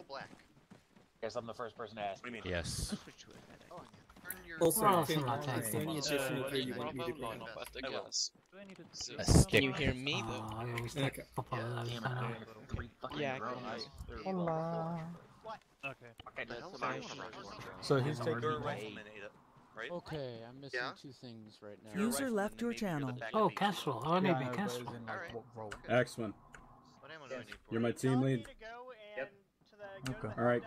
black. Guess I'm the first person to ask. What do you mean? Yes. Also, Well, is there not any additional gear you want me to bring? Can you hear me though? Okay. Yeah, I can. Hola. Okay. That's fine. So who's You're a taking rifleman, Ada, right? Okay, I'm missing two things right now. You're a User rifleman, left then your maybe you're the channel. back Oh, of the Kestrel. I need to be Kestrel. Axman, What ammo do I need for you're my it? team lead. Yep. Okay. Alright,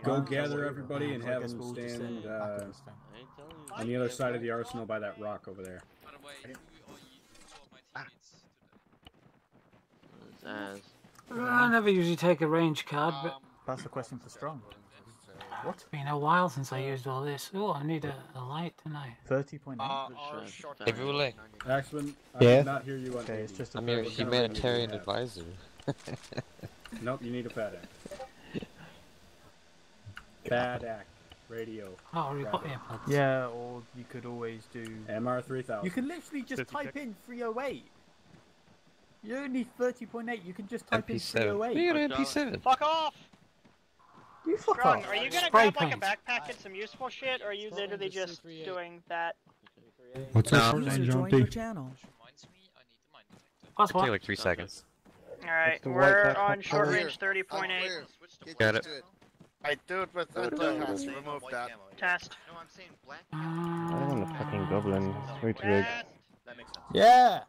go gather everybody and have them stand on the other side of the arsenal by that rock over there. I never usually take a range card, but That's a question for Strong. What? it's been a while since I used all this. Oh, I need a light tonight. 30.8? Axman, I Yeah? did not hear you on Okay, it's just a I'm your What kind of humanitarian range do you advisor. Nope, you need a fat act. Bad act. Radio. Oh, we've got earplugs. Yeah, or you could always do... MR3000. You can literally just type in 308. You don't need 30.8, you can just type in MP7. 308. You got an MP7. Fuck off! You fuck Strong, off. are you gonna Spray grab like a paint. backpack and some useful shit, or are you literally just doing that? What's User up? joined your channel. What's It'll what? take like 3 seconds. Alright, the we're white on backpack short color? range 30.8. Got it. I do it with Test. No, I'm saying black. I don't want a fucking goblin. It's way too big. That makes sense. Yeah!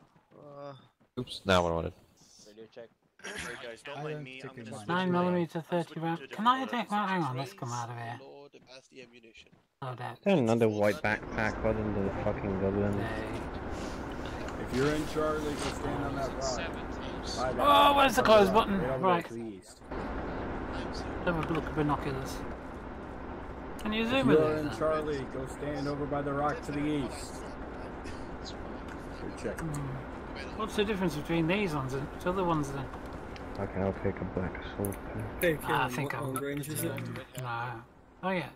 Oops, not what I wanted. Radio check. Alright guys, don't mind me. I'm gonna switch 9mm I'll 30 switch round. to a Can different I take color. one? Hang on, let's come out of here. Oh, that. Another white backpack other than the fucking goblin. If you're in Charlie, go stand on that rock. Oh, where's the close button? Right over there Right. to the east. Have a look at binoculars. Can you If zoom with you're it? in Charlie, go stand over by the rock to the east. Good check. What's the difference between these ones and the other ones then? Okay, I'll pick a black sword. Hey, I think what I'm. range is it? No. Oh yeah.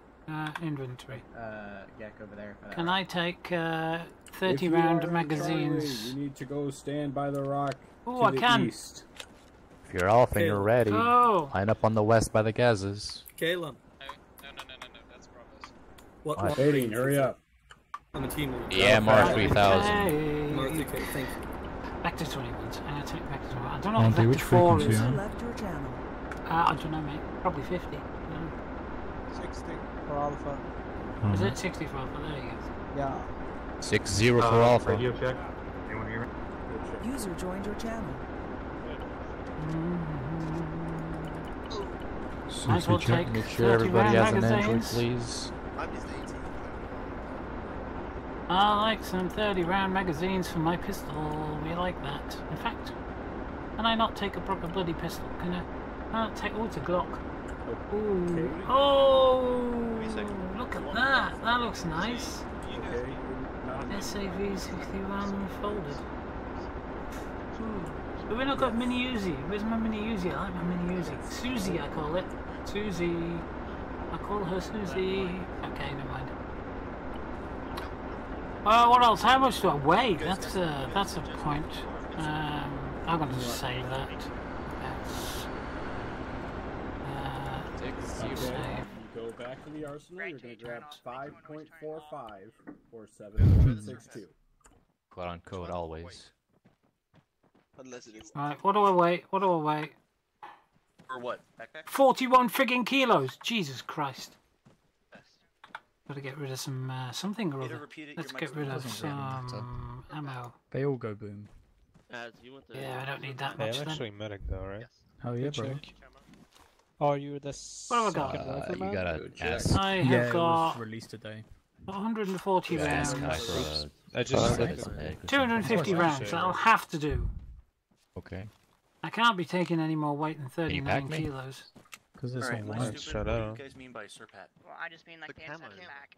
Inventory. Yak over there. Can I take If 30 you round are in magazines? Charlie, you need to go stand by the rock Oh, to I the can. east. If you're off and you're ready, Oh. line up on the west by the gazes. Caleb. No, that's Bravos. What 18, range hurry is it? up. I'm a team leader. Yeah, Mark 3000. Hey. Mark, okay, thank you. Back to 21. I'm gonna take back to 21. I don't know Oh, what dude, Vector which 4 frequency is. are User you? left your channel. I don't know, mate. Probably 50. No. 60 for Alpha. Is it 60 for Alpha? There you go. Yeah. 6-0 for Alpha. Radio check. Anyone hear me? User joined your channel. Might as well take Make sure everybody 30 has an round Android, magazines. please. I'm just 18. I like some 30 round magazines for my pistol. We like that. In fact, can I not take a proper bloody pistol? Can I not take... Oh, it's a Glock. Ooh. Oh! Look at that. That looks nice. Okay. SAV-61 folded. Ooh. But we've not got mini Uzi. Where's my mini Uzi? I like my mini Uzi. Susie, I call it. Susie. I call her Susie. Okay, never mind. What else? How much do I weigh? That's a point. I'm going to just save that. Okay. Save. You go back to the arsenal, you're going to grab 5.45 or 762. Quote unquote, always. Unless it is. Right, what do I weigh? What do I weigh? For what? Backpack? 41 friggin' kilos! Jesus Christ. Gotta get rid of some, something or other. Let's get rid of some ammo. They all go boom. Yeah, I don't need that Hey, much I'm then. actually medic though, right? Oh yeah, bro. Oh, you're the What have I got? You got a S. I Yeah, have it got was released today. 140 S rounds. guy for I just 250 rounds, that'll have to do. Okay. I can't be taking any more weight than you pack 39 me? kilos. Because it's Alright, all my white. stupid, what do you guys mean by Serpat? Well, I just mean like the inside back.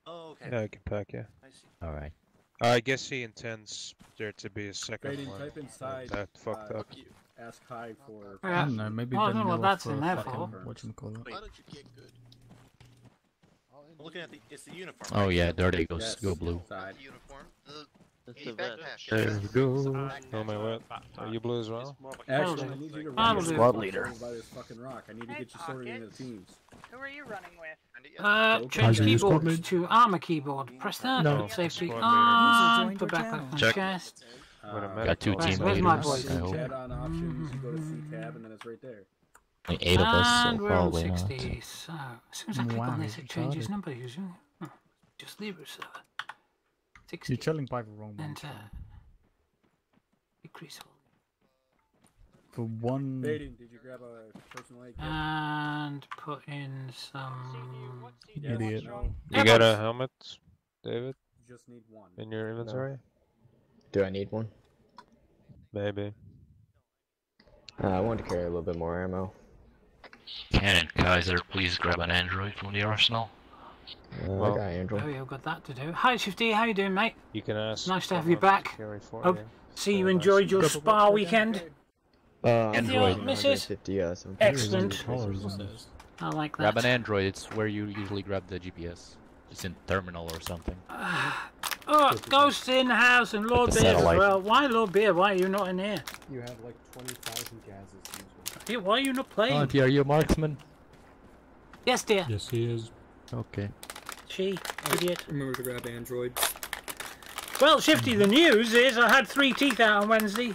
Oh, okay. Yeah, I can pack, yeah. I see. Alright. I guess he intends there to be a second Raiden, one. type inside. That fucked up. Ask Hive for. I don't know, maybe Oh, I the don't know what Noah that's for in there fucking for. whatchamacallit. Wait. I'm looking at the, it's the uniform. Oh right? yeah, there they go. Yes. Go blue. Side. Uniform. There we go. Oh my word. Are you blue as well? Actually, I need you to I'll run do. Squad leader. by this fucking rock. I need to get you sorted into the teams. Who are you running with? Change Okay. keyboard to armor keyboard. Press that. No. Safety Squad on. leader. Put back on Check. chest. Got two Right, team where's my leaders. boys? I hope. Tab on options, you go to C tab, and then it's right there. Like 8 of us, And so we're on probably not. 60. So as soon as I click on this, it changes number usually. Just leave it server. 60. You're chilling by the wrong one. And decrease all. For one. Baiting, did you grab a personal aid kit? And put in some. Idiot. You got a helmet, David, You just need one. in your inventory? Do I need one? Maybe. I want to carry a little bit more ammo. Cannon Kaiser, please grab an android from the arsenal. I Well- got Android. Oh, yeah, I've got that to do. Hi, Shifty. How you doing, mate? You can ask. Nice to have someone you back. carry for Hope you. see you Very enjoyed nice. your spa weekend. I'm Android. playing Missus? 150, so Excellent. I like that. Grab an android, it's where you usually grab the GPS. It's in terminal or something. Oh, Ghost in the house and Lord the Beer as satellite. well. Why Lord Beer? Why are you not in here? You have like 20,000 gases. Yeah, why are you not playing? Auntie, are you a marksman? Yes, dear. Yes, he is. Okay. She, idiot. Remember to grab Android. Well, Shifty, the news is I had 3 teeth out on Wednesday.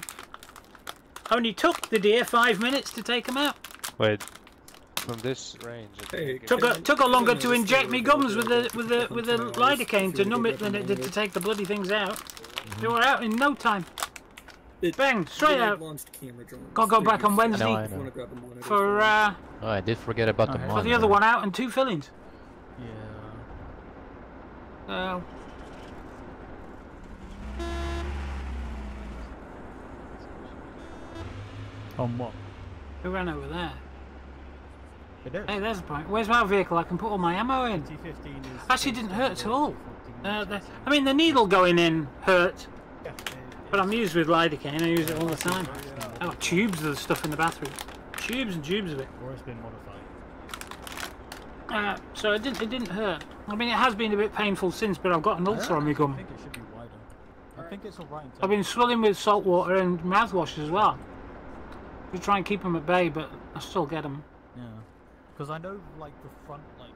Only took the deer 5 minutes to take them out. Wait. From this range. Hey, Took a longer to inject me gums with the lidocaine to numb it than it did to take the bloody things out. They were out in no time. Bang, straight out. Gotta go back on Wednesday I know. for Oh, I did forget about the for monitor. the other one out and 2 fillings. Yeah. So On what? who ran over there? It is. Hey, there's a point. Where's my vehicle? I can put all my ammo in. T15 is. Actually, didn't hurt at all. I mean, the needle going in hurt, but I'm used with lidocaine. I use it all the time. I got tubes of the stuff in the bathroom. Tubes and tubes of it. Or it's been modified. So it didn't hurt. I mean, it has been a bit painful since, but I've got an ulcer on my gum. I think it should be wider. I think it's alright. I've been swelling with salt water and mouthwashes as well. To try and keep them at bay, but I still get them. Yeah. Because I know, like, the front, like,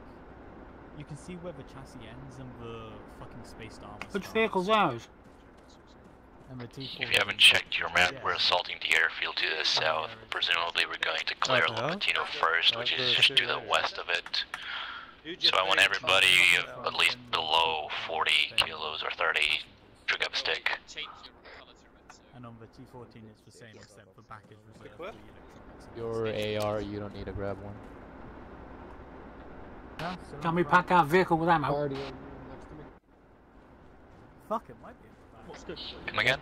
you can see where the chassis ends and the fucking spaced armor. Which starts. vehicle's ours? And the T4. If you haven't checked your map, we're assaulting the airfield to the south. Presumably we're going to clear Lupatino first, which is just to the west of it. So I want everybody at least below 40 kilos or 30 to grab a stick. And on the T14 it's the same, except the back is reserved for the electronics. Your AR, you don't need to grab one. Yeah, so Can we pack our vehicle with ammo? Fuck, it might be in the back. Come again?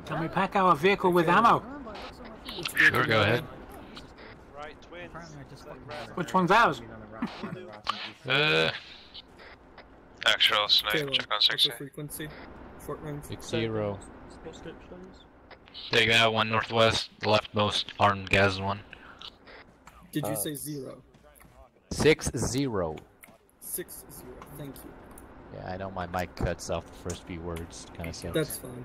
Can we pack our vehicle with ammo? Sure, go ahead. Right, twins. Apparently I just fucking Which one's ours? Actual snipe, Kayla, check on what's 60. the frequency? Short range. 6-0. Take that one northwest, the leftmost armed gas one. Did you say 0? 6-0. 6-0. Thank you. Yeah, I know my mic cuts off the first few words. Kind of sucks. That's fine.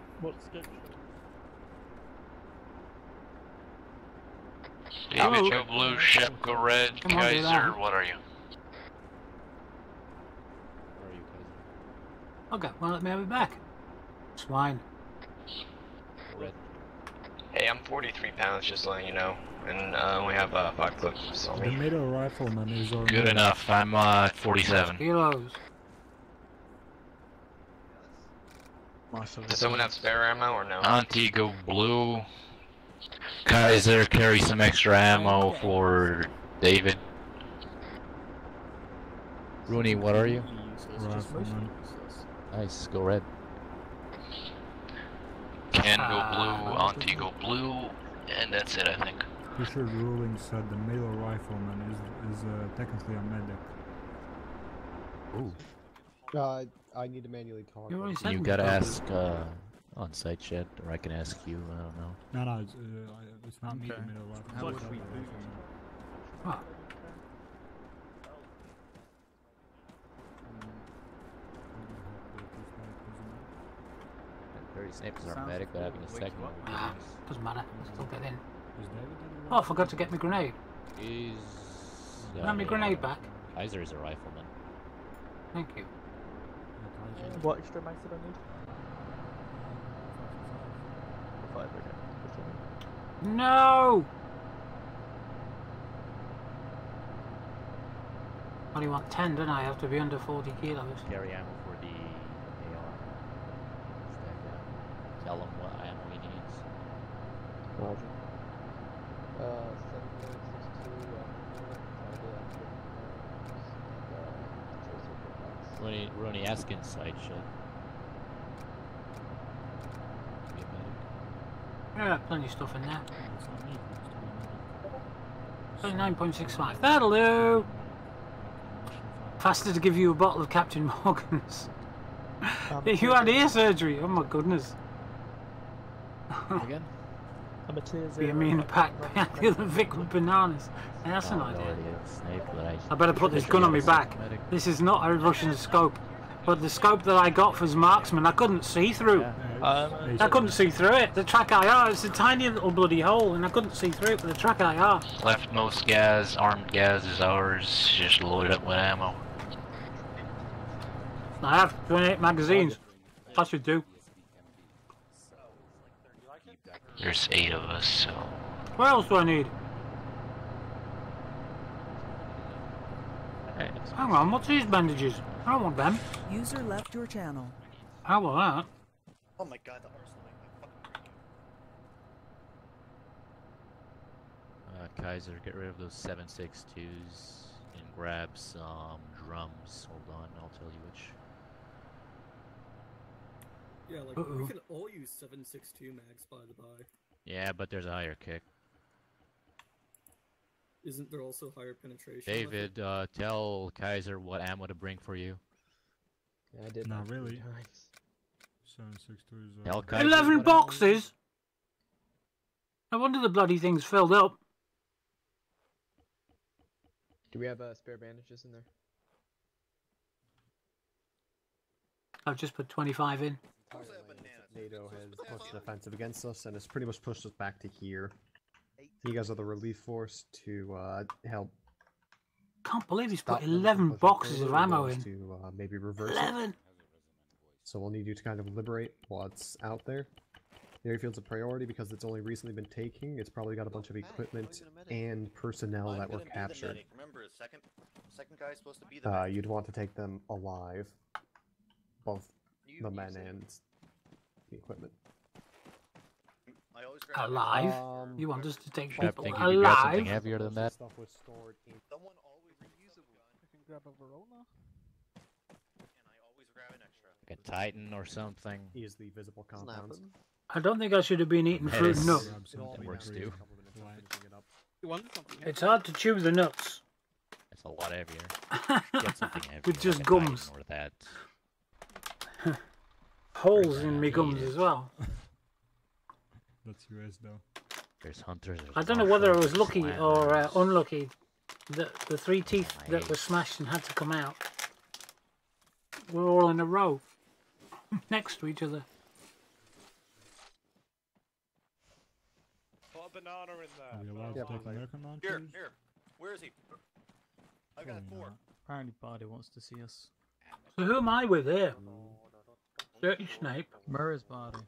David, Joe Blue, Shepko Red, Come on, do that. Kaiser, what are you? Okay, well, let me have it back. Swine. Red. Hey, I'm 43 pounds, just letting you know. And we have 5 clips on The me. middle rifleman is on. Good enough, I'm 47. Kilos. Does someone have spare ammo or no? Antigo Blue. Kaiser, carry some extra ammo for David. Rooney, what are you? Rifleman. Nice, go red. Ken go blue, Auntie go blue, and that's it, I think. Fisher ruling said the middle rifleman is technically a medic. Ooh. I need to manually talk. You already said You we gotta could. ask on site chat, or I can ask you, I don't know. No, it's not me, the middle rifleman. How It's would we the boot? rifleman. Oh. snipers are medic, but having a second would be nice. Doesn't matter. Still get in. Oh, I forgot to get my grenade. He's... Have my grenade back. Kaiser is a rifleman. Thank you. What extra max did I need? 5, okay. No! I only want 10, don't I? I have to be under 40 kilos. Carry ammo for the AR. Tell him what ammo he needs. Roger. Rooney, ask inside, shit. Yeah, plenty of stuff in there. 9.65. That'll do! Faster to give you a bottle of Captain Morgan's. You had ear surgery, oh my goodness. Again? Be me in a pack behind the other Vic with bananas. Yeah, that's an idea. I better put this gun on my back. This is not a Russian scope. But the scope that I got for his marksman, I couldn't see through. I couldn't see through it. The track IR, it's a tiny little bloody hole, and I couldn't see through it with the track IR. Leftmost gas, armed gas is ours. Just load it up with ammo. I have 28 magazines. I should do. There's 8 of us, so... What else do I need? Hang on, what's these bandages? I don't want them. User left your channel. How about that? Oh my god, the arsenal. Kaiser, get rid of those 7.62s and grab some drums. Hold on, I'll tell you which. Yeah, like, we can all use 7.62 mags, by the by. Yeah, but there's a higher kick. Isn't there also higher penetration? David, tell Kaiser what ammo to bring for you. Yeah, I did. Not that really. 7.62 is... 11 boxes? No wonder the bloody thing's filled up. Do we have spare bandages in there? I've just put 25 in. NATO has pushed an offensive against us, and it's pretty much pushed us back to here. You guys are the relief force to help. Can't believe he's put 11 boxes of ammo in. To maybe reverse 11. it. So we'll need you to kind of liberate what's out there. The airfield's a priority because it's only recently been taken. It's probably got a bunch of equipment and personnel that were captured. Remember, second guy's supposed to be the You'd want to take them alive, both the men and the equipment. Alive? You want us to take people think alive? you got something heavier than that? Someone always reusable gun. I can grab a Verona. And I always grab an extra. Like a Titan or something. Easily visible compounds. I don't think I should have been eating fruit and nuts. That works too. It's hard to chew the nuts. It's a lot heavier. Get something heavier. With just like a gums. Titan or that. Holes in me gums as well. That's US though. There's hunters. There's I don't know whether I was marshals, lucky or unlucky that the 3 teeth my that were smashed and had to come out were all in a row next to each other. Put a banana in there. Are we allowed to take American launchers? Here. Where is he? I got 4. Apparently Bardi wants to see us. So who am I with here? Dirty Snape. Where is Bardi?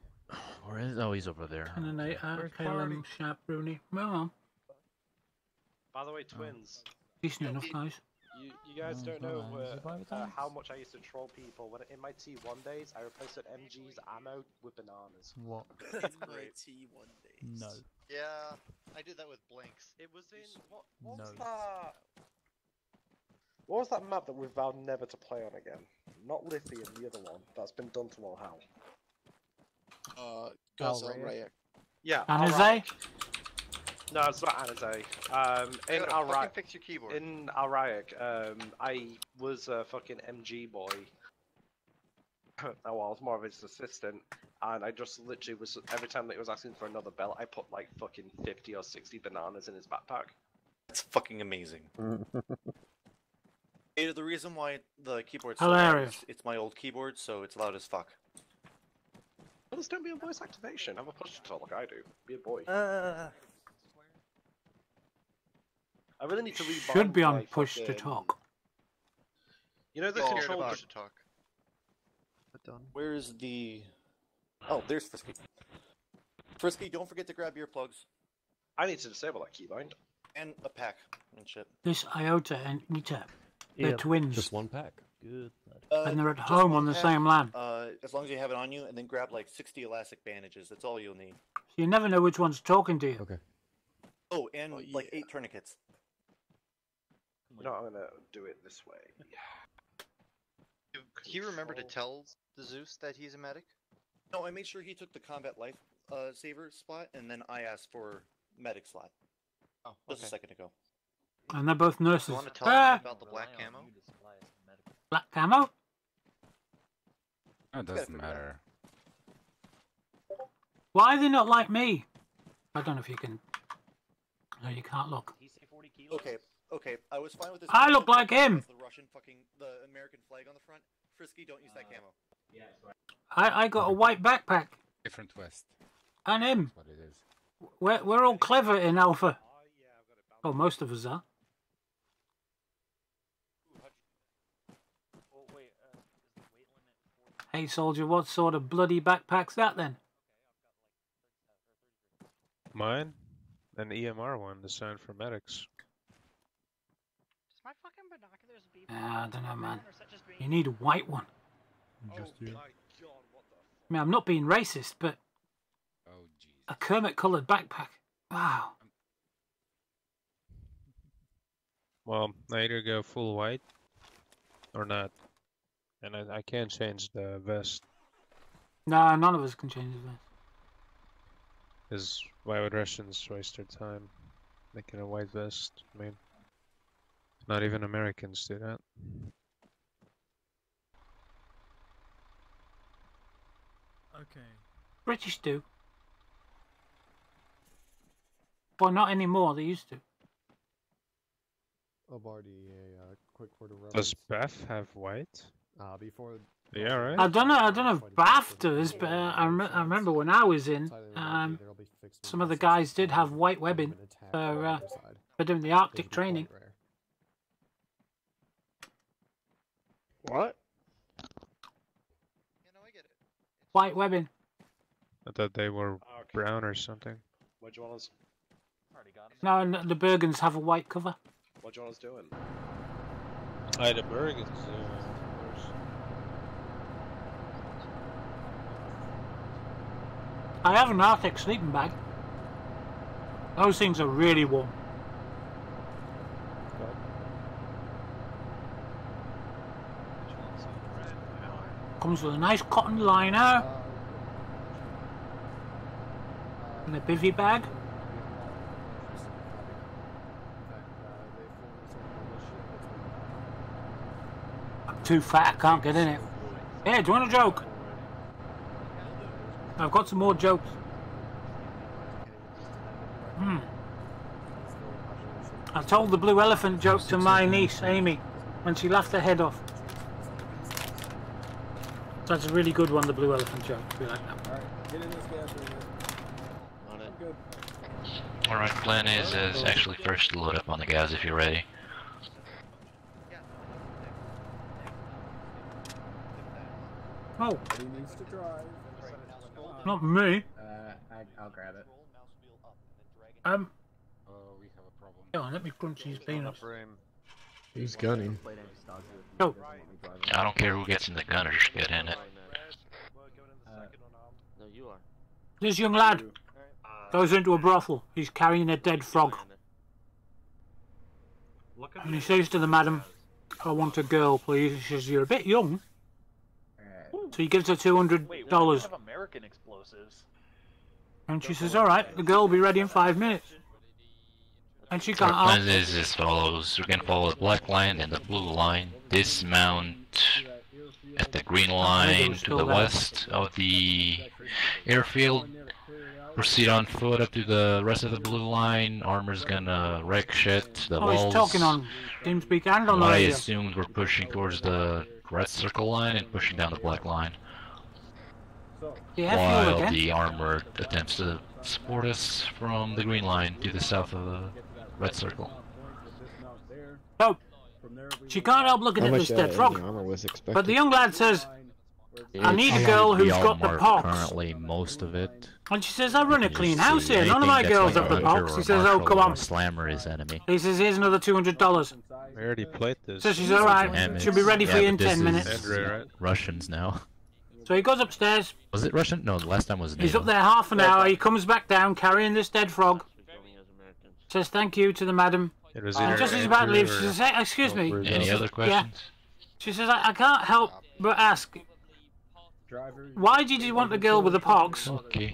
Where is? Oh, he's over there. Cannonator, Calum, Sharp, Rooney. Well, By the way, twins. decent enough, guys. You guys don't know how much I used to troll people when in my T1 days I replaced an MG's ammo with bananas. What? In my T1 days. No. Yeah, I did that with blanks. It was in what No. was that? What was that map that we vowed never to play on again? Not Lithium, the other one. That's been done to all hell. Alright. Yeah. Anazai? No, it's not Anazai. In Alright. Fix your keyboard. In Alric, I was a fucking MG boy. Oh, well, I was more of his assistant, and I just literally was, every time that he was asking for another belt, I put like fucking 50 or 60 bananas in his backpack. That's fucking amazing. The reason why the keyboard's Hilarious. so loud is it's my old keyboard, so it's loud as fuck. Brothers don't be on voice activation. Have a push to talk like I do. Be a boy. I really need to read. Should be on push to talk. You know the control push to talk. Where's the? Oh, there's Frisky. Frisky, don't forget to grab earplugs. I need to disable that keybind. And a pack and shit. This Iota and Nita, they're twins. Just one pack. Good. And they're at home on the same LAN. As long as you have it on you, and then grab like 60 elastic bandages. That's all you'll need. So you never know which one's talking to you. Okay. Oh, and like 8 tourniquets. No, I'm gonna do it this way. Did he remember to tell the Zeus that he's a medic? No, I made sure he took the combat life saver spot, and then I asked for medic slot. Oh, just a second ago. And they're both nurses. You want to tell me about the black camo? Black camo? It doesn't matter. Why are they not like me? I don't know if you can. No, you can't look. Okay, okay. I was fine with this. I look like him. The Russian the American flag on the front. Frisky, don't use that camo. Yeah, I got a white backpack. Different West. And him. That's what it is. We're all clever in Alpha. Oh, most of us are. Hey, soldier, what sort of bloody backpack's that then? Mine? An EMR one designed for medics. I don't know, man. You need a white one. Just you. I mean, I'm not being racist, but a Kermit-coloured backpack. Wow. Well, I either go full white or not. And I can't change the vest. No, none of us can change the vest. Because why would Russians waste their time making a white vest? I mean, not even Americans do that. Okay. British do. Well, not anymore. They used to. Oh, Barty, a quick word of reference. Does Beth have white? Before. Yeah, right. I don't know if Bath does, but I remember when I was in, some of the guys did have white webbing for doing the Arctic training. What? White webbing. I thought they were brown or something. What do you want us? No, the Bergens have a white cover. What do you want us doing? The Bergens. I have an Arctic sleeping bag. Those things are really warm. Comes with a nice cotton liner and a bivvy bag. I'm too fat, I can't get in it. Hey, do you want a joke? I've got some more jokes. I told the blue elephant joke to my niece, Amy, when she laughed her head off. That's a really good one, the blue elephant joke. We like that. Alright, get in this gas On it. Good. Alright, plan is actually first to load up on the gas if you're ready. Oh. He needs to drive. Not me. I'll grab it. We have a problem. Hang on, let me crunch these peanuts. He's gunning. Oh. I don't care who gets in the gunner, just get in it. No, you are. This young lad goes into a brothel. He's carrying a dead frog. And he says to the madam, I want a girl, please. She says, you're a bit young. So he gives her $200. Wait, we have American explosives. And she says, alright, the girl will be ready in 5 minutes. And she can't Our plan is as follows. We're gonna follow the black line and the blue line. Dismount at the green line to the west of the airfield. Proceed on foot up to the rest of the blue line. Armor's gonna wreck shit. The walls. He's talking on TeamSpeak and on the I radio. assumed we're pushing towards the red circle line and pushing down the black line. Yeah, while fuel again. the armored attempts to support us from the green line to the south of the red circle. Oh, she can't help looking How at much this dead enemy frog. armor was expected? But the young lad says, I need a It's girl who's all got the marked pox. Currently, most of it. And she says, I run a You clean see house here. None of anything my that's girls like have the a hunter pox. or He says, oh, marshal come or on. a slammer is enemy. He says, here's another $200. We already played this. So she's alright. She'll be ready for you in 10 minutes. Andrew, right? Russians now. So he goes upstairs. Was it Russian? No, the last time was He's NATO. up there half an hour. He comes back down carrying this dead frog. Says thank you to the madam. It was And just as he's about to leave, she says, hey, excuse me. Any other questions? Yeah. She says, I can't help but ask, why did you want the girl with the pox? Okay.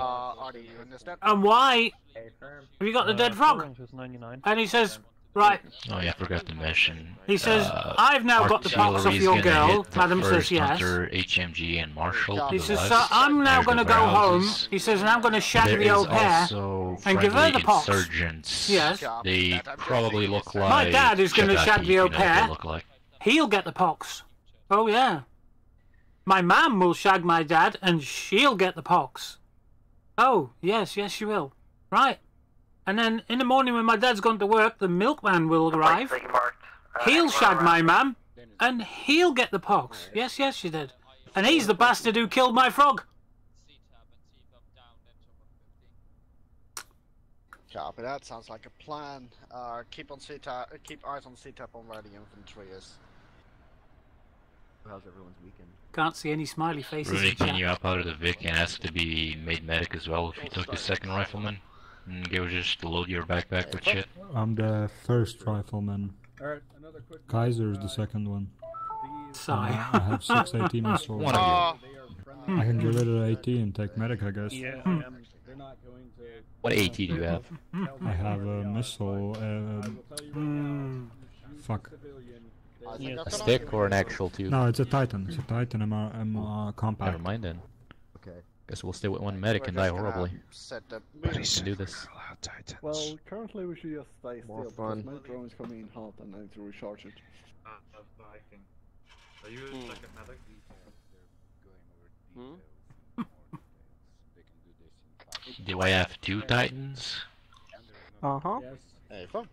And why have you got the dead frog? And he says, right. Oh yeah, I forgot to mention. He says, I've now got the pox off your girl. Madam says yes. Hunter, HMG, and Marshall. He says, so I'm now going to go home. He says, and I'm going to shag the old pair and give her the pox. Insurgents. Yes. They probably look like. My dad is going to shag the au you know what they pair. look like. He'll get the pox. Oh, yeah. My mum will shag my dad, and she'll get the pox. Oh, yes, yes, she will. Right. And then in the morning when my dad's gone to work, the milkman will arrive. He'll shag my mum, and he'll get the pox. Yes, yes, she did. And he's the bastard who killed my frog. Copy, that sounds like a plan. Keep eyes on C-Tap on where the infantry is. How's everyone's weekend? Can't see any smiley faces. Rooney, in can chat. you hop out of the Vic and ask to be made medic as well if you took the second rifleman? And go just load your backpack with shit. I'm the first rifleman. Kaiser's the second one. Sigh. I have 6 AT missiles. One of you. I can get rid of the AT and take medic, I guess. What AT do you have? I have a missile. Fuck. A stick or an actual tube? No, it's a Titan. It's a Titan M compact. Never mind then. Okay. Guess we'll stay with one medic and die horribly. We can do this. Well, currently we should just stay More still fun. because my drone's coming in hot and I need to recharge it. Are you like a medic? Do I have 2 Titans? Uh-huh. Yes. Hey, fun.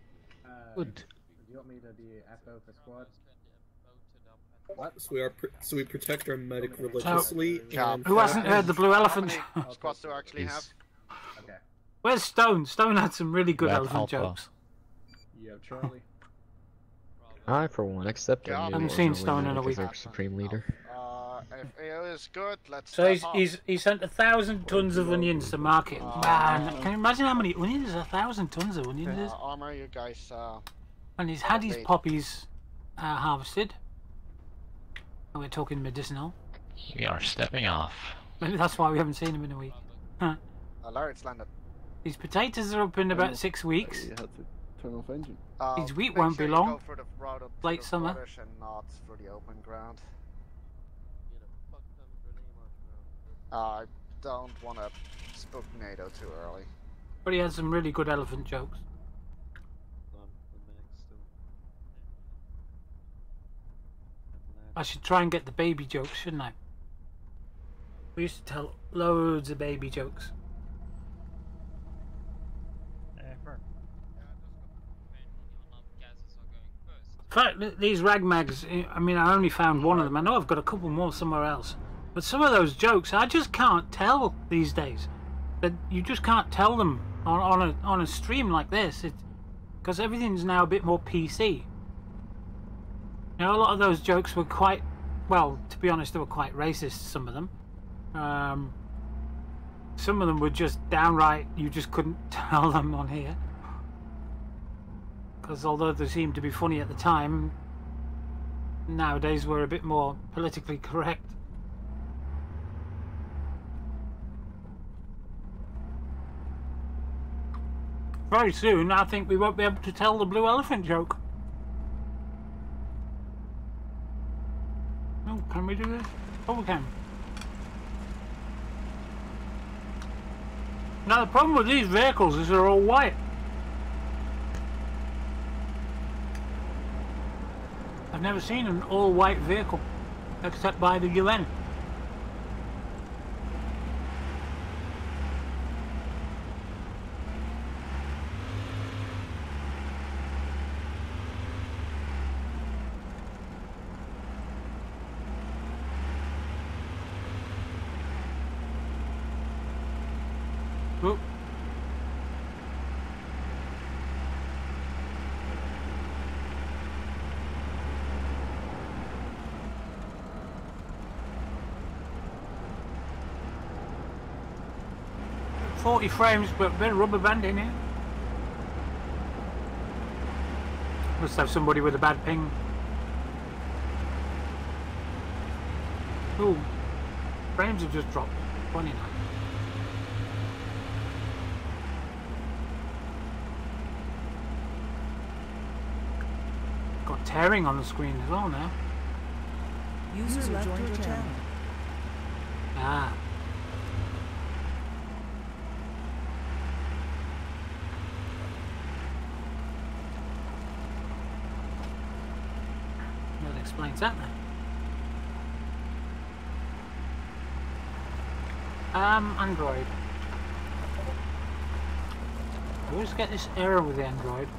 Good. Do you want me to be FO for squad? So we protect our medic religiously. And Who hasn't heard the Blue Elephant? Squads do actually have? Okay. Where's Stone? Stone had some really good Red elephant Alpha. jokes. Yeah, Charlie. I, for one, accept Yeah, a new haven't seen Orzo Stone in leader a week. as our supreme leader. If AO is good, let's So step up. he sent 1,000 tons of onions to market. Man, can you imagine how many onions? 1,000 tons of onions is. Armor, you guys, And he's had his poppies harvested. And we're talking medicinal. We are stepping off. Maybe that's why we haven't seen him in a week. Huh. Alert's landed. These potatoes are up in about 6 weeks. You had to turn off engine. His wheat Make won't sure be you long. go for the route of Late the summer. British and not for the open ground. I don't want to spook NATO too early. But he had some really good elephant jokes. I should try and get the baby jokes, shouldn't I? We used to tell loads of baby jokes. In fact, these rag mags, I mean, I only found one of them. I know I've got a couple more somewhere else. But some of those jokes, I just can't tell these days. That you just can't tell them on a stream like this. Because everything's now a bit more PC. You know, a lot of those jokes were quite, well, to be honest, they were quite racist, some of them. Some of them were just downright, you just couldn't tell them on here. Because although they seemed to be funny at the time, nowadays we're a bit more politically correct. Very soon, I think we won't be able to tell the blue elephant joke. Oh, can we do this? Oh, we can. Now, the problem with these vehicles is they're all white. I've never seen an all-white vehicle, except by the UN. 40 frames, but a bit of rubber band in here. Must have somebody with a bad ping. Ooh, frames have just dropped. 29. Got tearing on the screen as well now. User left your channel. Ah. That explains that then. Android. I always get this error with the Android.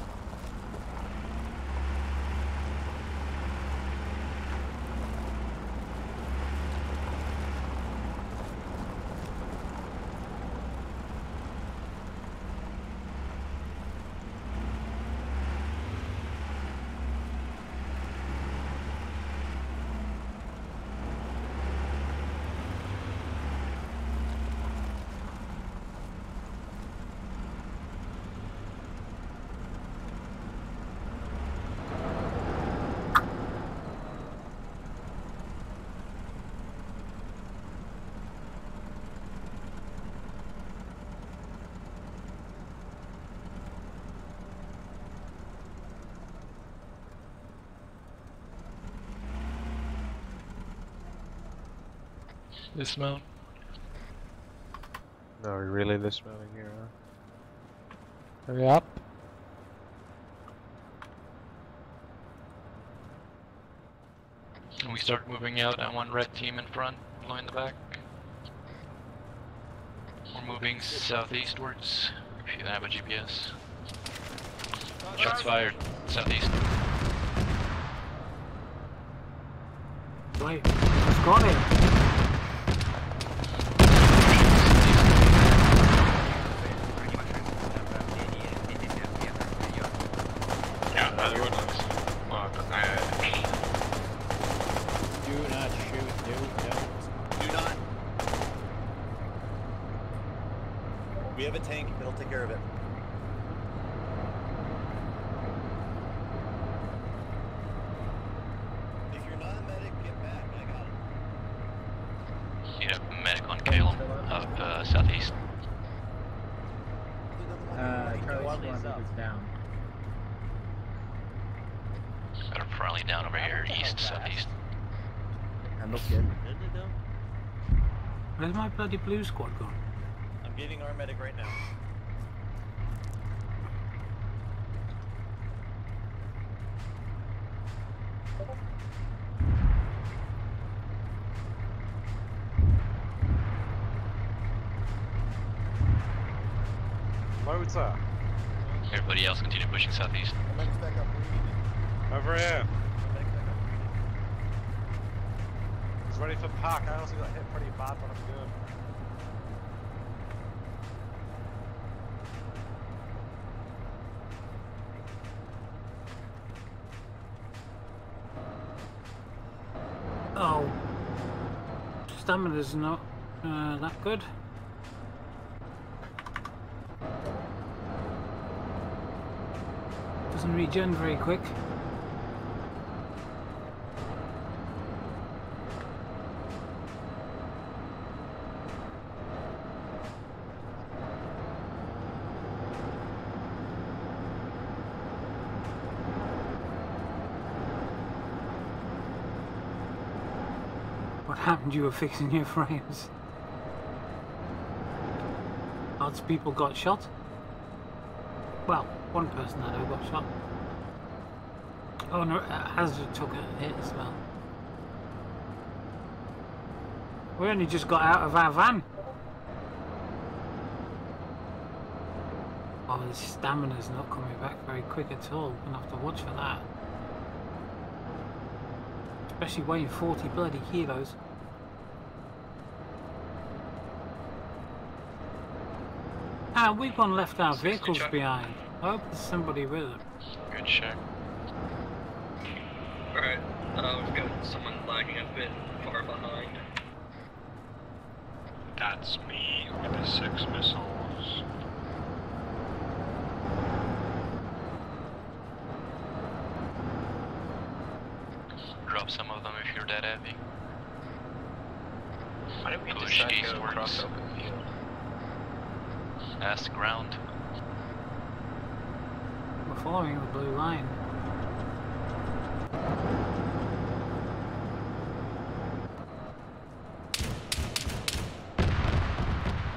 Dismount. No, we're really dismounting here, huh? Hurry up. Can we start moving out and one red team in front, blue in the back? We're moving southeastwards, if you have a GPS. Shots fired, southeast. Right, just got it. We have a tank, it'll take care of it. If you're not a medic, get back, I got it. Yeah, medic on Caleb, up southeast. Charlie is down. Got a friendly down over here, east, southeast. I'm looking. Where's my bloody blue squad gone? I'm getting our medic right now. Loads up. Everybody else continue pushing southeast. Over here. He's ready for pack. I also got hit pretty bad, but I'm good. Oh. Stamina's not that good. Doesn't regen very quick. What happened? You were fixing your frames. Lots of people got shot. Well, one person I know got shot. Oh no, Hazard took a hit as well. We only just got out of our van. Oh, his stamina's not coming back very quick at all. We're gonna have to watch for that. Especially weighing 40 bloody kilos. Ah, we've gone left our vehicles behind. I hope there's somebody with them. Good check. Alright, we've got someone lagging a bit far behind. That's me with the 6 missiles. drop some of them if you're that heavy. Why did we Push decide to go eastwards. across open field? That's the ground. We're following the blue line.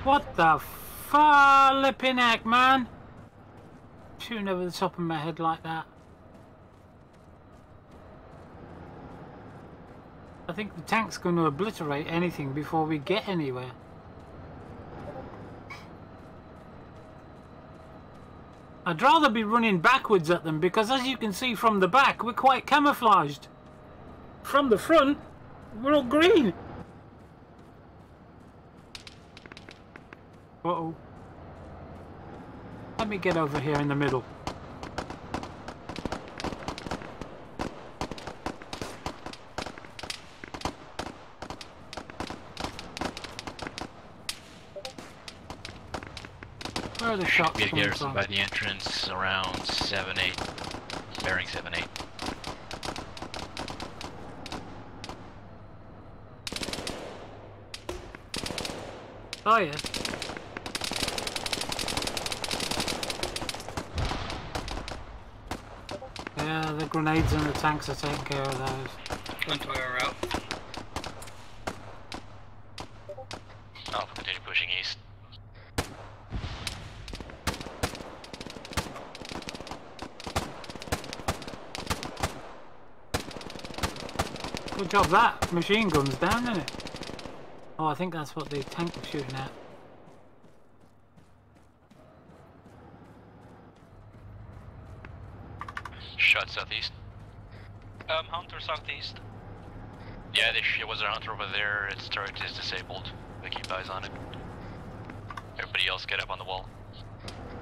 What the flipping heck, man? Shooting over the top of my head like that. I think the tank's going to obliterate anything before we get anywhere. I'd rather be running backwards at them because, as you can see from the back, we're quite camouflaged. From the front, we're all green. Uh-oh. Let me get over here in the middle. Where are the shots Get coming garrison from? by the entrance around 7-8. Bearing 7-8. Oh yeah. Yeah, the grenades and the tanks are taking care of those. Entire out. Alpha, continue pushing east. Good job that machine gun's down, isn't it? Oh, I think that's what the tank was shooting at. Shot southeast. Hunter southeast. Yeah, there was a hunter over there. Its turret is disabled. We keep eyes on it. Everybody else get up on the wall.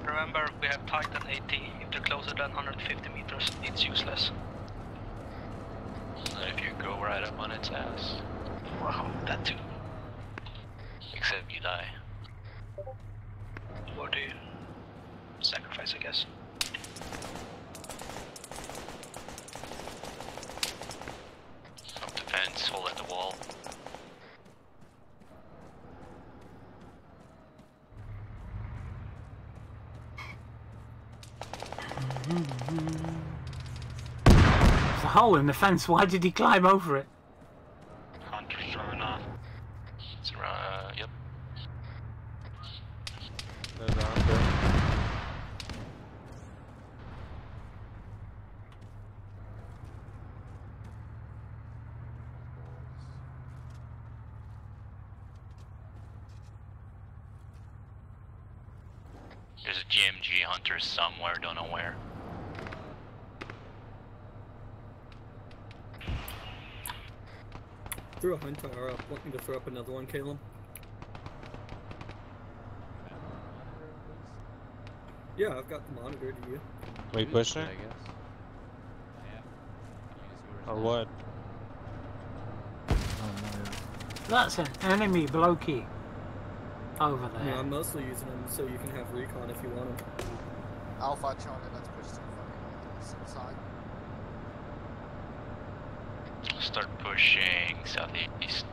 Remember, we have Titan AT. If they're closer than 150 meters, it's useless. And if you go right up on its ass. Wow, that too. Except you die. Or do you sacrifice, I guess. Up the fence, hold at the wall. There's a hole in the fence. Why did he climb over it? Hunter's throwing off. It's around, yep. There's a hunter. There's a GMG hunter somewhere, don't know where. Threw a hunter up. Want me to throw up another one, Caleb? Yeah, I've got the monitor. Do you? We pushing? I guess. Or what? That's an enemy blokey over there. Yeah, I'm mostly using them so you can have recon if you want them. Alpha Charlie, let's push to the fucking side. Start pushing southeast.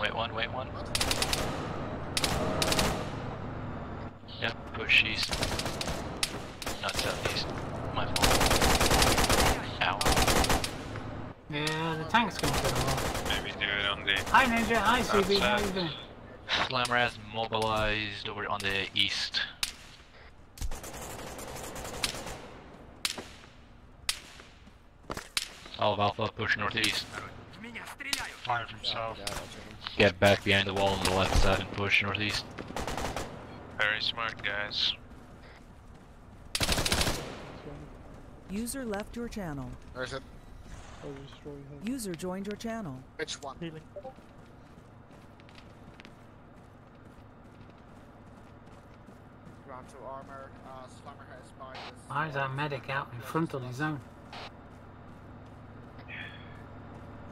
Wait one. Yeah, push east. Not southeast. My fault. Ow. Yeah, the tank's gonna get them off. Maybe do it on the... Hi Ninja, hi CB, how you doing? Slammer has mobilized over on the east. All of Alpha push northeast. Fire from south. Get back behind the wall on the left side and push northeast. Very smart, guys. User left your channel. Where is it? User joined your channel. Which one? Ground to armor, Slammer has spotted this. Why is that medic out in front of his own?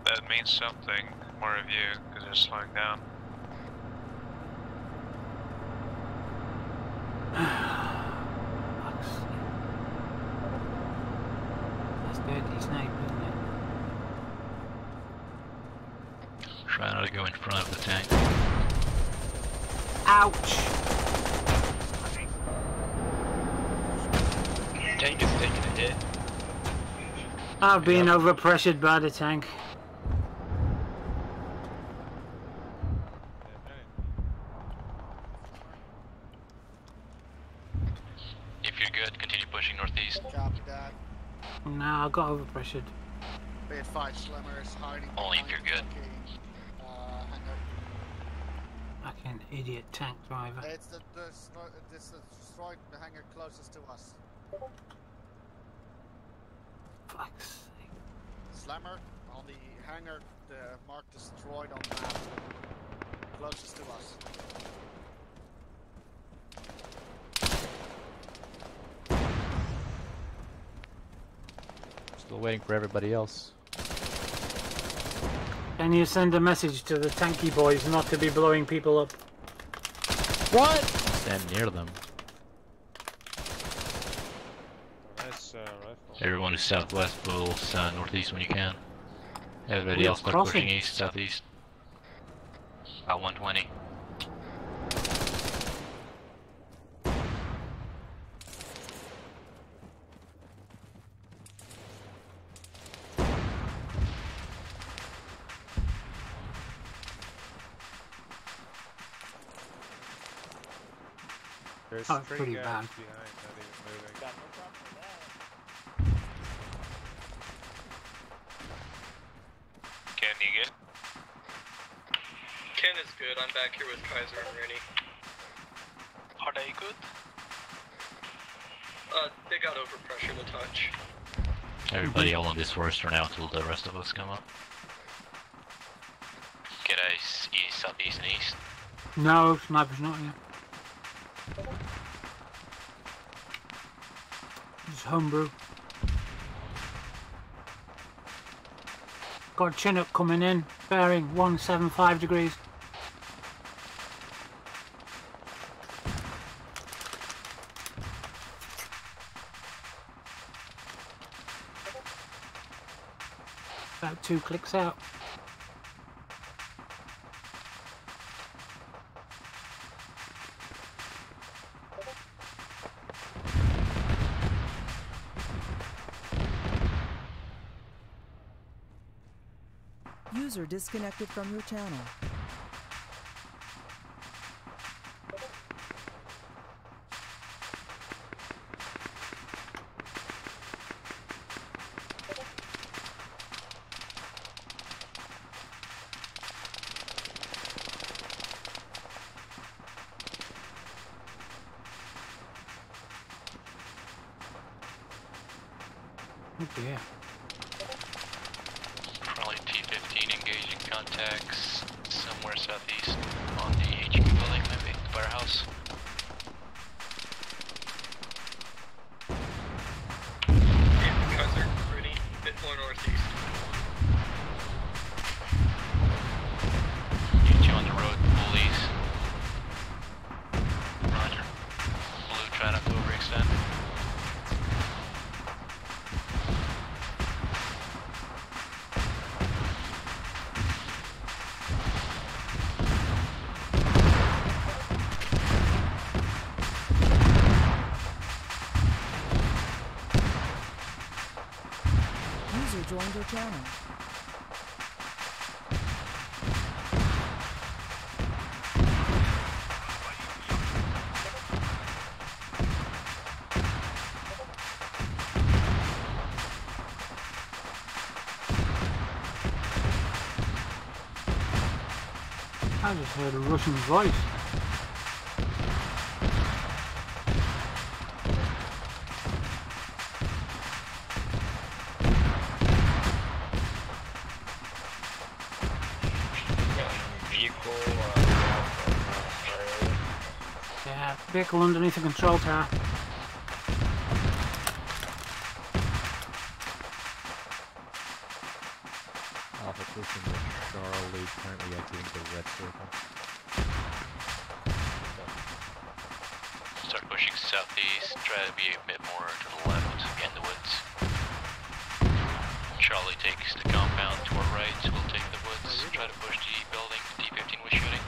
That means something. More of you, because they're slowing down. snipe, don't they? Try not to go in front of the tank. Ouch! Tank is taking a hit. I've been overpressured by the tank. If you're good, continue pushing northeast. Copy that. No, I got overpressured. Be advised, Slimmers hiding. Only if you're good. Hangar. Fucking idiot tank driver. It's the destroyed the hangar closest to us. Fuck's sake. Slammer on the hangar, the mark destroyed on the map. Closest to us. Still waiting for everybody else. Can you send a message to the tanky boys not to be blowing people up? What? Stand near them. Nice rifle. Everyone is southwest, pull northeast when you can. Everybody else start pushing east, southeast. About 120. There's Oh, it's three pretty guys bad. behind, not even moving. Ken, you good? Ken is good. I'm back here with Kaiser and Rennie. Are they good? They got overpressured a touch. Everybody all on this forest for now until the rest of us come up. Get us east, southeast, and east. No, sniper's not here. Just homebrew. Got a Chinook coming in, bearing 175 degrees. About 2 clicks out. User disconnected from your channel. Oh dear. Probably T-15 engaging contacts somewhere southeast on the HQ building, maybe the warehouse. Kaiser, Rennie, bit more northeast. Get you on the road, bullies. Roger. Blue, try not to overextend. User joined your channel. I just heard a Russian voice. Yeah, vehicle underneath the control tower. Alpha pushing with Charlie, currently exiting the red circle. Start pushing southeast, try to be a bit more to the left, get in the woods. Charlie takes the compound to our right, we'll take the woods, try to push the building D15 was shooting.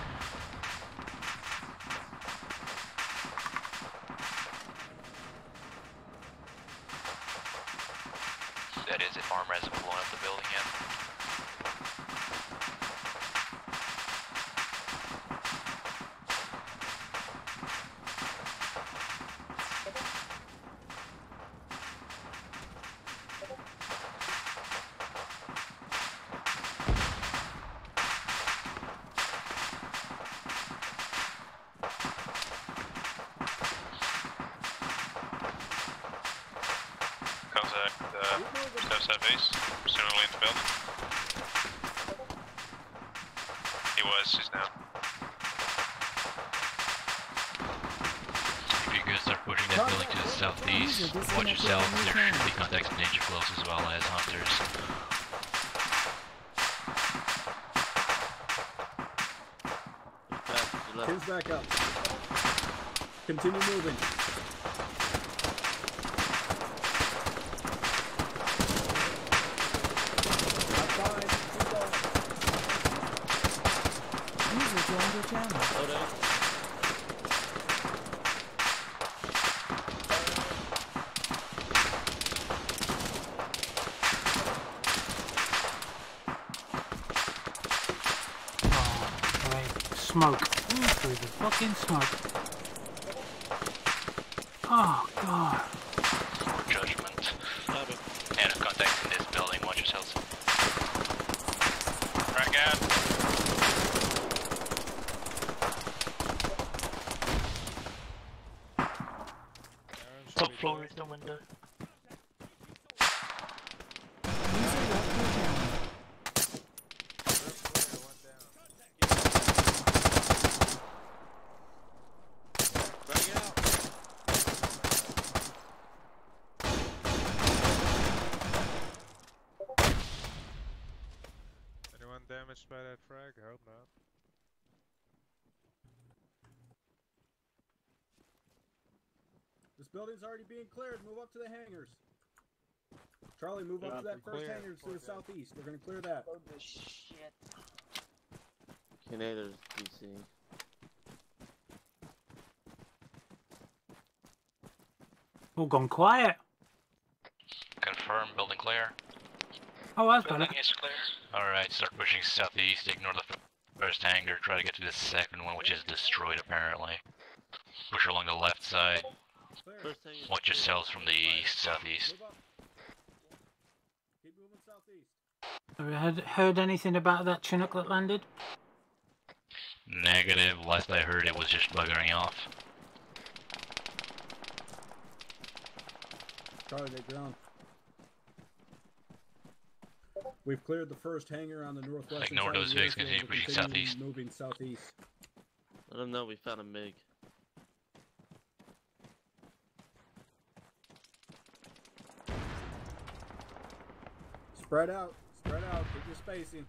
That is, if armor hasn't blown up the building yet. Southeast, presumably in the building. He was, he's now. If you guys start pushing that building to the southeast, watch yourself, there should be contacts in danger close as well as hunters. Pins back up. Continue moving. Smoke. Through the fucking smoke. Oh, God. Judgment. And a contact in this building, watch yourselves. Frag out. Top floor is the window. Damaged by that frag? I hope not. This building's already being cleared. Move up to the hangars. Charlie, move up to that first hangar to the southeast. We're gonna clear that. Oh, the shit. Canada's DC. All gone quiet. Confirm, building clear. Oh, that's better. Building is clear. Alright, start pushing southeast, ignore the first hangar, try to get to the second one, which is destroyed apparently. Push along the left side. Watch yourselves from the east, southeast. Keep moving southeast. Have you heard anything about that Chinook that landed? Negative, last I heard it was just buggering off. Charlie, they ground. We've cleared the first hangar on the northwest. Ignore those Vics, continue pushing southeast. Moving southeast. Let them know we found a MiG. Spread out, keep your spacing.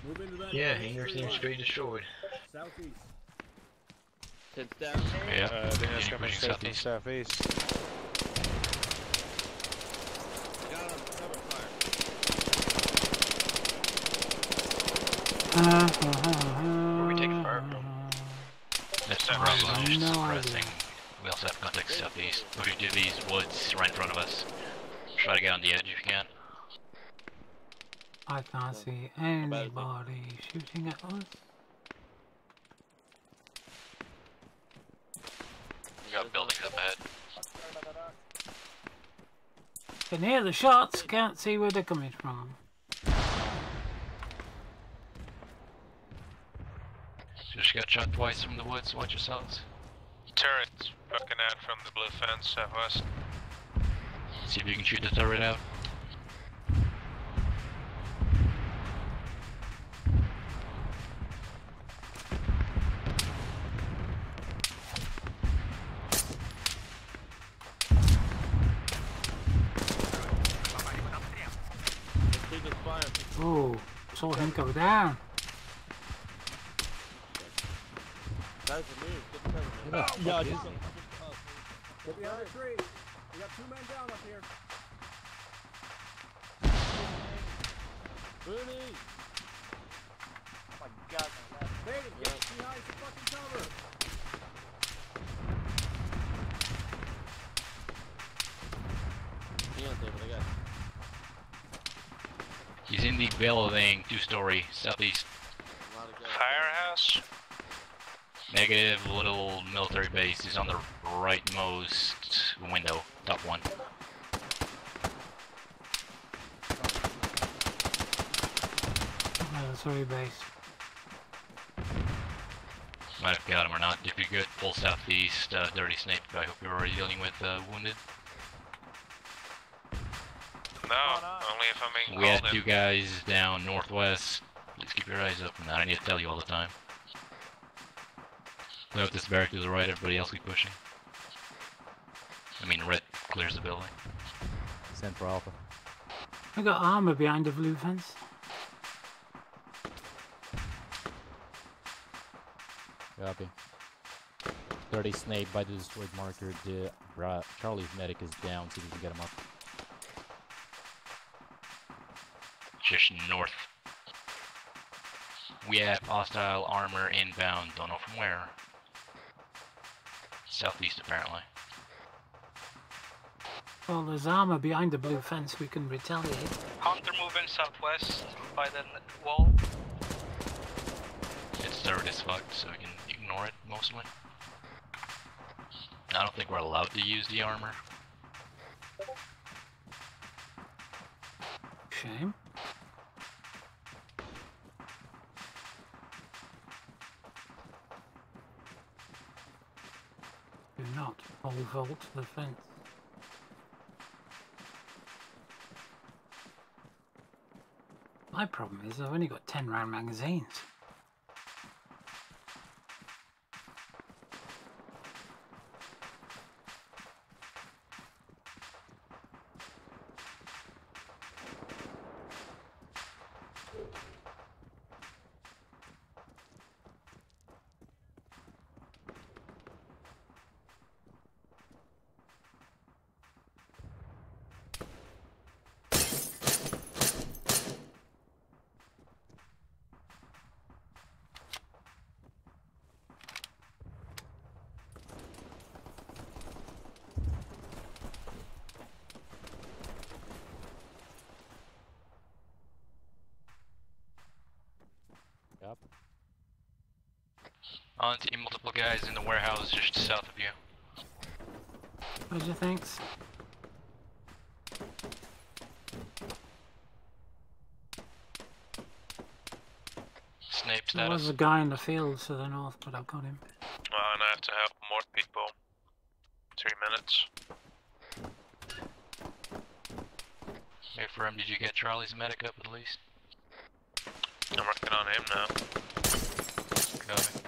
Move into that. Yeah, hangar seems to be destroyed. Southeast. Heads down. Yeah, I think that's coming southeast. Where are we taking fire from? That's the Bravo, just suppressing. We also have contacts southeast. Pushing to these woods right in front of us. Try to get on the edge if you can. I can't see anybody shooting at us. We got buildings up ahead. Can hear the shots, can't see where they're coming from. Just got shot twice from the woods, watch yourselves. Turrets poking out from the blue fence southwest. See if you can shoot the turret out. Oh, saw him go down. Guys, move. Get the cover, man. Yeah, Get behind the tree. We got 2 men down up here. Bernie! Oh my god, my left. Hey, get behind the fucking cover. He's in the building, 2-story, southeast. Firehouse? Negative, little military base is on the rightmost window, top one. Military base. Might have got him or not. If you're good, full southeast, Dirty Snake. I hope you're already dealing with wounded. No, only if I'm being We had called 2 in. guys down northwest. Please keep your eyes open. I need to tell you all the time. Clear up this barrack to the right, everybody else keep pushing. I mean, red clears the building. Send for Alpha. I got armor behind the blue fence. Copy. 30 Snake by the destroyed marker. The Charlie's medic is down, so we can get him up. Just north. We have hostile armor inbound, don't know from where. Southeast apparently. Well, there's armor behind the blue fence, we can retaliate. Hunter moving southwest by the wall. It's third as fuck, so we can ignore it mostly. I don't think we're allowed to use the armor. Shame. Do not pole vault the fence. My problem is I've only got 10-round magazines. Yep. On team, multiple guys in the warehouse just south of you. Roger, thanks. Snape There status. was a guy in the field to the north, but I've got him. And I have to help more people. 3 minutes. Hey, Firm, did you get Charlie's medic up at least? I'm working on him now. Copy.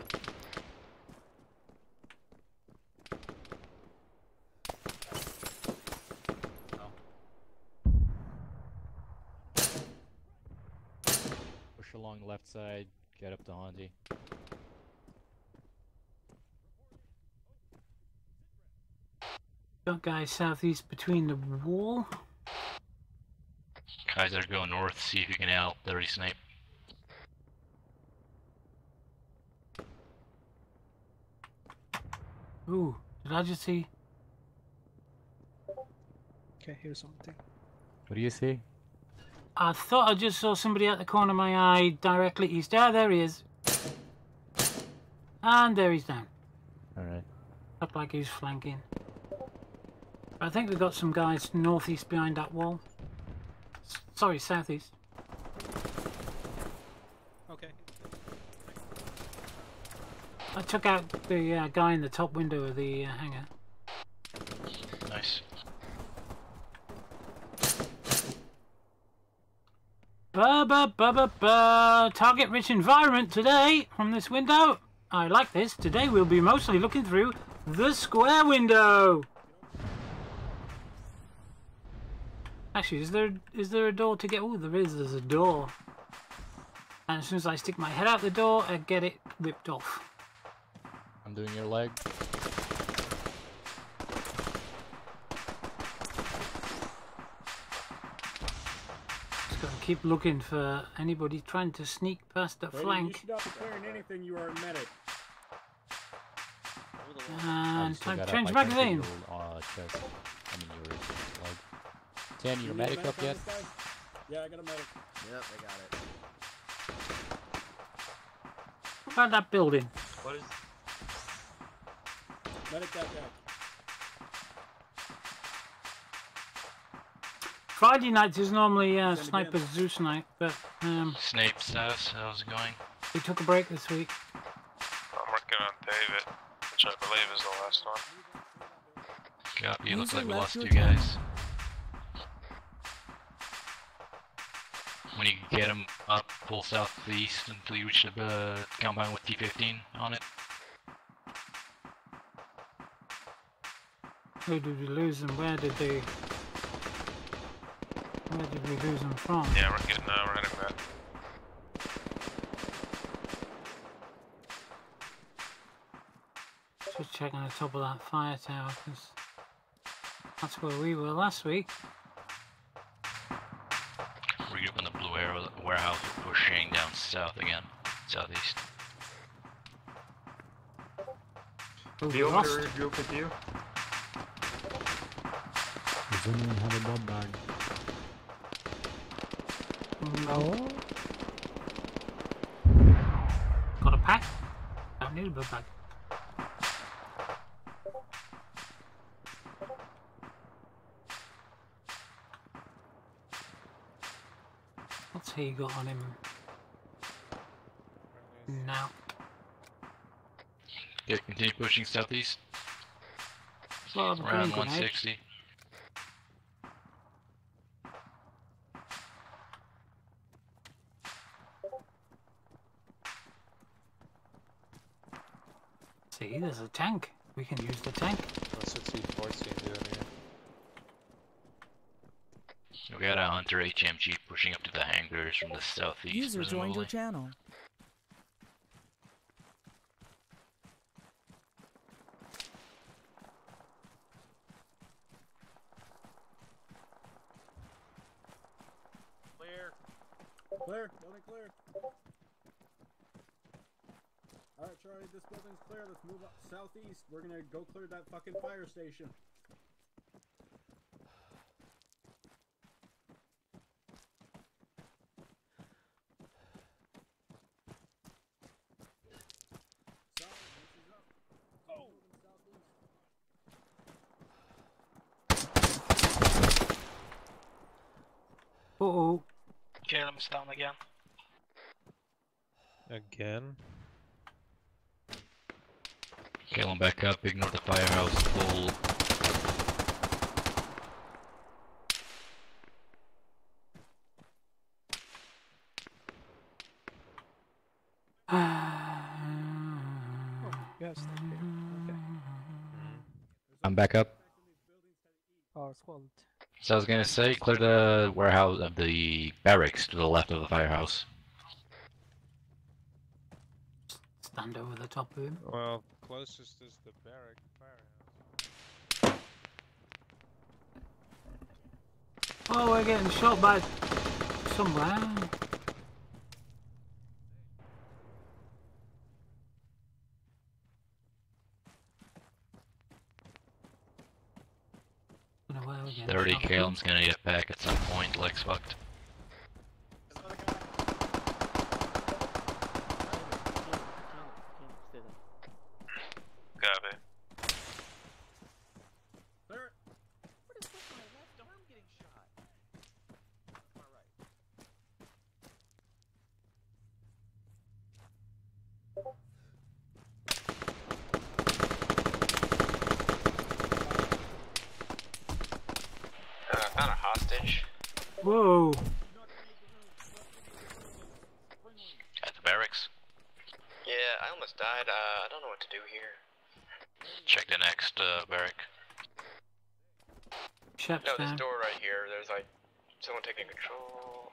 Push along the left side, get up to Handy. Got guys southeast between the wall. Guys that are going north, see if you can help Dirty Snape. Ooh, did I just see? Okay, here's something. What do you see? I thought I just saw somebody at the corner of my eye directly east. Ah, there he is. And there he's down. Alright. Looked like he was flanking. I think we've got some guys northeast behind that wall. Sorry, southeast. Okay. I took out the guy in the top window of the hangar. Nice. Target-rich environment today from this window. I like this. Today we'll be mostly looking through the square window. Actually, is there a door to get? Oh, there is. There's a door. And as soon as I stick my head out the door, I get it ripped off. I'm doing your leg. keep looking for anybody trying to sneak past the Brady, you flank. should not be clearing anything. You are a medic. And still time to got change up. I can't magazine. get your, chest. I mean your log. 10, your medic up yet? Yeah, I got a medic. Yep, I got it. What about that building? What is... Medic that guy. Friday nights is normally Sniper Zeus night, but Snape status, how's it going? we took a break this week. I'm working on David, which I believe is the last one. Copy, looks User like we left lost your two guys. When you get them up, pull southeast until you reach the compound with T-15 on it. Who did we lose and where did we lose them from? Yeah, we're getting running back. Just checking the top of that fire tower because that's where we were last week. Regroup in the blue arrow warehouse, pushing down south again, southeast. Oh, Do you want me to regroup with you? Does anyone have a blood bag? No. Got a pack? Don't need a blood bag. What's he got on him now? Yeah, continue pushing southeast. Well, Around 160. See, there's a tank. We can use the tank. What's the T-14 doing here? We got a Hunter HMG pushing up to the hangars from the southeast. User joined your presumably. channel. Clear. Clear. Building clear. Alright, Charlie, this building's clear. Let's move up southeast. We're gonna go clear that fucking fire station. Uh-oh. Caleb's down again. Again? Caleb back up, ignore the firehouse, full. Yes, thank you. Okay. I'm back up. Oh, it's called. So I was gonna say, clear the warehouse of the barracks to the left of the firehouse. Stand over the top of him. Well, closest is the barrack firehouse. Oh, we're getting shot by somewhere. Don't know where we're getting 30, shot from. Caleb's gonna get back at some point, Lex fucked. Copy. Clear. What is with my left arm getting shot? Alright. Found a hostage. Whoa. At the barracks. Yeah, I almost died. I don't know what to do here. Check the next barrack. Shep's No, this down. door right here. There's like someone taking control.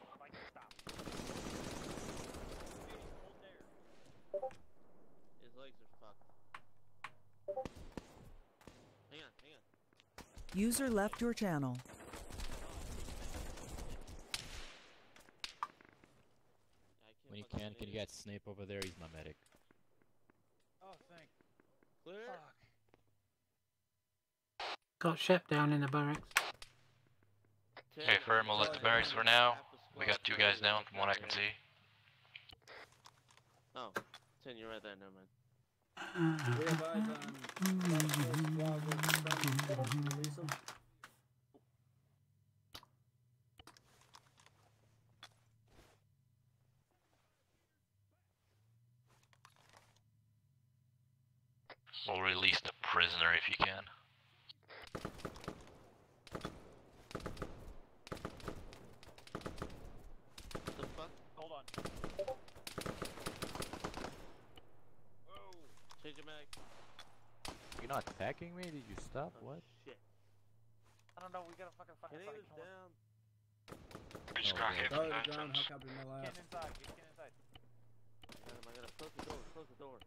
His legs are fucked. Hang on, hang on. User left your channel. Dan, can you get Snape over there? He's my medic. Oh, thank. Clear. Got Shep down in the barracks. Okay, firm, we'll let the barracks for now. We got 2 guys down from what I can see. Oh, 10, you're right there, never mind. We have eyes on release them. We'll release the prisoner if you can. What the fuck? Hold on. Whoa. Change your mag. You're not attacking me? Did you stop? Oh, What? shit. I don't know. We gotta fucking find Cannon is down. We just got hit from the Down, entrance. hook up in my lap. Get inside. Get inside. I gotta close the door. Close the door.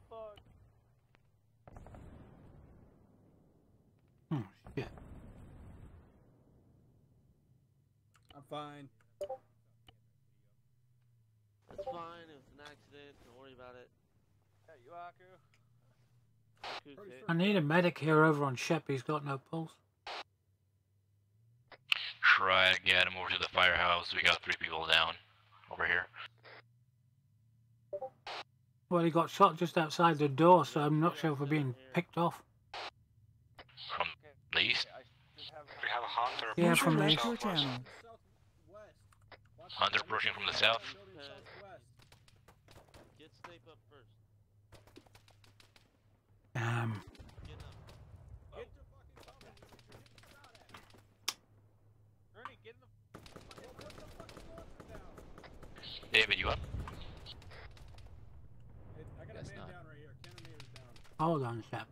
Fuck. Oh shit. I'm fine. It's fine. It was an accident. Don't worry about it. Yeah, you Aku. Aku's hit. I need a medic here over on Shep. He's got no pulse. Try to get him over to the firehouse. We got 3 people down over here. Well, he got shot just outside the door, so I'm not sure if we're being picked off. From the east? We have a hunter. Yeah, from the User east. left your channel. Hunter approaching from the south. Get Snape up first. Get up. Get the fucking cover. Ernie, get in the. Put the fucking monster down. David, you up? I got a Guess man not. down right here. Cannonier's down. Hold on, Shep.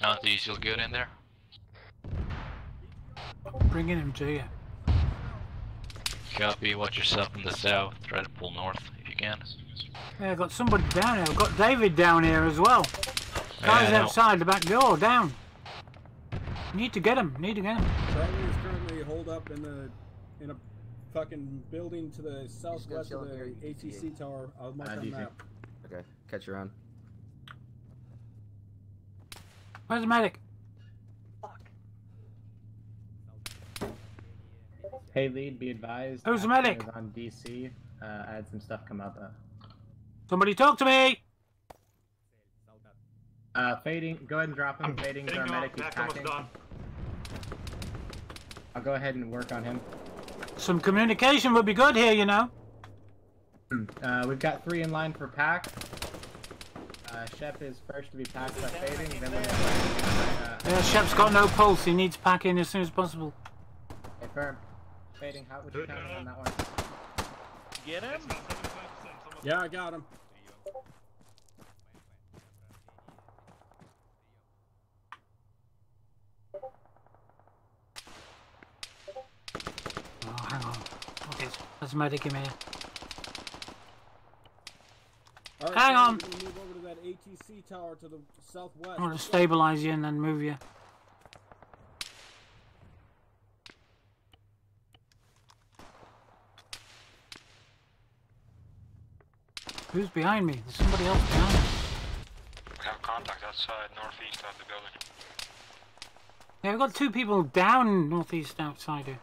Monty, you still good in there? Bringing him to you. Copy, watch yourself from the south. Try to pull north if you can. Yeah, I got somebody down here. I've got David down here as well. Guy's Yeah, outside the back door, down. Need to get him. Need to get him. Charlie is currently holed up in a fucking building to the southwest of the ATC tower. I'll mark on the map. Okay, catch you around. Where's the medic? Hey, lead, be advised. Who's the medic? Is on DC. I had some stuff come up. Somebody talk to me! Fading, go ahead and drop him. Fading's our medic. He's packing. I'll go ahead and work on him. Some communication would be good here, you know. We've got 3 in line for pack. Shep is first to be packed by Fading. Then Yeah, Shep's got no pulse. He needs packing as soon as possible. Hey, firm. Fading, how would you count on that one? Get him? Yeah, I got him. Oh, hang on. Okay, there's a medic in here. All right, Hang on. We're gonna move over to that ATC tower to the southwest. I want to stabilize you and then move you. Who's behind me? There's somebody else behind me. We have contact outside northeast of the building. Yeah, we've got 2 people down northeast outside here.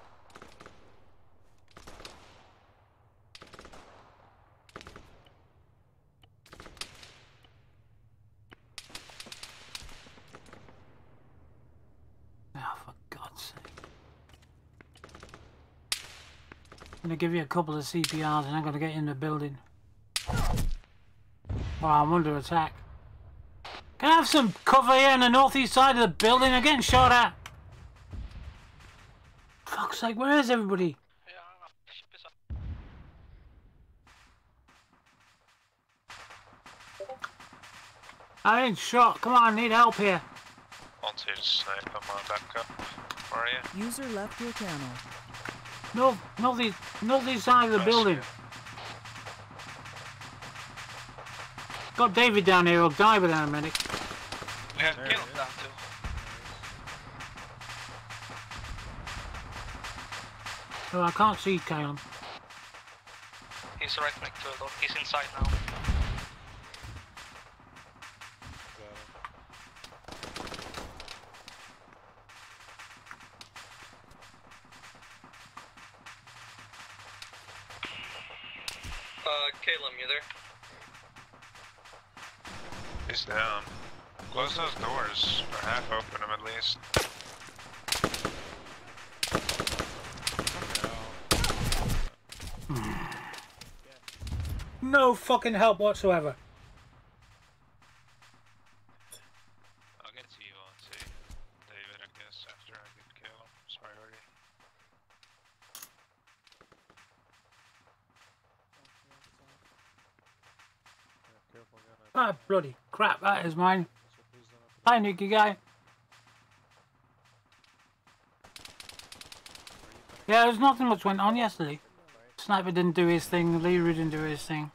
Oh, for God's sake. I'm gonna give you a couple of CPRs and I'm gonna get in the building. Wow, I'm under attack. Can I have some cover here on the northeast side of the building? I'm getting shot at. Fuck's sake, where is everybody? I ain't shot. Come on, I need help here. On to Snape, I'm on backup. Where are you? User left your channel. Northeast side of the building. Got David down here, he'll die without a medic. We have Caleb down too. Oh, I can't see Caleb. He's right next to the door. He's inside now. Caleb, you there? He's down. Close those doors, or half open them at least. No fucking help whatsoever. I'll get to you on see David, I guess, after I get Caleb. It's priority. Ah, bloody crap, that is mine. Hi, Nuki guy. Yeah, there's nothing much went on yesterday. Sniper didn't do his thing, Leroy didn't do his thing.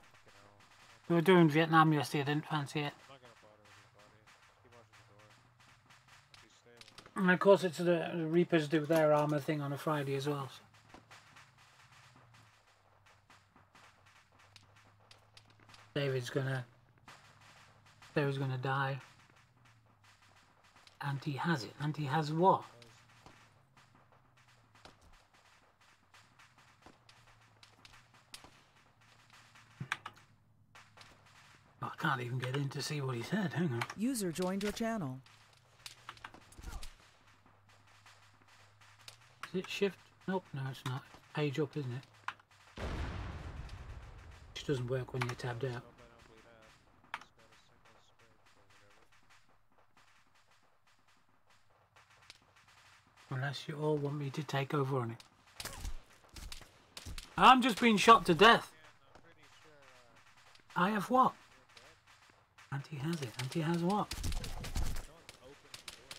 We were doing Vietnam yesterday, I didn't fancy it. And of course it's the Reapers do their armor thing on a Friday as well. So. David's gonna die. And he has it. And he has what? I can't even get in to see what he said. Hang on. User joined your channel. Is it shift? Nope, no it's not. Page up, isn't it? Which doesn't work when you're tabbed out. Unless you all want me to take over on it. I'm just being shot to death. I have what? Auntie has it. Auntie has what?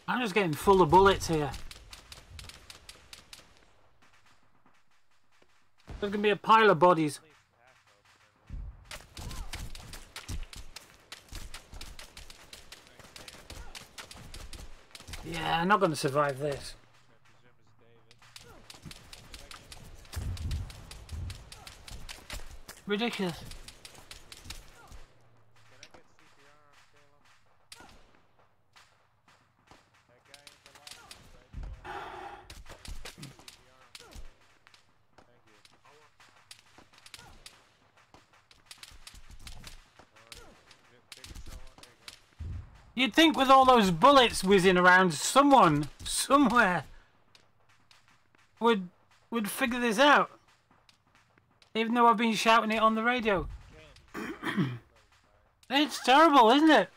I'm just getting full of bullets here. There's gonna be a pile of bodies. Yeah, I'm not gonna survive this. Ridiculous. You'd think with all those bullets whizzing around, someone, somewhere, would figure this out. Even though I've been shouting it on the radio. It's terrible, isn't it?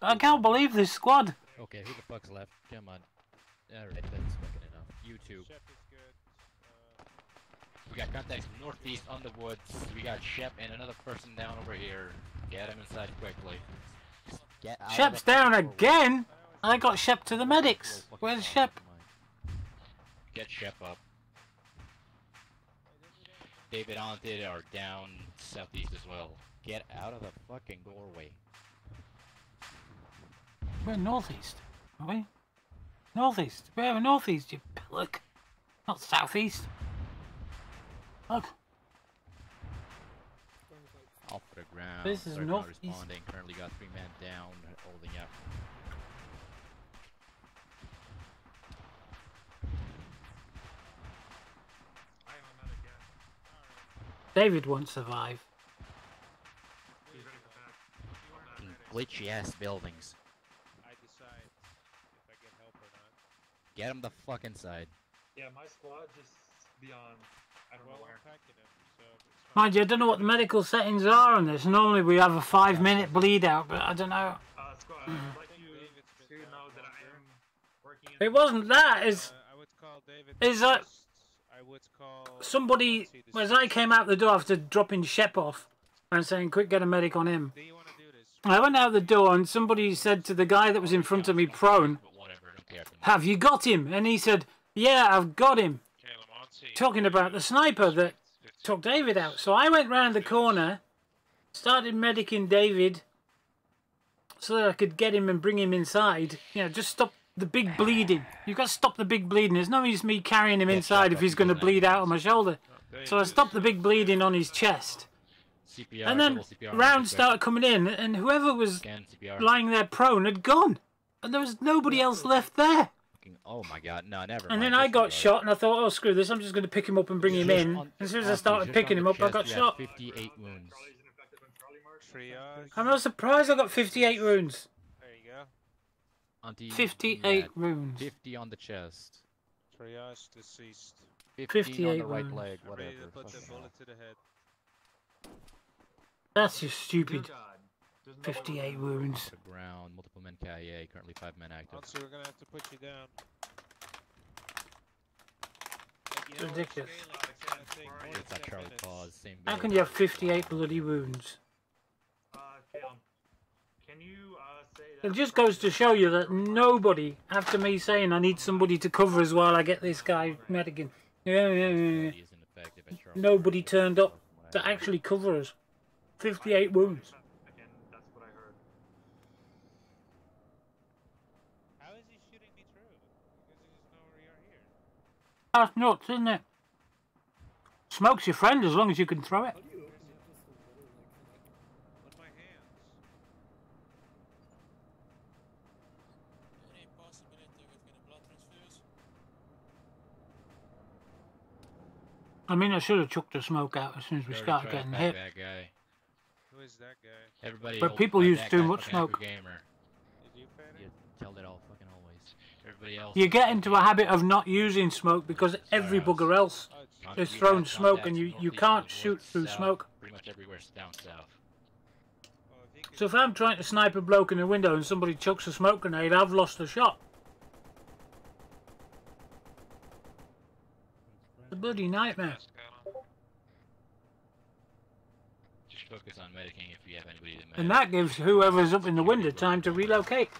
I can't believe this squad. Okay, who the fuck's left? Come on. Alright, that's fucking enough. YouTube. We got contacts northeast on the woods. We got Shep and another person down over here. Get him inside quickly. Shep's down again? I got Shep to the medics. Where's Shep? Get Shep up. David Haunted are down southeast as well. Get out of the fucking doorway. We're northeast, are we? Northeast. We're northeast, you pillock. Not southeast. Look. Off the ground. This is They're not northeast. responding. Currently got 3 men down, holding up. David won't survive. Fucking glitchy ass buildings. I decide if I get help or not. Get him the fuck inside. Yeah, my squad just beyond. I don't know where. Mind you, I don't know what the medical settings are on this. Normally we have a 5-minute bleed out, but I don't know. Squad, I'd like you to know that I am working. It wasn't that. I would call David. Is that I would call somebody? As I came out the door after dropping Shep off and saying, "Quick, get a medic on him." I went out the door and somebody said to the guy that was in front of me, prone, "Have you got him?" And he said, "Yeah, I've got him." Talking about the sniper that took David out. So I went round the corner, started medicing David, so that I could get him and bring him inside. You know, just stop the big bleeding. You've got to stop the big bleeding. There's no use me carrying him inside if he's going to bleed out of my shoulder. So I stopped the big bleeding on his chest. CPR, And then rounds started coming in, and whoever was lying there prone had gone. And there was nobody else left there. Oh my god, no, never And mind. then I got shot, and I thought, oh, screw this, I'm just going to pick him up and bring him in. As soon as I started picking him up, I got shot. 58 wounds. I'm not surprised I got 58 wounds. There you go. 58 wounds. 50 on the chest. Triage deceased. 15 on the right wounds. leg, whatever. Ready to put the bullet to the head. That's just stupid. 58 wounds. The ground, multiple men KIA, currently 5 men active. So we're gonna have to put you down. It's ridiculous. It's that Charlie Paws, same How can you have 58 bloody wounds? Can you say It just goes to show you that nobody, after me saying I need somebody to cover us while I get this guy medicine, nobody turned up to actually cover us. 58 wounds. Again, that's what I heard. How is he shooting me through? Because he doesn't know where you're here. That's nuts, isn't it? Smoke's your friend as long as you can throw it. With my hands. Any possibility we get a blood transfuse? I mean, I should have chucked the smoke out as soon as we started getting hit. That guy. Who is that guy? Everybody But people use too much smoke. Gamer. You tell it all fucking always. Everybody else. You get into a habit of not using smoke because every bugger else is throwing smoke and you can't shoot through smoke. Pretty much everywhere down south. So if I'm trying to snipe a bloke in a window and somebody chucks a smoke grenade, I've lost the shot. It's a bloody nightmare. Just focus on medicing if you have anybody to medic. And that gives whoever's up in the window time to relocate.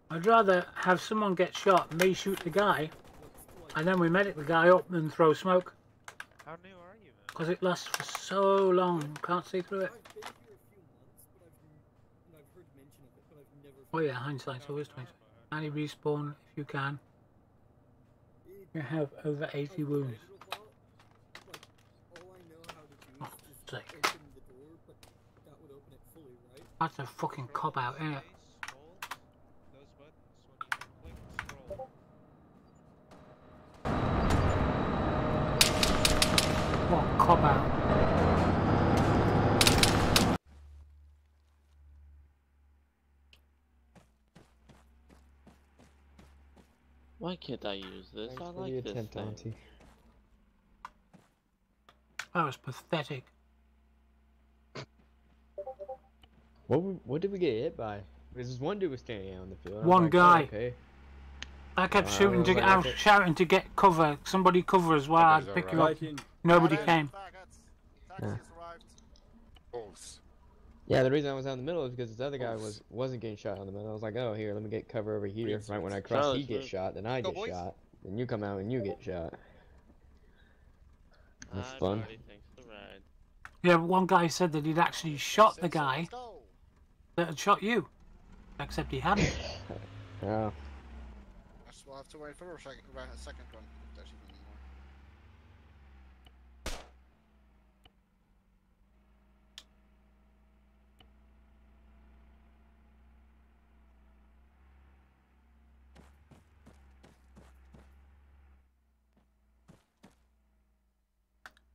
I'd rather have someone get shot, me shoot the guy, and then we medic the guy up and throw smoke. How new are you, man? Because it lasts for so long, can't see through it. Oh yeah, hindsight's always 20. Any respawn if you can. You have over 80 wounds. Oh, sick. That's a fucking cop out, isn't it? What a cop out. Why can't I use this? I like this thing. That was pathetic. What did we get hit by? Because this one dude was standing out on the field. One guy. Oh, okay. I kept shooting to get out, shouting to get cover. Somebody cover us while I'd pick you up. Nobody came. Yeah. Yeah, the reason I was out in the middle is because this other guy wasn't getting shot in the middle. I was like, oh, here, let me get cover over here. Right when I cross, he gets shot, then I get shot. Then you come out and you get shot. That's fun. Yeah, one guy said that he'd actually shot the guy that had shot you. Except he hadn't. Yeah. We'll have to wait for a second one. If there's even more.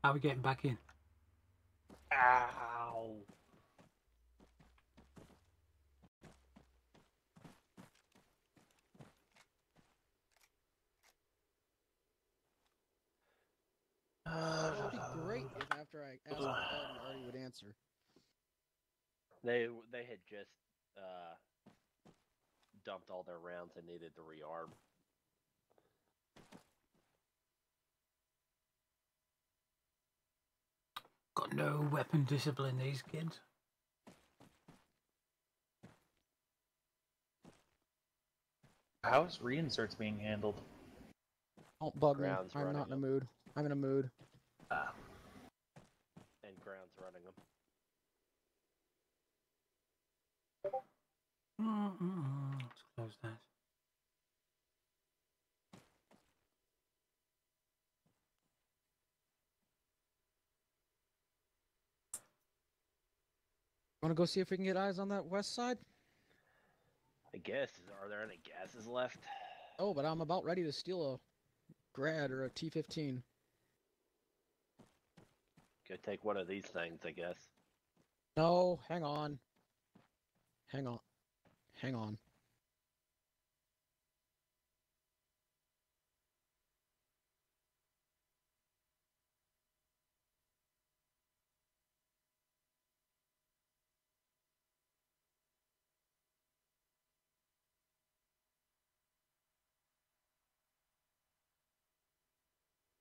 How are we getting back in? Ow. That would be great if after I asked Artie would answer. They had just dumped all their rounds and needed to rearm. Got no weapon discipline, these kids. How's reinserts being handled? Don't bug me. Ground's I'm running not in a them. mood. I'm in a mood. And ground's running them. Let's close that. Want to go see if we can get eyes on that west side? I guess. Are there any gases left? Oh, but I'm about ready to steal a Grad or a T-15. Go take one of these things, I guess. No, hang on. Hang on. Hang on.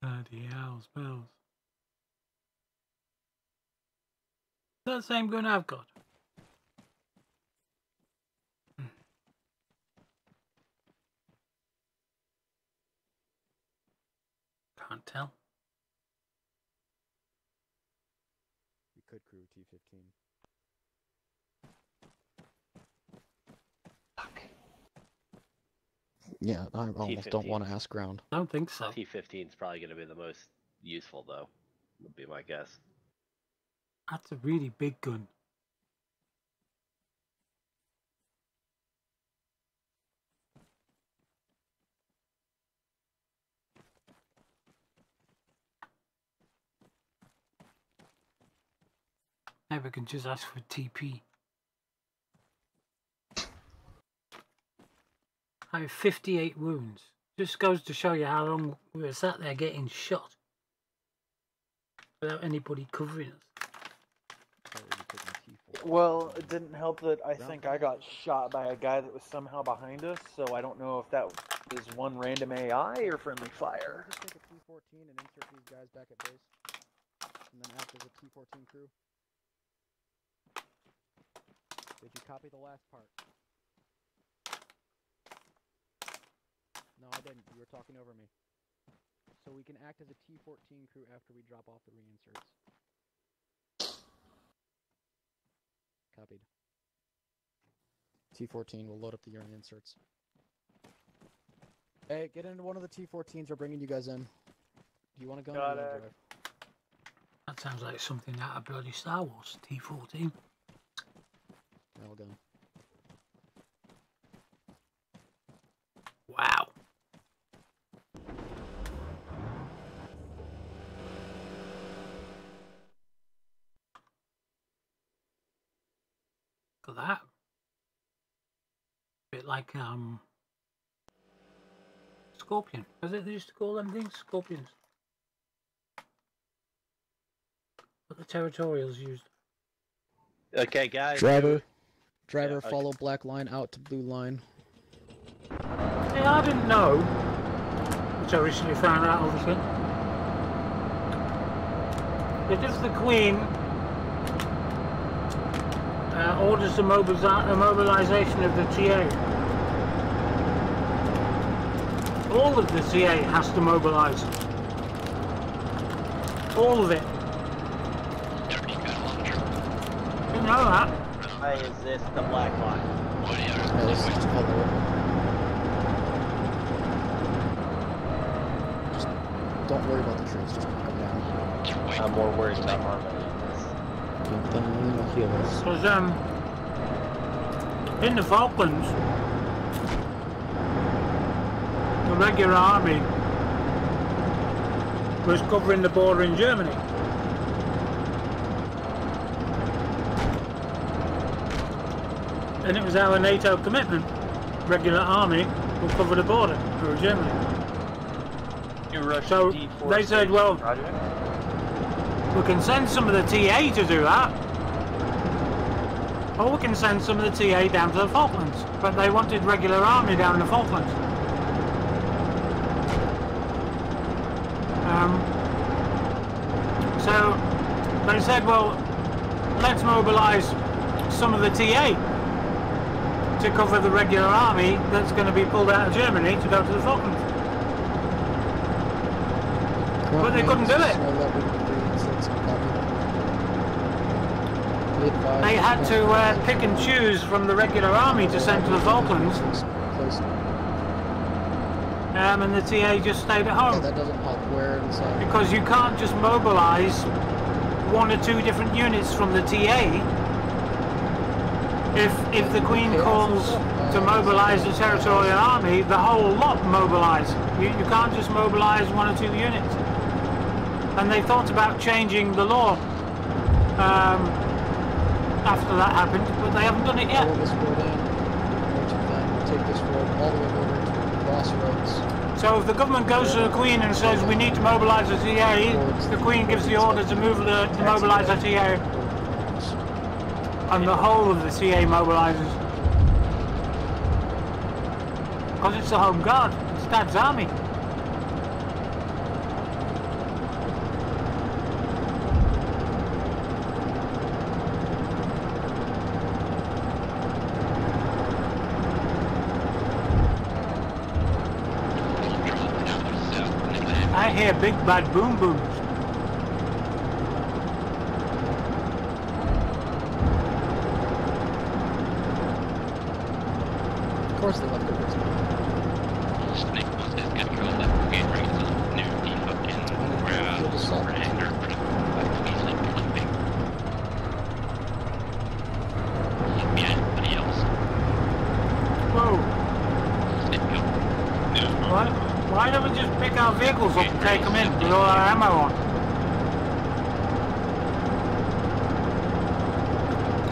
Bloody hell, spells. Is that the same gun I've got? Can't tell. You could crew T-15. Yeah, I almost don't want to ask ground. I don't think so. T-15 is probably going to be the most useful, though. Would be my guess. That's a really big gun. Maybe we can just ask for TP. I have 58 wounds. Just goes to show you how long we were sat there getting shot without anybody covering us. Well, it didn't help that I think I got shot by a guy that was somehow behind us, so I don't know if that was one random AI or friendly fire. Just take a T-14 and insert these guys back at base, and then act as a T-14 crew. Did you copy the last part? No, I didn't. You were talking over me. So we can act as a T-14 crew after we drop off the reinserts. Copied. T-14 will load up the urine inserts. Hey, get into one of the T-14s. We're bringing you guys in. Do you want to go? Got it. Drive? That sounds like something out of bloody Star Wars. T-14. I'll go. Wow. Look at that. Bit like Scorpion. Was it they used to call them things? Scorpions. What the Territorials used. Okay, guys. Driver, Yeah, okay. follow black line out to blue line. Hey, I didn't know, which I recently found out, obviously, that if the Queen orders the mobilization of the TA, all of the TA has to mobilize. All of it. You know that. Why is this the black line? Just don't worry about the trees, just knock them down. I'm more worried about harmony in this. Because in the Falklands, the regular army was covering the border in Germany. And it was our NATO commitment. Regular army will cover the border for Germany. So they said, well, we can send some of the TA to do that, or we can send some of the TA down to the Falklands. But they wanted regular army down in the Falklands. So they said, well, let's mobilise some of the TA to cover the regular army that's going to be pulled out of Germany to go to the Falklands. But they couldn't do it. They had to pick and choose from the regular army to send to the Falklands. And the TA just stayed at home. That doesn't help where it's Because you can't just mobilise 1 or 2 different units from the TA. If the Queen calls to mobilise the Territorial Army, the whole lot mobilise. You can't just mobilise 1 or 2 units. And they thought about changing the law after that happened, but they haven't done it yet. Follow this road in, take this road all the way over to the crossroads. So if the government goes to the Queen and says we need to mobilise the TA, the Queen gives the order to mobilise the TA. And the whole of the TA mobilises. Because it's the Home Guard, it's Dad's army. I hear big bad boom booms. Of course they left the prison. Snake was this good girl that we bring to near the fucking hangar. He's like limping. Yeah, anybody else? Whoa. Why don't we just pick our vehicles up and take them in with all our ammo on?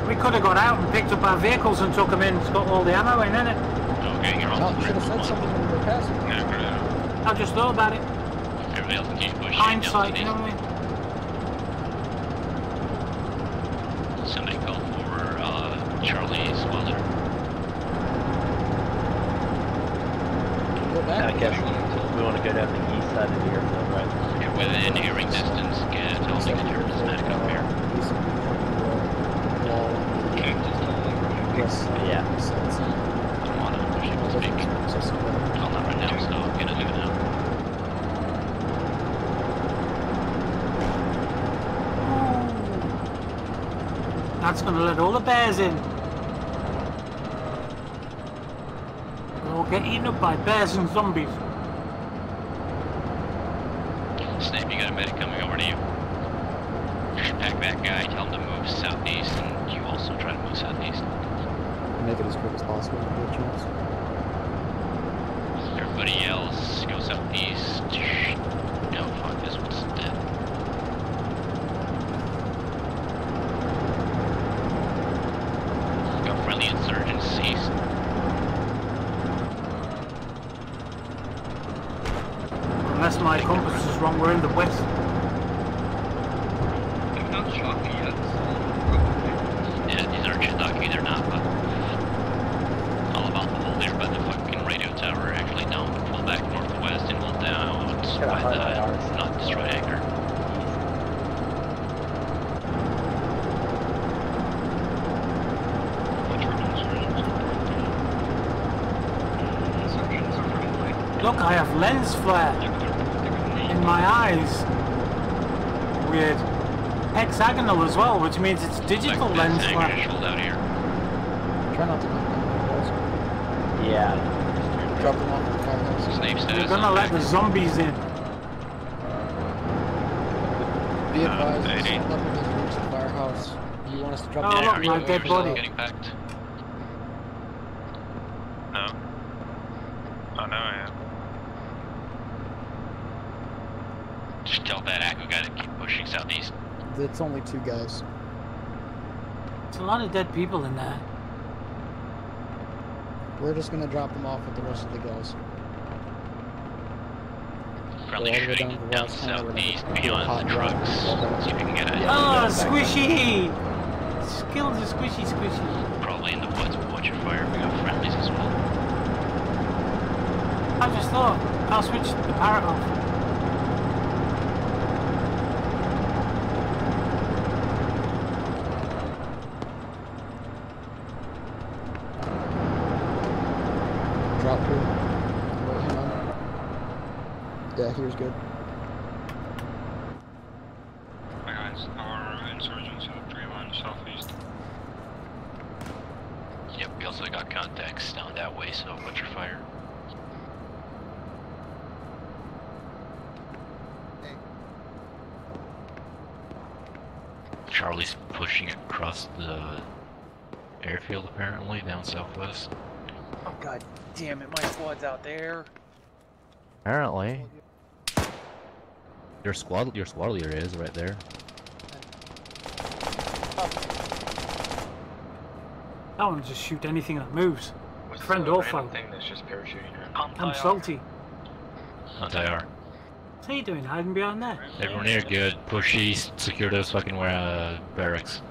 We could have got out and picked up our vehicles and took them in. It's got all the ammo in, innit? Okay, you're on. You should have said something when you were passing. I just thought about it. Everybody else can keep pushing. Hindsight, you know what I mean? Somebody called for Charlie's mother. I guess we want to go down the east side of the airfield, right? Within hearing distance, get all the Germans medic up here. Yeah. I don't want to push him to speak. Well, not right now, so I'm gonna do it now. That's gonna let all the bears in. They'll get eaten up by bears and zombies. Snape, you got a medic coming over to you. Pack that guy, tell him to move southeast, and you also try to move southeast. Make it as quick as possible. Good chance. Everybody else, go southeast. No, fuck, this one's dead. Go friendly insurgents east. Unless my compass is wrong, we're in the west. I'm not shocking yet, so Yeah, these aren't Shiitake, they're not, but all about the hole there by the fucking radio tower. Actually, don't pull back northwest and we'll down by the not destroyed anchor. Look, I have lens flare in my eyes. Weird. Hexagonal as well, which means it's digital lens flare. Out here. Try not to knock down the walls. Yeah. Drop them off at the firehouse. We're gonna let the zombies in. Be advised, there's someone up in those rooms at the firehouse. You want us to drop Oh, them look, off? my dead body. Getting packed. No. Oh, no, I am. Just tell that Akku guy to keep pushing southeast. It's only 2 guys. There's a lot of dead people in there. We're just gonna drop them off with the rest of the guys. Friendly shooting down southeast beyond the trucks. See if we can get a... Oh, squishy! Skills are squishy, squishy. Probably in the woods, but watch your fire. We got friendlies as well. I just thought I'll switch the parrot off. Drop here. Wait, hang on. Yeah, here's good. My guys, our insurgents have 3 lines southeast. way, so watch your fire. Charlie's pushing across the airfield apparently, down southwest. Oh god damn it, my squad's out there. Apparently. Your squad leader is right there. I want to just shoot anything that moves. Friend or foe. Thing that's just parachuting in. I'm salty. Anti-R. What are you doing hiding behind there? Everyone here good. Push east, secure those fucking barracks.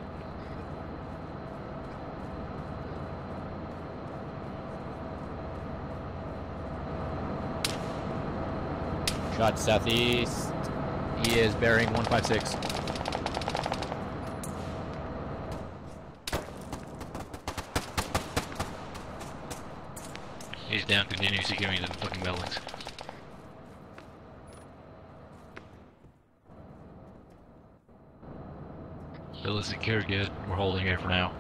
Shot southeast. He is bearing 156. He's down, continue securing the fucking buildings. Bill is secure, good. We're holding here for now.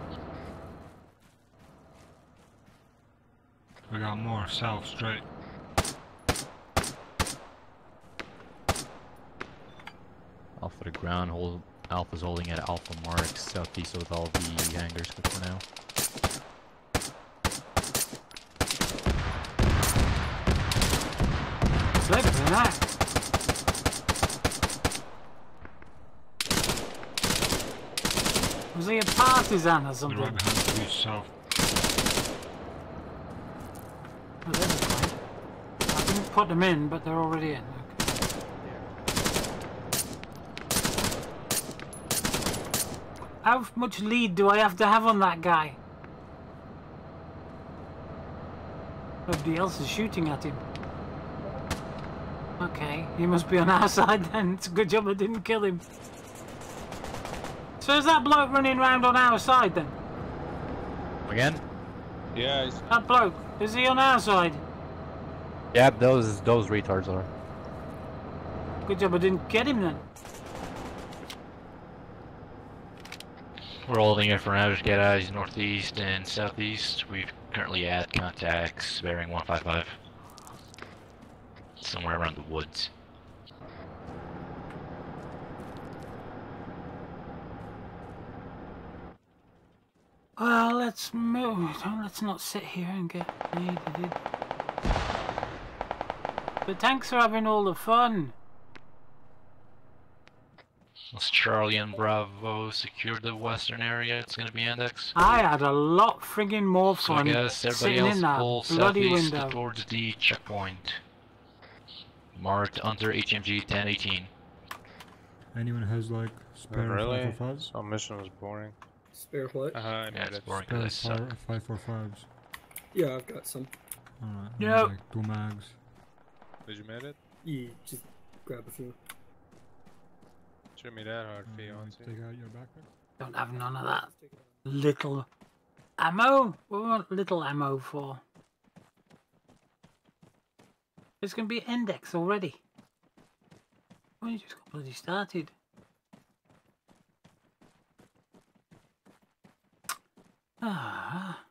We got more south straight. Alpha to ground, Alpha's holding at Alpha Mark, southeast of all the hangars good for now. It's better than that. Was he a partisan or something? Right behind you, south. Oh, there's a point. I didn't put them in, but they're already in. How much lead do I have to have on that guy? Nobody else is shooting at him. Okay, he must be on our side then. It's a good job I didn't kill him. So is that bloke running around on our side then? Again? Yeah, he's... That bloke, is he on our side? Yeah, those retards are. Good job I didn't get him then. We're holding it for now, just get eyes northeast and southeast. We've currently had contacts bearing 155. Somewhere around the woods. Well, let's move. Let's not sit here and get needed. The tanks are having all the fun. Let's Charlie and Bravo secure the western area. It's gonna be indexed. I had a lot friggin' more fun So I guess everybody sitting else in that pull bloody southeast window. towards the checkpoint. Marked under HMG 1018. Anyone has like spare Really? 545s? Some mission was boring. Spare what? I Yeah, it's boring Spare because I suck. 545s. Yeah, I've got some. Alright, Yep. like 2 mags. Did you make it? Yeah, just grab a few. Shoot me that hard, fiance. Take out your backpack. Don't have none of that little ammo. What do we want little ammo for? It's going to be index already. Oh, you just got bloody started. Ah.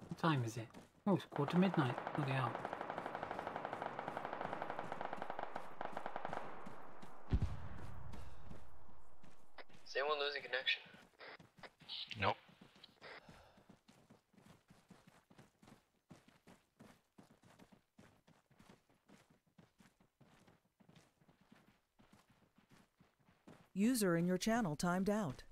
What time is it? Oh, it's midnight. Bloody hell. Is anyone losing connection? Nope. User in your channel timed out.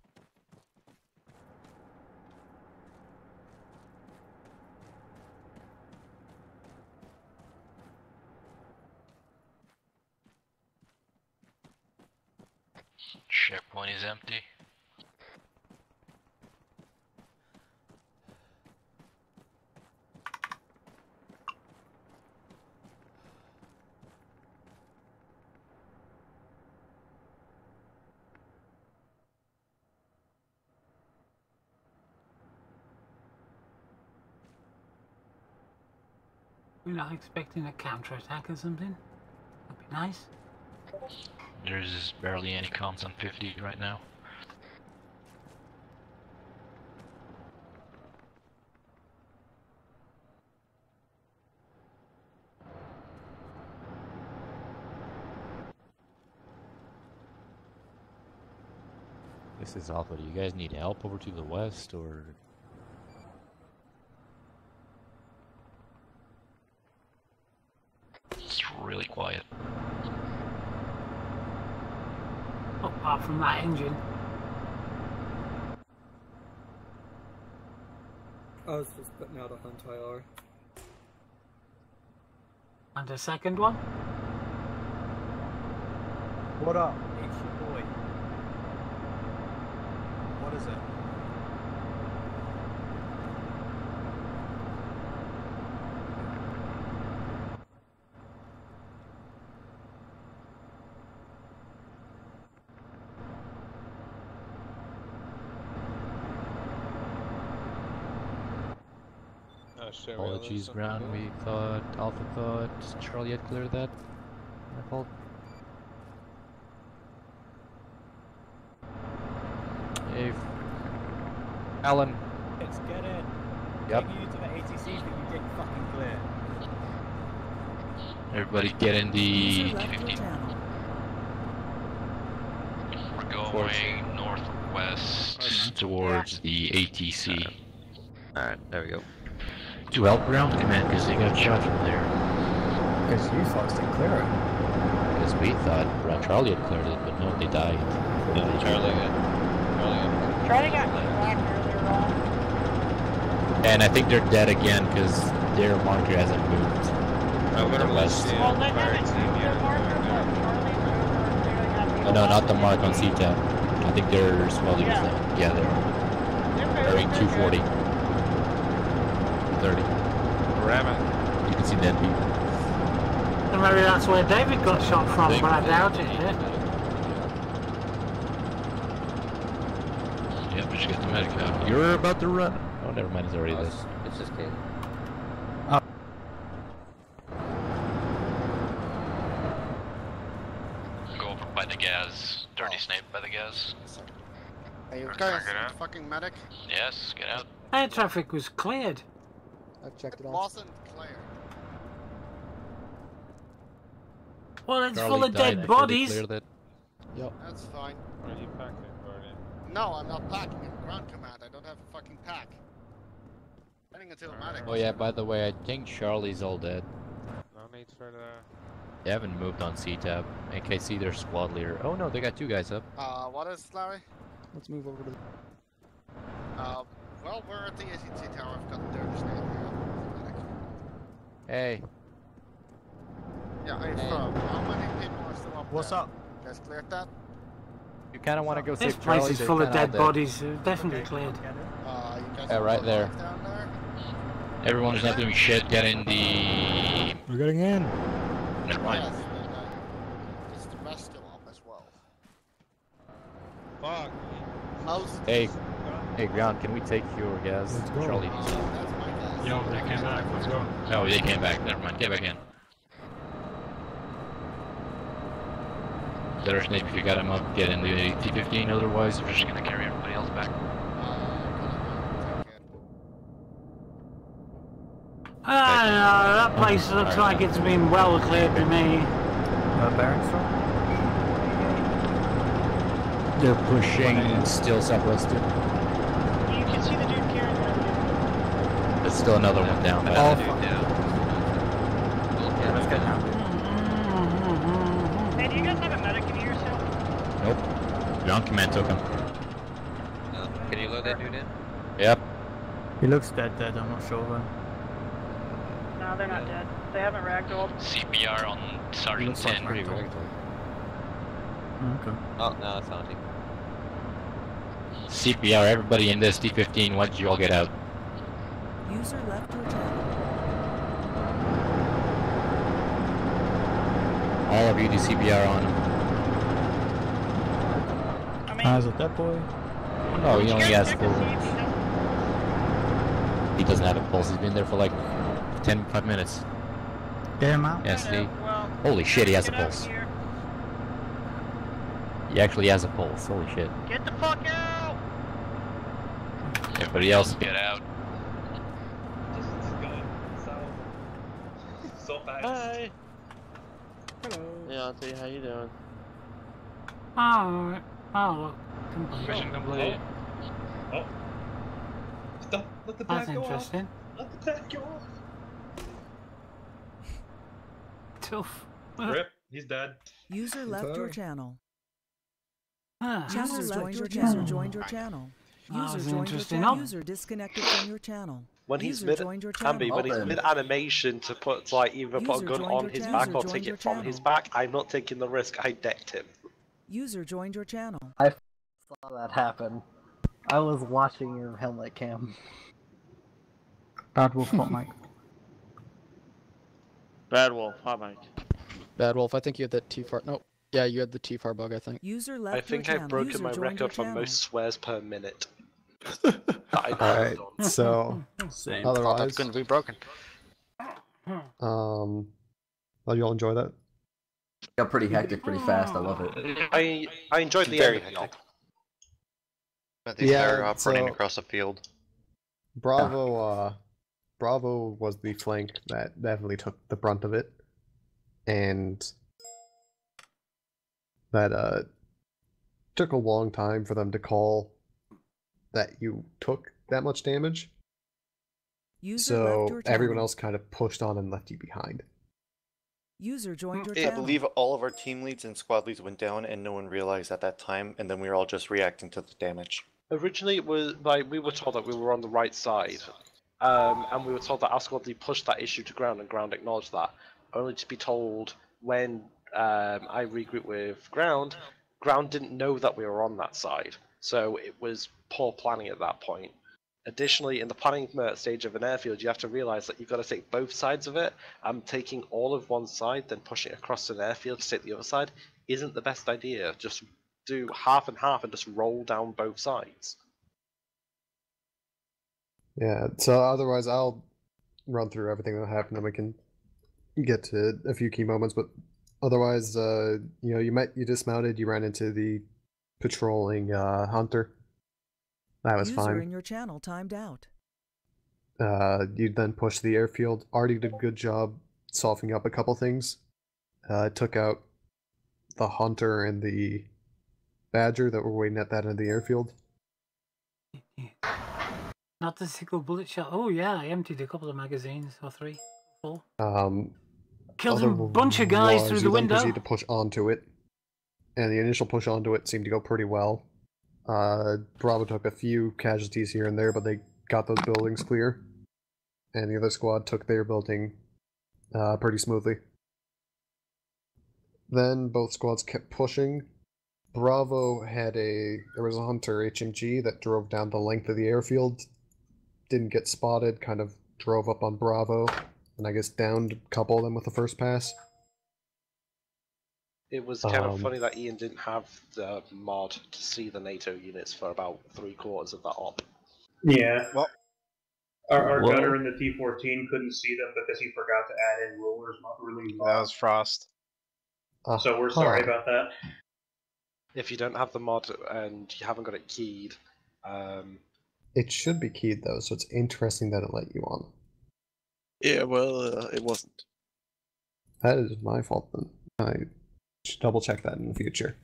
Checkpoint is empty. We're not expecting a counter-attack or something. That'd be nice. There's barely any comms on 50 right now. This is Alpha. Do you guys need help over to the west, or...? It's really quiet. Apart from that engine. I was just putting out a hunt IR. And a second one? What up? It's your boy. What is it? Apologies, ground. We thought, Alpha thought Charlie had cleared that. My fault. Hey, Alan. Let's get in. Yep. Taking you to the ATC that you did fucking clear. Everybody get in the T-15. We're going northwest towards the ATC. Alright, there we go. To help ground command because they got shot from there. Because you folks didn't clear it. Because we thought Charlie had cleared it, but no, they died. Yeah, Charlie got whacked earlier on. And I think they're dead again because their marker hasn't moved. I'm gonna west. Well, they haven't moved their marker, but Charlie's over clearly got the Oh, no, not the mark on CTAP. I think they're swelling. Yeah, they're bearing 240. 30. Ram it. You can see dead people. And maybe that's where David got shot from, but I doubt it, yeah? Yep, just get the medic out. You're about to run. Oh, never mind, it's already this. It's just Kate. Go over by the gas. Dirty Snape by the gas. Hey, you guys, fucking medic? Yes, get out. Air traffic was cleared. I've checked it out. Wasn't clear. Well, it's Charlie full of died dead after they bodies. cleared it. Yep. That's fine. Are you packing, Barney? No, I'm not packing. I'm ground command. I don't have a fucking pack. Heading until medic. Oh yeah, by the way, I think Charlie's all dead. No need for the... They haven't moved on C-Tab. AKC, their squad leader. Oh no, they got 2 guys up. What is Larry? Let's move over to the... Well, we're at the ACT tower. I've got the dirty snake here. Hey. Yeah, how many people are still up What's there? up? You guys cleared that? You kind of want to go This save place Charlie. is They're full of kinda all dead bodies. Definitely cleared. You guys Yeah, right there. down there? Everyone is not doing shit. Get in the... We're getting in. Never mind. Yes, it's the rescue op as well. Fuck. Most Hey, ground, can we take your gas? Let's go. Charlie. that's my guess. Yo, they came back. Let's go. Oh, they came back. Never mind. Get back in. Better Snape if you got him up. Get in the T-15. Otherwise, we're just gonna carry everybody else back. That place looks like it's been well cleared to me. Bearing They're pushing still southwestern. You can see the dude carrying the There's still another one down. By Oh, the fuck. Let's get down. Hey, do you guys have a medic in here still? Nope. Ground command took him. Can you load that dude in? Yep. He looks dead, I'm not sure. No, they're not dead. They haven't ragdolled. CPR on Sergeant 10. Okay. Oh, no, that's not him. CPR, everybody in this T-15. Why did you all get out? User left your channel. All of you do CPR on him. How's it, that boy? Oh, he only has full. He doesn't have a pulse. He's been there for like 5 minutes. Get him out. Yes, holy shit, he has a pulse. He actually has a pulse. Holy shit. Get the fuck out! Everybody else get out. Just going so fast. Hi. Hello. Yeah, Auntie, how you doing? Alright. Oh, look. Mission complete. Oh. Stop. Let the That's pack go interesting. off. Let the pack go off. Tough. Rip. He's dead. User left your channel. User User left your joined your channel. That was User joined your interesting. channel. User disconnected from your channel. When he's User mid, joined your channel. Ambi, when he's mid animation to put like either put a User gun joined on your his channel. back or User take joined your it from his channel. back, I'm not taking the risk. I decked him. User joined your channel. I saw that happen. I was watching your helmet cam. Bad Wolf hot mic. Bad Wolf, hot mic. Bad Wolf, I think you had that T-far. No, yeah, you had the T-far bug, I think. User left I think your I've channel. broken User my joined your record for channel. most swears per minute. Alright, so otherwise, That's going to be broken. well, you all enjoy that? Got pretty hectic pretty fast. I love it. I enjoyed the Very ending. hectic. But these are running so- across the field. Bravo was the flank that definitely took the brunt of it, and that took a long time for them to call that you took that much damage. User left So your everyone channel. else kind of pushed on and left you behind. User joined your I channel. believe all of our team leads and squad leads went down, and no one realized at that time, and then we were all just reacting to the damage. Originally, it was like we were told that we were on the right side, and we were told that our squad lead pushed that issue to ground, and ground acknowledged that, only to be told when I regrouped with ground didn't know that we were on that side, so it was poor planning at that point. Additionally, in the planning stage of an airfield, you have to realize that you've got to take both sides of it, and taking all of one side, then pushing across an airfield to take the other side, isn't the best idea. Just do half and half and just roll down both sides. Yeah, so otherwise I'll run through everything that happened and we can get to a few key moments, but otherwise, you dismounted, you ran into the patrolling hunter. That was User fine. in your channel timed out. You then pushed the airfield. Artie did a good job softening up a couple things. Took out the hunter and the badger that were waiting at that end of the airfield. Not the single bullet shot. Oh yeah, I emptied a couple of magazines, or 3, 4. Killed a bunch of guys through the You then window. proceeded to push onto it, and the initial push onto it seemed to go pretty well. Bravo took a few casualties here and there, but they got those buildings clear, and the other squad took their building pretty smoothly. Then both squads kept pushing. Bravo there was a hunter HMG that drove down the length of the airfield, didn't get spotted, kind of drove up on Bravo, and I guess downed a couple of them with the first pass. It was kind of funny that Ian didn't have the mod to see the NATO units for about 3/4 of that op. Yeah. Well, our gunner in the T-14 couldn't see them because he forgot to add in rulers, not ruling. That was Frost. So we're sorry about that. If you don't have the mod and you haven't got it keyed, It should be keyed though, so it's interesting that it let you on. yeah, well, it wasn't. That is my fault then. I should double check that in the future.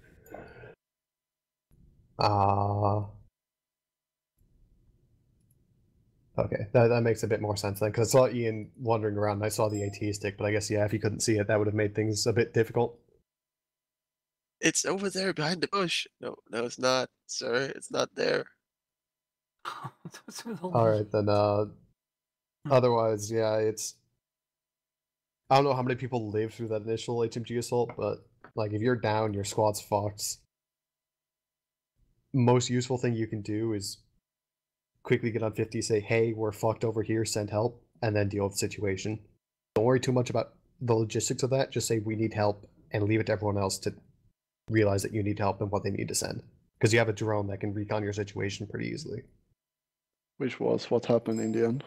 Okay, that makes a bit more sense then, because I saw Ian wandering around and I saw the AT stick, but I guess, yeah, if he couldn't see it, that would have made things a bit difficult. It's over there behind the bush. No, it's not, sir. It's not there. Alright, then, otherwise, yeah, I don't know how many people lived through that initial HMG assault, but, like, if you're down, your squad's fucked. Most useful thing you can do is quickly get on 50, say, hey, we're fucked over here, send help, and then deal with the situation. Don't worry too much about the logistics of that, just say we need help, and leave it to everyone else to realize that you need help and what they need to send. Because you have a drone that can recon your situation pretty easily. Which was what happened in the end.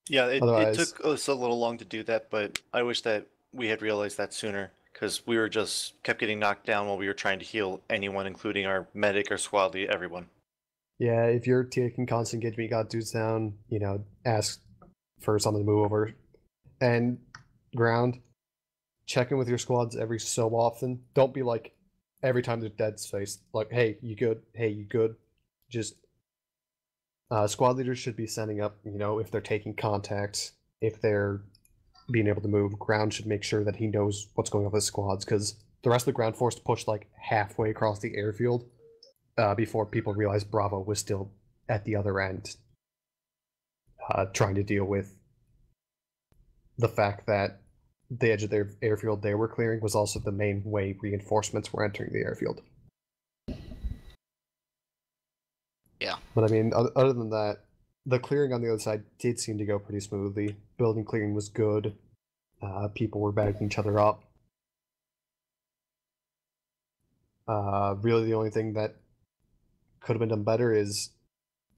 Yeah, it Otherwise- took us a little long to do that, but I wish that we had realized that sooner, because we were just kept getting knocked down while we were trying to heal anyone, including our medic, our squad lead, everyone. Yeah, if you're taking constant engagement, you got dudes down, ask for someone to move over. And ground, check in with your squads every so often. Don't be like, every time there's dead space, like, hey, you good? Hey, you good? Just squad leaders should be sending up, if they're taking contact, if they're being able to move, ground should make sure that he knows what's going on with his squads, because the rest of the ground force pushed like halfway across the airfield before people realized Bravo was still at the other end, trying to deal with the fact that the edge of their airfield they were clearing was also the main way reinforcements were entering the airfield. Yeah. But I mean, other than that, the clearing on the other side did seem to go pretty smoothly. Building clearing was good. People were backing each other up. Really, the only thing that could have been done better is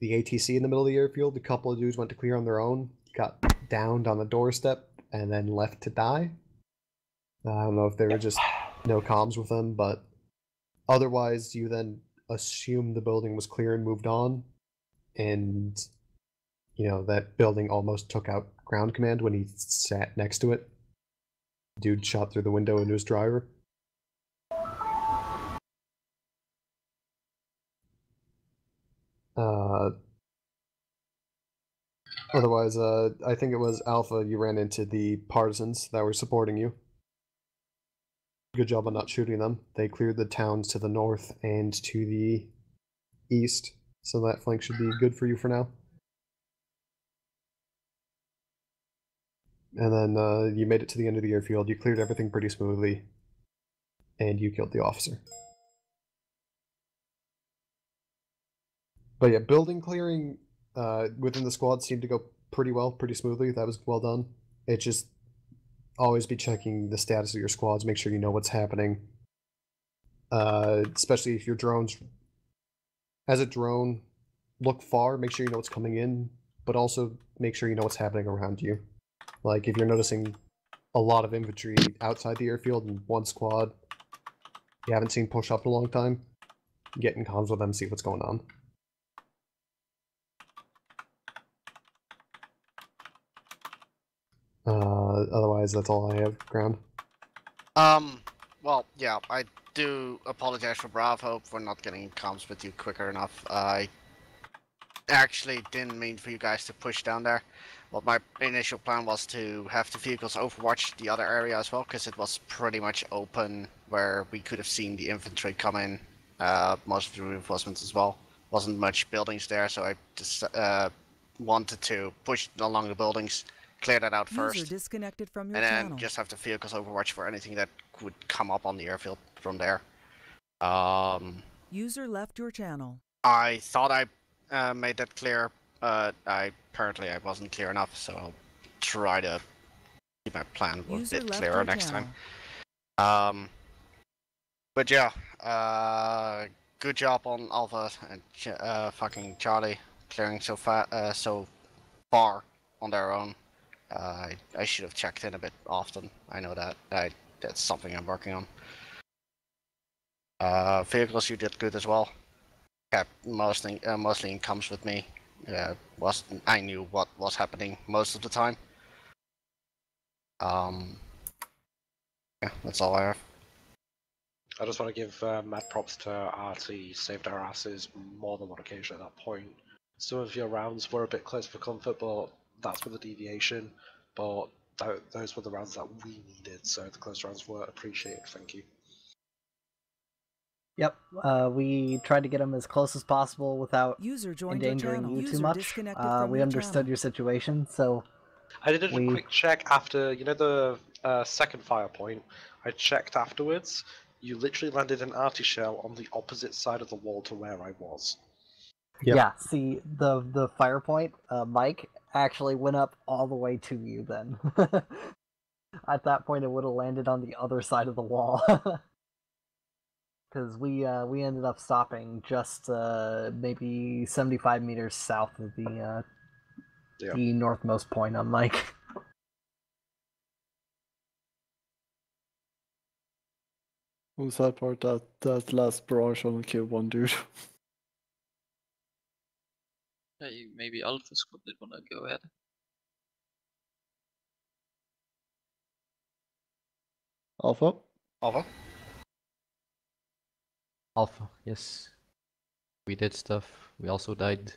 the ATC in the middle of the airfield. A couple of dudes went to clear on their own, got downed on the doorstep, and then left to die. I don't know if there were just no comms with them, but otherwise, you then assume the building was clear and moved on, and that building almost took out ground command when he sat next to it. Dude shot through the window into his driver. Otherwise, I think it was Alpha you ran into the partisans that were supporting you. Good job on not shooting them. They cleared the towns to the north and to the east, so that flank should be good for you for now. And then you made it to the end of the airfield, you cleared everything pretty smoothly, and you killed the officer. But yeah, building clearing within the squad seemed to go pretty well, pretty smoothly. That was well done. It just always be checking the status of your squads, make sure you know what's happening. Especially if your drones, as a drone, look far, make sure you know what's coming in, but also make sure you know what's happening around you. Like if you're noticing a lot of infantry outside the airfield in one squad you haven't seen push up in a long time, get in comms with them, see what's going on. Otherwise, that's all I have, ground. Well, yeah, I do apologize for Bravo for not getting comms with you quicker enough. I actually didn't mean for you guys to push down there. Well, my initial plan was to have the vehicles overwatch the other area as well, because it was pretty much open where we could have seen the infantry come in, most of the reinforcements as well. Wasn't much buildings there, so I just wanted to push along the buildings, clear that out first, User disconnected from your and then channel. just have the vehicles overwatch for anything that would come up on the airfield from there. User left your channel. I thought I made that clear, but apparently I wasn't clear enough, so I'll try to keep my plan a bit clearer next time. But yeah, good job on Alpha and fucking Charlie clearing so far on their own. I should have checked in a bit often. I know that. That's something I'm working on. Vehicles, you did good as well. Kept mostly in comms with me. I knew what was happening most of the time. Yeah, that's all I have. I just want to give mad props to RT. Saved our asses more than one occasion at that point. Some of your rounds were a bit close for comfort, but that's with the deviation. But those were the rounds that we needed, so the close rounds were appreciated. Thank you. Yep, we tried to get them as close as possible without endangering you too much. We understood your situation, so I did a quick check after, the second fire point. I checked afterwards. You literally landed an arty shell on the opposite side of the wall to where I was. Yep. Yeah, see, the fire point, Mike, actually went up all the way to you then. At that point, it would have landed on the other side of the wall. Because we ended up stopping just maybe 75 meters south of the northmost point on Mike. What was that part? That last barrage only killed one dude. Hey, maybe Alpha Squad did wanna go ahead. Alpha? Alpha? Alpha, yes. We did stuff. We also died.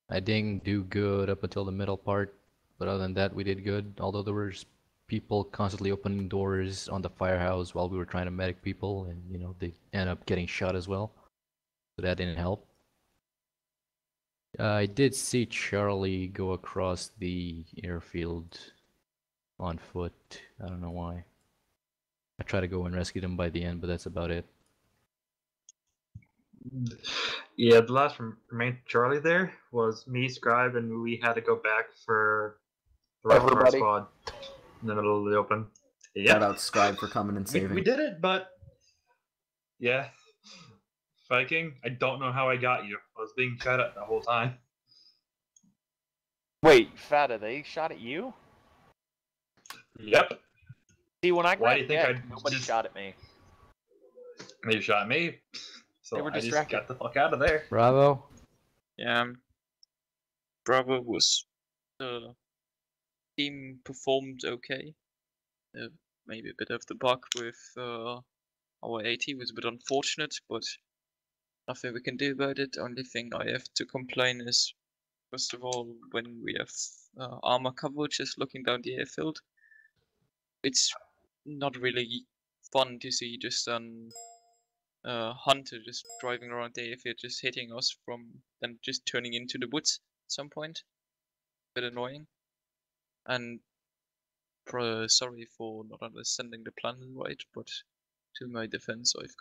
I didn't do good up until the middle part, but other than that, we did good. Although there were people constantly opening doors on the firehouse while we were trying to medic people, and you know they end up getting shot as well. So that didn't help. I did see Charlie go across the airfield on foot. I don't know why. I tried to go and rescue them by the end, but that's about it. Yeah, the last remain Charlie there was me, Scribe, and we had to go back for the rest of our squad in the middle of the open. Yeah. Shout out Scribe for coming and saving. We did it, but yeah. Viking, I don't know how I got you. I was being shot at the whole time. Wait, Fata, they shot at you? Yep. See, when I Why do you think grabbed nobody shot at me. They shot me. So They were I distracted. just got the fuck out of there. Bravo. Yeah. Bravo was the team performed okay. Maybe a bit of the bug with our AT was a bit unfortunate, but nothing we can do about it. Only thing I have to complain is, first of all, when we have armor coverage just looking down the airfield, it's not really fun to see just hunter just driving around the airfield, just hitting us from then just turning into the woods at some point. A bit annoying. And sorry for not understanding the plan right, but to my defense, I've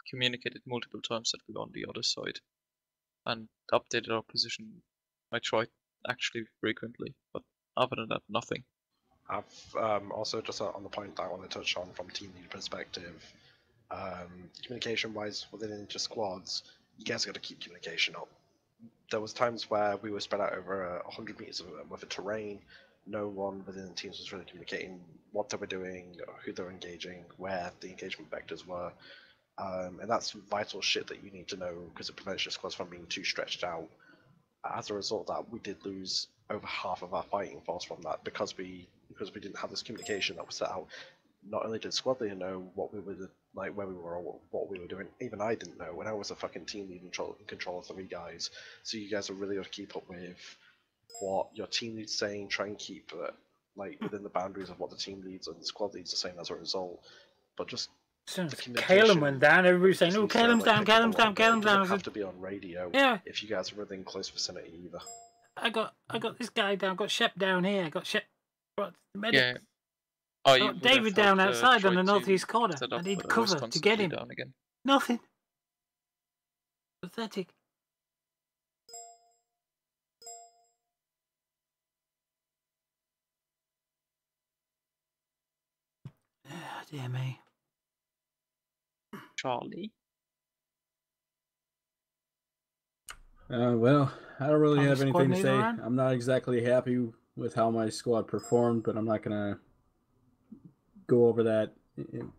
communicated multiple times that we're on the other side and updated our position. I tried actually frequently, but other than that, nothing. I've also just on the point that I want to touch on from team lead perspective, communication wise within Ninja squads, you guys got to keep communication up. There was times where we were spread out over 100 meters with a terrain. No one within the teams was really communicating what they were doing, who they were engaging, where the engagement vectors were, and that's vital shit that you need to know because it prevents your squads from being too stretched out. As a result of that, we did lose over half of our fighting force from that because we didn't have this communication that was set out. Not only did squad leader know what we were like, where we were, or what we were doing, even I didn't know when I was a fucking team lead in control of 3 guys. So you guys are really got to keep up with what your team lead's saying. Try and keep like within the boundaries of what the team leads and the squad leads are saying as a result. But just Calum went down. Everybody's saying, "Oh, Calum's down, Calum's down, Calum's down." It doesn't have to be on radio. Yeah. If you guys are within close vicinity either. I got this guy down. I got Shep down here. I got Shep. Got the medic. Yeah. I got David down outside on the northeast corner. I need cover to get him. Nothing. Pathetic. Ah, dear me. Charlie? Well, I don't really have squad anything to mate say. around? I'm not exactly happy with how my squad performed, but I'm not gonna go over that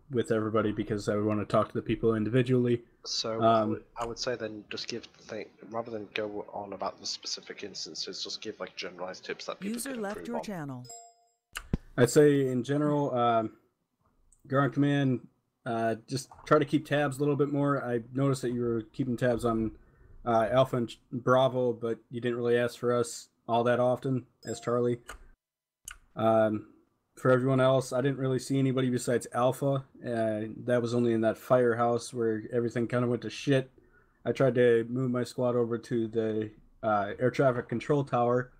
with everybody because I want to talk to the people individually. So I would say then just give the thing rather than go on about the specific instances, just give like generalized tips that people User can left improve your on. channel. I'd say in general, Ground Command, just try to keep tabs a little bit more. I noticed that you were keeping tabs on Alpha and Bravo, but you didn't really ask for us all that often as Charlie. For everyone else, I didn't really see anybody besides Alpha. That was only in that firehouse where everything kind of went to shit. I tried to move my squad over to the air traffic control tower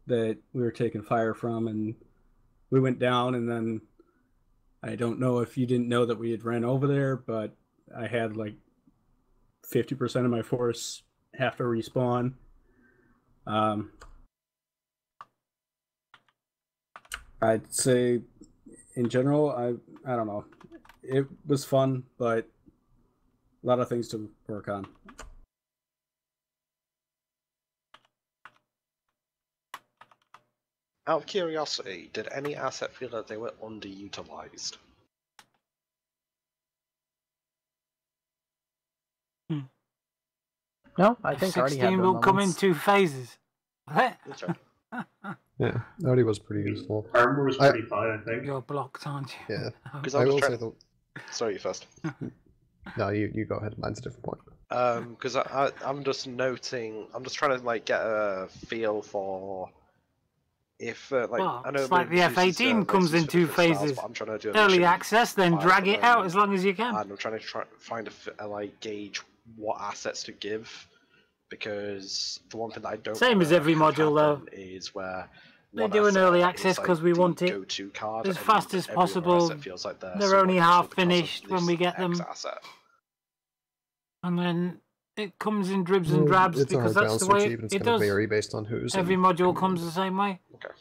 that we were taking fire from, and we went down, and then I don't know if you didn't know that we had ran over there, but I had like 50% of my force have to respawn. I'd say in general, I don't know. It was fun, but a lot of things to work on. Out of curiosity, did any asset feel that they were underutilized? No, I think I already had 16 those will come in moments. 2 phases. Yeah, already was pretty useful. Armor was pretty fine, I think. You're blocked, aren't you? Yeah. Because I I was will say trying. though. Sorry, you first. No, you go ahead. Mine's a different point. Because I'm just noting, I'm just trying to like get a feel for if like Well, I know it's like the everybody uses, F-18 comes in license for two different styles, phases. but I'm trying to do a Early mission access, then file drag at it the out moment, as long as you can. and I'm trying to find a like gauge what assets to give, because the one thing that I don't Same as wanna every have module, though. happen is where They one do an asset early is, access like, because we the want it go-to card, as and fast as every other possible. asset feels like they're They're somewhat only useful half because of finished when we this get X them, asset. and then it comes in dribs and drabs It's a because hard that's balance the to way achieve, and it's it going to does. vary based on who's Every in module command. comes the same way. Okay.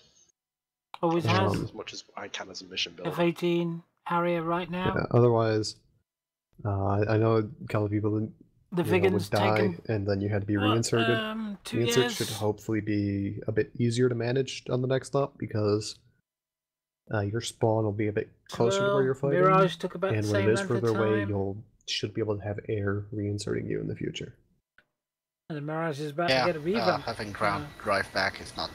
Always has. As much as I can as a mission builder. F-18 Harrier right now. Yeah, otherwise, I know a couple of people The would Vigans die, taken. and then you had to be reinserted. 2 Reinsert years. should hopefully be a bit easier to manage on the next stop because your spawn will be a bit closer to where you're fighting. Mirage took about and the when same it is length of further away, time. should be able to have air reinserting you in the future. And the Mirage is about Yeah, to get a revamp. having ground drive back is not.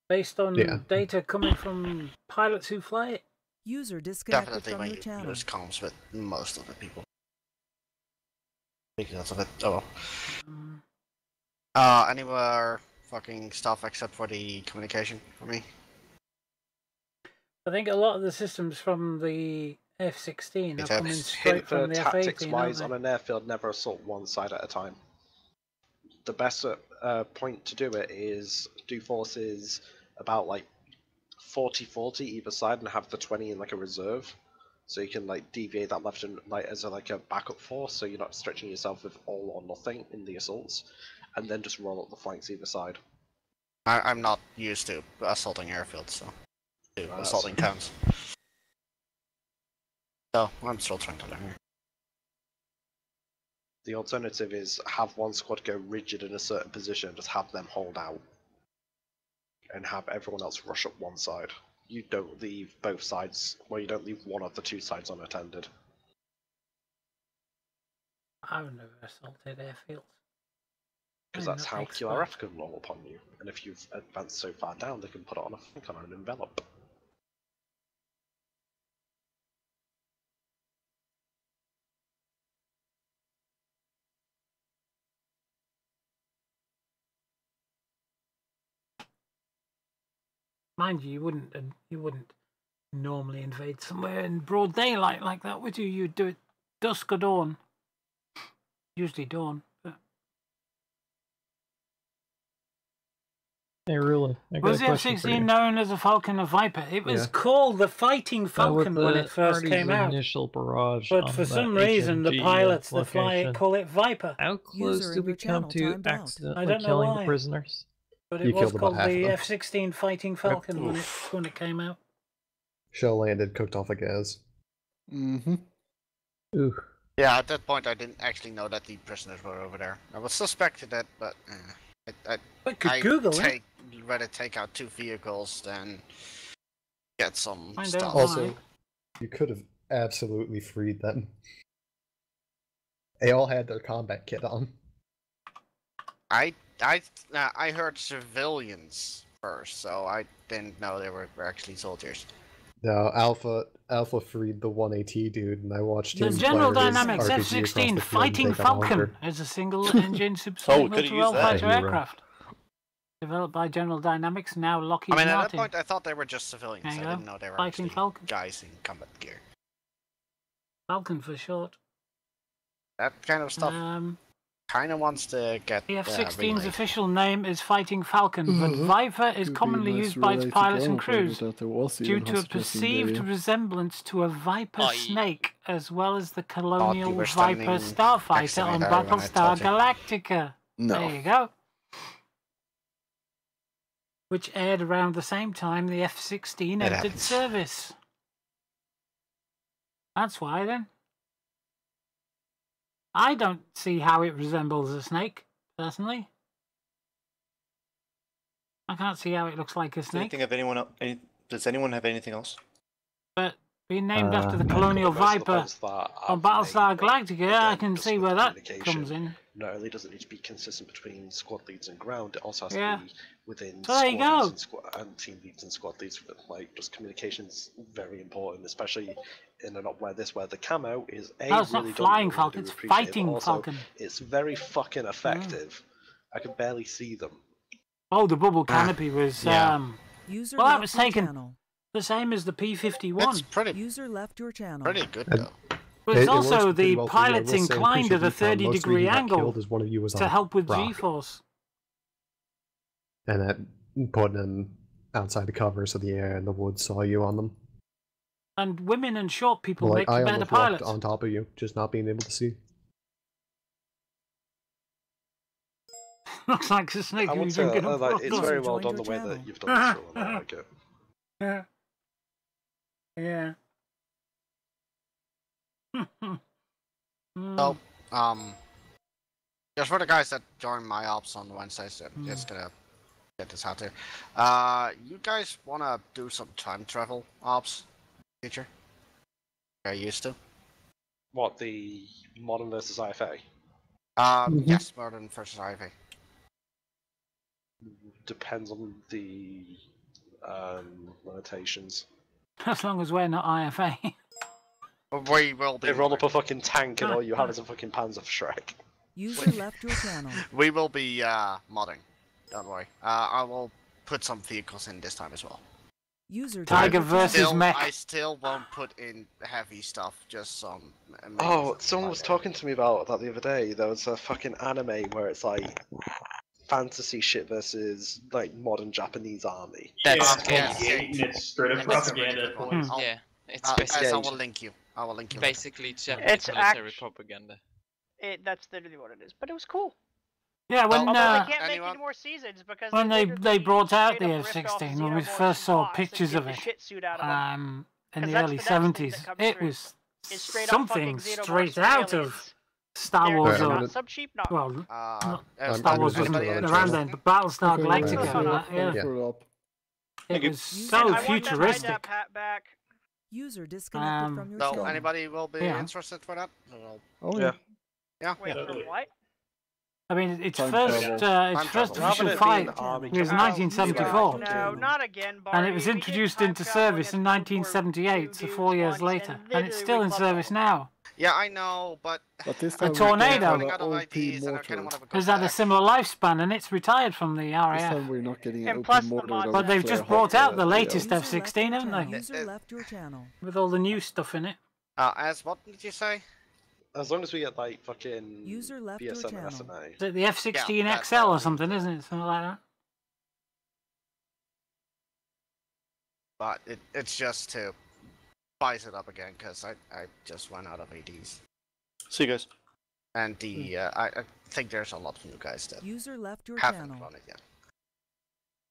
Based on Yeah. data coming from pilots who fly it. User disconnected Definitely from when your you channel. lose comms with most of the people. Because of it. Oh well. Any more fucking stuff except for the communication for me? I think a lot of the systems from the F-16 are coming straight Hint from for the tactics F-18, wise, aren't on they? an airfield, never assault one side at a time. The best point to do it is do forces about like 40-40 either side and have the 20 in like a reserve, so you can like deviate that left and right as like a backup force, so you're not stretching yourself with all or nothing in the assaults, and then just roll up the flanks either side. I'm not used to assaulting airfields, so assaulting towns. So I'm still trying to learn. The alternative is have one squad go rigid in a certain position, just have them hold out, and have everyone else rush up one side. You don't leave both sides, well, you don't leave one of the two sides unattended. I've never assaulted airfields. Because I'm that's not how expert. QRF can roll upon you, and if you've advanced so far down, they can put it on an envelope. Mind you, you wouldn't normally invade somewhere in broad daylight like that, would you? You'd do it dusk or dawn. Usually dawn. But... Hey, really? Was the F-16 known as a Falcon or Viper? It was Yeah. called the Fighting Falcon with when the it first Artie's came out. initial barrage But on for the some reason, the HMG pilots that fly it location. call it Viper. How close did we come to accidentally I don't know killing why. the prisoners? But it was called the F-16 Fighting Falcon Oof. when it came out. Shell landed, cooked off a gas. Mm-hmm. Ooh. Yeah, at that point I didn't actually know that the prisoners were over there. I was suspected that, but could Google it. rather take out 2 vehicles than get some Find stuff. out Also, you could have absolutely freed them. They all had their combat kit on. I heard civilians first, so I didn't know they were actually soldiers. No, Alpha freed the 1AT dude, and I watched The him General fire his Dynamics RPG across F-16 the field and Fighting take out a hunter. Falcon is a single-engine supersonic multi-role fighter aircraft. Developed by General Dynamics, now Lockheed I mean, at Martin. that point I thought they were just civilians. There I you go. didn't know they were Fighting actually Falcon. guys in combat gear. Falcon for short. That kind of stuff kind of wants to get The F-16's relayed. official name is Fighting Falcon, but Viper is commonly used by its pilots and crews due to a perceived resemblance to a Viper snake, as well as the colonial were Viper standing next starfighter to me on there when I Battlestar told you. Galactica. No. There you go. Which aired around the same time the F-16 entered happens. service. That's why then. I don't see how it resembles a snake, personally. I can't see how it looks like a snake. Does anyone have anything else? But being named after the Colonial Viper on Battlestar Galactica, I can see where that comes in. not only does it need to be consistent between squad leads and ground, it also has Yeah. to be within So there you squad leads go. and team leads and squad leads. Like, just communication's very important, especially in an op where the camo is No, it's not really flying really falcon, it's appreciated, but fighting also falcon. it's very fucking effective. I can barely see them. Oh, the bubble canopy was User well, that left was your taken channel. the same as the P-51. It's pretty. User left your channel. Pretty good though. But it's It works also pretty the well for me. I pilot's will say, I'm pretty inclined sure at a we found most of the 30-degree reason got angle killed is one of you was to on help with rock. G-force. And that put them outside the cover so the air and the woods saw you on them. And women and short people Like, make I better almost pilots. walked on top of you, just not being able to see. Looks like a snake I who's want to, drinking a like, it's very well joined done your the way channel. that you've done this film, and I like it. Yeah. So, just for the guys that joined my ops on Wednesdays, just gonna get this out there. You guys wanna do some time travel ops in the future? Are you used to? What, the modern versus IFA? Yes, modern versus IFA. Depends on the limitations. As long as we're not IFA. We will be. They roll up a fucking tank and all you have is a fucking Panzer Shrek. User left your channel. We will be modding. Don't worry. I will put some vehicles in this time as well. User Tiger versus still, mech. I still won't put in heavy stuff. Just some. Oh, someone was talking to me about that the other day. There was a fucking anime where it's like fantasy shit versus like modern Japanese army. That's it's straight up propaganda. Yeah, it's Guys, basically, I will link you. I will link you. basically Japanese It's military propaganda. That's literally what it is. But it was cool. Yeah, when Although they can't make any more seasons because when they literally brought out the straight up ripped off F-16, when we Xenomorph's first saw boss and pictures did of the it, shit suit out of him. in 'Cause the that's early the next thing that 70s, comes it through. was Is straight up something fucking straight Xenomorphs out aliens. of Star They're Wars. not some cheap, no. Well, I'm Star Wars gonna wasn't put another around channel. then, but Battlestar Okay, Galactica, right. yeah. It was And so I want that futuristic. IDAP hat back. User disconnected from your So, channel. anybody will be Yeah. interested for that? Oh yeah. Yeah. Wait, for what? I mean, its Time first travel. official fight was 1974, No, not again, Barney. and it was introduced into service in 1978, so 4 years later, and it's still in service now. Yeah, I know, but But this A time we tornado have running an out of OP ideas, and I kind of mortar. want to go has had a back. similar lifespan, and it's retired from the This RAF. time we're not getting an And OP plus the mortar. mods that But would they've flare just hot brought out the at latest you. F-16, haven't they? User left your channel. With all the new stuff in it. As what did you say? As long as we get like fucking User left your BSM and channel. SMA. Is it the F-16 Yeah, XL or something, isn't it? Something like that. But it's just to spice it up again because I just ran out of ADs. See you guys. And the I think there's a lot of new guys that User left your haven't channel. run it yet.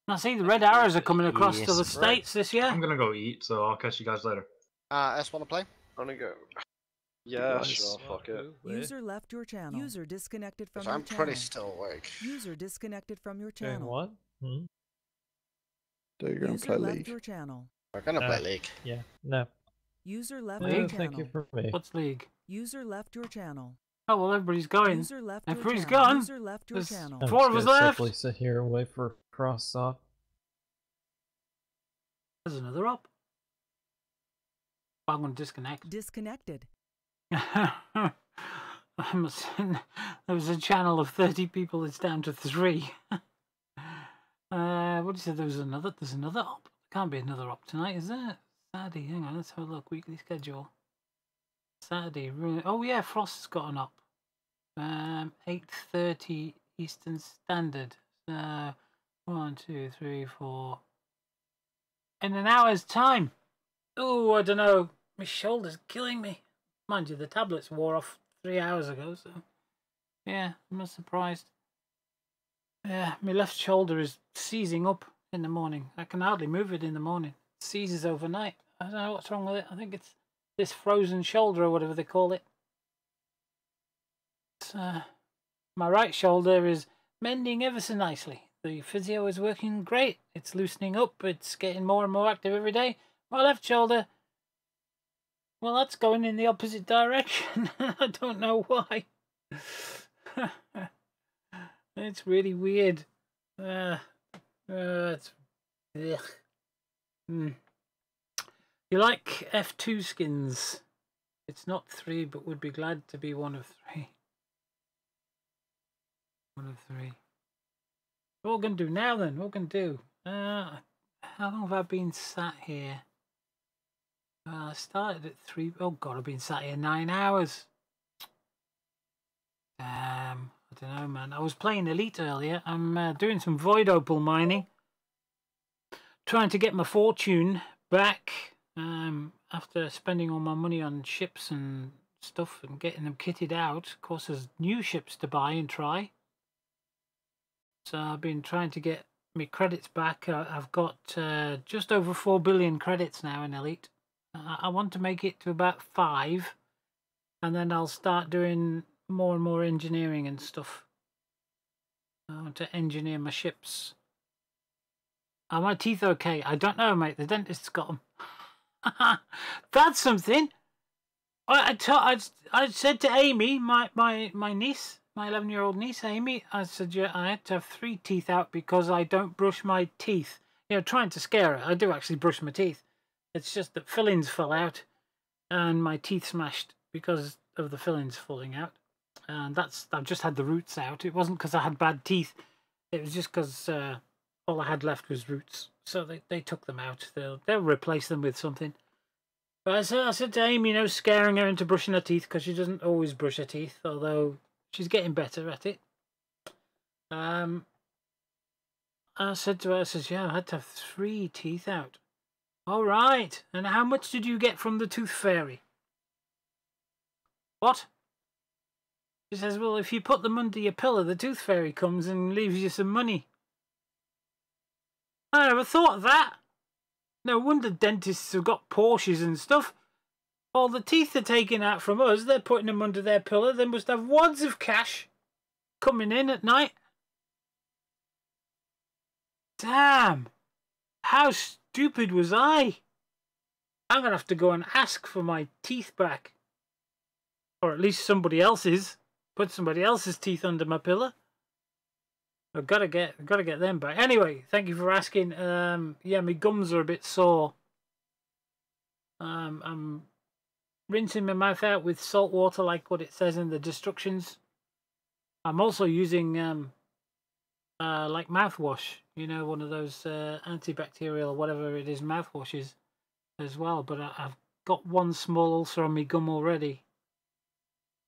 I see the Red Arrows are coming across to Yes. the States this year. I'm gonna go eat, so I'll catch you guys later. S want to play? I'm gonna go. Yeah, Nice. sure, fuck it. User left your channel. User disconnected from 'Cause your I'm channel. pretty still awake. User disconnected from your Doing channel. what? Hmm? They're gonna User play left League. your channel. We're gonna play League. Yeah, no. User left No, your thank you channel. for me. What's League? User left your channel. Oh, well, everybody's going. User left your Everybody's channel. gone. User left your There's channel. I'm 4 of just us gonna left. simply sit here and wait for cross off. There's another up. I'm going to disconnect. Disconnected. I must, there was a channel of 30 people, it's down to 3. What did you say? There's another op. Can't be another op tonight, is there? Saturday, hang on, let's have a look. Weekly schedule. Saturday, oh yeah, Frost's got an op. 8:30 Eastern Standard. 1, 2, 3, 4. In an hour's time. Oh, I don't know. My shoulder's killing me. Mind you, the tablets wore off 3 hours ago, so yeah, I'm not surprised. Yeah, my left shoulder is seizing up in the morning. I can hardly move it in the morning. It seizes overnight. I don't know what's wrong with it. I think it's this frozen shoulder or whatever they call it. It's, my right shoulder is mending ever so nicely. The physio is working great. It's loosening up. It's getting more and more active every day. My left shoulder, well, that's going in the opposite direction. I don't know why. It's really weird. It's... Ugh. You like F2 skins? It's not 3, but would be glad to be one of 3. One of 3. What we're going to do now then? What we're going to do? How long have I been sat here? I started at 3. Oh god, I've been sat here 9 hours. I don't know, man. I was playing Elite earlier. I'm doing some void opal mining. Trying to get my fortune back after spending all my money on ships and stuff and getting them kitted out. Of course, there's new ships to buy and try. So I've been trying to get my credits back. I've got just over 4 billion credits now in Elite. I want to make it to about 5, and then I'll start doing more and more engineering and stuff. I want to engineer my ships. Are my teeth okay? I don't know, mate. The dentist's got them. That's something. I said to Amy, my niece, my 11-year-old niece, Amy, I said, yeah, I had to have 3 teeth out because I don't brush my teeth. You know, trying to scare her. I do actually brush my teeth. It's just that fillings fell out and my teeth smashed because of the fillings falling out. And I've just had the roots out. It wasn't because I had bad teeth. It was just because all I had left was roots. So they took them out. They'll replace them with something. But I said to Amy, you know, scaring her into brushing her teeth because she doesn't always brush her teeth, although she's getting better at it. I said to her, I said, yeah, I had to have 3 teeth out. All right. And how much did you get from the tooth fairy? What? She says, well, if you put them under your pillow, the tooth fairy comes and leaves you some money. I never thought of that. No wonder dentists have got Porsches and stuff. All the teeth they're taking out from us, they're putting them under their pillow. They must have wads of cash coming in at night. Damn. How stupid was I? I'm going to have to go and ask for my teeth back. Or at least somebody else's. Put somebody else's teeth under my pillow. I've got to get them back. Anyway, thank you for asking. Yeah, my gums are a bit sore. I'm rinsing my mouth out with salt water, like what it says in the instructions. I'm also using like mouthwash. You know, one of those antibacterial or whatever it is mouthwashes as well. But I've got one small ulcer on my gum already.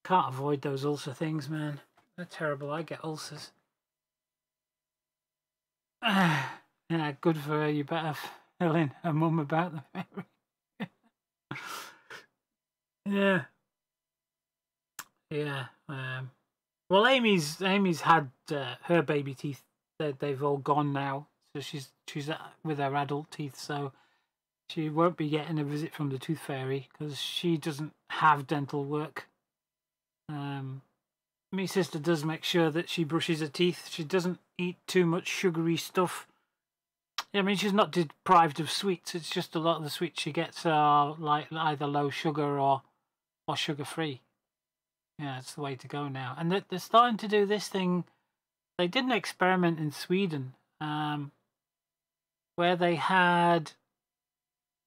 Can't avoid those ulcer things, man. They're terrible. I get ulcers. Yeah, good for her. You better fill in her mum about the fairy. Yeah. Yeah. Well, Amy's had her baby teeth. They've all gone now. So she's with her adult teeth. So she won't be getting a visit from the tooth fairy because she doesn't have dental work. My sister does make sure that she brushes her teeth. She doesn't eat too much sugary stuff. I mean, she's not deprived of sweets. It's just a lot of the sweets she gets are like either low sugar or sugar free. Yeah, it's the way to go now. And they're starting to do this thing. They did an experiment in Sweden where they had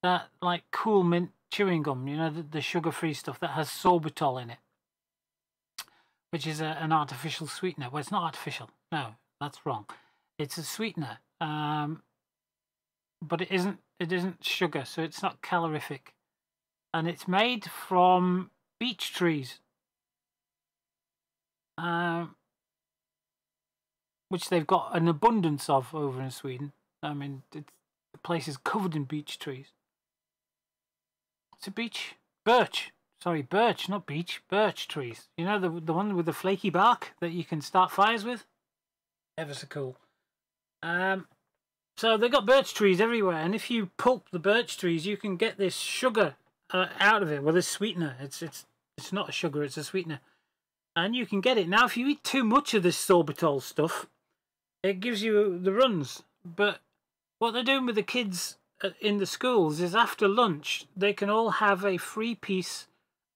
that like cool mint chewing gum. You know, the sugar free stuff that has sorbitol in it, which is an artificial sweetener. Well, it's not artificial. No, that's wrong. It's a sweetener, but it isn't sugar, so it's not calorific, and it's made from beech trees, which they've got an abundance of over in Sweden. I mean, the place is covered in beech trees. It's a birch. Sorry, birch, not beech. Birch trees. You know, the one with the flaky bark that you can start fires with? Ever so cool. So they've got birch trees everywhere, and if you pulp the birch trees, you can get this sugar out of it. Well, this sweetener. It's not a sugar, it's a sweetener. And you can get it. Now, if you eat too much of this sorbitol stuff, it gives you the runs. But what they're doing with the kids in the schools is after lunch, they can all have a free piece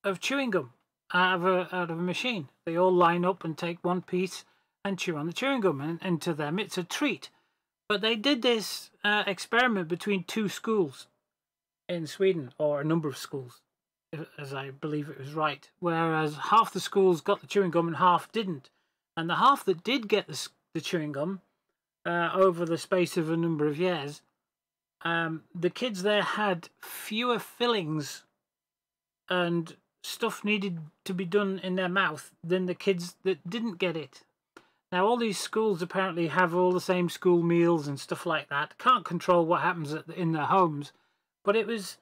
of chewing gum. out of a machine. They all line up and take one piece and chew on the chewing gum, and to them it's a treat. But they did this experiment between 2 schools in Sweden, or a number of schools, as I believe it was right, whereas half the schools got the chewing gum and half didn't. And the half that did get the chewing gum, over the space of a number of years, the kids there had fewer fillings and stuff needed to be done in their mouth than the kids that didn't get it. Now, all these schools apparently have all the same school meals and stuff like that. Can't control what happens in their homes, but it was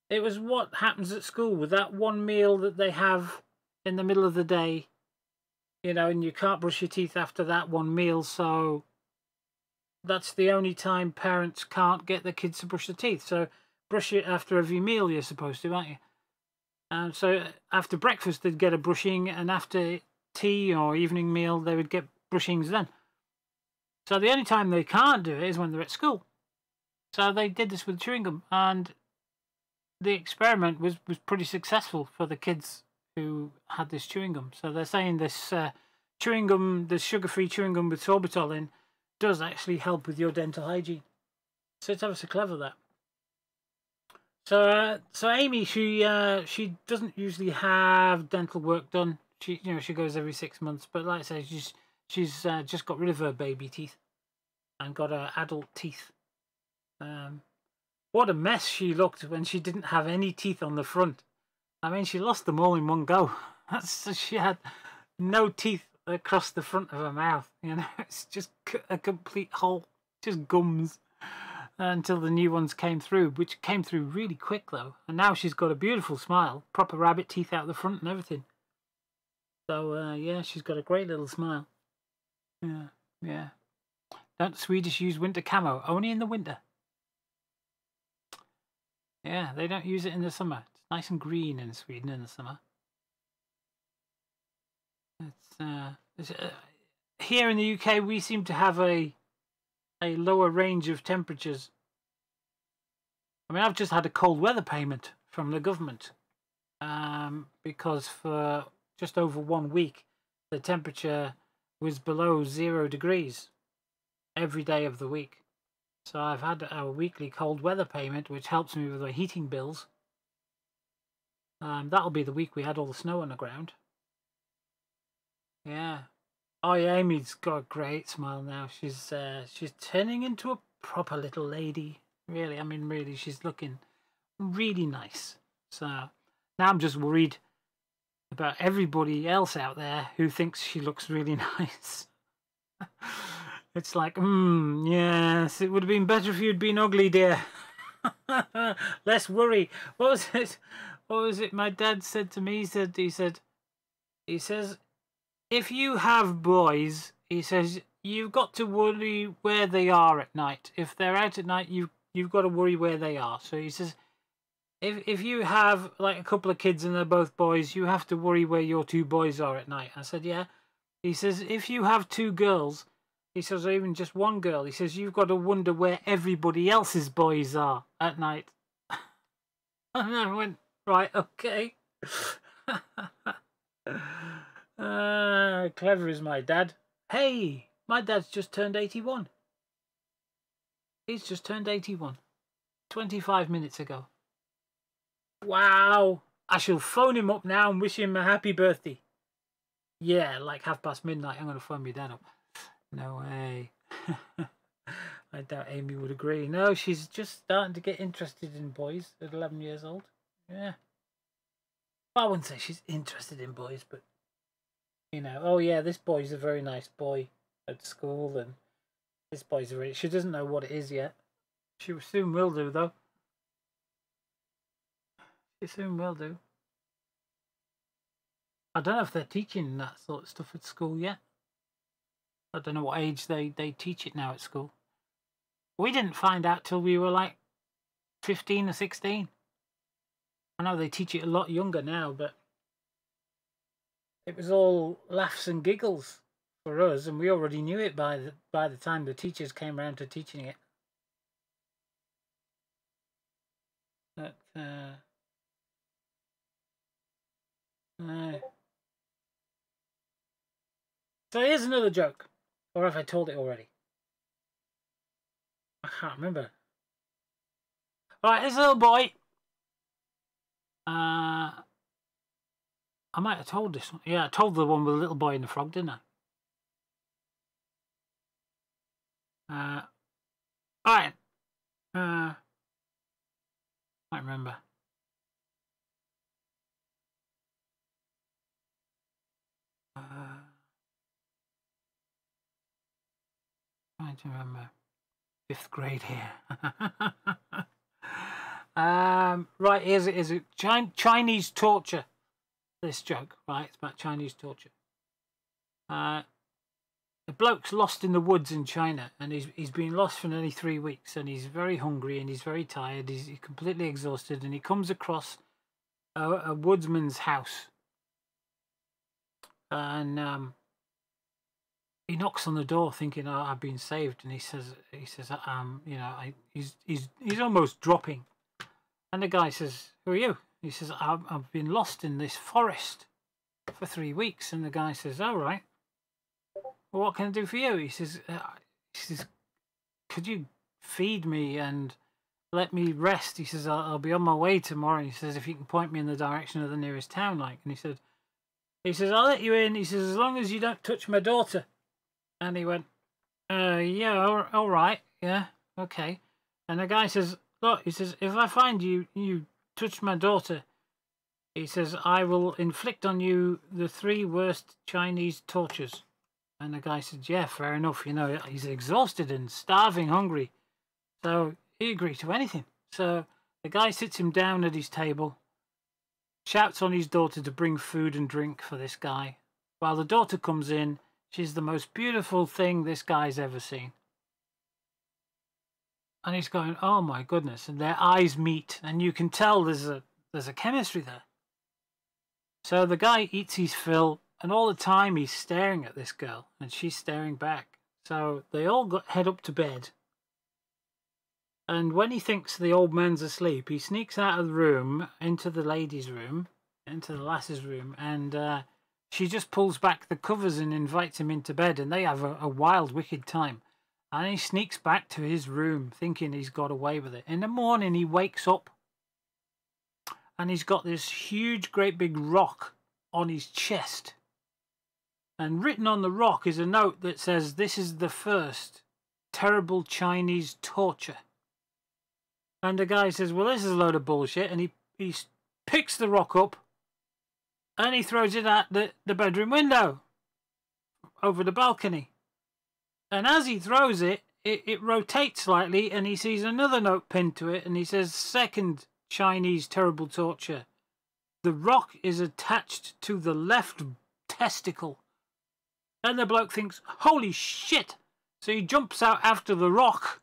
what happens at school with that one meal that they have in the middle of the day, you know, and you can't brush your teeth after that one meal, so that's the only time parents can't get their kids to brush their teeth. So brush it after every meal you're supposed to, aren't you? So after breakfast they'd get a brushing, and after tea or evening meal they would get brushings then. So the only time they can't do it is when they're at school. So they did this with chewing gum, and the experiment was pretty successful for the kids who had this chewing gum. So they're saying this chewing gum, this sugar-free chewing gum with sorbitol in, does actually help with your dental hygiene. So it's ever so clever, that. So Amy, she doesn't usually have dental work done. She goes every 6 months, but like I say, she's just got rid of her baby teeth and got her adult teeth. What a mess she looked when she didn't have any teeth on the front. I mean, she lost them all in one go. She had no teeth across the front of her mouth. You know, it's just a complete hole, just gums, until the new ones came through, which came through really quick though. And now she's got a beautiful smile, proper rabbit teeth out the front and everything. So yeah, she's got a great little smile. Yeah. Don't the Swedish use winter camo? Only in the winter. Yeah, they don't use it in the summer. It's nice and green in Sweden in the summer. It's here in the UK we seem to have a lower range of temperatures. I mean, I've just had a cold weather payment from the government because for just over 1 week the temperature was below 0 degrees every day of the week. So I've had a weekly cold weather payment, which helps me with my heating bills. That'll be the week we had all the snow on the ground. Yeah. Oh yeah, Amy's got a great smile now. She's turning into a proper little lady. Really, I mean, really, she's looking really nice. So now I'm just worried about everybody else out there who thinks she looks really nice. It's like, yes, it would have been better if you'd been ugly, dear. Less worry. What was it my dad said to me? He says, if you have boys, he says, you've got to worry where they are at night. If they're out at night, you've got to worry where they are. So he says, if you have like a couple of kids and they're both boys, you have to worry where your 2 boys are at night. I said, yeah. He says, if you have 2 girls, he says, or even just 1 girl, he says, you've got to wonder where everybody else's boys are at night. And I went, right, okay. Clever is my dad. Hey, my dad's just turned 81. He's just turned 81. 25 minutes ago. Wow. I shall phone him up now and wish him a happy birthday. Yeah, like midnight, I'm going to phone my dad up. No way. I doubt Amy would agree. No, she's just starting to get interested in boys at 11 years old. Yeah. Well, I wouldn't say she's interested in boys, but, you know, oh yeah, this boy's a very nice boy at school, and this boy's a very... She doesn't know what it is yet. She soon will do, though. She soon will do. I don't know if they're teaching that sort of stuff at school yet. I don't know what age they teach it now at school. We didn't find out till we were like 15 or 16. I know they teach it a lot younger now, but it was all laughs and giggles for us, and we already knew it by the time the teachers came around to teaching it. But So here's another joke. Or have I told it already? I can't remember. Alright, this little boy. I might have told this one. Yeah, I told the one with the little boy and the frog, didn't I? Alright. I can't remember. Trying to remember. 5th grade here. Right, here's a Chinese torture. This joke, right? It's about Chinese torture. The bloke's lost in the woods in China, and he's been lost for nearly 3 weeks, and he's very hungry and he's very tired. He's completely exhausted, and he comes across a woodsman's house, and he knocks on the door, thinking, "Oh, I've been saved," and he says, you know, he's almost dropping, and the guy says, "Who are you?" He says, "I've been lost in this forest for 3 weeks," and the guy says, "All right. Well, what can I do for you?" He says, "Could you feed me and let me rest?" He says, I'll be on my way tomorrow. He says, "If you can point me in the direction of the nearest town, like." And he says, "I'll let you in." He says, "As long as you don't touch my daughter." And he went, "Yeah, all right, yeah, okay." And the guy says, "Look," he says, "if I find you touched my daughter," he says, "I will inflict on you the 3 worst Chinese tortures." And the guy said, "Yeah, fair enough. You know, he's exhausted and starving, hungry." So he agreed to anything. So the guy sits him down at his table, shouts on his daughter to bring food and drink for this guy. While the daughter comes in, she's the most beautiful thing this guy's ever seen. And he's going, "Oh my goodness." And their eyes meet, and you can tell there's a chemistry there. So the guy eats his fill, and all the time he's staring at this girl, and she's staring back. So they all head up to bed. And when he thinks the old man's asleep, he sneaks out of the room into the lady's room, into the lass's room, and she just pulls back the covers and invites him into bed, and they have a wild, wicked time. And he sneaks back to his room, thinking he's got away with it. In the morning, he wakes up, and he's got this huge, great big rock on his chest. And written on the rock is a note that says, "This is the first terrible Chinese torture." And the guy says, "Well, this is a load of bullshit." And he picks the rock up, and he throws it at the bedroom window over the balcony. And as he throws it, it rotates slightly, and he sees another note pinned to it, and he says, "Second Chinese terrible torture. The rock is attached to the left testicle." And the bloke thinks, "Holy shit!" So he jumps out after the rock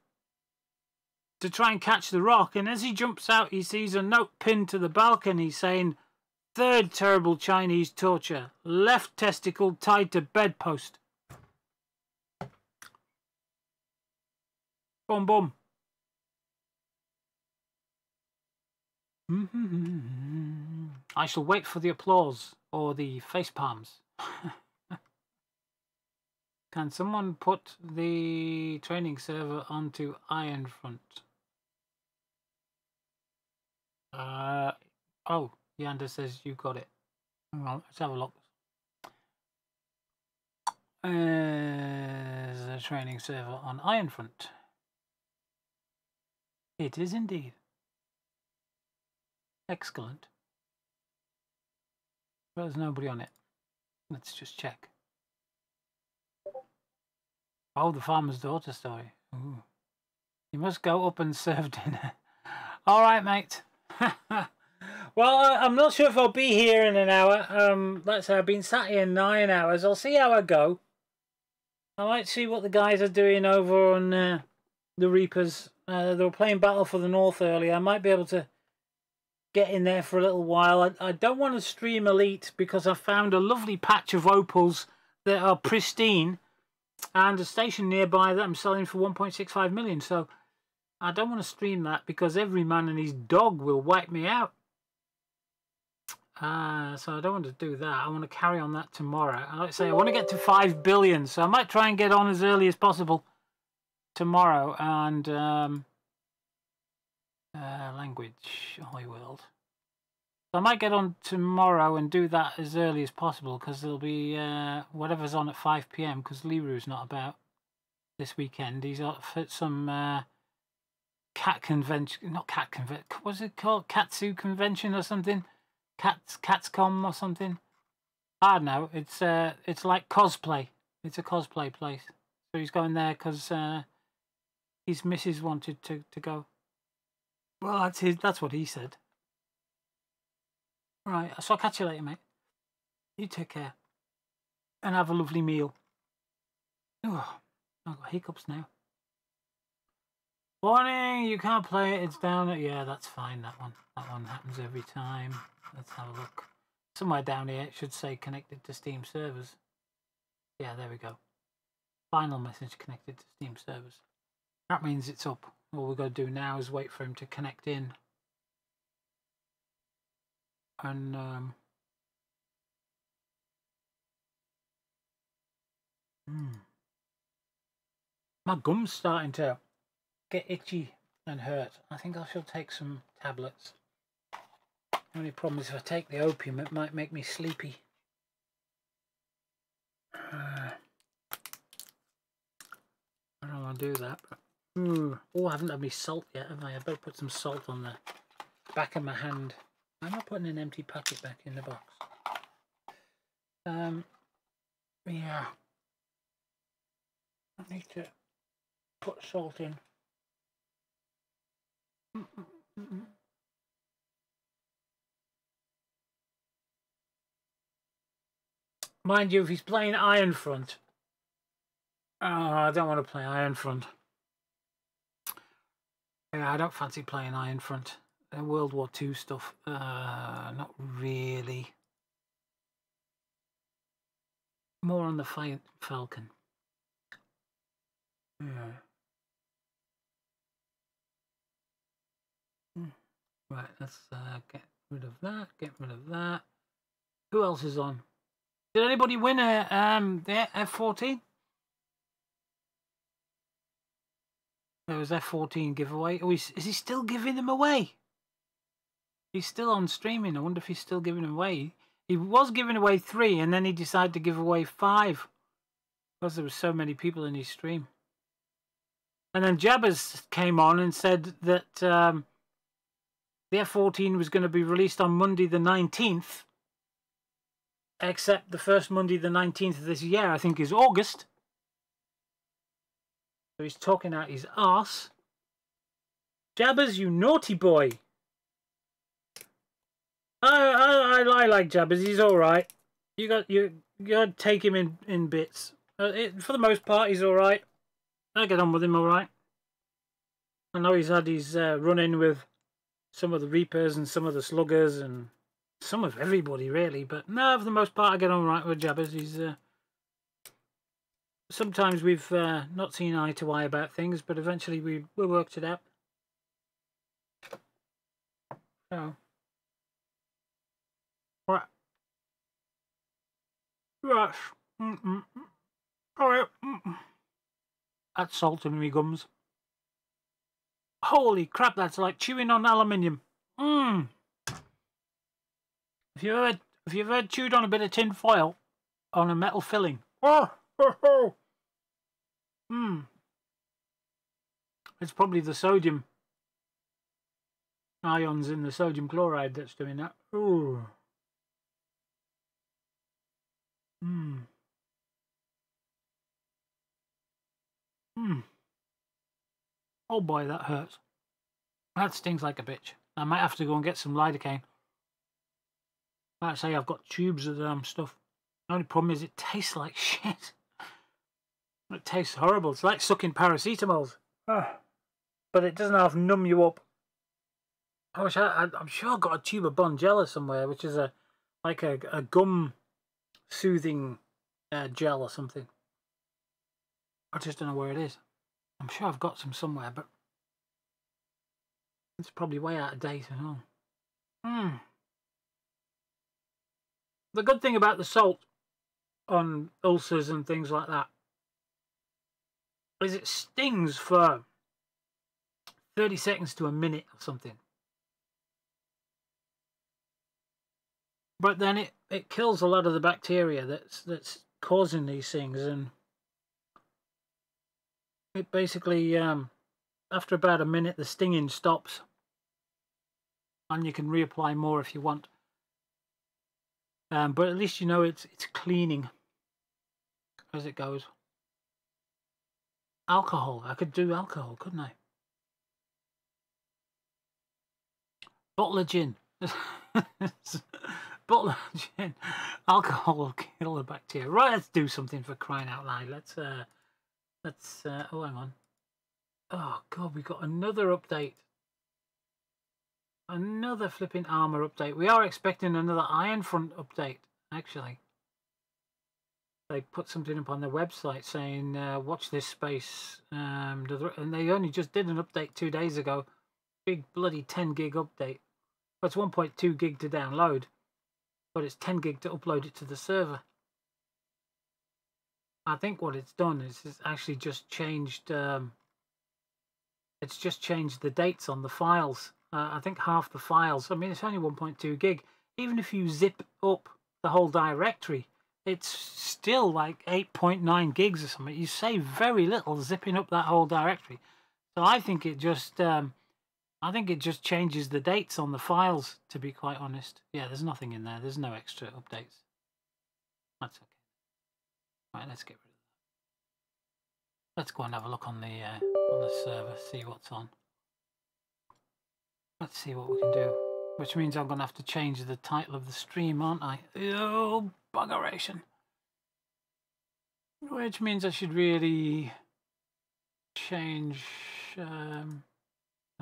to try and catch the rock. And as he jumps out, he sees a note pinned to the balcony saying, "Third terrible Chinese torture. Left testicle tied to bedpost." Boom, boom. I shall wait for the applause or the face palms. Can someone put the training server onto Ironfront? Oh, Yanda says you got it. Hang on, let's have a look. There's a training server on Ironfront. It is indeed. Excellent. But there's nobody on it. Let's just check. Oh, the farmer's daughter story. Ooh. You must go up and serve dinner. All right, mate. Well, I'm not sure if I'll be here in an hour. Let's say I've been sat here 9 hours. I'll see how I go. I might see what the guys are doing over on the Reapers. They were playing Battle for the North earlier. I might be able to get in there for a little while. I don't want to stream Elite because I found a lovely patch of opals that are pristine and a station nearby that I'm selling for 1.65 million. So I don't want to stream that because every man and his dog will wipe me out. So I don't want to do that. I want to carry on that tomorrow. Like I say, I want to get to 5 billion, so I might try and get on as early as possible tomorrow. And language, Hoi World. So I might get on tomorrow and do that as early as possible, because there'll be whatever's on at 5 PM, because Leroy's not about this weekend. He's off at some cat convention, not cat convention, what's it called? Katsu convention or something? Catscom or something? I don't know. It's like cosplay. It's a cosplay place. So he's going there because his missus wanted to go. Well, that's what he said. Right, so I'll catch you later, mate. You take care. And have a lovely meal. Oh, I've got hiccups now. Warning, you can't play it, it's down. Yeah, that's fine, that one. That one happens every time. Let's have a look. Somewhere down here it should say connected to Steam servers. Yeah, there we go. Final message connected to Steam servers. That means it's up. All we've got to do now is wait for him to connect in. And my gum's starting to get itchy and hurt. I think I shall take some tablets. The only problem is if I take the opium, it might make me sleepy. I don't want to do that. Oh, I haven't had my salt yet, have I? I better put some salt on the back of my hand. I'm not putting an empty packet back in the box. Yeah. I need to put salt in. Mind you, if he's playing Ironfront, I don't want to play Ironfront. Yeah, I don't fancy playing Ironfront. World War II stuff, not really. More on the Falcon. Yeah. Right, let's get rid of that. Get rid of that. Who else is on? Did anybody win the F-14? There was F-14 giveaway. Oh, is he still giving them away? He's still on streaming. I wonder if he's still giving them away. He was giving away 3, and then he decided to give away 5 because there were so many people in his stream. And then Jabbers came on and said that the F-14 was going to be released on Monday the 19th, except the first Monday the 19th of this year, I think, is August. So he's talking out his arse. Jabbers, you naughty boy. I like Jabbers. He's all right. You got to take him in bits. For the most part, he's all right. I get on with him all right. I know he's had his run-in with some of the Reapers and some of the Sluggers and some of everybody really. But no, for the most part, I get on right with Jabbers. He's sometimes we've not seen eye to eye about things, but eventually we worked it out. So. Right. Yes. Alright. That's salt in me gums. Holy crap, that's like chewing on aluminium. If you've ever chewed on a bit of tin foil on a metal filling. It's probably the sodium ions in the sodium chloride that's doing that. Ooh. Oh boy, that hurts. That stings like a bitch. I might have to go and get some lidocaine. Like I say, I've got tubes of stuff. The only problem is it tastes like shit. It tastes horrible. It's like sucking paracetamols. But it doesn't half numb you up. I wish I'm sure I've got a tube of Bonjela somewhere, which is like a gum soothing gel or something. I just don't know where it is. I'm sure I've got some somewhere, but it's probably way out of date and all. The good thing about the salt on ulcers and things like that is it stings for 30 seconds to a minute or something. But then it kills a lot of the bacteria that's causing these things, and it basically after about a minute the stinging stops, and you can reapply more if you want. But at least you know it's cleaning as it goes. Alcohol. I could do alcohol, couldn't I? Bottle of gin. Bottle of gin. Alcohol will kill the bacteria. Right, let's do something, for crying out loud. Let's oh, hang on. Oh god, we got another update. Another flipping armor update. We are expecting another Ironfront update, actually. They put something up on their website saying, watch this space. And they only just did an update 2 days ago. Big bloody 10 gig update. Well, it's 1.2 gig to download, but it's 10 gig to upload it to the server. I think what it's done is it's actually just changed. It's just changed the dates on the files. I think half the files. I mean, it's only 1.2 gig. Even if you zip up the whole directory, it's still like 8.9 gigs or something. You save very little zipping up that whole directory. So I think it just changes the dates on the files, to be quite honest. Yeah, there's nothing in there. There's no extra updates. That's okay. Right, let's get rid of that. Let's go and have a look on the server, see what's on. Let's see what we can do. Which means I'm going to have to change the title of the stream, aren't I? Oh, buggeration. Which means I should really change... and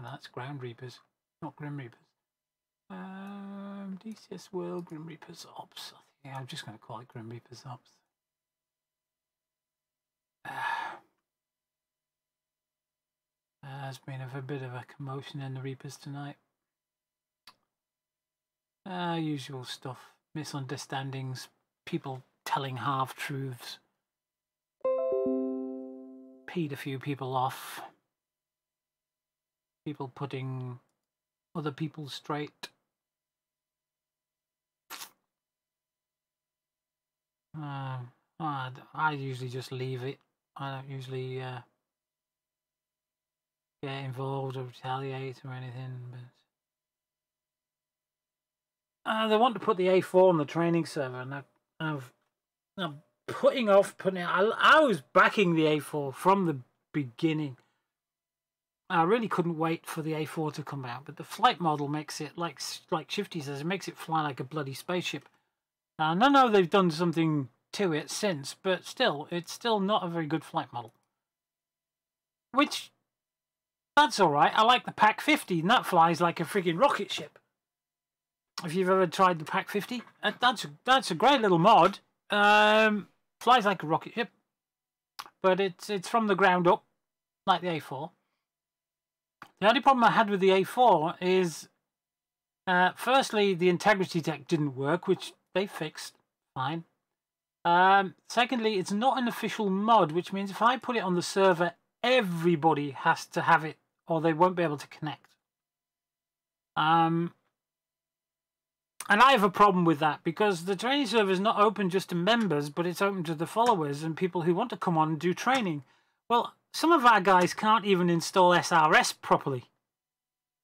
that's Ground Reapers, not Grim Reapers. DCS World, Grim Reapers Ops. Yeah, I'm just going to call it Grim Reapers Ops. There's been a bit of a commotion in the Reapers tonight. Usual stuff. Misunderstandings. People telling half-truths. Peed a few people off. People putting other people straight. I usually just leave it. I don't usually get involved or retaliate or anything. But they want to put the A4 on the training server, and I'm putting it. I was backing the A4 from the beginning. I really couldn't wait for the A4 to come out, but the flight model makes it, like Shifty says, it makes it fly like a bloody spaceship. And I know they've done something to it since, but still, it's still not a very good flight model. Which, that's alright. I like the Pac 50, and that flies like a friggin' rocket ship. If you've ever tried the Pac 50, that's a great little mod. Flies like a rocket ship, but it's from the ground up, like the A4. The only problem I had with the A4 is, firstly, the integrity tech didn't work, which they fixed. Fine. Secondly, it's not an official mod, which means if I put it on the server, everybody has to have it, or they won't be able to connect. And I have a problem with that, because the training server is not open just to members, but it's open to the followers and people who want to come on and do training. Well, some of our guys can't even install SRS properly.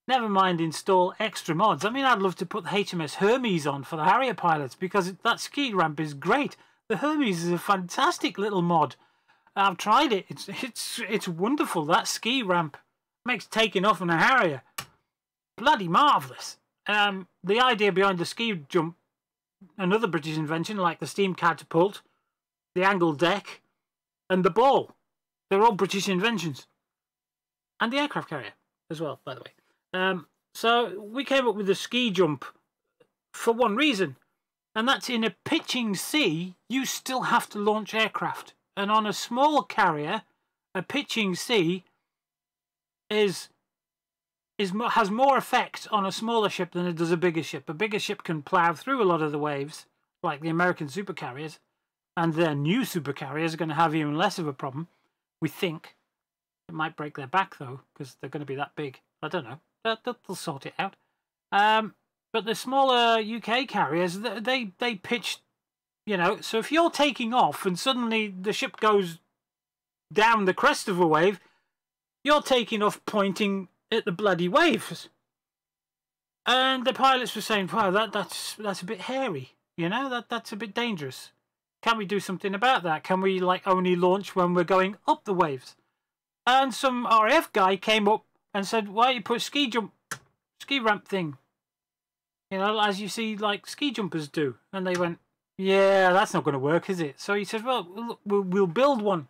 Never mind install extra mods. I mean, I'd love to put the HMS Hermes on for the Harrier pilots, because that ski ramp is great. The Hermes is a fantastic little mod. I've tried it. It's wonderful. That ski ramp makes taking off in a Harrier bloody marvellous. The idea behind the ski jump, another British invention, like the steam catapult, the angled deck, and the ball. They're all British inventions. And the aircraft carrier as well, by the way. So we came up with the ski jump for one reason, and that's in a pitching sea, you still have to launch aircraft. And on a small carrier, a pitching sea has more effect on a smaller ship than it does a bigger ship. A bigger ship can plough through a lot of the waves, like the American supercarriers, and their new supercarriers are going to have even less of a problem. We think. It might break their back though, because they're going to be that big. I don't know. They'll sort it out. But the smaller UK carriers, they pitch, you know. So if you're taking off and suddenly the ship goes down the crest of a wave, you're taking off pointing at the bloody waves. And the pilots were saying, "Wow, that's a bit hairy. You know, that's a bit dangerous. Can we do something about that? Can we like only launch when we're going up the waves?" And some RAF guy came up and said, "Why don't you put ski ramp thing? You know, as you see like ski jumpers do." And they went, "Yeah, that's not going to work, is it?" So he said, "Well, we'll build one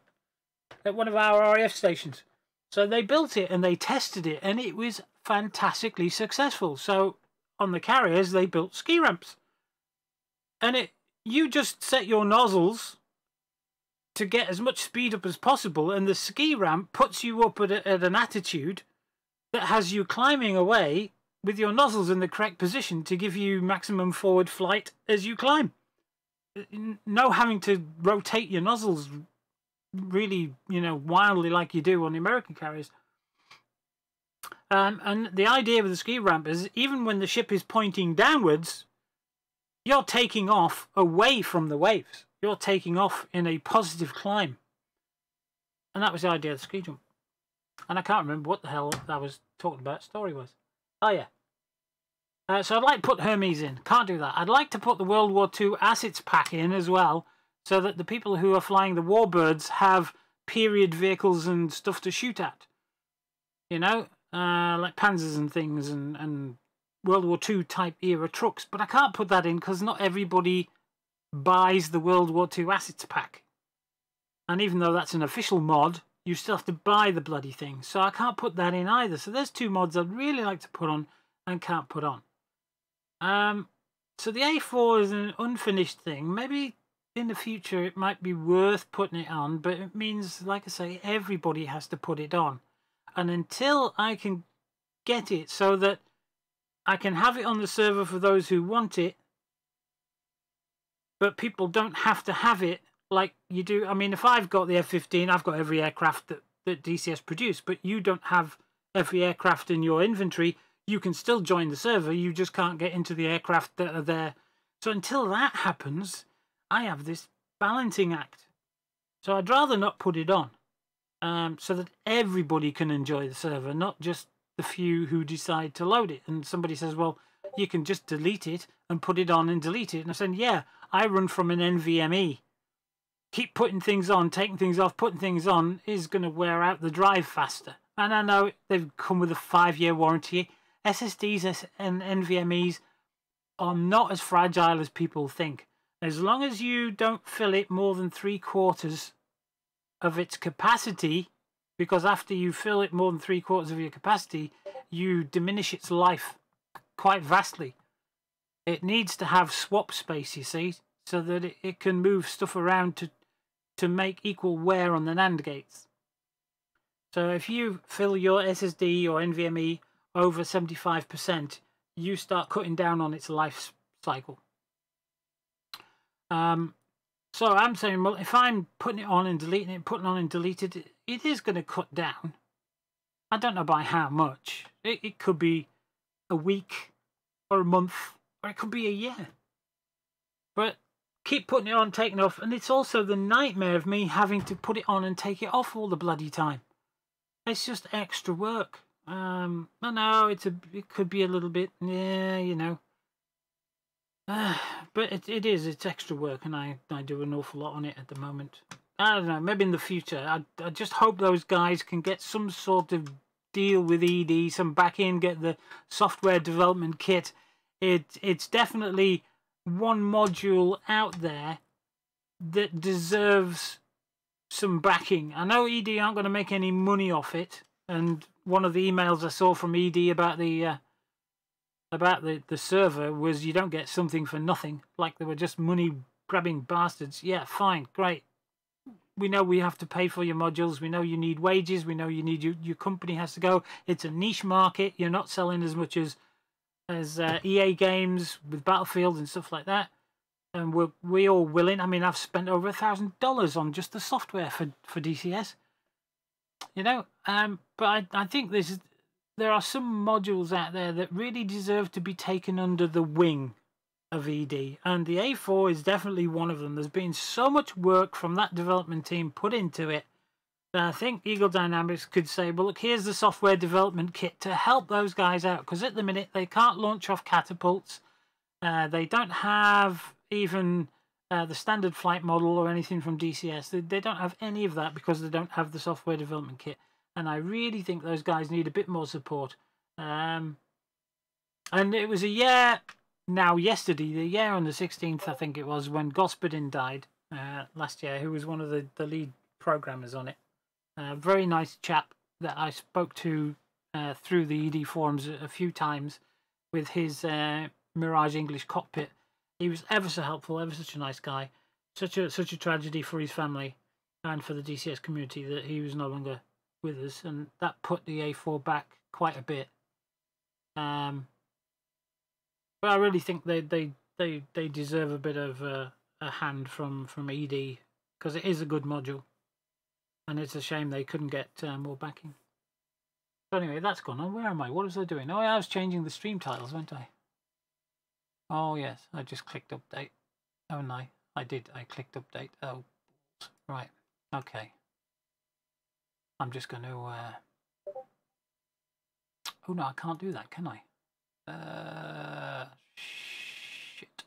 at one of our RAF stations." So they built it and they tested it, and it was fantastically successful. So on the carriers, they built ski ramps, and you just set your nozzles to get as much speed up as possible, and the ski ramp puts you up at an attitude that has you climbing away with your nozzles in the correct position to give you maximum forward flight as you climb. No having to rotate your nozzles really, you know, wildly like you do on the American carriers. And the idea with the ski ramp is even when the ship is pointing downwards, you're taking off away from the waves. You're taking off in a positive climb. And that was the idea of the ski jump. And I can't remember what the hell I was talking about story-wise. Oh, yeah. So I'd like to put Hermes in. Can't do that. I'd like to put the World War II assets pack in as well, so that the people who are flying the Warbirds have period vehicles and stuff to shoot at. You know, like Panzers and things and World War II type era trucks. But I can't put that in because not everybody buys the World War II assets pack. And even though that's an official mod, you still have to buy the bloody thing. So I can't put that in either. So there's two mods I'd really like to put on and can't put on. So the A4 is an unfinished thing. Maybe in the future it might be worth putting it on, but it means, like I say, everybody has to put it on. And until I can get it so that I can have it on the server for those who want it, but people don't have to have it like you do. I mean, if I've got the F-15, I've got every aircraft that DCS produced, but you don't have every aircraft in your inventory. You can still join the server, you just can't get into the aircraft that are there. So until that happens, I have this balancing act. So I'd rather not put it on, so that everybody can enjoy the server, not just the few who decide to load it. And somebody says, well, you can just delete it and put it on and delete it. And I said, yeah, I run from an NVMe. Keep putting things on, taking things off, putting things on is going to wear out the drive faster. And I know they've come with a 5-year warranty. SSDs and NVMEs are not as fragile as people think. As long as you don't fill it more than 3/4 of its capacity, because after you fill it more than 3/4 of your capacity, you diminish its life quite vastly. It needs to have swap space, you see, so that it can move stuff around to make equal wear on the NAND gates. So if you fill your SSD or NVMe over 75%, you start cutting down on its life cycle. So I'm saying, well, if I'm putting it on and deleting it, putting on and deleting it, it is going to cut down. I don't know by how much. It could be a week or a month, or it could be a year. But keep putting it on, taking it off, and it's also the nightmare of me having to put it on and take it off all the bloody time. It's just extra work. I know it could be a little bit, yeah, you know. But it's extra work, and I do an awful lot on it at the moment. I don't know, maybe in the future. I just hope those guys can get some sort of deal with ED, some back in, get the software development kit. It's definitely one module out there that deserves some backing. I know ED aren't going to make any money off it, and one of the emails I saw from ED about the server was you don't get something for nothing, like they were just money grabbing bastards. Yeah, fine, great. We know we have to pay for your modules. We know you need wages. We know you need your company has to go. It's a niche market. You're not selling as much as EA games with Battlefield and stuff like that. and we all willing. I mean, I've spent over $1,000 on just the software for DCS. You know, but I think there are some modules out there that really deserve to be taken under the wing of ED, and the A4 is definitely one of them. There's been so much work from that development team put into it that I think Eagle Dynamics could say, well, look, here's the software development kit to help those guys out, because at the minute they can't launch off catapults. They don't have even the standard flight model or anything from DCS. They don't have any of that because they don't have the software development kit. And I really think those guys need a bit more support. And it was a year now, yesterday, the year on the 16th, I think it was, when Gospodin died last year, who was one of the lead programmers on it. Very nice chap that I spoke to through the ED forums a few times with his Mirage English cockpit. He was ever so helpful, ever such a nice guy. Such a tragedy for his family and for the DCS community that he was no longer with us, and that put the A4 back quite a bit. But I really think they deserve a bit of a hand from ED, because it is a good module, and it's a shame they couldn't get more backing. So anyway, that's gone on. Where am I? What was I doing? Oh, yeah, I was changing the stream titles, weren't I? Oh yes, I just clicked update. Oh no, I did. I clicked update. Oh, right. Okay. I'm just going to. Oh no, I can't do that, can I? Shit.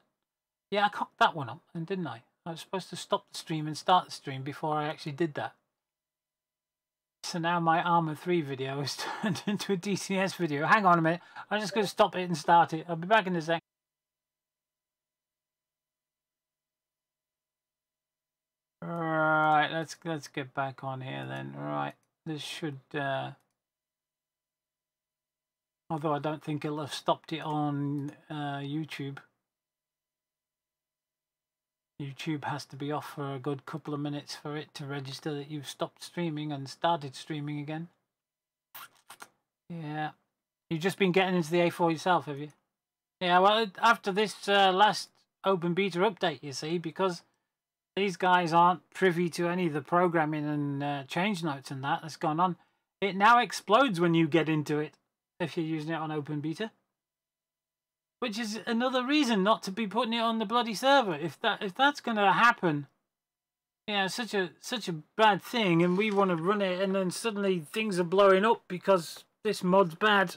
Yeah, I cocked that one up, and didn't I? I was supposed to stop the stream and start the stream before I actually did that. So now my Armour 3 video is turned into a DCS video. Hang on a minute. I'm just going to stop it and start it. I'll be back in a sec. Right, let's get back on here then. Right, this should. Although I don't think it'll have stopped it on YouTube. YouTube has to be off for a good couple of minutes for it to register that you've stopped streaming and started streaming again. Yeah. You've just been getting into the A4 yourself, have you? Yeah, well, after this last open beta update, you see, because these guys aren't privy to any of the programming and change notes and that's gone on. It now explodes when you get into it if you're using it on open beta, which is another reason not to be putting it on the bloody server. If that's going to happen, yeah, such a bad thing, and we want to run it, and then suddenly things are blowing up because this mod's bad.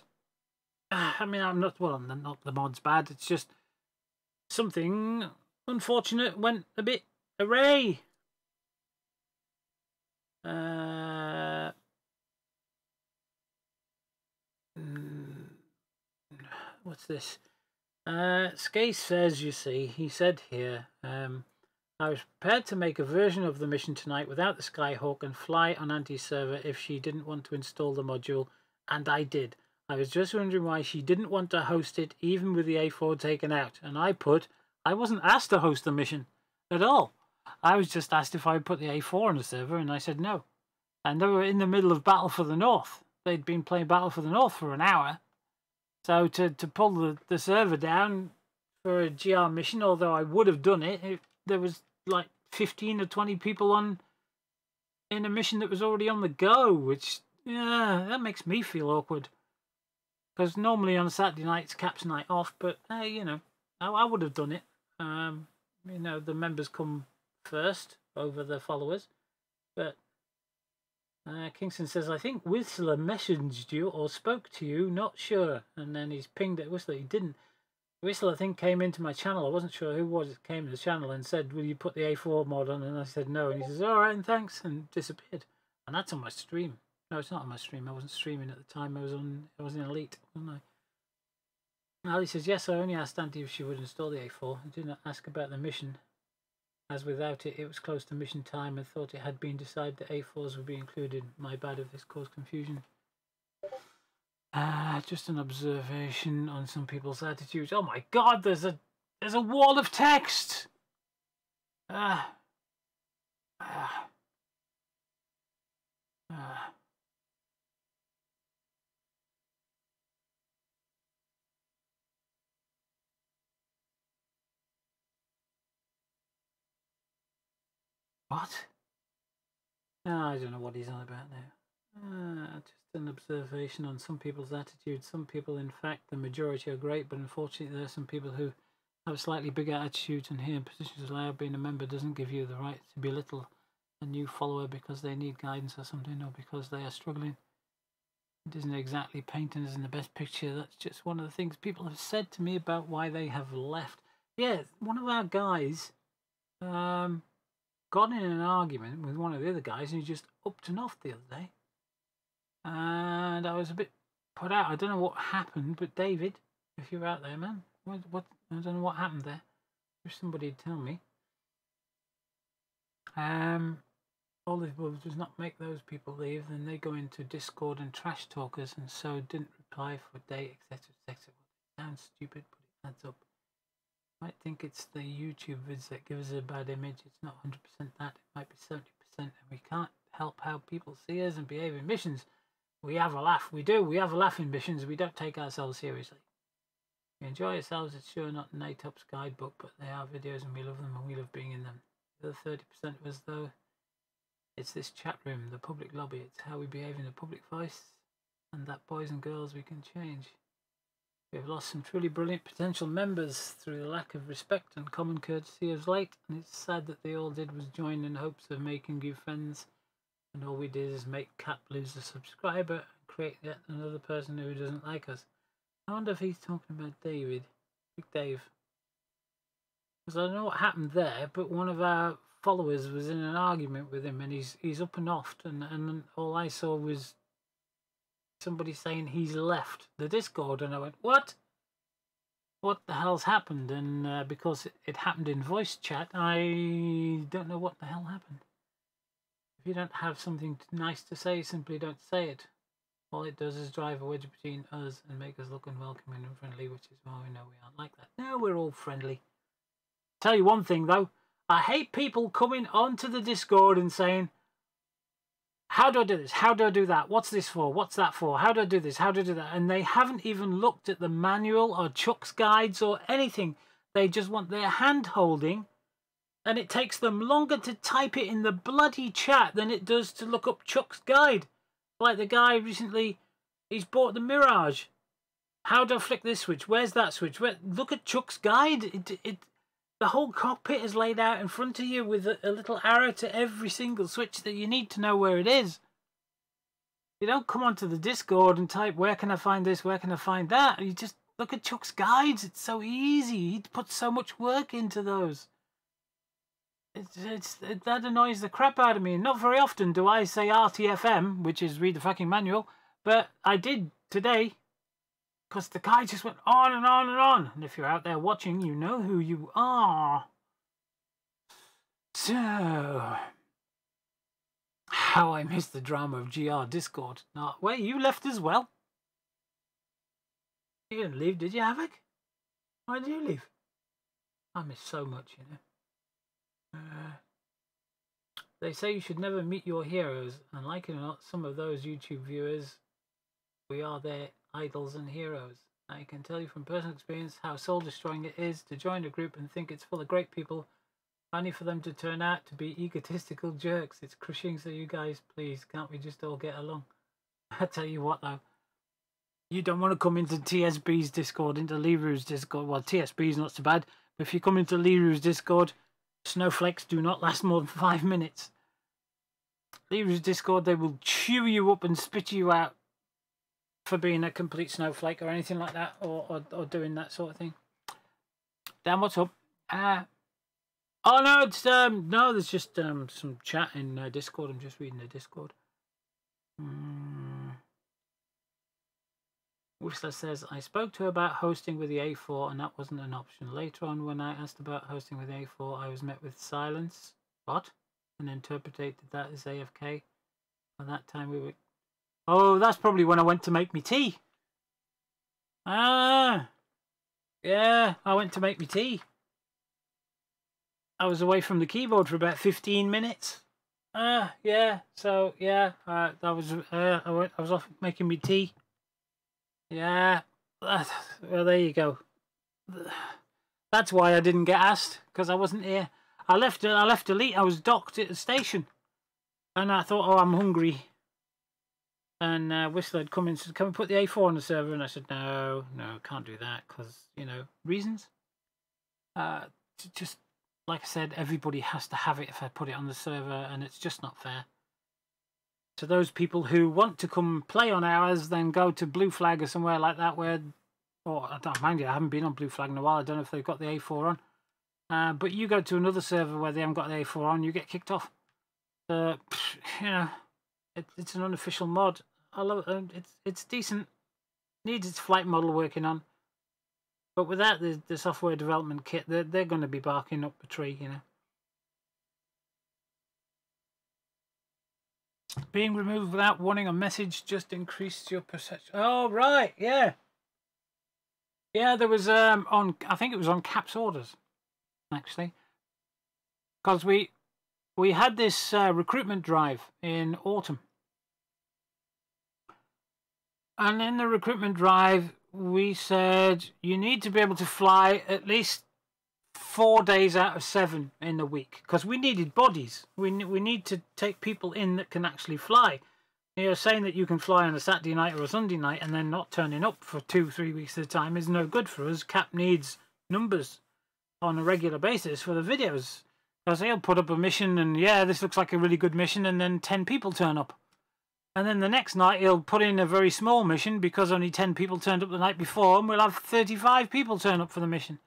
I mean, I'm not the mod's bad. It's just something unfortunate went a bit array. What's this? Skase says, you see, he said here, I was prepared to make a version of the mission tonight without the Skyhawk and fly on anti-server if she didn't want to install the module, and I did. I was just wondering why she didn't want to host it even with the A4 taken out, and I wasn't asked to host the mission at all. I was just asked if I would put the A4 on the server, and I said no. And they were in the middle of Battle for the North. They'd been playing Battle for the North for an hour. So to pull the server down for a GR mission, although I would have done it, there was like 15 or 20 people in a mission that was already on the go, which, yeah, that makes me feel awkward. Because normally on Saturday night it's Caps night off, but hey, you know, I would have done it. You know, the members come first over the followers. But Kingston says, I think Whistler messaged you or spoke to you, not sure. And then he's pinged at Whistler. He didn't. Whistler, I think, came into my channel. I wasn't sure who was it came to the channel and said, will you put the A4 mod on? And I said no. And he says, all right, and thanks, and disappeared. And that's on my stream. No, it's not on my stream. I wasn't streaming at the time. I was in Elite, wasn't I? Ali says, yes, I only asked Auntie if she would install the A4. I did not ask about the mission, as without it, it was close to mission time and thought it had been decided that A4s would be included. My bad if this caused confusion. Just an observation on some people's attitudes. Oh my god, there's a wall of text! What? I don't know what he's on about now. Just an observation on some people's attitude. Some people, in fact, the majority are great, but unfortunately there are some people who have slightly bigger attitudes, and here in positions allowed being a member doesn't give you the right to belittle a new follower because they need guidance or something, or because they are struggling. It isn't exactly painting as in the best picture. That's just one of the things people have said to me about why they have left. Yeah, one of our guys got in an argument with one of the other guys, and he just upped and off the other day. And I was a bit put out. I don't know what happened, but David, if you're out there, man, what I don't know what happened there. If somebody'd tell me. All this does not make those people leave. Then they go into Discord and trash talkers, and so didn't reply for a day, etc., etc. Sounds stupid, but it adds up. You might think it's the YouTube vids that give us a bad image. It's not 100% that. It might be 70%, and we can't help how people see us and behave in missions. We have a laugh. We do. We have a laugh in missions. We don't take ourselves seriously. We enjoy ourselves. It's sure not NATOP's guidebook, but they are videos and we love them and we love being in them. The other 30% was, though, it's this chat room, the public lobby. It's how we behave in the public voice, and that, boys and girls, we can change. We have lost some truly brilliant potential members through the lack of respect and common courtesy of late, and it's sad that they all did was join in hopes of making you friends, and all we did is make Cap lose a subscriber and create yet another person who doesn't like us. I wonder if he's talking about David. Big Dave. Because I don't know what happened there, but one of our followers was in an argument with him, and he's up and off, and all I saw was somebody saying he's left the Discord, and I went, what? What the hell's happened? And because it happened in voice chat, I don't know what the hell happened. If you don't have something nice to say, simply don't say it. All it does is drive a wedge between us and make us look unwelcoming and friendly, which is why we know we aren't like that. No, we're all friendly. Tell you one thing, though. I hate people coming onto the Discord and saying, how do I do this? How do I do that? What's this for? What's that for? How do I do this? How do I do that? And they haven't even looked at the manual or Chuck's guides or anything. They just want their hand holding, and it takes them longer to type it in the bloody chat than it does to look up Chuck's guide. Like the guy recently, he's bought the Mirage. How do I flick this switch? Where's that switch? Look at Chuck's guide. The whole cockpit is laid out in front of you with a little arrow to every single switch that you need to know where it is. You don't come onto the Discord and type, where can I find this? Where can I find that? You just look at Chuck's guides. It's so easy. He puts so much work into those. That annoys the crap out of me. Not very often do I say RTFM, which is read the fucking manual, but I did today, because the guy just went on and on and on. And if you're out there watching, you know who you are. So, how I missed the drama of GR Discord. No, wait, you left as well? You didn't leave, did you, Havoc? Why did you leave? I miss so much, you know. They say you should never meet your heroes, and like it or not, some of those YouTube viewers, we are their idols and heroes. I can tell you from personal experience how soul-destroying it is to join a group and think it's full of great people, only for them to turn out to be egotistical jerks. It's crushing, so you guys, please, can't we just all get along? I tell you what, though, you don't want to come into TSB's Discord, into Leroy's Discord. Well, TSB's not so bad, but if you come into Leroy's Discord, snowflakes do not last more than 5 minutes. Leroy's Discord, they will chew you up and spit you out for being a complete snowflake or anything like that, or doing that sort of thing. Dan, what's up? Oh no, it's no, there's just some chat in Discord. I'm just reading the Discord. Whistler says, I spoke to her about hosting with the A4 and that wasn't an option. Later on, when I asked about hosting with A4, I was met with silence. What? And interpreted that as AFK. By that time we were... Oh, that's probably when I went to make me tea. Ah! Yeah, I went to make me tea. I was away from the keyboard for about 15 minutes. Yeah, so, yeah, I was off making me tea. Yeah, well, there you go. That's why I didn't get asked, because I wasn't here. I left Elite. I was docked at the station, and I thought, oh, I'm hungry. And Whistler had come in and said, can we put the A4 on the server? And I said, no, can't do that because, you know, reasons. Just like I said, everybody has to have it if I put it on the server, and it's just not fair. So those people who want to come play on ours, then go to Blue Flag or somewhere like that where, or I don't mind you, I haven't been on Blue Flag in a while. I don't know if they've got the A4 on. But you go to another server where they haven't got the A4 on, you get kicked off. You know, it's an unofficial mod. I love it. It's decent. Needs its flight model working on. But without the software development kit, they're going to be barking up the tree, you know. Being removed without warning a message just increased your perception. Oh, right, yeah. Yeah, there was, I think it was on Cap's orders, actually. Because we had this recruitment drive in autumn. And in the recruitment drive, we said you need to be able to fly at least 4 days out of 7 in the week, because we needed bodies. We need to take people in that can actually fly. You know, saying that you can fly on a Saturday night or a Sunday night and then not turning up for 2-3 weeks at a time is no good for us. Cap needs numbers on a regular basis for the videos, because he'll put up a mission and yeah, this looks like a really good mission, and then 10 people turn up. And then the next night he'll put in a very small mission because only 10 people turned up the night before, and we'll have 35 people turn up for the mission.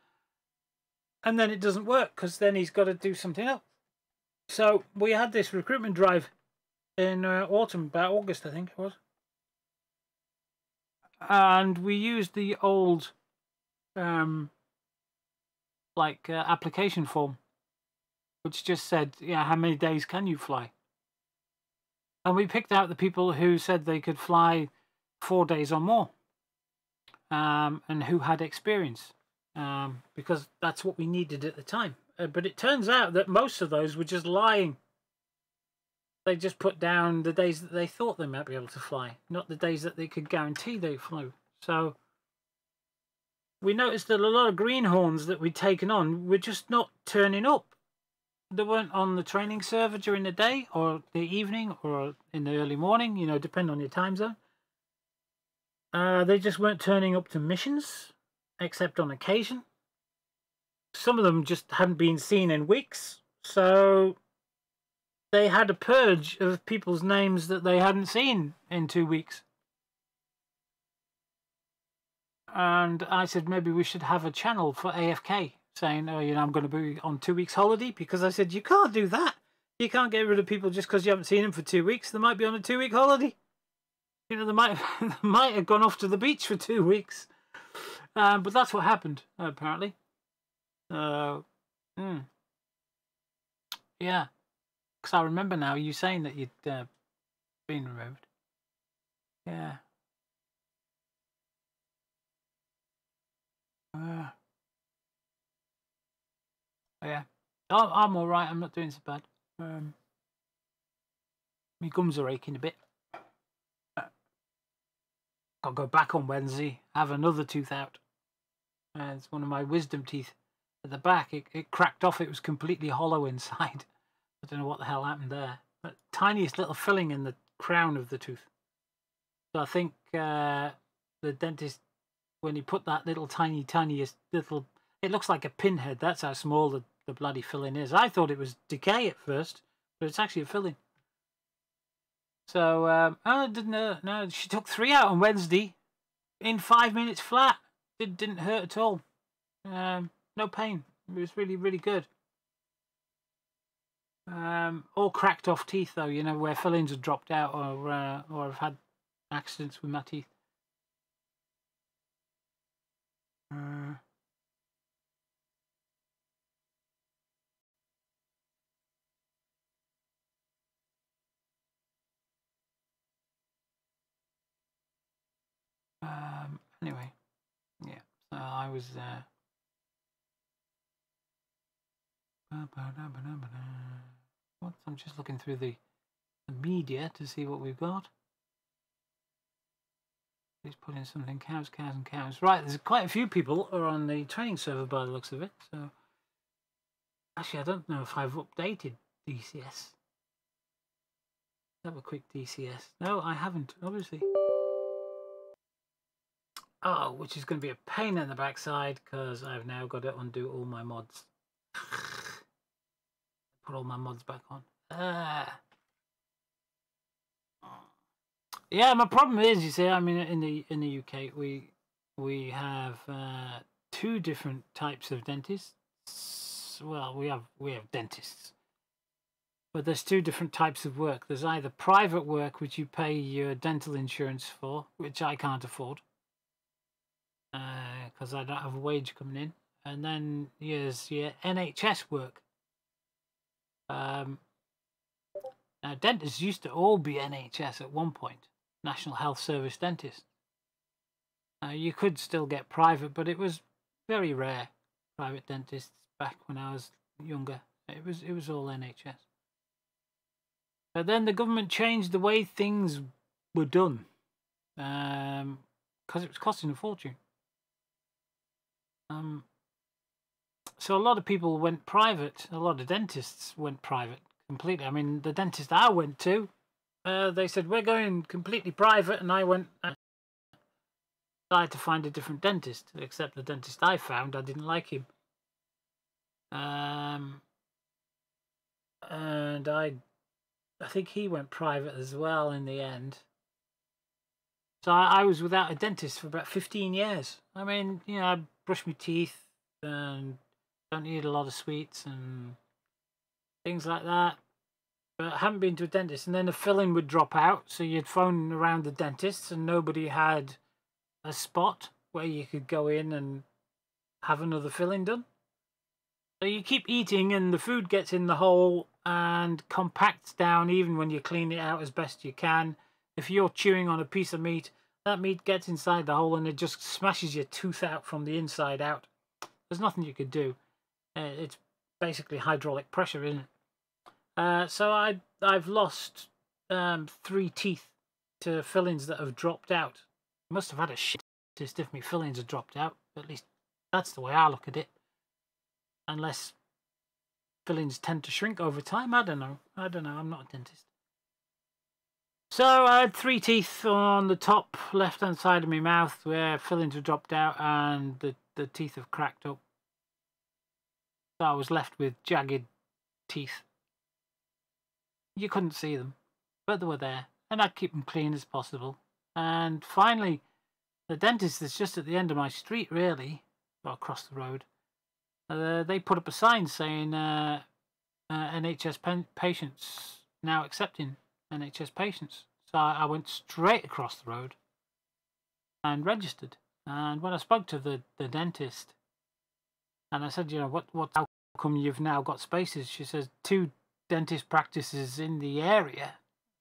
And then it doesn't work because then he's got to do something else. So we had this recruitment drive in autumn, about August I think it was. And we used the old application form, which just said, yeah, how many days can you fly? And we picked out the people who said they could fly 4 days or more, and who had experience, because that's what we needed at the time. But it turns out that most of those were just lying. They just put down the days that they thought they might be able to fly, not the days that they could guarantee they flew. So we noticed that a lot of greenhorns that we'd taken on were just not turning up. They weren't on the training server during the day or the evening or in the early morning, you know, depending on your time zone. They just weren't turning up to missions, except on occasion. Some of them just hadn't been seen in weeks, so they had a purge of people's names that they hadn't seen in 2 weeks. And I said maybe we should have a channel for AFK, saying, oh, you know, I'm going to be on 2 weeks holiday, because I said, you can't do that. You can't get rid of people just because you haven't seen them for 2 weeks. They might be on a 2 week holiday. You know, they might have gone off to the beach for 2 weeks. But that's what happened, apparently. Yeah. Because I remember now you saying that you'd been removed. Yeah. Yeah. I'm all right. I'm not doing so bad. My gums are aching a bit. I'll go back on Wednesday, have another tooth out. It's one of my wisdom teeth at the back. It cracked off. It was completely hollow inside. I don't know what the hell happened there. But tiniest little filling in the crown of the tooth. So I think the dentist, when he put that little tiniest little, it looks like a pinhead. That's how small the bloody filling is. I thought it was decay at first, but it's actually a filling. So I didn't know. No, she took 3 out on Wednesday in 5 minutes flat. It didn't hurt at all. No pain. It was really, really good. All cracked off teeth though, you know, where fillings have dropped out, or I've had accidents with my teeth. Anyway, yeah. So I was what? I'm just looking through the media to see what we've got. He's put in something. Cows, cows, and cows. Right, there's quite a few people are on the training server by the looks of it. So Actually, I don't know if I've updated DCS. Have a quick DCS. No, I haven't, obviously. Oh, which is going to be a pain in the backside because I've now got to undo all my mods. Put all my mods back on. Yeah, my problem is, you see, I mean, in the UK, we have 2 different types of dentists. Well, we have dentists, but there's 2 different types of work. There's either private work, which you pay your dental insurance for, which I can't afford, because I don't have a wage coming in, and then there's your NHS work. Now, dentists used to all be NHS at one point, National Health Service dentists. You could still get private, but it was very rare. Private dentists back when I was younger, it was all NHS. But then the government changed the way things were done, because it was costing a fortune. So a lot of people went private. A lot of dentists went private completely. I mean, the dentist I went to, they said, we're going completely private, and I went. I had to find a different dentist, except the dentist I found, I didn't like him. And I think he went private as well in the end. So I was without a dentist for about 15 years. I mean, you know, I brush my teeth and don't eat a lot of sweets and things like that. But I haven't been to a dentist. And then the filling would drop out, so you'd phone around the dentists and nobody had a spot where you could go in and have another filling done. So you keep eating and the food gets in the hole and compacts down even when you clean it out as best you can. If you're chewing on a piece of meat, that meat gets inside the hole and it just smashes your tooth out from the inside out. There's nothing you could do. It's basically hydraulic pressure, isn't it? So I've lost 3 teeth to fillings that have dropped out. Must have had a shit if my fillings had dropped out. At least that's the way I look at it. Unless fillings tend to shrink over time. I don't know. I'm not a dentist. So I had 3 teeth on the top left-hand side of my mouth where fillings have dropped out and the teeth have cracked up. So I was left with jagged teeth. You couldn't see them, but they were there. And I'd keep them clean as possible. And finally, the dentist that's just at the end of my street, really, or across the road, they put up a sign saying NHS patients now accepting NHS patients. So I went straight across the road and registered. And when I spoke to the dentist, and I said, you know, how come you've now got spaces? She says 2 dentist practices in the area,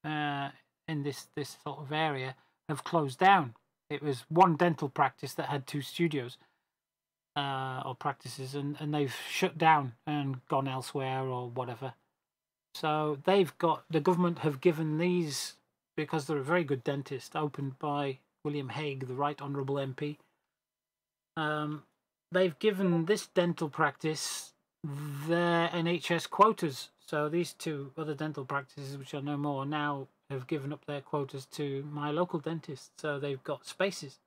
in this sort of area, have closed down. It was one dental practice that had 2 studios. Or practices, and they've shut down and gone elsewhere or whatever. So the government have given these, because they're a very good dentist, opened by William Hague, the Right Honourable MP. They've given this dental practice their NHS quotas. So these 2 other dental practices, which are no more now, have given up their quotas to my local dentist. So they've got spaces.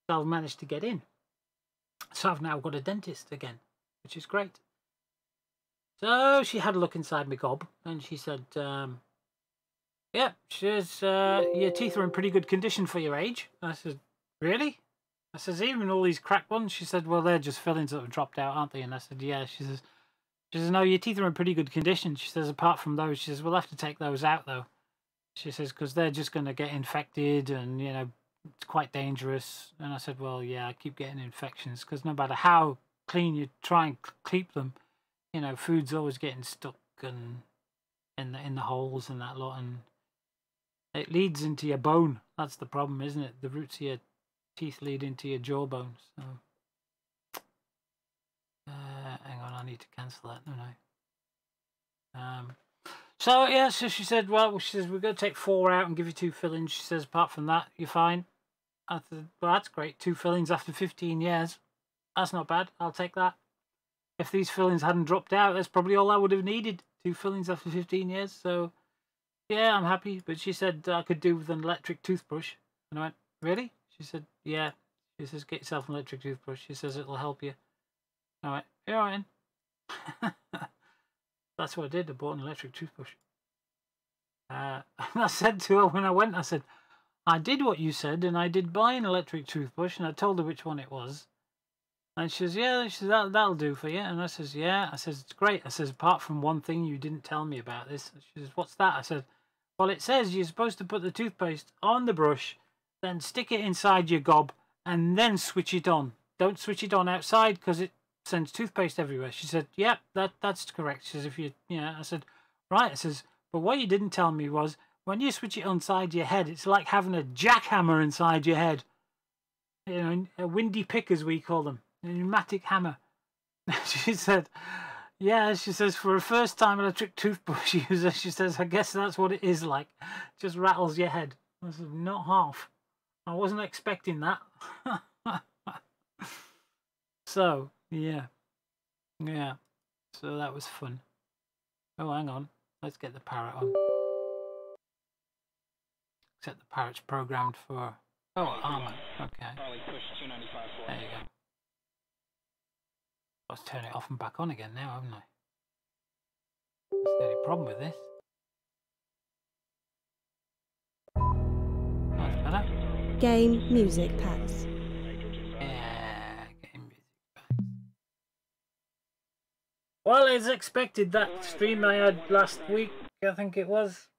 So I've managed to get in. So I've now got a dentist again, which is great. So she had a look inside my gob and she said, yeah, she says, your teeth are in pretty good condition for your age. I said, really? I says, even all these cracked ones? She said, well, they're just fillings that have dropped out, aren't they? And I said, yeah. She says, no, your teeth are in pretty good condition. She says, apart from those, she says, we'll have to take those out, though. She says, because they're just going to get infected and, you know, it's quite dangerous. And I said, well, yeah, I keep getting infections because no matter how clean you try and keep them, you know, food's always getting stuck and in the holes and that lot, and it leads into your bone. That's the problem, isn't it? The roots of your teeth lead into your jawbone. So, hang on, I need to cancel that, don't I? So yeah, so she said, well, she says, we're going to take 4 out and give you 2 fillings. She says, apart from that, you're fine. I said, well, that's great. 2 fillings after 15 years. That's not bad. I'll take that. if these fillings hadn't dropped out, that's probably all I would have needed. 2 fillings after 15 years. So, yeah, I'm happy. But she said I could do with an electric toothbrush. And I went, really? She said, yeah. She says, get yourself an electric toothbrush. She says it'll help you. I went, yeah, all right. That's what I did. I bought an electric toothbrush. And I said to her when I went, I said, I did what you said, and I did buy an electric toothbrush, and I told her which one it was. And she says, yeah, she says, that'll do for you. And I says, yeah. I says, it's great. I says, apart from one thing you didn't tell me about this. She says, what's that? I said, well, it says you're supposed to put the toothpaste on the brush, then stick it inside your gob, and then switch it on. Don't switch it on outside, because it sends toothpaste everywhere. She said, yeah, that's correct. She says, if you, yeah. I said, right. I says, but what you didn't tell me was, when you switch it inside your head, it's like having a jackhammer inside your head. You know, a windy pick, as we call them. A pneumatic hammer. She said, yeah, she says, for a first-time electric toothbrush user, she says, I guess that's what it is like. Just rattles your head. I said, not half. I wasn't expecting that. So, yeah. Yeah. So that was fun. Oh, hang on. Let's get the parrot on. Except the parrot's programmed for... Oh, armor. Okay. There you go. Let's turn it off and back on again now, haven't I? That's the only problem with this. That's better. Game music packs. Yeah, game music packs. Well, as expected, that stream I had last week, I think it was,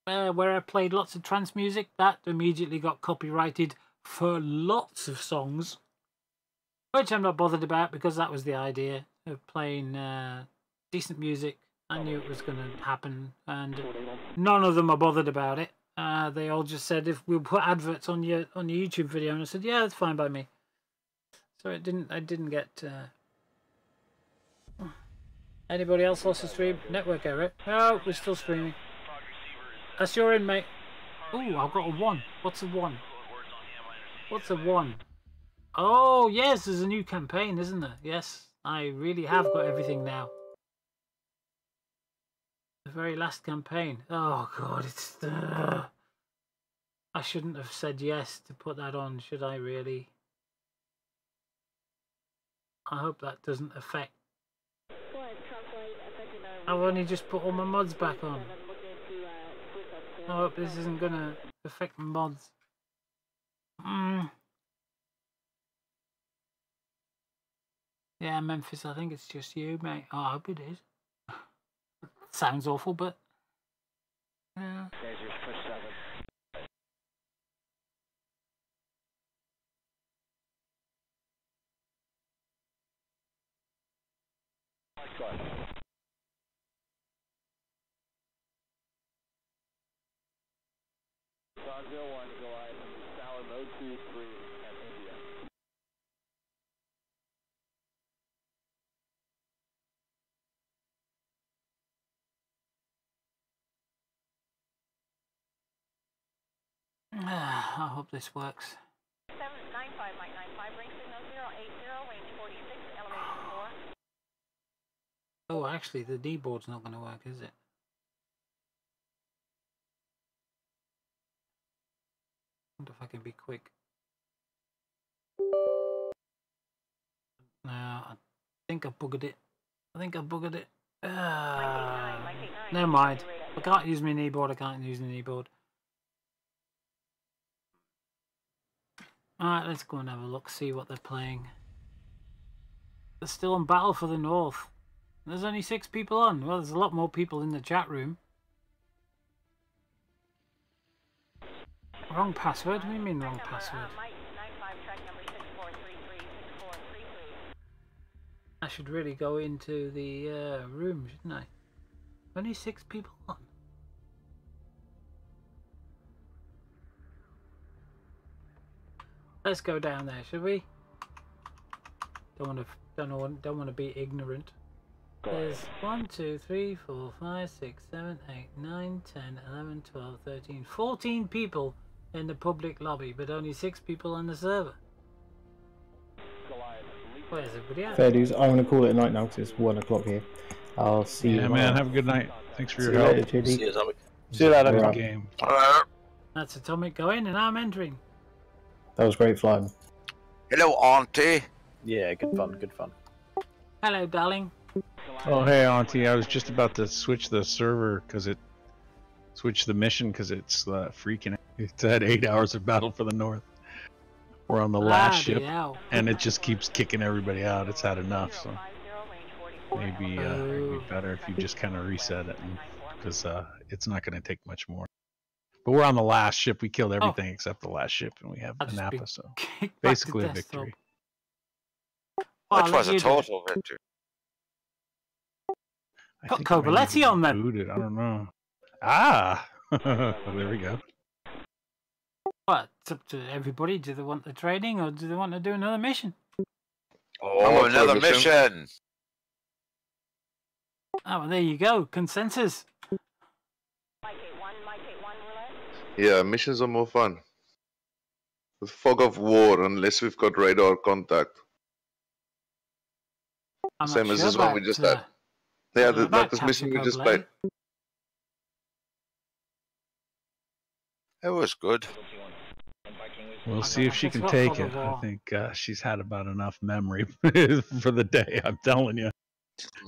where I played lots of trance music, that immediately got copyrighted for lots of songs. Which I'm not bothered about, because that was the idea of playing decent music. I knew it was going to happen, and none of them are bothered about it. They all just said, if we'll put adverts on your YouTube video, and I said, yeah, that's fine by me. So I didn't get... Anybody else lost a stream? Network error? No, we're still streaming. That's your in, mate. Ooh, I've got a 1. What's a 1? What's a 1? Oh, yes, there's a new campaign, isn't there? Yes, I really have got everything now. The very last campaign. Oh, God, it's... I shouldn't have said yes to put that on, should I, really? I hope that doesn't affect... I've only just put all my mods back on. I hope this isn't going to affect my mods. Yeah, Memphis, I think it's just you, mate. Oh, I hope it is. Sounds awful, but... Yeah. I hope this works. 795 Mike 95, ring signal 080, range 46, elevation 4. Oh, actually, the D-board's not going to work, is it? I wonder if I can be quick. No, I think I buggered it. Never mind. I can't use my kneeboard. I can't use the kneeboard. Alright, let's go and have a look, see what they're playing. They're still on Battle for the North. There's only 6 people on. Well, there's a lot more people in the chat room. Wrong password? What do you mean wrong password? I should really go into the room, shouldn't I? Only 6 people on. Let's go down there, should we? Don't want to be ignorant. There's 1, 2, 3, 4, 5, 6, 7, 8, 9, 10, 11, 12, 13, 14 people in the public lobby, but only 6 people on the server. Where's everybody else? Fair dues. I'm going to call it a night now because it's 1 o'clock here. I'll see you. Yeah, tomorrow. man. Have a good night. Thanks for See your you help. later, JD. See you, Atomic. See you later. Good game. That's Atomic going, and I'm entering. That was great flying. Hello, Auntie. Yeah, good fun, good fun. Hello, darling. Oh, hey, Auntie. I was just about to switch the server because it switched the mission because it's freaking. It's had 8 hours of Battle for the North. We're on the last ship, and it just keeps kicking everybody out. It's had enough, so maybe it'd be better if you just kind of reset it, because it's not going to take much more. But we're on the last ship. We killed everything except the last ship, and we have Napa, so basically a victory. Which was a total victory. Got Cobaletti on them. Booted. I don't know. Ah, there we go. Well, it's up to everybody. Do they want the training, or do they want to do another mission? Oh, another mission! Oh, well, there you go. Consensus. Yeah, missions are more fun. The fog of war, unless we've got radar contact. Same as this one we just had. Yeah, like this mission we just played. It was good. We'll see if she can take it. I think she's had about enough memory for the day, I'm telling you.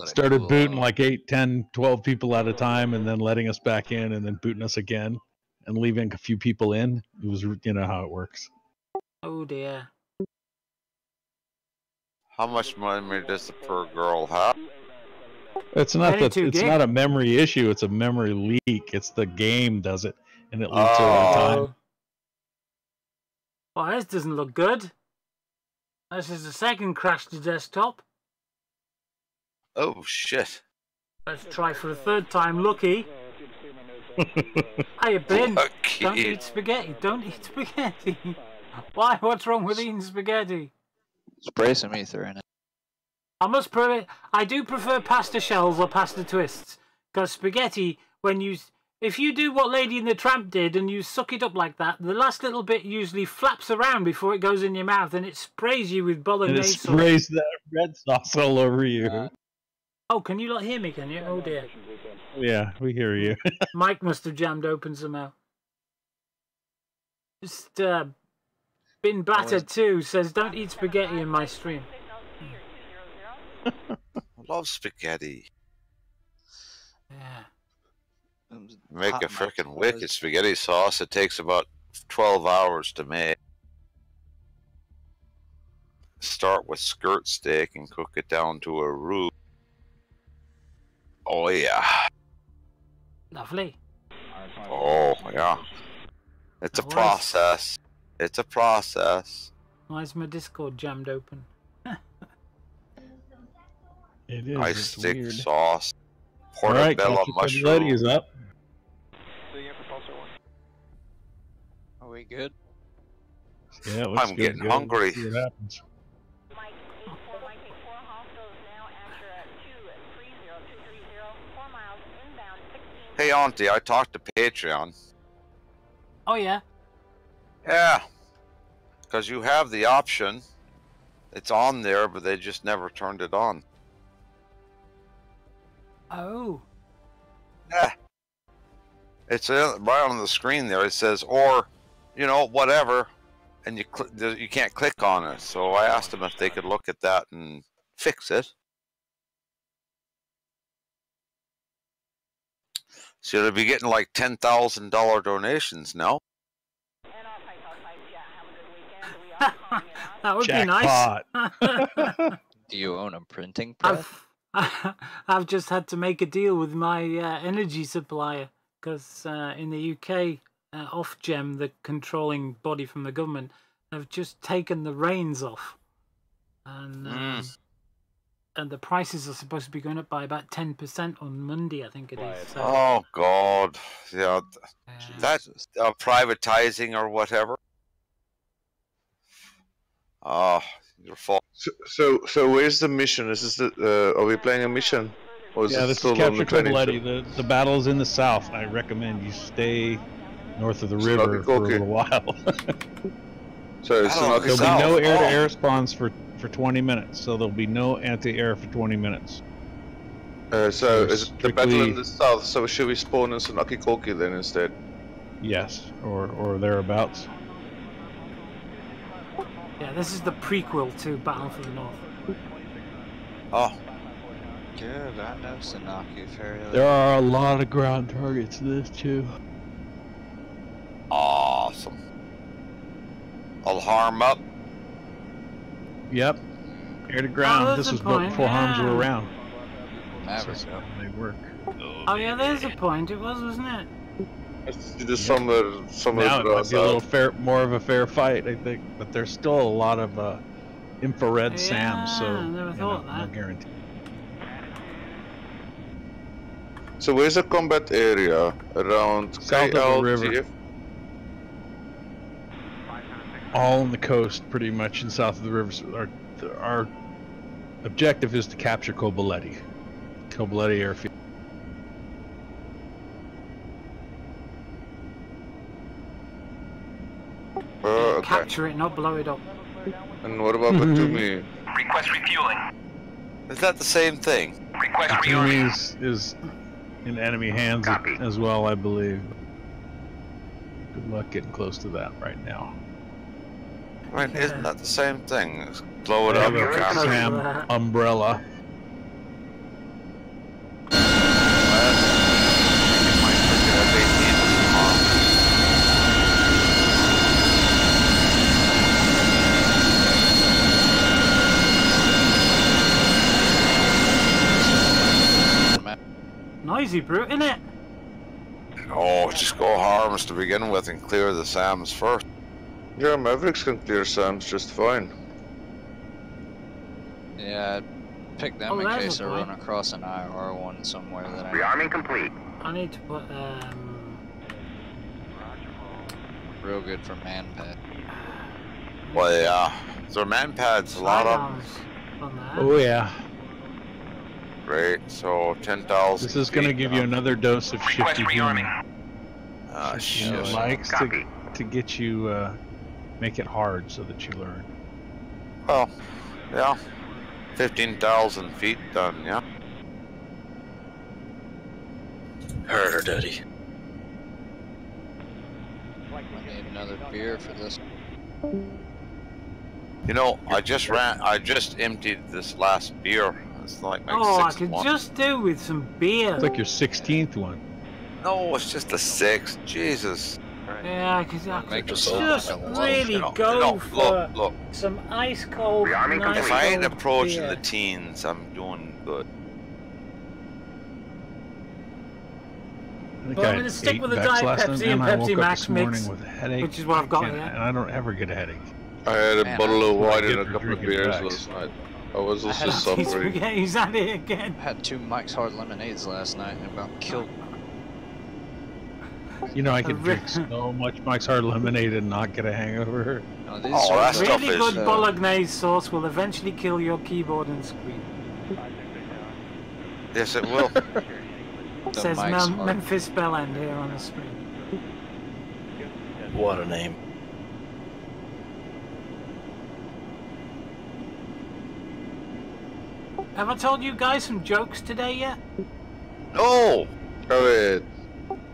Started booting like 8, 10, 12 people at a time, and then letting us back in, and then booting us again, and leaving a few people in. It was, you know how it works. Oh dear. How much memory does the poor girl have? It's not that. It's not a memory issue. It's a memory leak. It's the game does it, and it leaks over time. Well, this doesn't look good. This is the second crash to desktop. Oh shit! Let's try for a third time. Lucky. Hiya, Ben. Lucky. Don't eat spaghetti. Don't eat spaghetti. Why? What's wrong with eating spaghetti? Spray some ether in it. I must I do prefer pasta shells or pasta twists, because spaghetti, if you do what Lady and the Tramp did and you suck it up like that, the last little bit usually flaps around before it goes in your mouth, and it sprays you with bolognese. And it sprays that red sauce all over you. Oh, can you not hear me? Can you? Oh dear. Yeah, we hear you. Mike must have jammed open somehow. Just been battered too. Says don't eat spaghetti in my stream. I love spaghetti. Yeah. Make a frickin' wicked spaghetti sauce. It takes about 12 hours to make. Start with skirt steak and cook it down to a roux. Oh yeah. Lovely. Oh yeah. It's a process. It's a process. Why is my Discord jammed open? It is. Nice it's stick weird. sauce. Alright, Portobello mushroom. is up. Are we good? Yeah, it looks I'm getting hungry. See what happens. Hey Auntie, I talked to Patreon. Oh yeah? Yeah. Because you have the option. It's on there, but they just never turned it on. Oh. Yeah. It's right on the screen there. It says, or, you know, whatever, and you can't click on it. So I asked them if they could look at that and fix it. So they'll be getting like $10,000 donations now. That would be nice. Do you own a printing press? I've just had to make a deal with my energy supplier because in the UK, Ofgem, the controlling body from the government, have just taken the reins off, and the prices are supposed to be going up by about 10% on Monday, I think it is. So. Oh God, yeah, that's privatizing or whatever. Your fault. So where's the mission? Is this are we playing a mission? Or is Yeah, it this still is on the Capture training Cobaletti. The battle is in the south. I recommend you stay north of the river for a Cookie. little while. So it's not There'll be no air-to-air spawns for for 20 minutes, so there'll be no anti-air for 20 minutes. So is it the battle strictly- in the south? So should we spawn in Sunakikoki then instead? Yes, or thereabouts. Yeah, this is the prequel to Battle for the North. Oh. Good, I know Sanaki fairly. There are a lot of ground targets in this too. Awesome. I'll harm up. Yep. Air to ground. there's This a was built point, before harms were yeah. around. Maverick. So they work. Oh yeah, there's a point. It was, wasn't it? It's just somewhere Now it might be a little more of a fair fight, I think. But there's still a lot of infrared SAMs, so I never thought no that. guarantee. So where's the combat area? Around South of the KL, river. TF? All on the coast, pretty much, and south of the rivers. Our objective is to capture Kobuleti airfield. Okay. Capture it, not blow it up. And what about Batumi? Request refueling. Is that the same thing? Request Batumi is in enemy hands as well, I believe. Good luck getting close to that right now. Right, isn't that the same thing? Just blow it They up. have a capture. SAM umbrella. Noisy brute, innit? Oh, just go harms to begin with and clear the SAMs first. Yeah, Mavericks can clear SAMs just fine. Yeah, pick them Oh, in there's case a I run point. across an IR one somewhere that I. Rearming complete. I need to put Real good for manpad. Well, yeah. So manpads, a lot of. on that. Oh yeah. Great. So 10,000. This is going to give you another dose of shifty humor. Ah, shit. Likes to get you make it hard so that you learn. Well, yeah. 15,000 feet done, yeah. Harder, daddy. I need another beer for this. You know, I just emptied this last beer. It's like my Oh, I sixth could one. just do with some beer. It's like your 16th one. No, it's just the sixth. Jesus. Yeah, because I Make could yourself just like a lunch. really You know, go for look. some ice cold. Nice If I ain't cold approaching beer. the teens, I'm doing good. I think Well, I'm I gonna stick ate with the Vex Diet last Pepsi night, and I Pepsi woke up Max this morning mix, with a headache, which is what I've got and here. I don't ever get a headache. I had a Man, bottle of what I wine get and a for couple of drinking beers Vex. last night. I was I also had He's suffering. He's at it again. I had 2 Mike's Hard Lemonades last night and about killed. You know, I could drink so much Mike's Hard Lemonade and not get a hangover. No, these Oh, are that stuff Really is. good bolognese sauce will eventually kill your keyboard and screen. Yes, it will. the Says Mike's Hard. Memphis Bellend here on the screen. What a name. Have I told you guys some jokes today yet? No. Go ahead.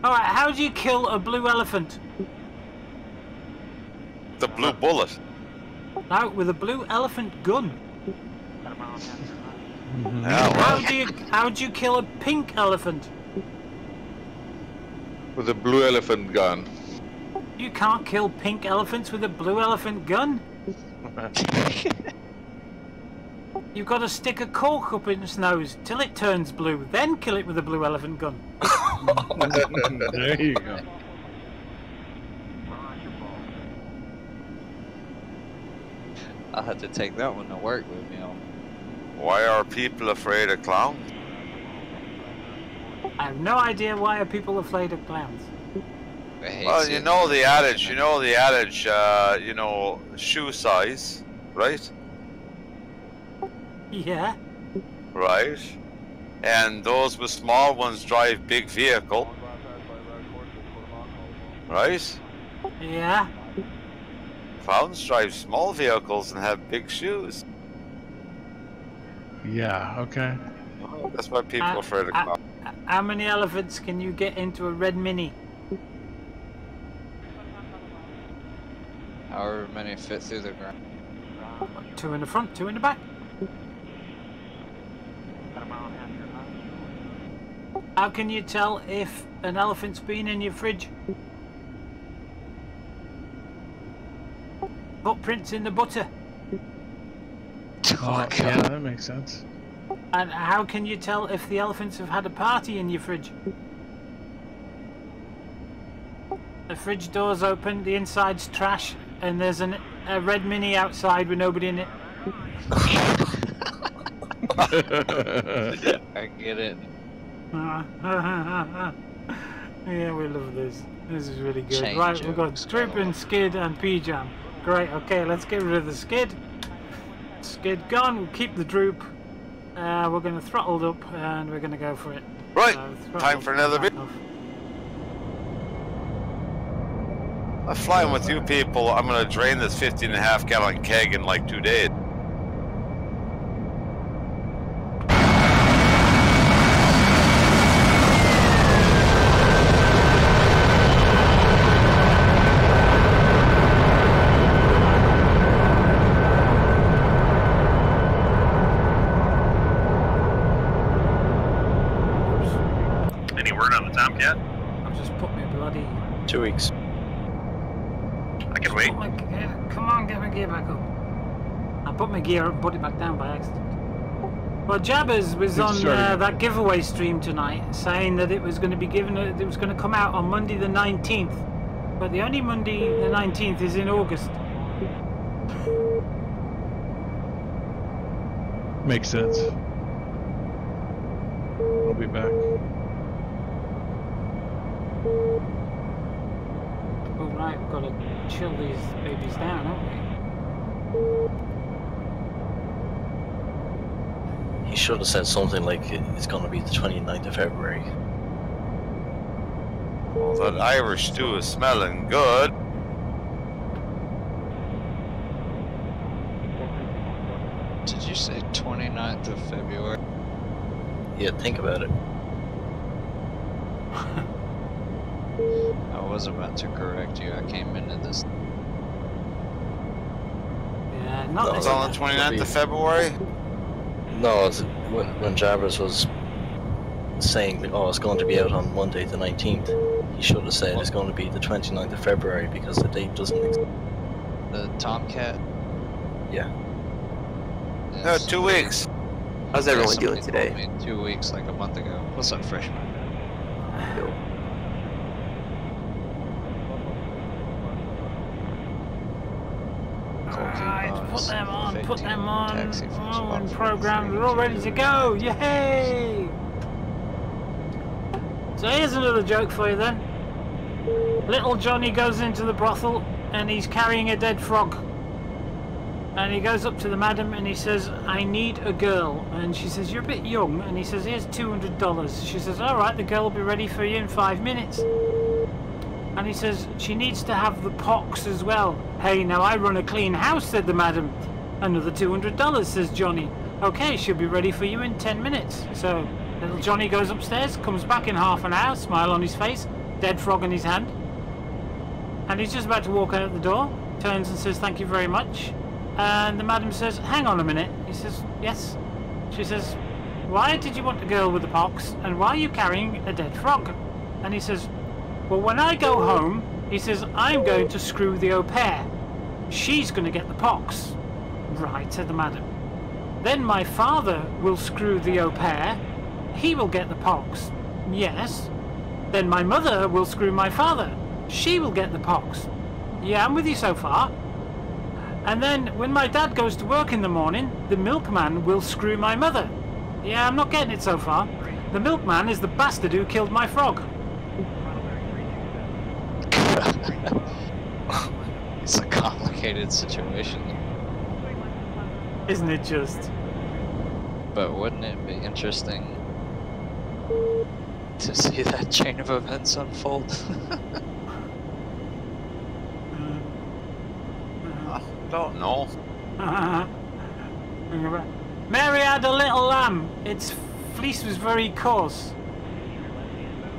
Alright, how do you kill a blue elephant? The blue bullet. No, with a blue elephant gun. Yeah, well, How do you kill a pink elephant? With a blue elephant gun. You can't kill pink elephants with a blue elephant gun. You've got to stick a cork up its nose till it turns blue, then kill it with a blue elephant gun. There you go. I had to take that one to work with me on. why are people afraid of clowns? I have no idea why are people afraid of clowns. Well, you know the adage. Shoe size, right? Yeah. Right. And those with small ones drive big vehicle. Right? Yeah. Clowns drive small vehicles and have big shoes. Yeah, okay. That's why people are afraid of cops. How many elephants can you get into a red mini? However many fit through the ground. 2 in the front, 2 in the back. How can you tell if an elephant's been in your fridge? Footprints in the butter. Oh, yeah, that makes sense. And how can you tell if the elephants have had a party in your fridge? The fridge door's open, the inside's trash, and there's a red mini outside with nobody in it. I get it. Yeah, we love this. This is really good. Chain Right, we've got jokes, Stripping, Skid, and P-Jam. Great, okay, let's get rid of the Skid. Skid gone, we'll keep the Droop. We're going to throttle it up, and we're going to go for it. Right, time for another bit. I'm flying with you people. I'm going to drain this 15.5 gallon keg in like 2 days. Any word on the Tomcat? I've just put my bloody... 2 weeks. I can wait. Come on, get my gear back up. I put my gear up and put it back down by accident. Well, Jabbers was on that giveaway stream tonight, saying that it was going to be given. It was going to come out on Monday the 19th, but the only Monday the 19th is in August. Makes sense. I'll be back. Oh right, we've got to chill these babies down, haven't we? He should have said something like it's going to be the 29th of February. Oh, that Irish stew is smelling good. Did you say 29th of February? Yeah, think about it. I was about to correct you. I came into this. Yeah, not It's on the 29th of February? No, it's when Jarvis was saying, oh, it's going to be out on Monday the 19th, he should have said it's going to be the 29th of February because the date doesn't exist. The Tomcat? Yeah. No, 2 weeks. How's everyone doing today? 2 weeks, like a month ago. What's up, freshman? Alright, put them on, put them on. Oh, and programmed, we're all ready to go. Yay! So here's another joke for you then. Little Johnny goes into the brothel and he's carrying a dead frog. And he goes up to the madam and he says, I need a girl. And she says, you're a bit young. And he says, here's $200. She says, alright, the girl will be ready for you in 5 minutes. And he says, she needs to have the pox as well. Hey, now I run a clean house, said the madam. Another $200, says Johnny. Okay, she'll be ready for you in 10 minutes. So little Johnny goes upstairs, comes back in half an hour, smile on his face, dead frog in his hand. And he's just about to walk out the door, turns and says, thank you very much. And the madam says, hang on a minute. He says, yes. She says, why did you want a girl with the pox? And why are you carrying a dead frog? And he says, well, when I go home, he says, I'm going to screw the au pair. She's going to get the pox. Right, said the madam. Then my father will screw the au pair. He will get the pox. Yes. Then my mother will screw my father. She will get the pox. Yeah, I'm with you so far. And then when my dad goes to work in the morning, the milkman will screw my mother. Yeah, I'm not getting it so far. The milkman is the bastard who killed my frog. It's a complicated situation. Isn't it just? But wouldn't it be interesting to see that chain of events unfold? I don't know. Mary had a little lamb. Its fleece was very coarse.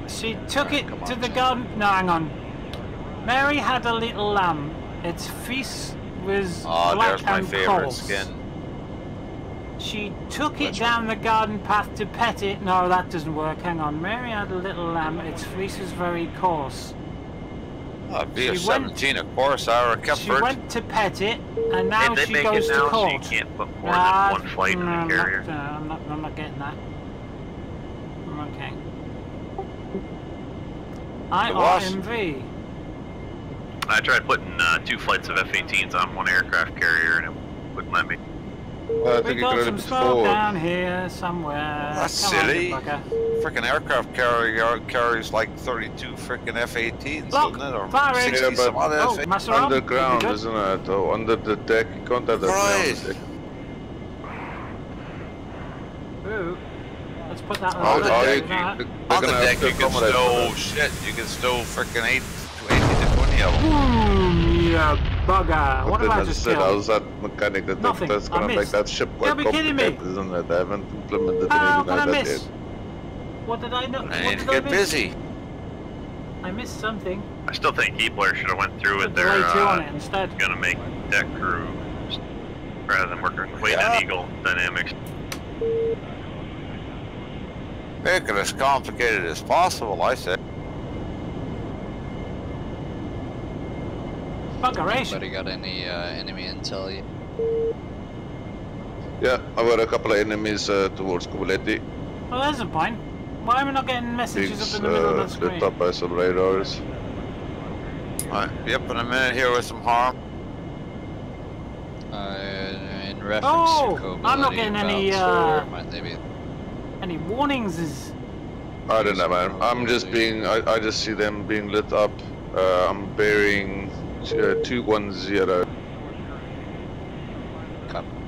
She took it to the garden. No, hang on. Mary had a little lamb. Its fleece was black there's my and favorite coarse. skin. She took it down the garden path to pet it. No, that doesn't work. Hang on. Mary had a little lamb. Its fleece was very coarse. BF-17, of course, I kept She went to pet it, and now they she make goes it to now court. so you can't put more than one flight in the carrier. I'm not getting that. Okay. IRMV. I tried putting 2 flights of F-18s on one aircraft carrier and it wouldn't let me. We got some smoke down here somewhere. That's Come on, silly. you bugger. Freaking aircraft carrier carries like 32 freaking F-18s, Look, doesn't it? Or fire 60 engine. some odd Oh, F-18s. Master Rob, Underground, you good? isn't it? Oh, under the deck. You can't have that Right. on the deck. Ooh. Let's put that Oh, on the oh, deck. you- That. On the deck, you can stow shit. You can stow freaking 80 to 20 of them. Boom, you bugger. What But have I then just said, killed? how's that mechanic that Nothing, that's I gonna make missed. that ship You quite gotta be kidding me. complicated, isn't it? They haven't implemented How anything can I like that miss? yet. What did I know? I What need to did I get miss? busy. I missed something. I still think Keebler should have went through with their Delay 2 on it instead. gonna make deck crew rather than working waiting on Eagle Dynamics. Make it as complicated as possible, I said. Buggeration. Anybody got any enemy intel yet? Yeah, I've got a couple of enemies towards Kubaleti. Well, there's a point. Why am I not getting messages It's up in the middle of the lit screen? up by some radars. Right, yep, in a minute here with some harm. In reference Oh, to Kobaleti, I'm not getting any where might they be? any warnings. Is I don't know, man. I'm just being. I just see them being lit up. I'm bearing 210.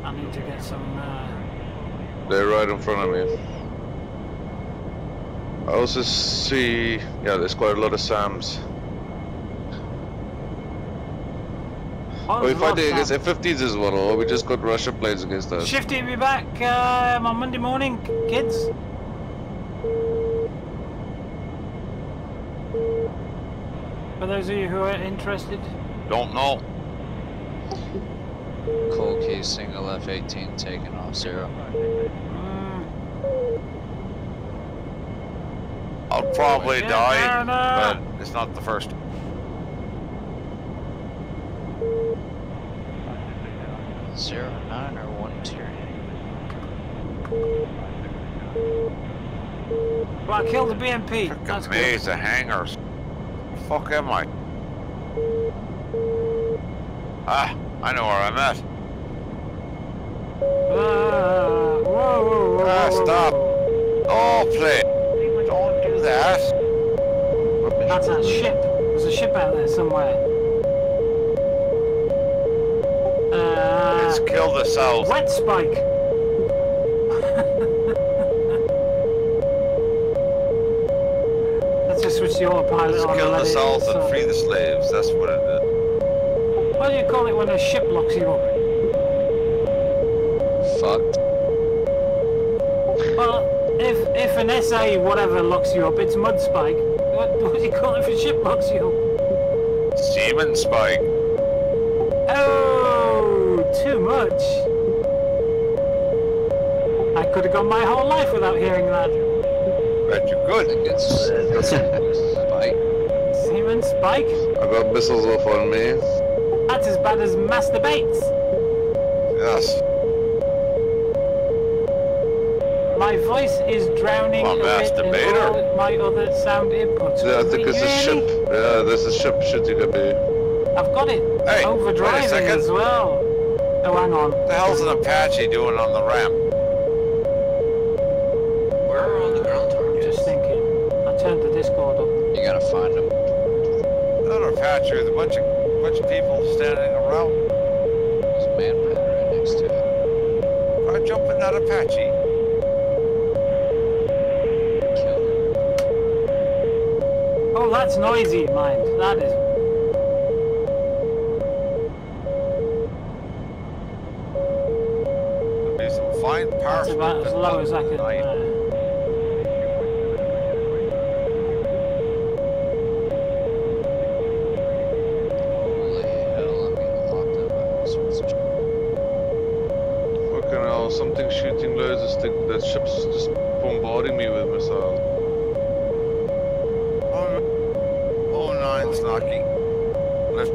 I need to get some. They're right in front of me. I also see. Yeah, there's quite a lot of SAMs. Oh, Are we there's a lot of fighting against SAMs. F-15s as well, or we just got Russia planes against us? Shifty, be back on Monday morning, kids. For those of you who are interested. Don't know. Coal key single F-18 taking off 0. I'll probably Yeah, die, no. but it's not the first. Zero 9 or 1 2. Well, I killed the BMP. That's good. Maze of hangars. The fuck am I? Ah, I know where I'm at. Stop. Oh, play. Don't do that. That's that ship. There's a ship out there somewhere. Let's kill the south. Wet spike. Let's just switch the autopilot Let's on. kill and the let it, south so- and free the slaves. That's what it is. What do you call it when a ship locks you up? Fucked. Well, if an SA whatever locks you up, it's mud spike. What do you call it if a ship locks you up? Seaman spike. Oh, too much. I could have gone my whole life without hearing that. Bet you could. I think it's spike. Seaman spike? I got missiles off on me. That's as bad as masturbates. Yes. My voice is drowning I'm a bit in masturbator. all my other sound inputs. Yeah, I think Really? it's a ship. Yeah, there's a ship shooting at me. I've got it. Hey, Overdriving wait a second. as well. Oh, hang on. What the hell's an Apache doing on the ramp? Where are all the ground targets? Just thinking. I turned the Discord up. You gotta find them. Another Apache with a bunch of people standing around. There's a manpad right next to it. I jump in that Apache. Oh, that's noisy, mind. That is. There'll be some 9, power That's about as low as I can. Fucking hell, something shooting loads of stick. That ship's just bombarding me with missiles. Oh, 9's knocking. Lift.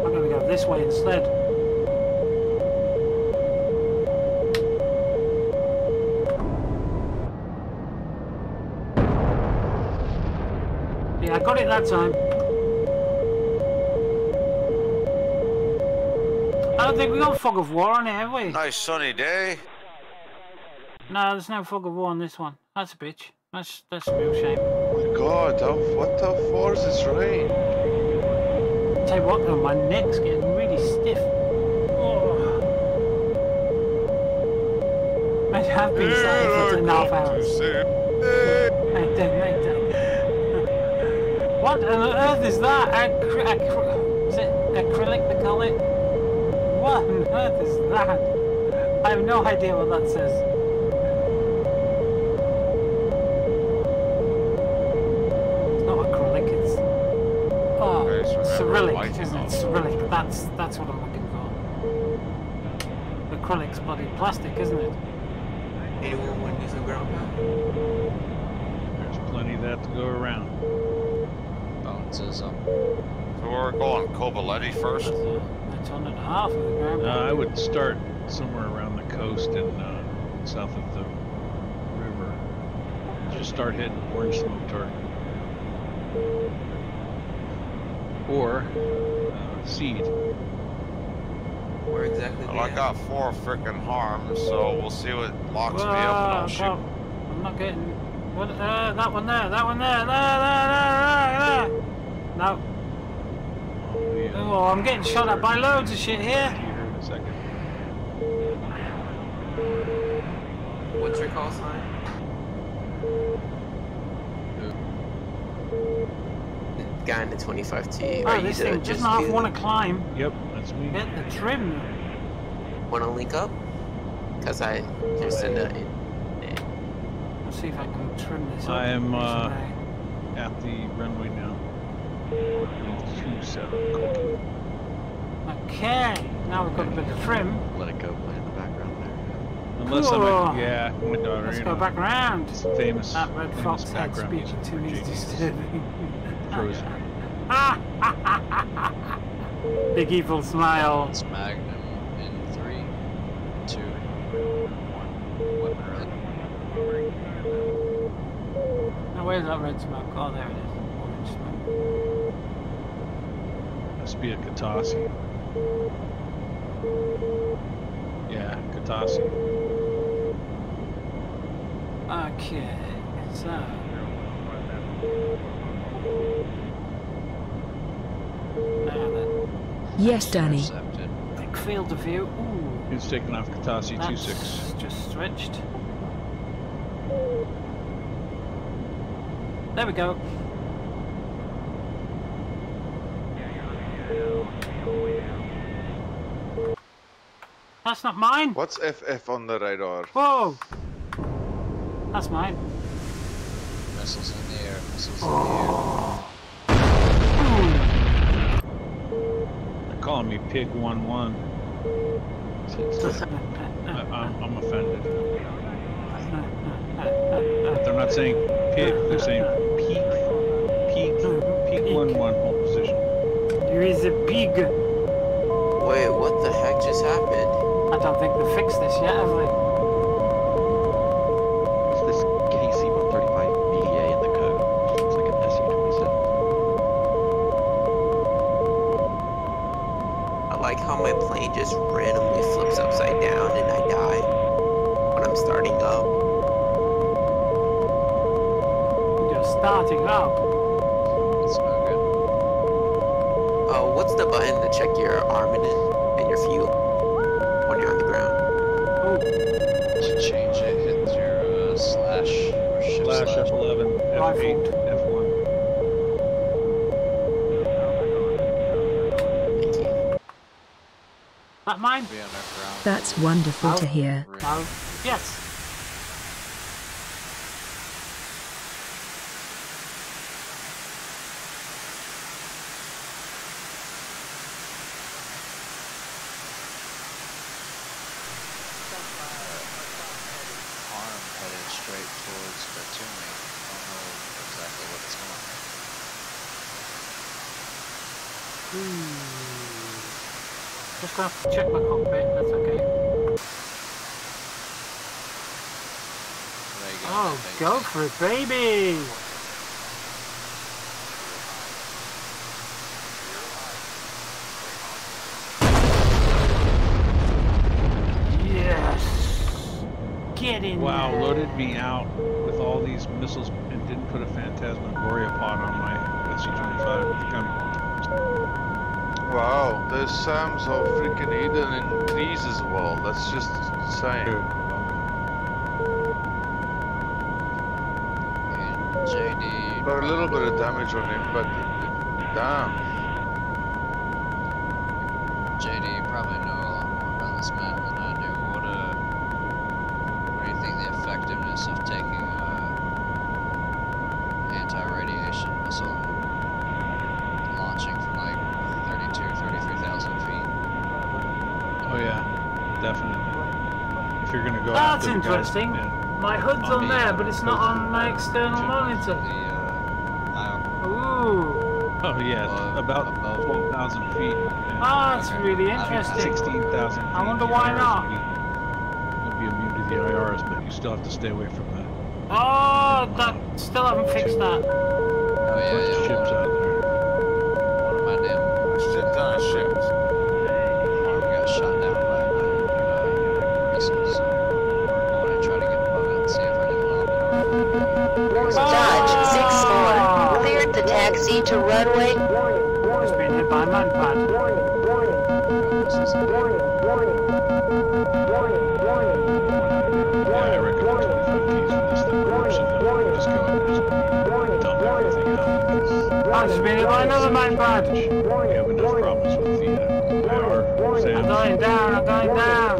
I'm gonna go this way instead. Yeah, I got it that time. I don't think we got fog of war on it, have we? Nice sunny day. No, there's no fog of war on this one. That's a bitch. That's a real shame. Oh my god, what the fuck is this rain? Tell you what though, my neck's getting really stiff. Oh. I have been sat for 2.5 hours. What on earth is that? Is it acrylic they call it? What on earth is that? I have no idea what that says. It's not acrylic, it's... Oh, Cyrillic, isn't it? Cyrillic, that's what I'm looking for. Acrylic's bloody plastic, isn't it? Anyone want to do some ground pound? There's plenty of that to go around. Bones is up. So we're going Cobaletti first? A ton and a half of the ground. I would start somewhere around the coast and south of the river. Just start hitting orange smoke target. Or seed. Where exactly? Well, I got 4 frickin' harms, so we'll see what locks me up and I'll shoot. I'm not getting... What? That one there, that one there, there. No. Oh, I'm getting shot at by loads of shit here. What's your call sign? The guy in the 25T. Oh, this thing does not want to climb. Yep, that's me. Get the trim. Want to link up? Because I just send a... Let's see if I can trim this up. I am at the runway now. 27. Okay, now we've got a bit of trim. Let it go play in the background there. Unless I'm at, my daughter. Let's go back around. It's famous. That red fox head background speaking to me is disturbing. Frozen. Big evil smile. It's Magnum in 3, 2, 1. Weapon ready. Now where's that red smoke? Oh, there it is. Orange smoke. Must be a Katasi. Yeah, Katasi. Okay, so... Now then. Yes, Danny. Big field of view. Ooh. It's taking off Katasi 26. Just stretched. There we go. That's not mine. What's FF on the radar? Whoa. That's mine. Missiles in the air. Missiles They're calling me Pig 11. I'm offended. They're not saying pig, they're saying peak. Peak 11, hold position. There is a pig. Wait, what the heck just happened? I don't think they fixed this yet, have they? What's this KC-135BA in the code? Looks like an SU-27. I like how my plane just randomly flips upside down and I die when I'm starting up. You're starting up. That's no good. Oh, what's the button to check your armament and your fuel when you're on the ground? Oh. To change it, hit your slash or shift F11, F8, F1. That mine? That's wonderful to hear. No. Yes. Arm headed straight towards the tuning. I don't know exactly what it's going. Just gonna have to check my cockpit, that's okay. Oh, go for it, baby! Yes! Get in Wow, there! loaded me out with all these missiles and didn't put a Phantasmagoria pod on my SC-25. Wow, there's Sam's of freaking Eden in Greece as well. That's just insane. JD. Got a little bit of damage on him, but damn. JD, you probably know a lot more about this map than I do. What do you think the effectiveness of taking anti-radiation missile and launching from like 33,000 feet? Oh yeah, definitely. If you're gonna go That's after the guys, interesting. yeah. My HUD's on there, but it's not on my external monitor. Ooh. Oh yeah, about 12,000 feet. Ah, that's really interesting. 16,000 feet. I wonder the why IRs not. Would be immune to the IRs, but you still have to stay away from the Oh, that still haven't fixed that. Oh yeah, bunch of ships out there. One of my damn shit ton of ships. arm got shot down by missiles. So I want to try to get above it and see if I can lob it. Dodge 6-4. Cleared the taxi to runway. It's been hit by a manpad. Yeah, I recommend 25 keys for this thing. Just go and just dump everything out. I've just been hit by another manpad. We have enough problems with the IR. I'm going down, I'm going down.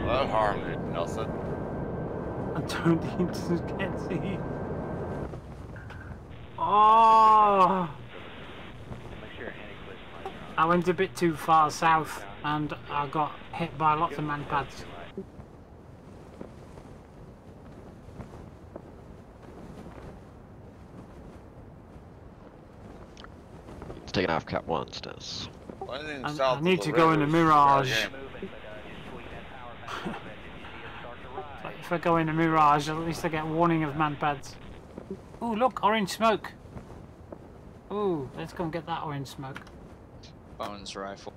That harmed it, Nelson. I don't need to get see. Oh! I went a bit too far south and I got hit by lots of manpads. It's taking off Cap 1 stats. I need to go in a Mirage. But if I go in a Mirage, at least I get warning of manpads. Ooh, look, orange smoke. Ooh, let's go and get that orange smoke. Bones rifle.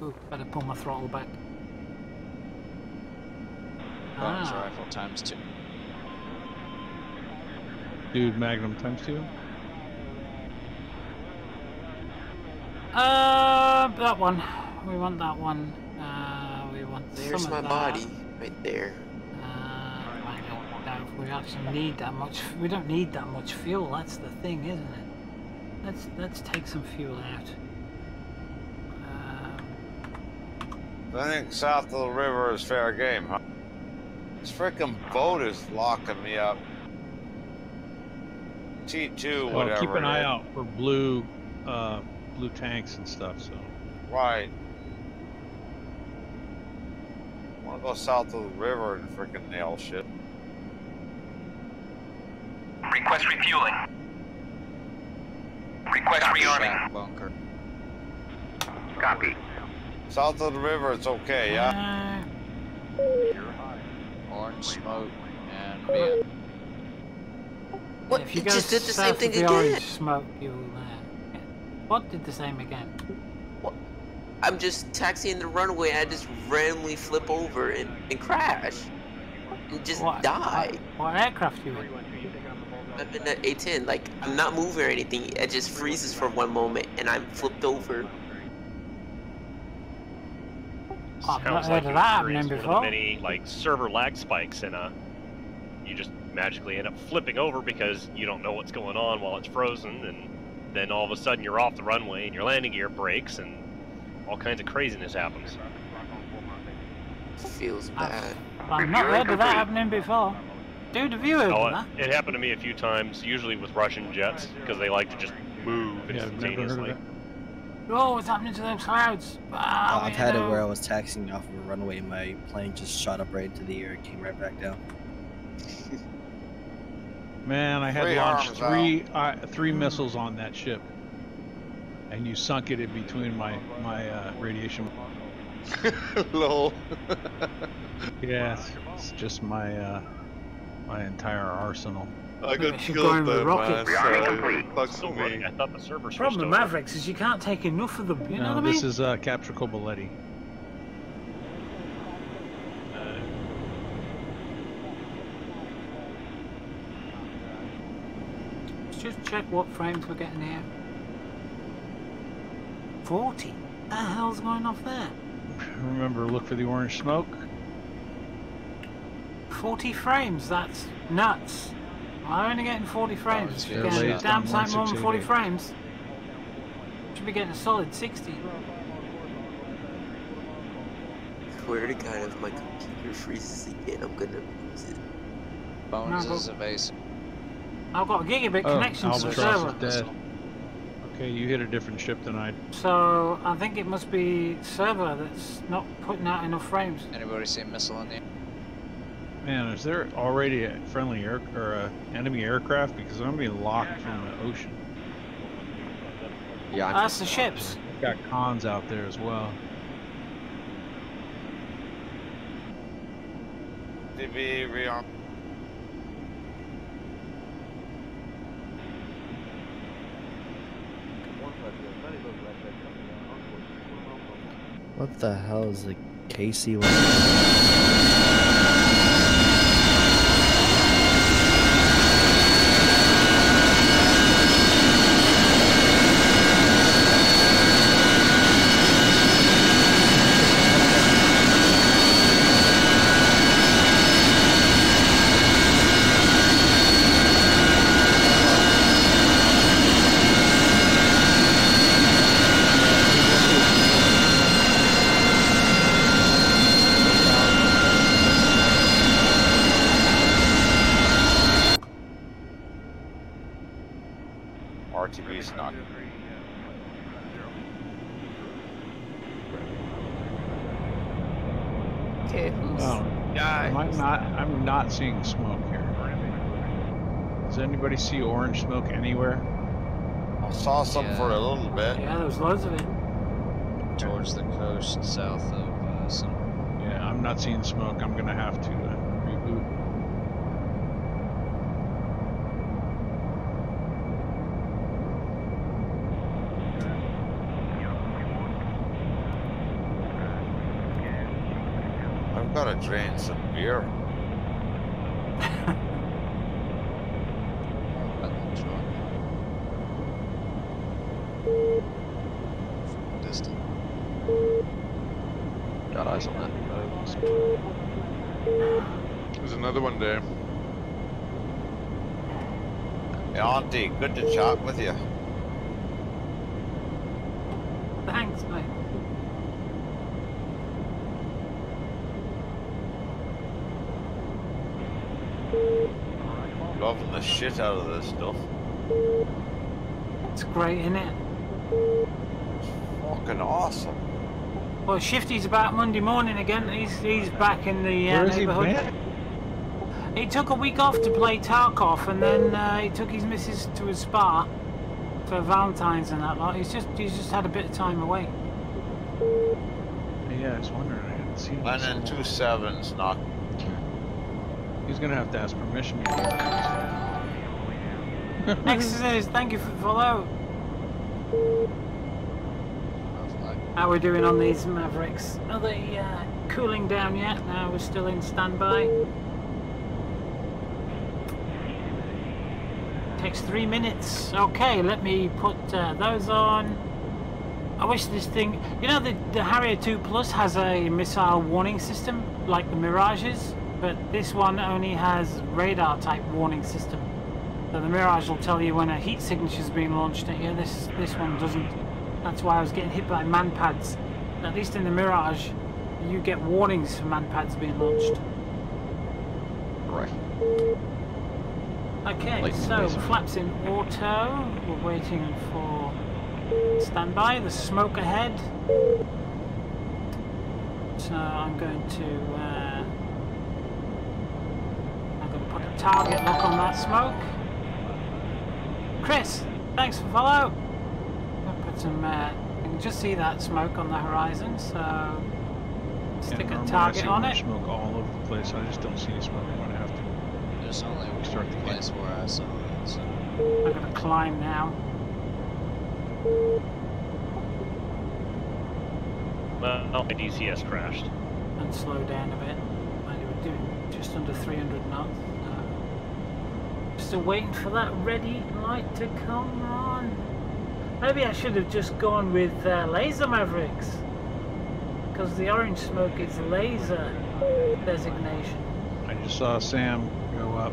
Ooh, better pull my throttle back. Bones rifle ×2. Dude, Magnum ×2? That one. We want that one. We want There's some my of that. body, right there. I don't know if we actually need that much. We don't need that much fuel. That's the thing, isn't it? Let's take some fuel out. I think south of the river is fair game, huh? This frickin' boat is locking me up. T2, Well, whatever. keep an eye out for blue tanks and stuff. So. Right. I wanna go south of the river and frickin' nail shit. Request refueling. Request rearming. Bunker. Copy. South of the river, it's okay, yeah? Orange smoke and being. What? If you It go just did the same south thing of the again. orange smoke, you'll. What did the same again? I'm just taxiing the runway and I just randomly flip over and crash. And just die. What aircraft you in? I'm in the A-10, like, I'm not moving or anything, it just freezes for one moment and I'm flipped over. I've not Sounds heard like of you that happening experienced one of the before. many, like, server lag spikes, and you just magically end up flipping over because you don't know what's going on while it's frozen, and then all of a sudden you're off the runway and your landing gear breaks, and all kinds of craziness happens. Feels bad. I've not heard of that happening before. Dude, have you heard of that? It happened to me a few times, usually with Russian jets, because they like to just move Yeah, I've never heard of instantaneously. it. Oh, what's happening to those clouds? I've had it where I was taxiing off of a runway and my plane just shot up right into the air and came right back down. Man, I had Three launched arms three missiles on that ship, and you sunk it in between my radiation. Lol. Yeah, it's just my my entire arsenal. I got should go in killed with there, rockets. man. So sucks Still for running. me. I thought the server switched Problem with over. Mavericks is you can't take enough of them, you know No, what I mean? this is Capture Coboletti. Let's just check what frames we're getting here. 40? What the hell's going off there? Remember, look for the orange smoke. 40 frames, that's nuts. I'm only getting 40 frames. They're Getting laid damn on sight more than 40 1688. frames. Should be getting a solid 60. Swear to God, if my computer freezes again, I'm gonna lose it. Bones No, is evasive. I've got a gigabit connection to the Albatross server. is dead. Okay, you hit a different ship than I. So I think it must be server that's not putting out enough frames. Anybody see a missile in the air? Man, is there already a friendly air or a enemy aircraft? Because I'm being locked from the ocean. Yeah, That's the ships. Got cons out there as well. DB rearm. What the hell is the KC one? RTB's not. Okay, who's I'm not seeing smoke here. Does anybody see orange smoke anywhere? I saw some for a little bit. Yeah, there's loads of it. Towards the coast, south of some. Yeah, I'm not seeing smoke. I'm gonna have to reboot. I've got to drain some beer. Distant. Got eyes on that. There's another one there. Hey, Auntie, good to chat with you. Thanks, mate. Loving the shit out of this stuff. It's great, isn't it? Fucking awesome. Well, Shifty's back Monday morning again. He's back in the Where is he neighbourhood. He took a week off to play Tarkov, and then he took his missus to a spa for Valentine's and that lot. He's just had a bit of time away. Yeah, I was wondering. I hadn't seen him. Lennon 27's not. He's gonna have to ask permission. Next is thank you for the follow. How we're doing on these Mavericks? Are they cooling down yet? No, we're still in standby. Takes 3 minutes. Okay, let me put those on. I wish this thing... You know, the Harrier 2 Plus has a missile warning system, like the Mirages, but this one only has radar type warning system. So the Mirage will tell you when a heat signature is being launched at you. This one doesn't. That's why I was getting hit by manpads. At least in the Mirage, you get warnings for manpads being launched. Right. Okay, so flaps in auto. We're waiting for standby. The smoke ahead. So I'm going to put a target lock on that smoke. Chris, thanks for follow. I'll put some. You can just see that smoke on the horizon, so stick a target on it. Smoke all over the place. I just don't see any smoke. I'm gonna have to. There's only one place where I saw it. So. I'm gonna climb now. Well, my DCS crashed. And slow down a bit. We were doing just under 300 knots. Still waiting for that ready light to come on. Maybe I should have just gone with laser Mavericks, because the orange smoke is laser designation. I just saw Sam go up.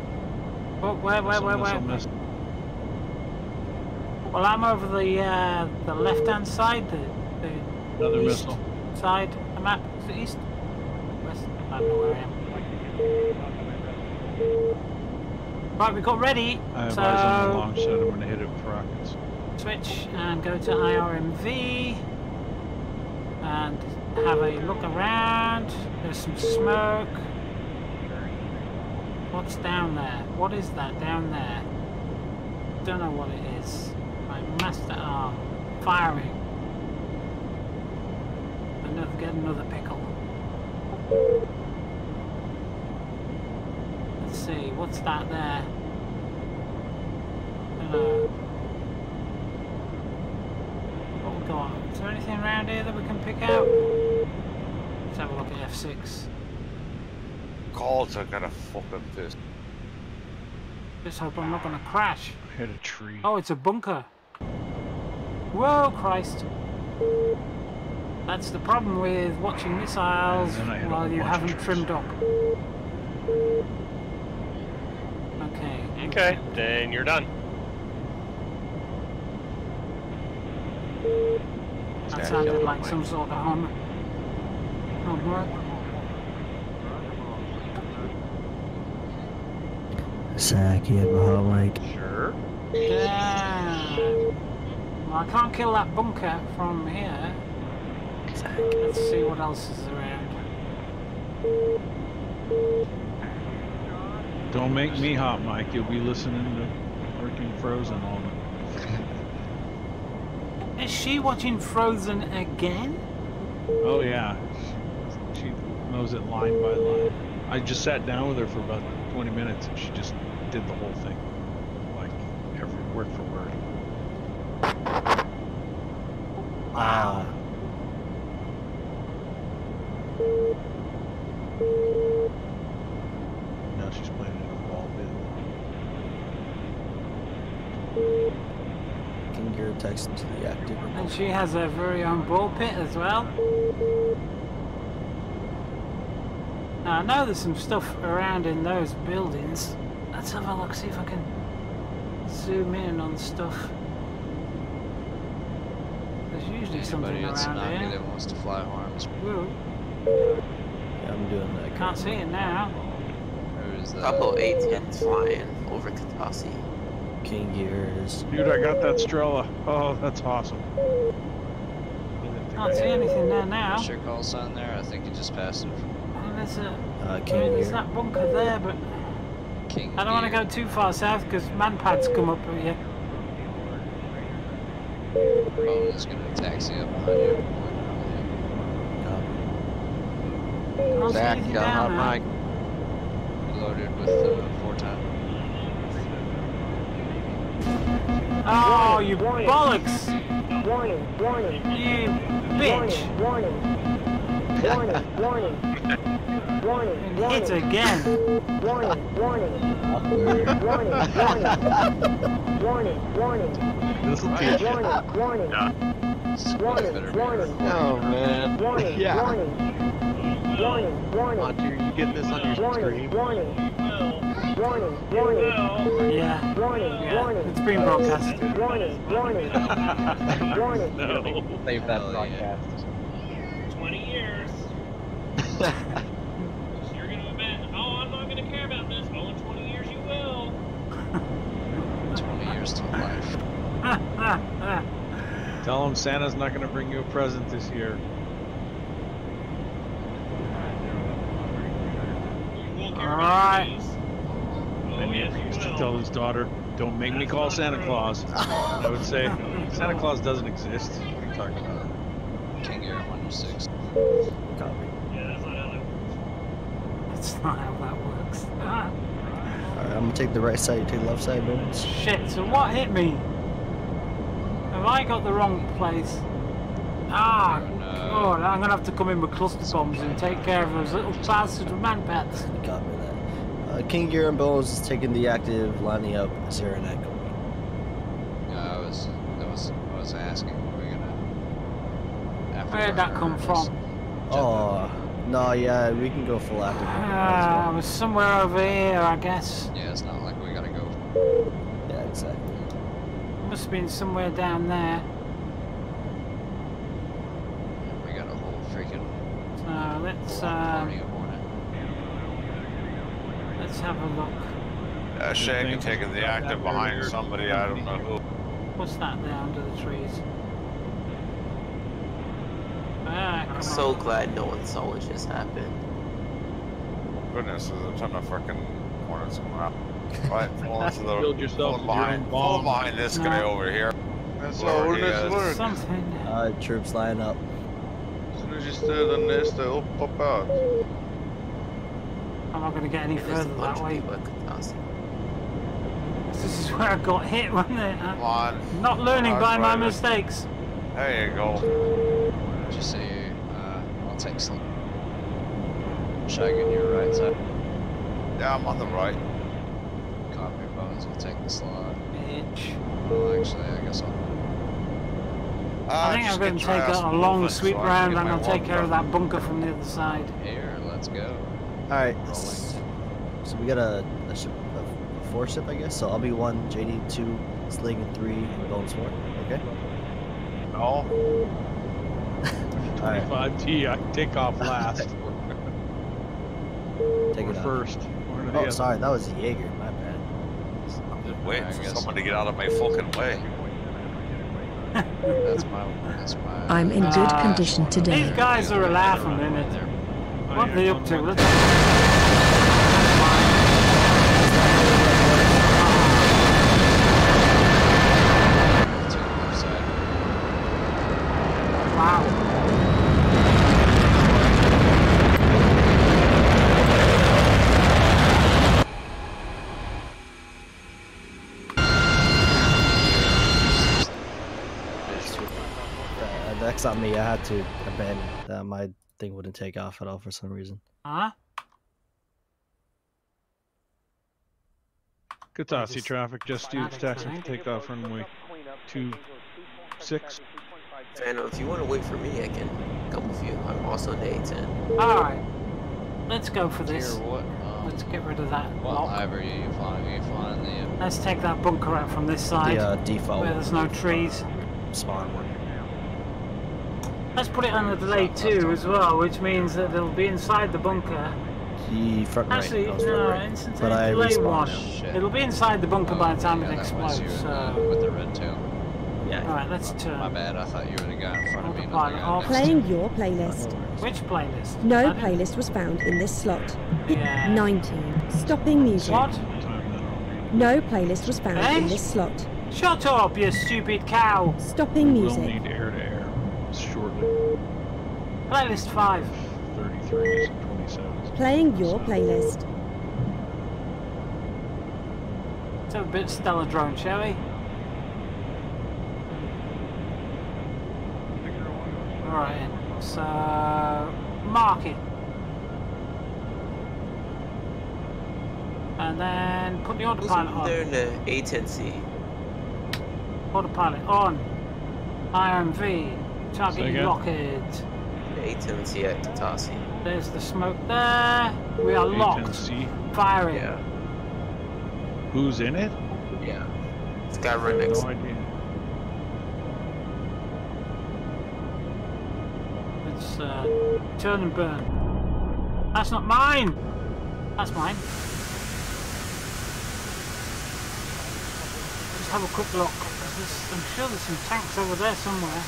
Oh, where? Well, I'm over the left-hand side, the another east missile side of the map. Is it east? West? I don't know where I am. Right, we got ready. I have eyes on the launch side. I'm going to hit it with rockets. Switch and go to IRMV and have a look around. There's some smoke. What's down there? What is that down there? Don't know what it is. Right, master arm. Firing. Get another pickle. Let's see, what's that there? Hello. What we got? Is there anything around here that we can pick out? Let's have a look at F6. Calls, I got a fucking fist. Just hope I'm not going to crash. I hit a tree. Oh, it's a bunker. Whoa, Christ. That's the problem with watching missiles while you haven't trimmed up. Okay. Okay, then you're done. That sounded like some sort of homework. Zach, you have a hot mic. Sure. Yeah. Well, I can't kill that bunker from here. Let's see what else is around. Don't make me hot, Mike. You'll be listening to freaking Frozen all night. Is she watching Frozen again? Oh yeah, she knows it line by line. I just sat down with her for about 20 minutes and she just did the whole thing, like every word for word. Wow. Now she's playing in a ball pit. Can you text into the active? And she has her very own ball pit as well. Now I know there's some stuff around in those buildings. Let's have a look, see if I can zoom in on stuff. There's usually something around here. That wants to fly harms. Whoa. Yeah, I'm doing that. Can't see it now. Who's that? Couple A-10s flying over Katasi. King Gears. Dude, I got that Strela. Oh, that's awesome. Can't see anything there now. What's your call sign there? I think you just passed it. And there's a there's that bunker there, but I don't want to go too far south because manpads come up here. Phone is going to taxi up behind you. Zach, you got a hot mic. Loaded with 4-time. Oh, you bollocks! You bitch! Hit again! This'll teach you. Oh man. Yeah. Monty, are you getting this on your screen? Yeah, it's being broadcast. No. Save that broadcast. 20 years. You're gonna admit, oh, I'm not gonna care about this. Oh, in 20 years you will. 20 years to life. Tell him Santa's not going to bring you a present this year. Alright. And he used to tell his daughter, don't make me call Santa Claus. I would say, Santa Claus doesn't exist. What are you talking about? King Gear 106. That's not how that works. Alright, I'm gonna take the right side, you take the left side, boys. Shit, so what hit me? Have I got the wrong place? Ah, God, I'm gonna have to come in with cluster bombs and take care of those little bastard man pets. Copy that. King Gear and Bones is taking the active, lining up, 0 and echo. Yeah, I was asking, we're gonna... Where did that come from? Oh, no, yeah, we can go full active. I was somewhere over here, I guess. Yeah, it's not like we gotta go. Yeah, exactly. Must have been somewhere down there. We got a whole freaking... Let's have a look. Shaggy taking the active behind somebody, I don't know who. What's that there under the trees? Ah, I'm so glad no one saw what just happened. Goodness, there's a ton of freaking corners coming out. Right, pull into the Build yourself pull behind this guy over here. That's Where how he this is. works. Something. Troops line up. As soon as you stir the nest, they'll pop out. I'm not going to get any There's a further bunch that of way. people at Katasi. This is where I got hit, wasn't it? Come on. Not learning by my right. mistakes. There you go. Just say, I'll take some. Shag in your right side. Yeah, I'm on the right. Copy, Bones, I'll take the slot. Bitch. Well, actually, I guess I'll... I think I'm going to take a long sweep round and I'll take care of that bunker from the other side. Here, let's go. Alright, so we got a 4-ship, I guess. So I'll be 1, JD 2, Sling and 3, and Bones 4. Okay? No. 25T, I take off last. Take it first. Oh, sorry, that was Jaeger. My bad. I'm just waiting for someone to get out of my fucking way. That's my... I'm in good condition today. These guys are laughing, innit? What are they up to? Let's wow. That's not me. I had to abandon that. My thing wouldn't take off at all for some reason. Huh? Katasi traffic, just students taxing for takeoff runway 26. Fano, if you want to wait for me, I can come with you. I'm also in the A10. Alright. Let's go for this. Here, what, Let's get rid of that what block. hive are you flying? Are you flying the... Let's take that bunker out from this side. The default. Where there's no trees. Spawn one. Let's put it on the delay too as well, which means that they'll be inside the bunker. The front right. Actually, I was no, front right. it's But I delay one. respawned. It'll be inside the bunker by the time it explodes. with the red tail. Yeah. Alright, let's turn. My bad, I thought you were the guy in front of me. Autopilot off. Playing your playlist. Which playlist? No playlist was found in this slot. Yeah. 19. Stopping music. What? No playlist was found in this slot. Shut up, you stupid cow! Stopping music. We'll need air-to-air shortly. Playlist 5. 33s and 27s. Playing your playlist. Let's have a bit of Stellar Drone, shall we? Right, so mark it. And then put the autopilot on. They're in the A10C. Autopilot on. IMV. Target Second. locked. The A10C at Tatasi. There's the smoke there. We are locked. A10C. Firing. Yeah. Who's in it? Yeah. It's got right next. No idea. It's turn and burn. That's not mine. That's mine. Just have a quick look. I'm sure there's some tanks over there somewhere.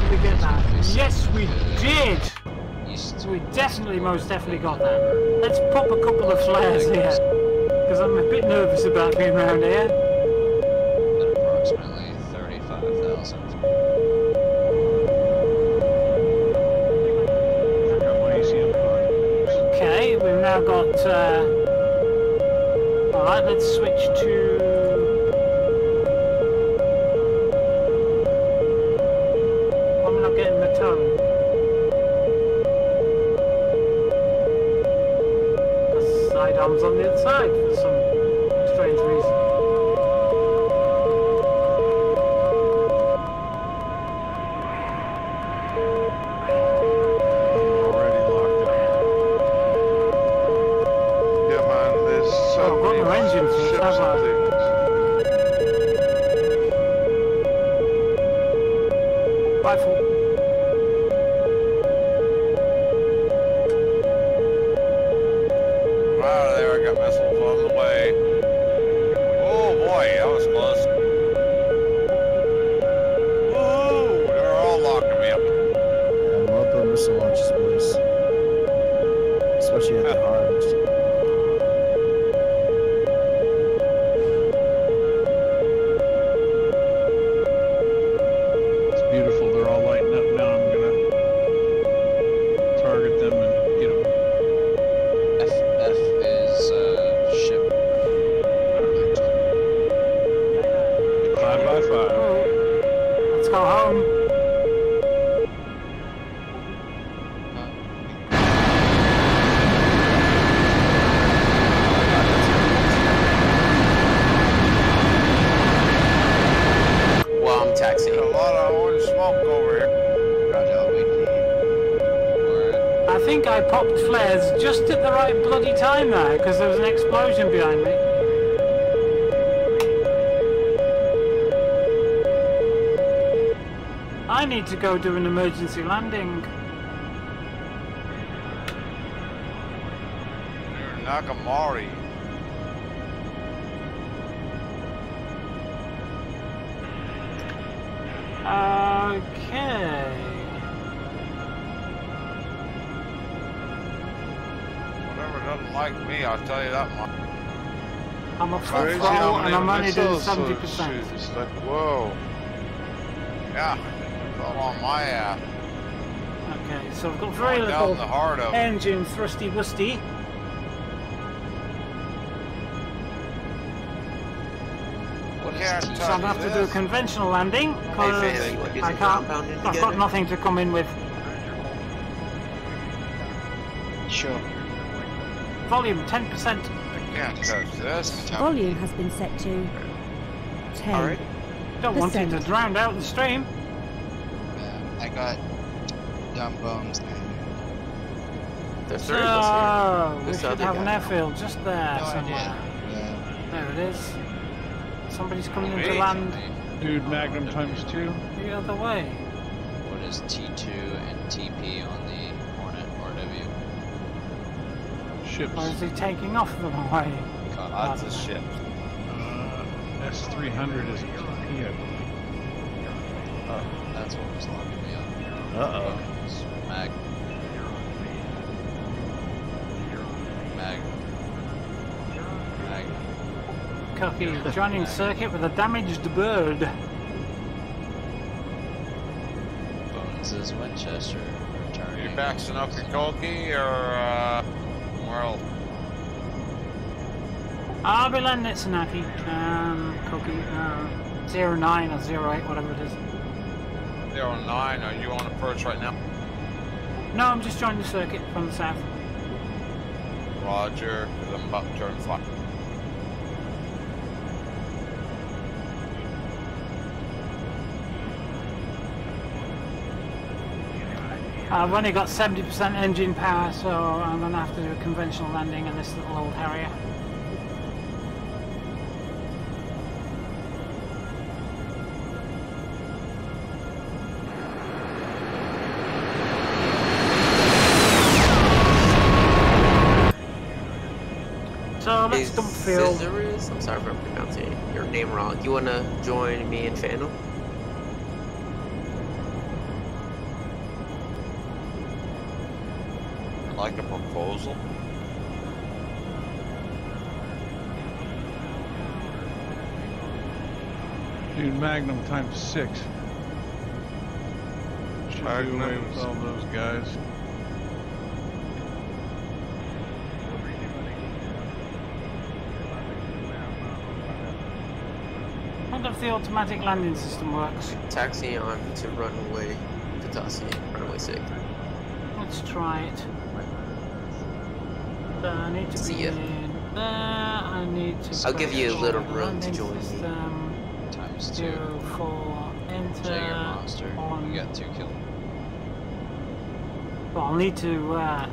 Did we get that? Yes, we did. So we definitely, most definitely got that. Let's pop a couple of flares here, because I'm a bit nervous about being around here. At approximately 35,000. Okay, we've now got. Alright, let's switch to. I'm not getting the tone. The sidearms on the other side for some strange reason. Rifle. Wow, there I got missiles on the way. Oh boy, that was close. Woo! They're all locking me up. Yeah, multiple missile launches, boys. Especially at the arms. Beautiful, they're all lighting up now. I'm gonna target them and get them. F is ship. 5x5. Let's go home. Well, I'm taxiing. A lot of orange smoke over here. I think I popped flares just at the right bloody time there, because there was an explosion behind me. I need to go do an emergency landing. You're Nakamori. Okay. Whatever doesn't like me, I'll tell you that much. I'm at full throttle and I'm only doing 70%. It's like, whoa. Yeah, it's all on my ass. Okay, so I've got very Going little down the heart of it. engine thrusty wusty. So I'm going to have to do a conventional landing because I can't. I've got nothing to come in with. Sure. Volume 10%. Can't touch this. Volume has been set to 10. Alright. Don't want it to drown out the stream. I got dumb bones. There's So, three of us here. we Who's the should other have guy? an airfield just there No somewhere. idea. There it is. Somebody's coming in to Me? land Dude, Magnum ×2. the other way. What is T2 and TP on the Hornet RW? Ships. Or is he taking off the way? Lots of ships. S300 is a TP, I believe. Oh, that's what was locking me up. Uh-oh. Bones. Mag. Cookie joining circuit with a damaged bird. Bones is Winchester. Returning. You back Sunoki Koki or where else? I'll be landing at Sanaki. Cookie. 09 or 08, whatever it is. 09, are you on approach right now? No, I'm just joining the circuit from the south. Roger, because I'm about to turn 5. I've only got 70% engine power, so I'm going to have to do a conventional landing in this little old Harrier. So let's dump fuel. I'm sorry if I'm pronouncing your name wrong. You want to join me and Fandom? Like a proposal? Dude, Magnum times 6. Should do away with all those guys. I wonder if the automatic landing system works. Taxi on to runway Katasi, runway 6. Let's try it. I need to be in there. I need to. I'll give you a little room to join me. Times 2. 4, enter. Jagger monster. You got 2 kills. Well, I'll need to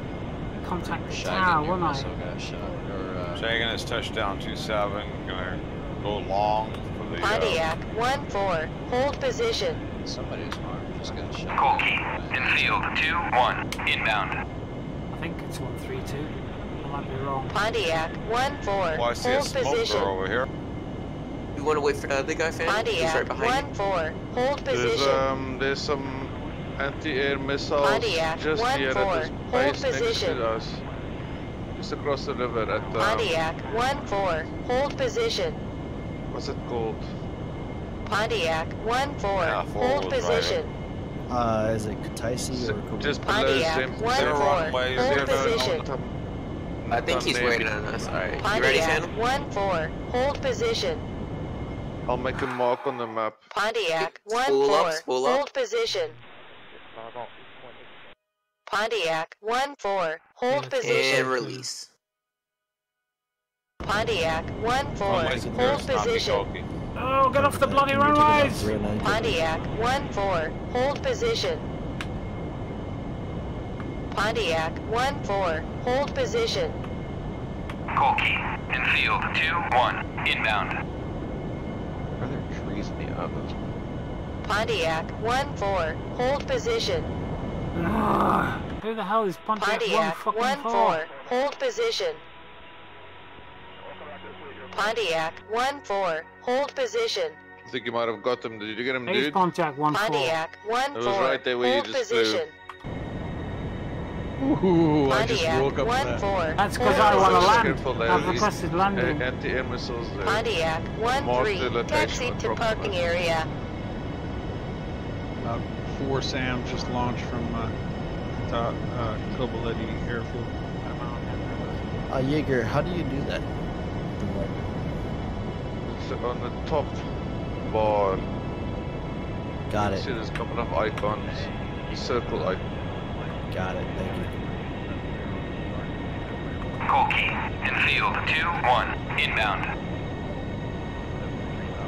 contact the tower, won't I? Also got shot. Or, Shagan is touchdown 27. Gonna go long for the. Pontiac 1-4. Hold position. Somebody's arm just got shot. Colkey, infield 2-1, inbound. I think it's 132. I might be wrong. Pontiac 1-4. Oh, I see a Hold smoke position. girl over here. You want to wait for the other guy, Fandom? He's right Pontiac behind you. 1-4. Hold position. There's some anti-air missiles Pontiac just here 1-4. at this Hold place next position. to us. Just across the river at Pontiac 1-4. Hold position. what's it called? Pontiac 1-4. Yeah, Hold position. Is it Kutaisi or Kobe? Just below Pontiac Sim. 1-4. Hold position. I think he's waiting on us. Alright, you ready, Pontiac Fandom? 1-4. Hold position. I'll make a mark on the map. Pontiac Spool up, 1-4. spool up. Hold position. Pontiac 1-4. Hold position. And release. Pontiac 1-4. Hold position. Oh, get off the bloody runways! Pontiac 1-4. Hold position. Pontiac 1-4. Hold position. Colkey, infield 2-1, inbound. Are there trees in the others? Pontiac 1-4. Hold position. Who the hell is Pontiac Pontiac 1-4? 1-4. Hold position. Pontiac 1-4. Hold position. I think you might have got him. Did you get him, He's dude? Pontiac 1-4. Pontiac 1-4. It was right there where you Hold just flew. position. Ooh, I just Pontiac woke up to that. 1-4. That's because I want to land. Careful there. I've requested landing. Anti-air missiles there. Pontiac Mark the 1-3. location Taxi to approximately. parking area. About 4 SAM just launched from Kobaleti Airfield. Jaeger, how do you do that? It's on the top bar. Got You it. see there's a couple of icons. Circle icon. Got it. Thank you. Colkey, infield 2-1, inbound.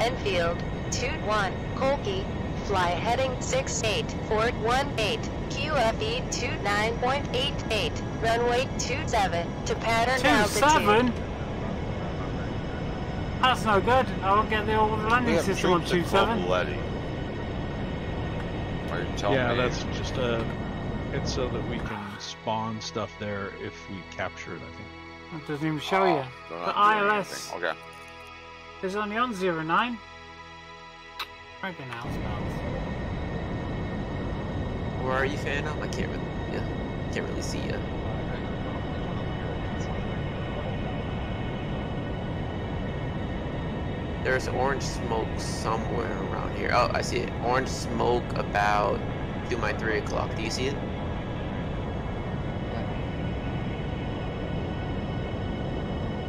Enfield 2-1. Colkey. Fly heading 68-418. QFE 29.88. Runway 27 to pattern altitude. 27? That's no good. I won't get the landing system on 27. Yeah, that's just it's so that we can spawn stuff there if we capture it, I think. It doesn't even show you. The ILS is only on 09. Friggin' hell, spells. Where are you, Phantom? I can't really see you. There's orange smoke somewhere around here. Oh, I see it. Orange smoke about through my 3 o'clock. Do you see it?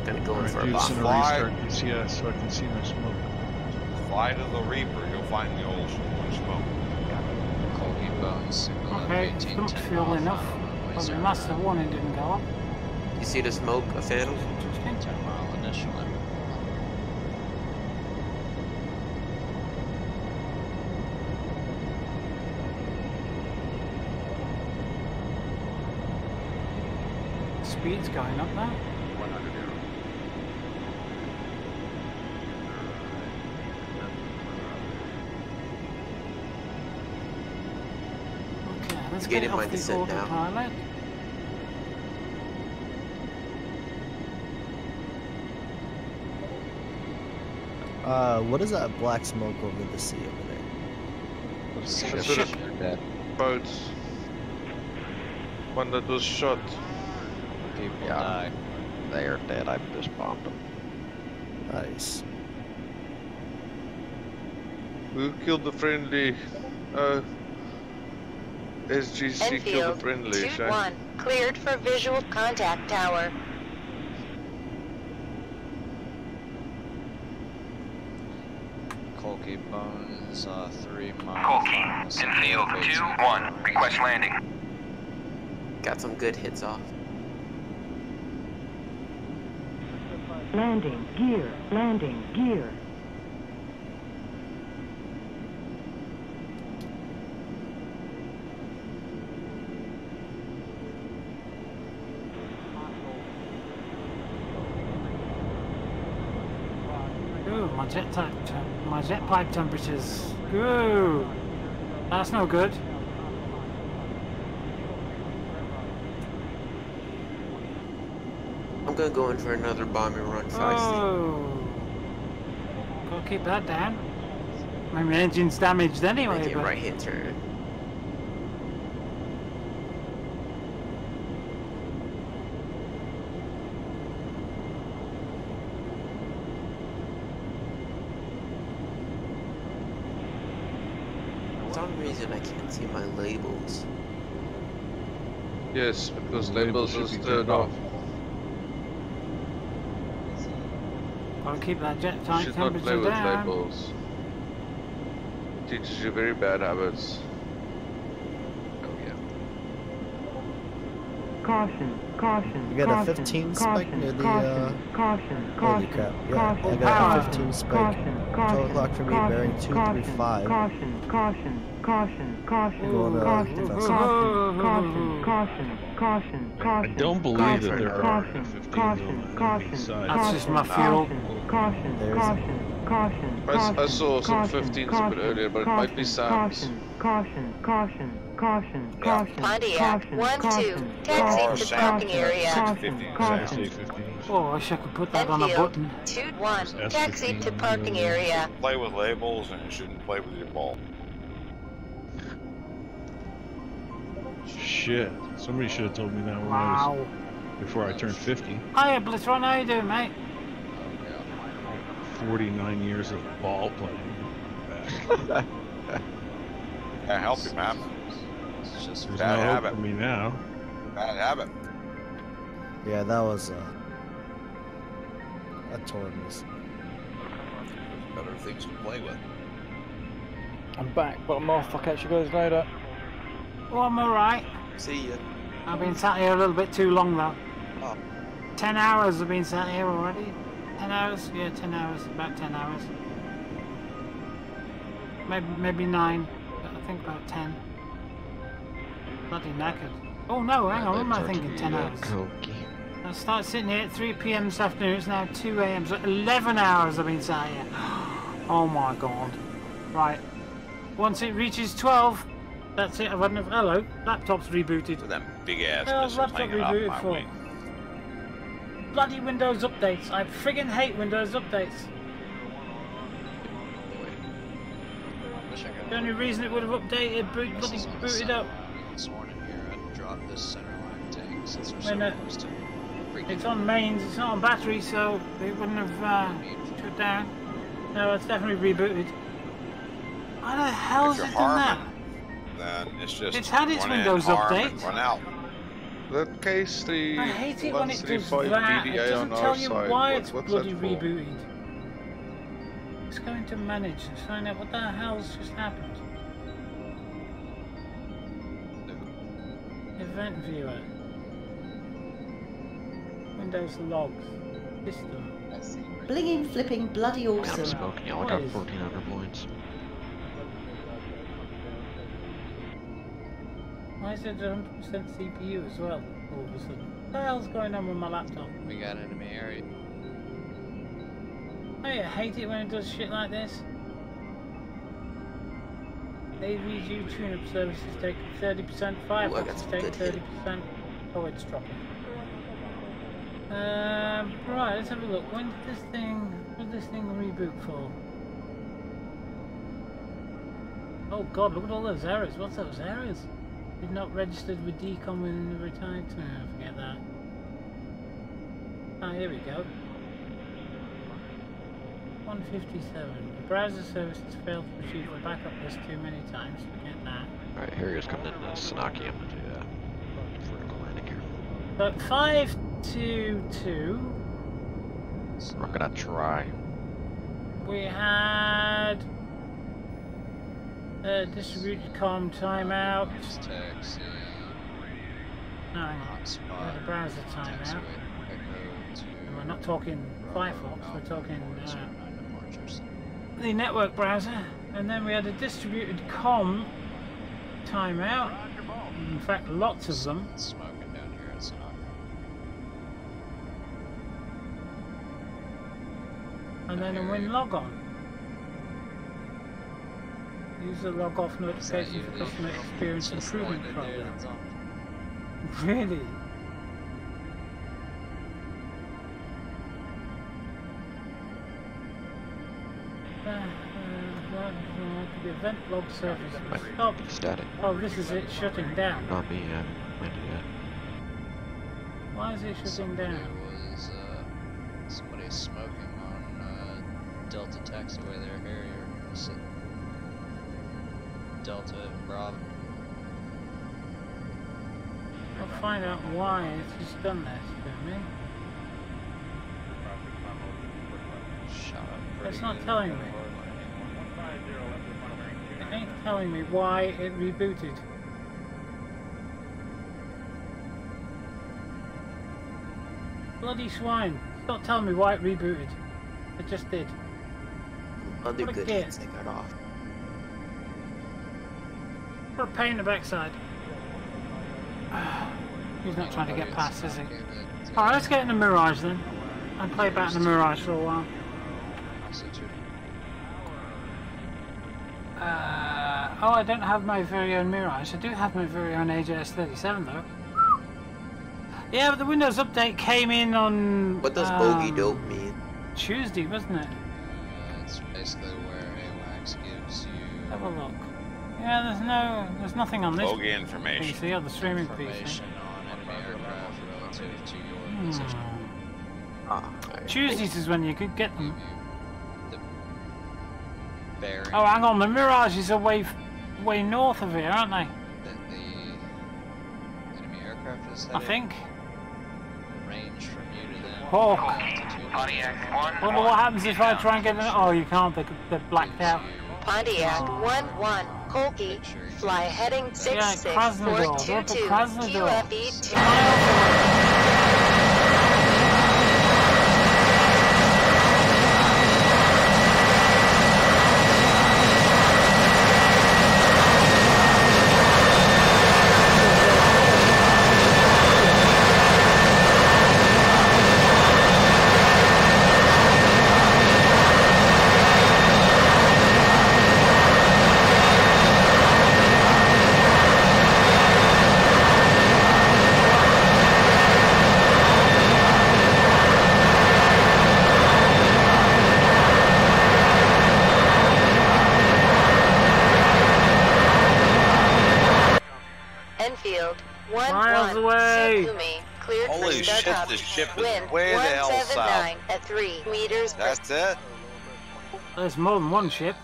Gonna go in for a Dude, bomb. restart DCS so I can see no smoke. Fly to the Reaper, you'll find the old smoke. Colgate Bones, single Okay, F-18, don't 10 fuel mile enough. final runway Well, the 09. master warning didn't go up. You see the smoke, a phantom? 10 mile initial. Speed's going up now. 100 euro. Okay, let's Get get in off my the descent now. autopilot. What is that black smoke over the sea over there? Ship. Boats. One that was shot. People Yeah. die. They are dead. I just bombed them. Nice. Who killed the friendly? SGC killed the friendly. Enfield, Shane. 2-1, cleared for visual contact tower. Colgate Bones, 3 mile Colgate, final, single infield, F-18. 2-1, request landing. Got some good hits off. Landing gear. Landing gear. Ooh, my jet pipe temperatures. Ooh, that's no good. I'm gonna go in for another bombing run, Feisty. Oh, gotta keep that down. My engine's damaged anyway. Making But right hand turn. For some reason I can't see my labels. Yes, because The label labels should is be turned turned off. gotta keep that jet You tank should not play temperature with down. labels. Teaches you very bad habits. Oh yeah. Caution. Caution. You got a caution, 15 spike caution, near the, caution, caution, Holy caution, crap. Yeah, caution, I got a caution, 15 spike. caution, 12 o'clock for me, bearing caution, 235. Caution, caution, caution, caution, Going, caution, defensive. caution, caution, caution, I caution. don't believe that caution, there are caution, 15s caution, on the caution, enemy side. That's just my caution, fuel. Caution, There's caution, caution, I saw some caution, 15s a bit caution, earlier, but it might be Sam's. Caution, caution, caution, caution, Pontiac, caution, 1-2, caution, taxi to parking area. I say 15s. Oh, I wish I could put that on a Enfield, button. 2-1, taxi to parking area. Play with labels and you shouldn't play with your ball. Shit. Somebody should have told me that when I Wow. was before I turned 50. Hiya, Blitzron, how you doing, mate? 49 years of ball playing. Can't help you, man. It's just There's Bad no hope habit. for me now. Bad habit. Yeah, that was that tore this. Better things to play with. I'm back, but I'm off. I'll catch you guys later. Oh, I'm alright. See ya. I've been sat here a little bit too long, though. Oh. 10 hours I've been sat here already. 10 hours? Yeah, 10 hours. About 10 hours. Maybe 9. But I think about 10. Bloody knackered. Oh no, hang on, what am I thinking? 10 hours. I started sitting here at 3 PM this afternoon. It's now 2 AM. So 11 hours I've been sat here. Oh my god. Right. Once it reaches 12, that's it. I've had enough. Hello. Laptop's rebooted. With them big ass Hell's missiles laptop hanging off rebooted my for? wing. Bloody Windows updates. I friggin' hate Windows updates. Wish I could. The only reason it would have updated, bloody booted up. This morning here, I'd drop this center line tank since we're so When close to freaking. it's on mains, it's not on battery, so it wouldn't have shut down. No, it's definitely rebooted. Why the hell's If it you're done that? harming, then it's just It's had its run in, Windows harm, and update. Run out. That case the I hate it when it does 135 that. It DDA doesn't on tell our you side. why it's What's bloody that for? rebooted. It's let's go into manage and find out what the hell's just happened. Event viewer. Windows logs. System. Blinging, flipping, bloody awesome. I'm smoking, y'all. I got 1,400 points. Why is it 100% CPU as well, all of a sudden? What the hell's going on with my laptop? We got enemy area. I hate it when it does shit like this. AVG tune-up services take 30%, Firefox is taking 30%. Oh, it's dropping. Right, let's have a look. When did this thing reboot for? Oh god, look at all those errors. What's those errors? Did not registered with decom within the retired time. Forget that. Ah, here we go. 157. The browser service has failed to retrieve the backup list too many times. Forget that. Alright, Harrier's coming into Sanaki. I'm gonna do that. Vertical landing here. But 522. I'm gonna try. We had distributed comm timeout. No, hang on. We had a browser timeout. And we're not talking Firefox, we're talking the network browser. And then we had a distributed comm timeout. In fact, lots of them. Smoking down here in Sanaki. And then a win log on. User log off notification for customer experience improvement program. Really? The event log service is stopped. Static. Oh, this is it shutting down. Not me, yeah. Might do that. Why is it shutting down? It was somebody smoking on Delta taxiway there, Harrier. Delta and Bravo. I'll find out why it's just done this to me. Shot up It's not telling me. It ain't telling me why it rebooted. Bloody swine. It's not telling me why it rebooted. It just did. I'll do What a good git. once they got off. What a pain in the backside. He's not trying to get past, is he? Alright, let's get in the Mirage then. And play back in the Mirage for a while. Oh, I don't have my very own Mirage. I do have my very own AJS37 though. Yeah, but the Windows update came in on... What does bogey dope mean? Tuesday, wasn't it? It's basically where AWACS gives you... Have a look. Yeah, there's nothing on this Bogey information. PC or the streaming PC. Information on enemy aircraft relative to your position. Tuesdays is when you could get them. Bearing. Oh, hang on, the Mirages are way north of here, aren't they? The enemy aircraft is I think. Range from you to them. Hawk. Pontiac 1-1. Wonder what happens if I try and get an... Oh, you can't, they're blacked out. Pontiac 1-1. Kolke, fly heading 66422. QFE 2. Enfield 1-1. Sukumi, cleared for Holy shit, startup. this ship is Wind way the hell 179 south. at 3 meters per That's it? There's more than one ship.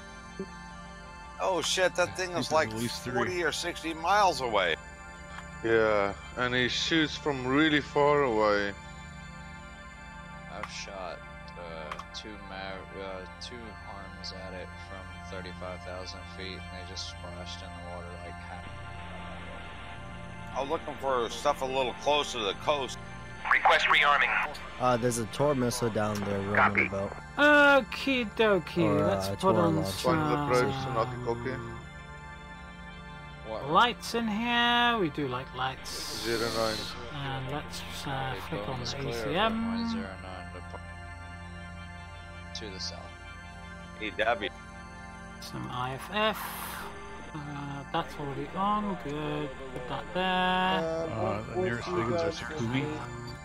Oh shit, that thing is like 40 or 60 miles away. Yeah, and he shoots from really far away. I've shot two arms at it from 35,000 feet, and they just splashed in the water like half. I'm looking for stuff a little closer to the coast. Request rearming. There's a Tor missile down there roaming about. Okie dokie, let's put on some lights in here. We do like lights. 09. And let's flick on the ACM. To the south. EW. Some IFF. That's already on. Good. Put that there. The nearest vehicles are Sakumi.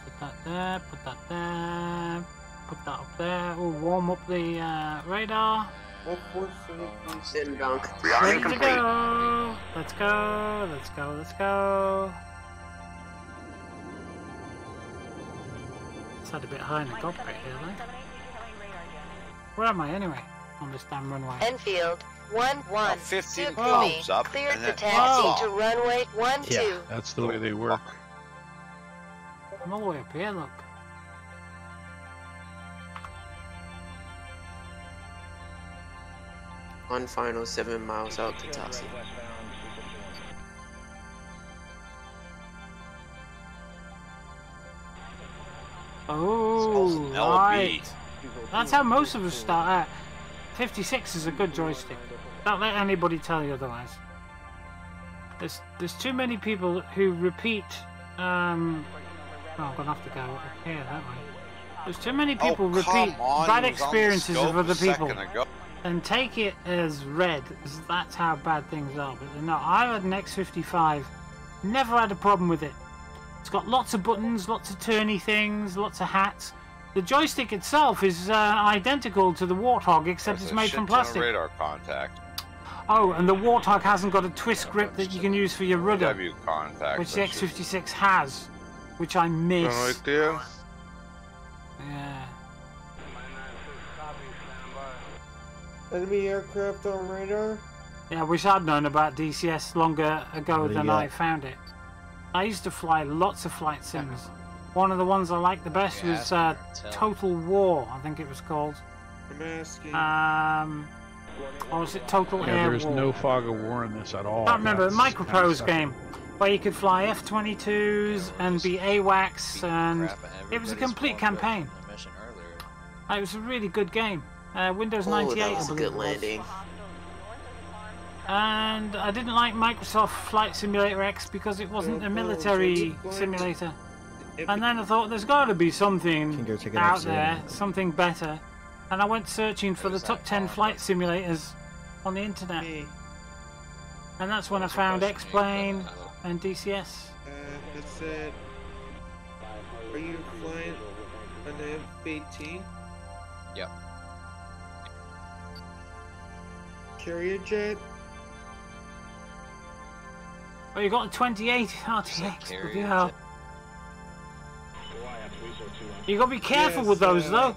Put that there. Put that there. Put that up there. We'll warm up the radar. Inbound. Ready to go. Let's go. Let's go. Let's go. It's had a bit high in the cockpit here, though. Where am I anyway? On this damn runway. Enfield 11. 15 Tsukumi. pounds up. Cleared And for then taxi to runway 12. Yeah, that's the way they work. I'm all the way up here, look. On final 7 miles out to taxi. Oh, right. That's how most of us start out. 56 is a good joystick. Don't let anybody tell you otherwise. There's too many people who repeat. Oh, I'm gonna have to go up here that way. There's too many people repeat bad experiences of other people and take it as read. As that's how bad things are, but they're not. I had an X55. Never had a problem with it. It's got lots of buttons, lots of turny things, lots of hats. The joystick itself is identical to the Warthog, except it's made from plastic. Radar contact. Oh, and the Warthog hasn't got a twist grip that you can use for your rudder, W contact. which the X56 has, which I miss. Right there. Yeah. Enemy aircraft on radar. Yeah, I wish I'd known about DCS longer ago than I found it. I used to fly lots of flight sims. One of the ones I liked the best was Total War, I think it was called. I'm asking. Or was it Total Air There's War? no fog of war in this at all. I can't remember, a That's Microprose game where you could fly F-22s and be AWACS, and it was a complete campaign. It was a really good game. Windows 98, that was I a believe good it was. landing. And I didn't like Microsoft Flight Simulator X because it wasn't a military simulator. And then I thought there's got to be something out there, something better. And I went searching for the top 10 flight simulators on the internet. And that's when I found X-Plane and DCS. That's it. Are you flying an F-18? Yep. Carrier jet? Oh, you got a 28 RTX. Bloody hell. You got to be careful with those, though.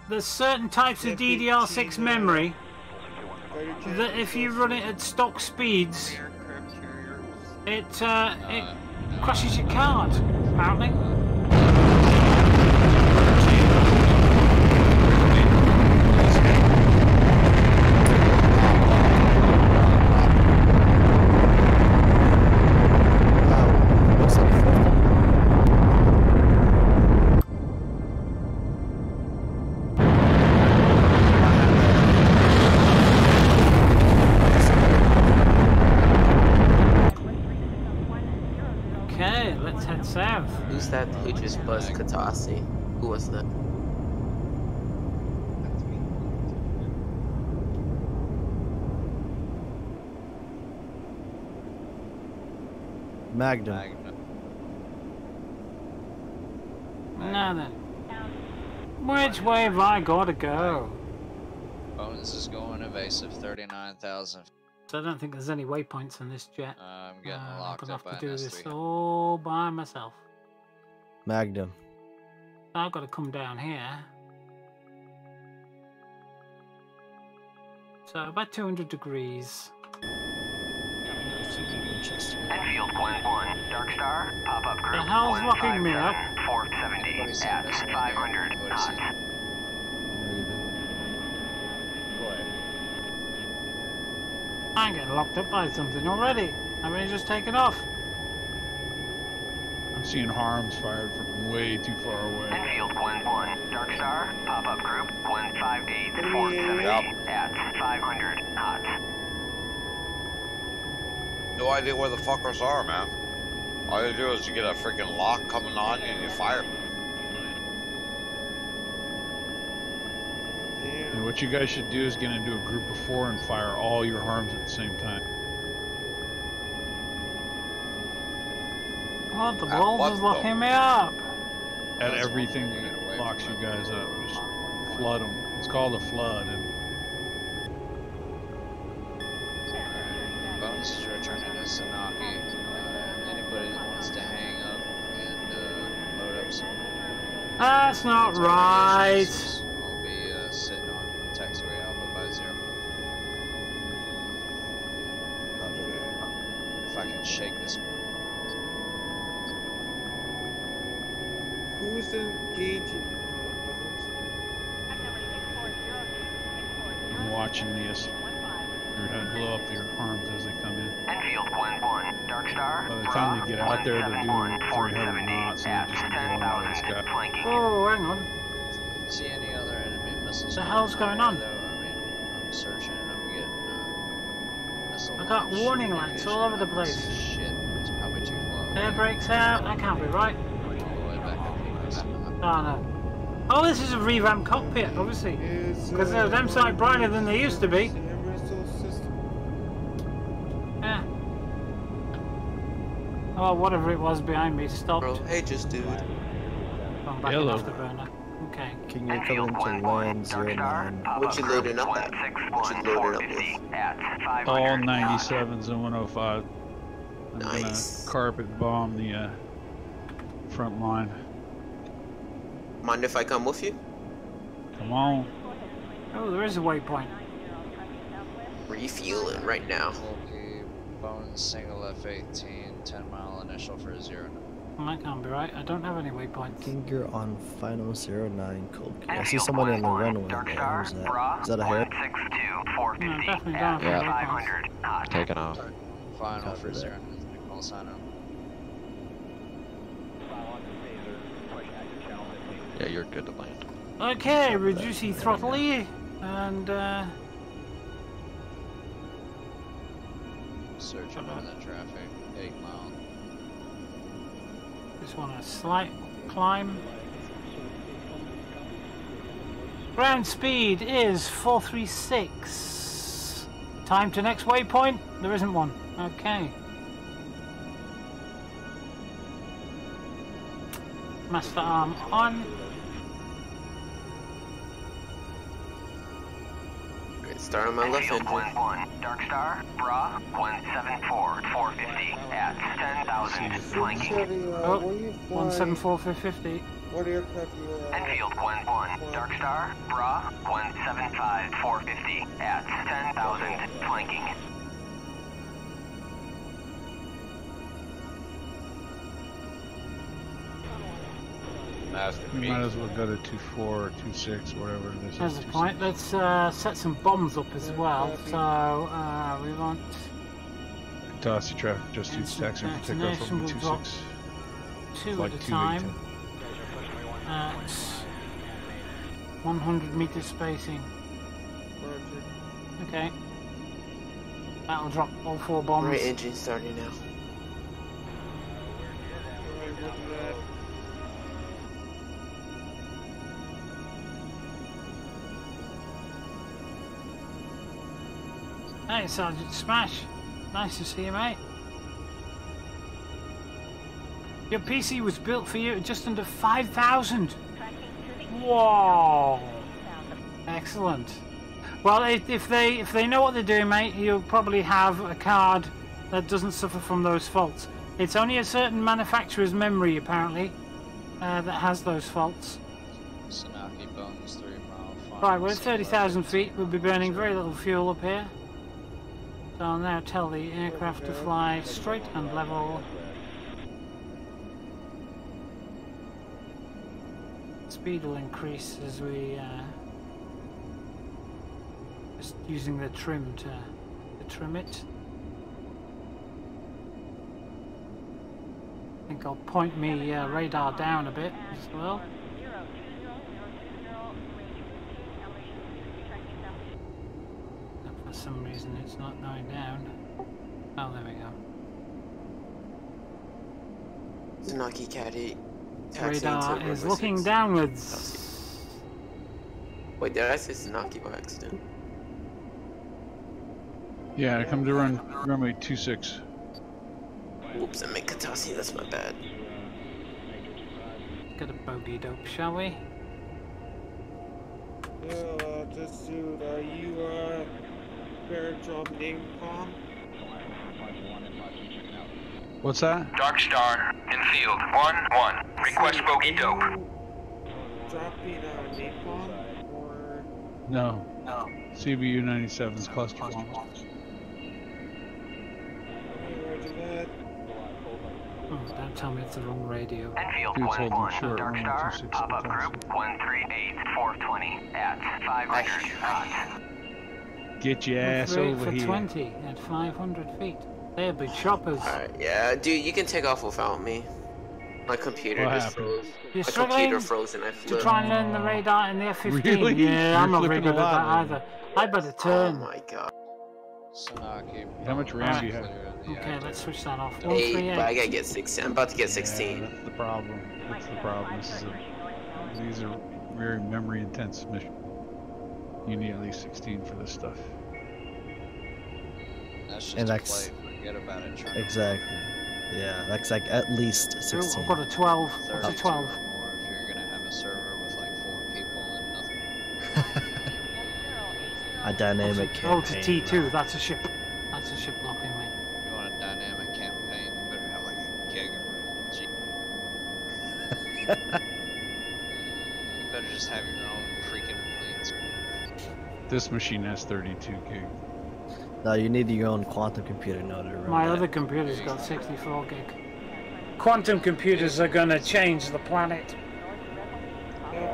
There's certain types of DDR6 memory that if you run it at stock speeds, it crashes your card, apparently. South. Who's that who just buzzed Katasi? Who was that? Magnum. Now then. Which way have I got to go? Bones is going evasive, 39,000. So I don't think there's any waypoints on this jet. I'm getting locked I'm gonna up have to by do an this S3. all by myself. Magnum. I've got to come down here. So about 200 degrees. Enfield Glen 1, Dark Star, pop-up group. The hell's locking me up? 470 at 500 knots. I'm getting locked up by something already. I've only just taken off. I'm seeing harms fired from way too far away. Enfield Glen 1, Dark Star, pop-up group 158-470 at 500 hot. No idea where the fuckers are, man. All you do is you get a freaking lock coming on you and you fire. And what you guys should do is get into a group of 4 and fire all your harms at the same time. What, the balls is locking me up? At everything that locks you guys up, just flood them. It's called a flood. And Bonus is returning to Sanaki. Anybody that wants to hang up and load up some. That's not right. I'll be sitting on taxiway Alpha by 0. If I can shake this. Who's engaging? I'm watching this. You're going to blow up your harms as they come in. Enfield Glen 1, Dark Star, By the time they get out there, they're doing 300 knots and they're just blowing out of the sky. Oh, hang on. See any other enemy missiles? The hell's going on? Though, I mean, I'm searching and I'm getting missile I got launch warning lights all over the place. Shit, it's probably too far away. Air brakes out. That can't be right. All the way back up here. Oh no. Oh, this is a revamped cockpit, obviously. Because they're them side brighter than they used to be. Yeah. Oh, whatever it was behind me stopped. Bro, hey, just dude. I'm back Hello. off the burner. Okay. King, you're coming to land 09. What you loading up at? What you loading up with? All 97s and 105. I'm Nice. gonna carpet bomb the front line. Mind if I come with you? Come on. Oh, there is a waypoint. Refueling right now. Bones single F-18, 10 mile initial for 0. Well, that can't be right. I don't have any waypoints. King, you're on final 09 cold. I see somebody on the runway there. Who's that? Is that a Harry? No, definitely don't have any waypoints. Taking off. Final for 0. Call sign up. Yeah, you're good to land. Okay, reduce the throttle E and Searching on the traffic. 8 mile. just want a slight climb. Ground speed is 436. Time to next waypoint? There isn't one. Okay. Master arm on. Great, start on my left engine. 1, Dark Star, Bra, 174, 450 at 10,000 flanking. Oh, 174 for 50. What aircraft you are? Enfield 1, Dark Star, Bra, 175, 450 at 10,000 flanking. We might as well go to 2-4 or 2-6, whatever it is. There's the point. Let's set some bombs up as well. So we want. Toss your traffic, just use taxi for takeoff from We'll drop 2-6. two Like at a 2-8. time at 100 meter spacing. Okay. That'll drop all 4 bombs. Right engine starting now. Hey, Sergeant Smash. Nice to see you, mate. Your PC was built for you at just under 5,000. Whoa. Excellent. Well, if they know what they're doing, mate, you'll probably have a card that doesn't suffer from those faults. It's only a certain manufacturer's memory, apparently, that has those faults. Sanaki Bones 3 mile. Right, we're at 30,000 feet. We'll be burning very little fuel up here. So I'll now tell the aircraft to fly straight and level. Speed will increase as we just using the trim to could trim it. I think I'll point me radar down a bit as well. For some reason it's not going down. Oh, there we go. Zanaki Cat 8. Radar is looking downwards. Wait, did I say Zanaki by accident? Yeah, I come to runway 26. Whoops, I meant Katasi, that's my bad. Get a bogey dope, shall we? Yeah, just dude, are you fair job name palm? What's that? Dark Star, in field, 1-1. Request bogey dope. Dropping name palm or No. CBU 97's cluster bomb. roger that. Oh, don't tell me it's the wrong radio. Enfield Dude's holding 1-1. short, Dark runway Star, 26 pop-up group 138-420 at 500 knots. Get your ass Great over for here. 20 at 500 feet. They're big choppers. Alright, yeah, dude, you can take off without me. My computer What just happened? froze. You're My struggling computer froze and I to flew. try and learn the radar in the F-15. Really? Yeah, I'm You're not very flipping good a at that lot, either. I better turn. Oh my god. Sanaki. How much RAM do you have? Okay, let's switch that off. 8, but I 138. gotta get 16. I'm about to get 16. Yeah, that's the problem. That's the problem. These are very memory intensive missions. You need at least 16 for this stuff. That's just And a that's- play. Forget about it. Try Exactly. Yeah, that's like at least Ooh, 16. I've got a 12. What's a 32 12? or more if you're gonna have a server with like 4 people and nothing. A dynamic Oh, it's a campaign. T2. That's a ship. That's a ship blocking me. If you want a dynamic campaign, you better have like a gig of G. You better just have your own freaking planes. This machine has 32 gig. No, you need your own quantum computer in order to run My that. other computer's got 64 gig. Quantum computers are gonna change the planet.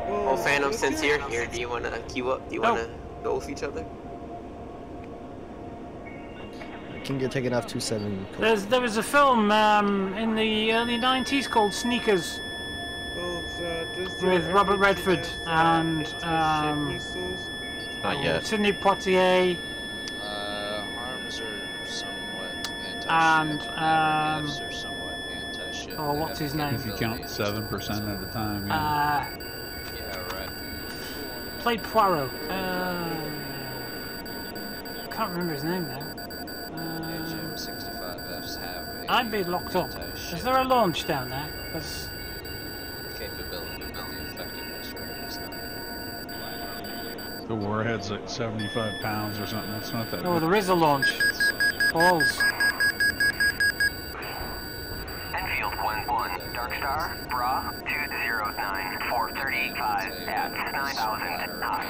Oh, Phantom, since you're here, do you wanna queue up? Do you wanna go with each other? Can get taken off 27. There was a film in the early 90s called Sneakers with Robert Redford and Not yet. Sidney Poitier Arms are somewhat anti-ship. and Gifts are somewhat anti-ship. oh, They what's have his name? If you count 7% at a time, yeah. Yeah, right. Played Poirot. Can't remember his name now. AGM 65Fs have a I'd be locked up. Is there a launch down there? 'Cause capability, but the effectiveness rate is not. The warhead's like 75 pounds or something. That's not that oh, big. there is a launch. Balls. Enfield 1-1. Dark Star, Bra 209, 435 at 9,000 knots.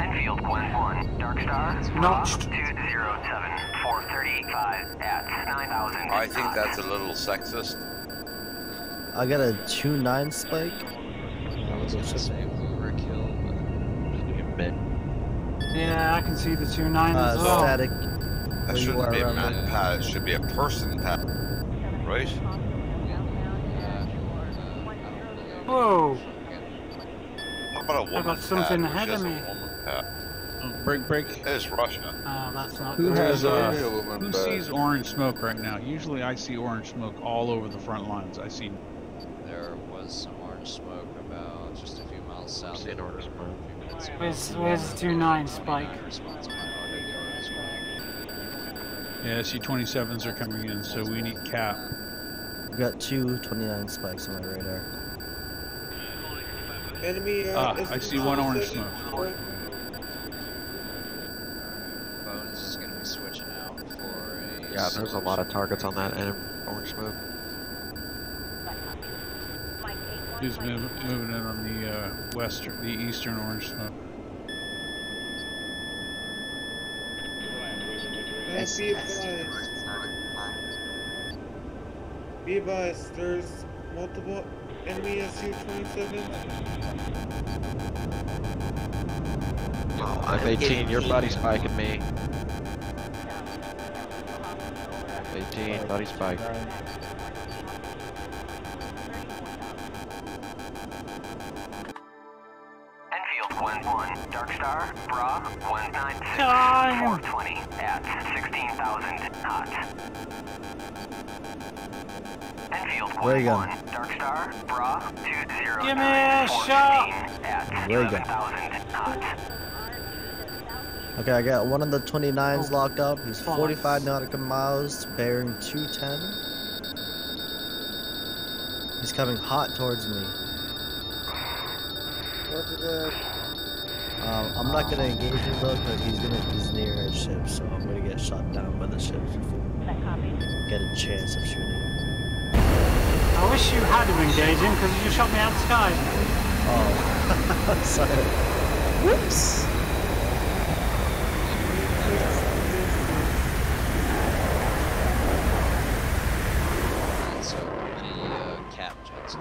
Enfield 1-1. Dark Star, Bra Notched. 207, 435 at 9,000 I think that's a little sexist. I got a 2.9 spike. I was gonna say if we were killed, but Yeah, I can see the 2.9 as well. Static. That shouldn't be a man pad. It should be a person pad, right? Whoa! How about a I woman got something pad? ahead Who of has a me. woman pad? Break. It's Russia. Oh, that's not Who good. has woman who pad. sees orange smoke right now? Usually I see orange smoke all over the front lines. I see. there was some orange smoke about just a few miles south. Seen orange smoke. Where's the 2.9 spike? Yeah, SC-27s are coming in, so we need cap. I've got 2.29 spikes on my radar. Enemy. I see one orange smoke. Bones is gonna be switching out for a. Yeah, there's a lot of targets on that orange smoke. He's moving in on the the eastern orange smoke. Be advised, there's multiple enemy SU-27s. I'm 18, you're body spiking me. 18, body spike. Enfield 1-1, Dark Star, Bra, 196, 420 at 16,000 hot. Enfield 1-1, Dark Star, Bra, 209, Give me a 415 shot. at There you go. 11,000 hot. Okay, I got one of the 29s locked up. He's 45 nautical miles, bearing 210. He's coming hot towards me. I'm not gonna engage him though, because he's near our ship, so I'm gonna get shot down by the ship before get a chance of shooting. I wish you had him engage him because you just shot me out of the sky. Oh, sorry. Whoops.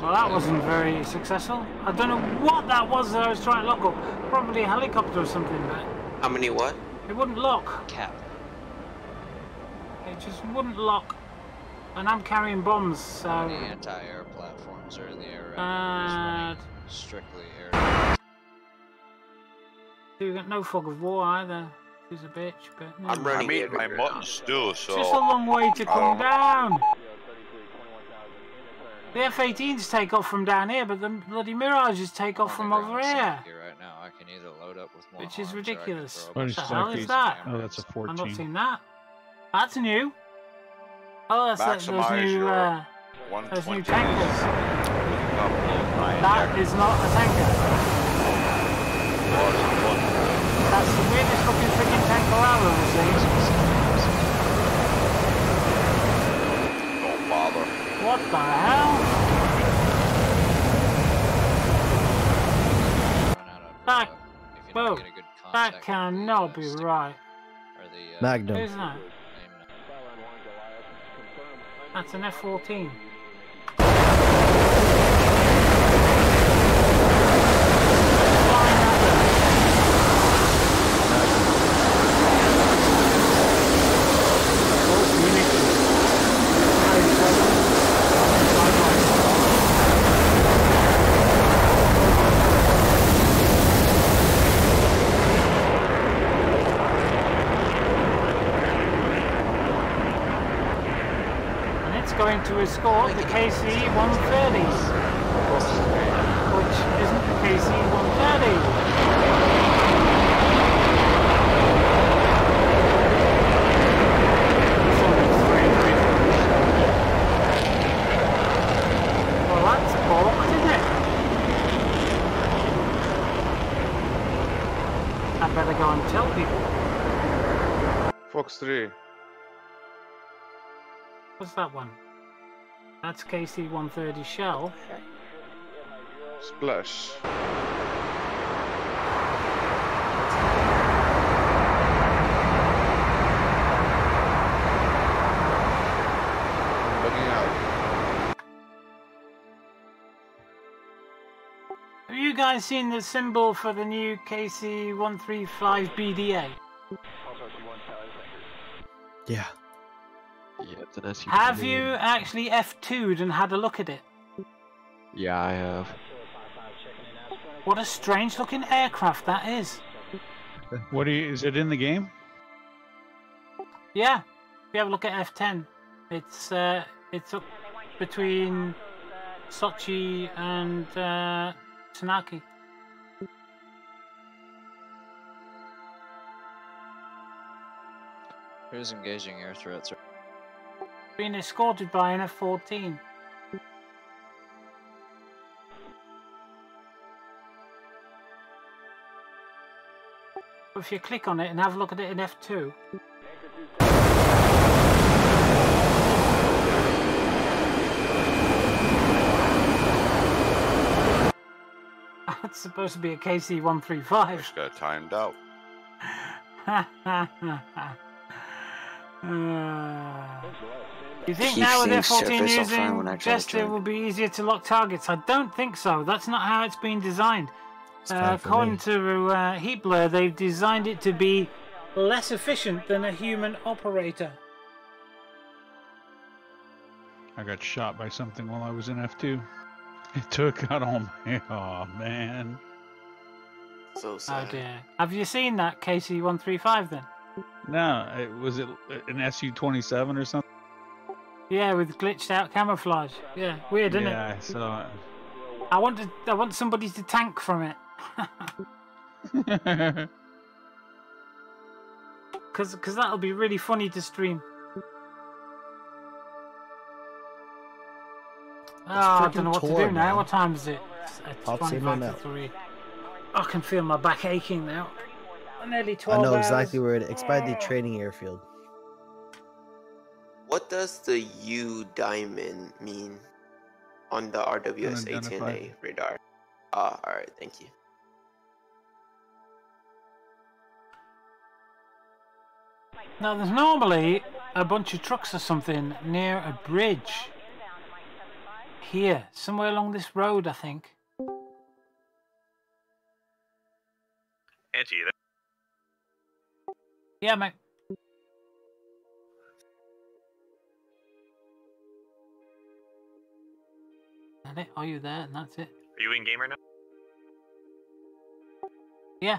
Well, that wasn't very successful. I don't know what that was that I was trying to lock up. Probably a helicopter or something, but... How many what? It wouldn't lock. Cap. It just wouldn't lock. And I'm carrying bombs, so... How many anti-air platforms are in the air right now? Strictly air. You got no fog of war either. She's a bitch, but... No. I'm eating my mutton stew, so... It's just a long way to come down. The F-18s take off from down here, but the bloody Mirages take off from over here. Right now, I can either load up with more Which is ridiculous. What What the hell is that? Oh, that's a 14. I've not seen that. That's new. Oh, that's like those new tankers. That is not a tanker. That's the weirdest looking freaking tanker I've ever seen. Don't bother. What the hell? That, whoa, that cannot be right. Magnum. Who's that? That's an F-14. Going to escort the KC-130s, which isn't the KC-130. Well, that's balked, isn't it? I better go and tell people. Fox 3. What's that one? That's KC-130 Shell. Splash. Looking out. Have you guys seen the symbol for the new KC-135 BDA? Yeah. Yeah, it's an SUV. Have you actually F2'd and had a look at it? Yeah, I have. What a strange looking aircraft that is. What do you? Is it in the game? Yeah. If you have a look at F10, it's up between Sochi and Tsunaki. Who's engaging air threats? Being escorted by an F-14. If you click on it and have a look at it in F2. That's supposed to be a KC-135. Just got timed out. You think Keep now with seeing F-14 surface, I'll find when I using try to Jester join. will be easier to lock targets? I don't think so. That's not how it's been designed. fine for According me. to Heat Blur, they've designed it to be less efficient than a human operator. I got shot by something while I was in F2. It took out all my... Oh, man. So Oh sad. dear. Have you seen that KC-135 then? No, was it an SU-27 or something? Yeah, with glitched out camouflage. Yeah, weird, isn't Yeah, it? I saw it. I want somebody to tank from it. Cause that'll be really funny to stream. Oh, I don't know what to do now. What time is it? It's Pops in 25 and to out. 3. I can feel my back aching now. Nearly 12 I know hours. exactly where it's by the training airfield. What does the U diamond mean on the RWS Unidentified. ATNA radar? Ah, alright, thank you. Now, there's normally a bunch of trucks or something near a bridge. Here, somewhere along this road, I think. Auntie, you there? Yeah, mate. That it? Are you there? And that's it. Are you in game right now? Yeah.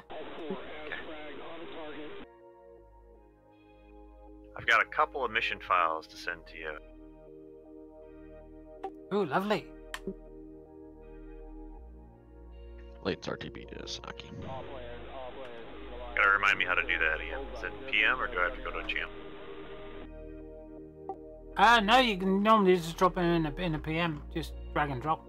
I've got a couple of mission files to send to you. Ooh, lovely. Late RTB to Sanaki. Gotta remind me how to do that again. Is it PM or do I have to go to a GM? No, you can normally just drop it in a PM. Just drag and drop.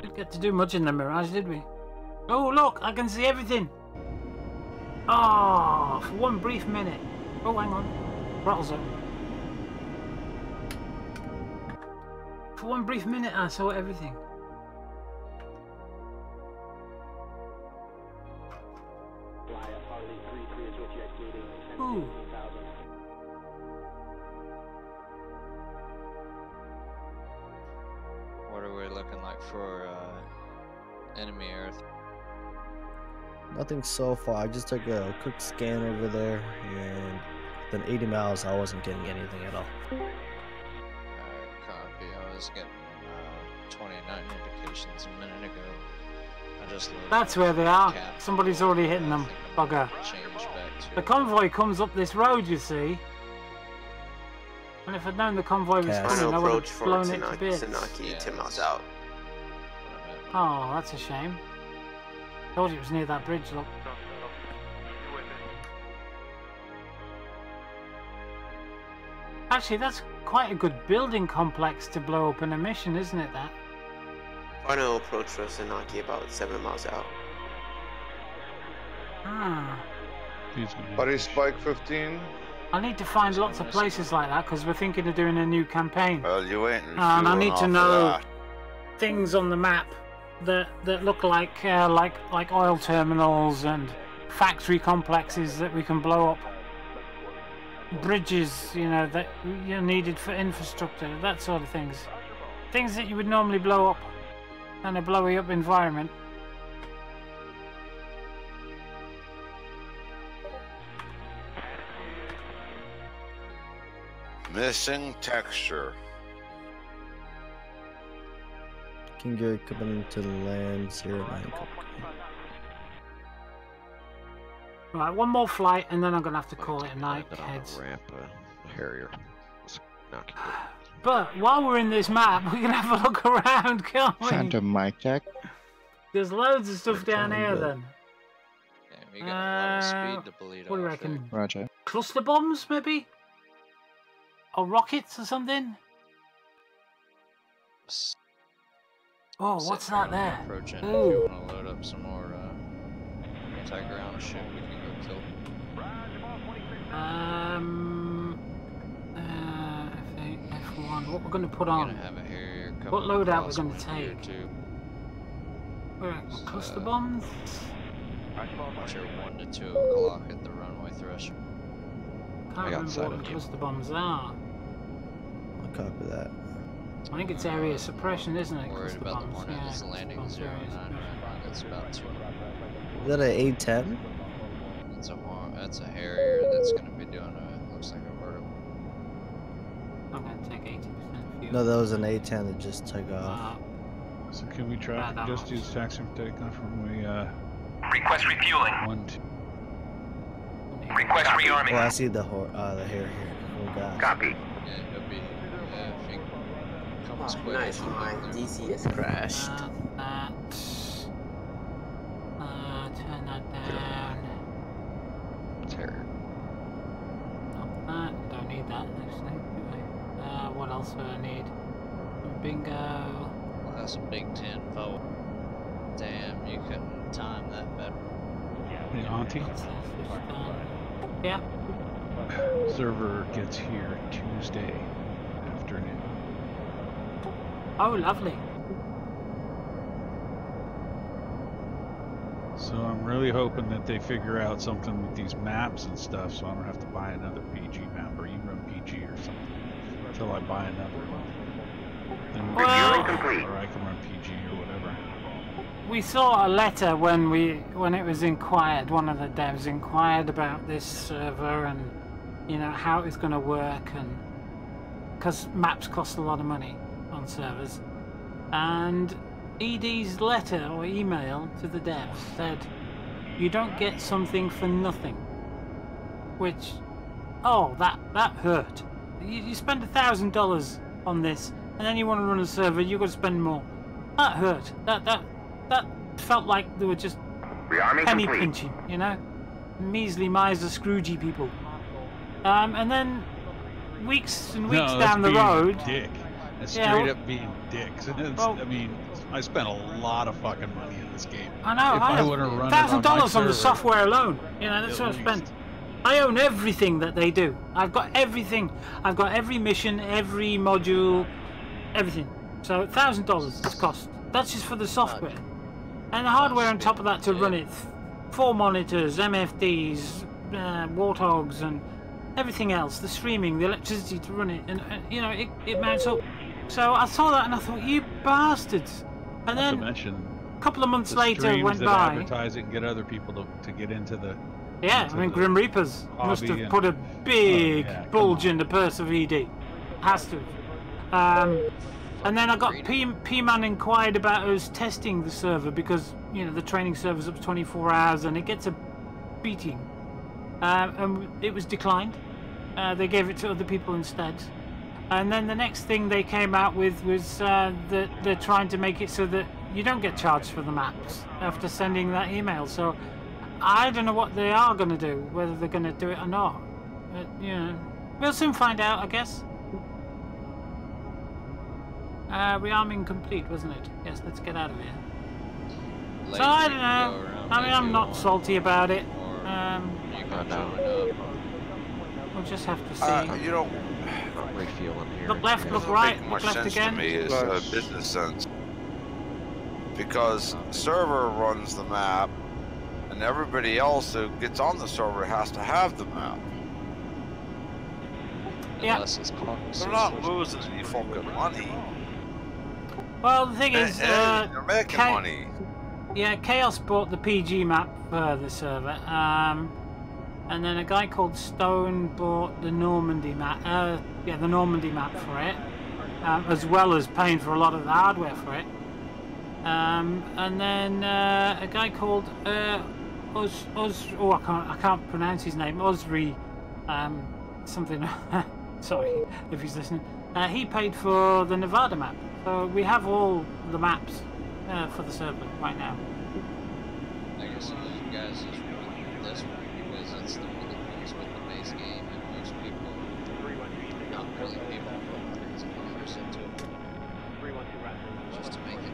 Didn't get to do much in the Mirage, did we? Oh, look, I can see everything. Oh, for one brief minute. Oh, hang on. Throttle's up. For one brief minute, I saw everything. Ooh. What are we looking like for enemy Earth? Nothing so far. I just took a quick scan over there, and then 80 miles, I wasn't getting anything at all. Copy. I was getting 29 indications a minute ago. I just loaded That's up where they are. cap. Somebody's already hitting them. Bugger. Change back to The convoy comes up this road, you see. And if I'd known the convoy was coming, Final I would approach have for blown it to bits. Sanaki, 10 miles out. Oh, that's a shame. Told you it was near that bridge, look. Actually, that's quite a good building complex to blow up in a mission, isn't it, that? Final approach for Sanaki about 7 miles out. Ah. Buddy Spike 15. I need to find lots of places like that because we're thinking of doing a new campaign. Well, you ain't And I refueling need off to of know that. things on the map that look like oil terminals and factory complexes that we can blow up. Bridges, you know, that you're needed for infrastructure, that sort of things. Things that you would normally blow up in a blowy up environment. Missing texture. King Gear coming to land 09. Right, one more flight and then I'm going to have to call it a night, heads. Ramp Harrier. But while we're in this map, we can have a look around, can't we? Phantom mic check. There's loads of stuff down here then. Yeah, we got a lot of speed to bleed What do you off reckon? Roger. Cluster bombs, maybe? Or rockets or something? Oh, what's that there? Approaching. If Ooh. you want to load up some more anti-ground shit, we can go kill. F1. What we're going to put We're on? gonna have a Harrier coming What loadout we're across going to one here, take? too. Cluster bombs? Watch your 1 to 2 o'clock at the runway threshold. Can't remember what the cluster bombs are. I'll copy that. I think it's area suppression, isn't it? Worried about the one that's landing 09 right? That's about 2. Is that an A10? That's a Harrier that's going to be doing a, looks like a vertical. I'm going to take 80% fuel. No, that was an A10 that just took off. So can we just use taxi for takeoff when we Request refueling. 1, 2. Request rearming. Oh, I see the hair here. Oh god. Copy. Yeah, it'll be, if you come as quick Nice, my DC has crashed. Turn that down. Terror. Not that. Don't need that actually. What else do I need? Bingo. Well, that's a big 10 vote. Damn, you couldn't time that better. Hey, Auntie? Yeah. Server gets here Tuesday afternoon. Oh, lovely. So I'm really hoping that they figure out something with these maps and stuff so I don't have to buy another PG map, or you run PG or something until I buy another one. Then or I can run PG or whatever. We saw a letter when it was inquired. One of the devs inquired about this server and how it was going to work, and because maps cost a lot of money on servers, and ED's letter or email to the devs said you don't get something for nothing, which that hurt. You spend $1,000 on this and then you want to run a server, you've got to spend more. That hurt. That felt like they were just penny pinching, measly miser Scroogey people. And then weeks and weeks down the road, dick. That's straight up being dicks. Well, I mean, I spent a lot of fucking money in this game. I know. If I would have run $1,000 on the software alone. That's what I spent. I own everything that they do. I've got everything. I've got every mission, every module, everything. So $1,000 it's cost. That's just for the software. And the hardware on top of that to run it. 4 monitors, MFDs, Warthogs, and everything else. The streaming, the electricity to run it. And, it mounts up. So I saw that and I thought, you bastards. And then a couple of months later went by. Advertise it and get other people to get into the... Yeah, I mean, GrimReapers must have put a big bulge in the purse of ED. Has to. And then I got P-Man inquired about us testing the server because, the training server's up to 24 hours and it gets a beating. And it was declined. They gave it to other people instead. And then the next thing they came out with was that they're trying to make it so that you don't get charged for the maps after sending that email. So I don't know what they are going to do, whether they're going to do it or not. But, we'll soon find out, I guess. Rearming complete, wasn't it? Yes, let's get out of here. So I don't know. I mean, I'm not salty about it. We'll just have to see. Look left, look right, look left again. To me is business sense, because server runs the map, and everybody else who gets on the server has to have the map. Yeah. They're not losing any fucking money. Well, the thing is, they're making money. Yeah, Chaos bought the PG map for the server, and then a guy called Stone bought the Normandy map. The Normandy map for it, as well as paying for a lot of the hardware for it. And then a guy called I can't pronounce his name. Osri, something. Sorry if he's listening. He paid for the Nevada map. So we have all the maps for the server right now. I guess you guys just want this one because it's the one that goes with the base game, and most people, not really people, put crazy numbers into it. Just to make it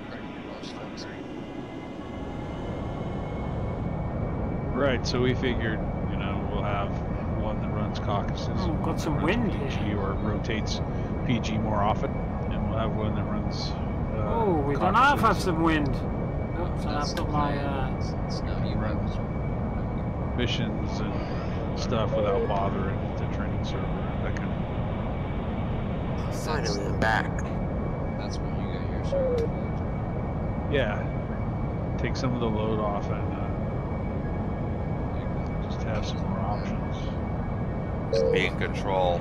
most flexible. Right, so we figured, we'll have one that runs caucuses. Oh, got some wind PG here. Or rotates PG more often. We'll have one that runs. We don't have some wind. Oops, I've got my. It's not you. missions and stuff without bothering the training server, that kind of. Finally, I'm back. That's when you got your server. Yeah, take some of the load off and just have some more options. Be in control.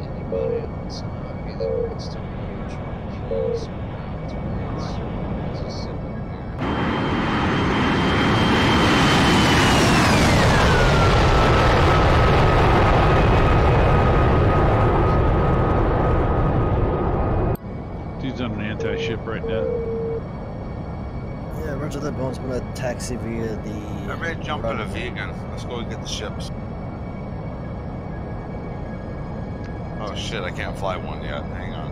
Anybody else either wants to approach or keys around rates, just sit up Dude's on an anti-ship right now. Yeah, roger that, Bones. I'm gonna taxi via the. Everybody jump in a vegan. Let's go get the ships. Oh shit, I can't fly one yet. Hang on.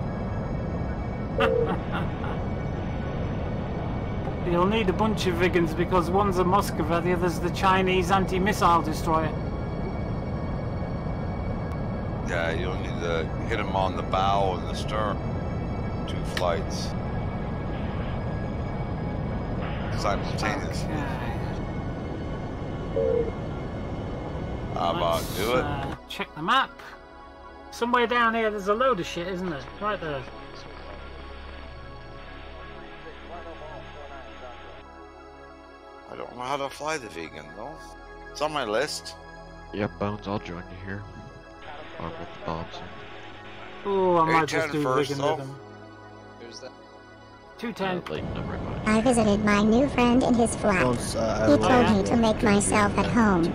You'll need a bunch of Vigans because one's a Moskva, the other's the Chinese anti-missile destroyer. Yeah, you'll need to hit them on the bow and the stern. 2 flights. Simultaneous. Okay. How about do it? Check the map. Somewhere down here there's a load of shit, isn't there? Right there. I don't know how to fly the vegan though. It's on my list. Yep, Bones, I'll join you here. Arm with the bombs. Oh, I might just 810 do first, Vigan though. with them. Who's that? 210. I visited my new friend in his flat. Bones, He told me to make myself at home,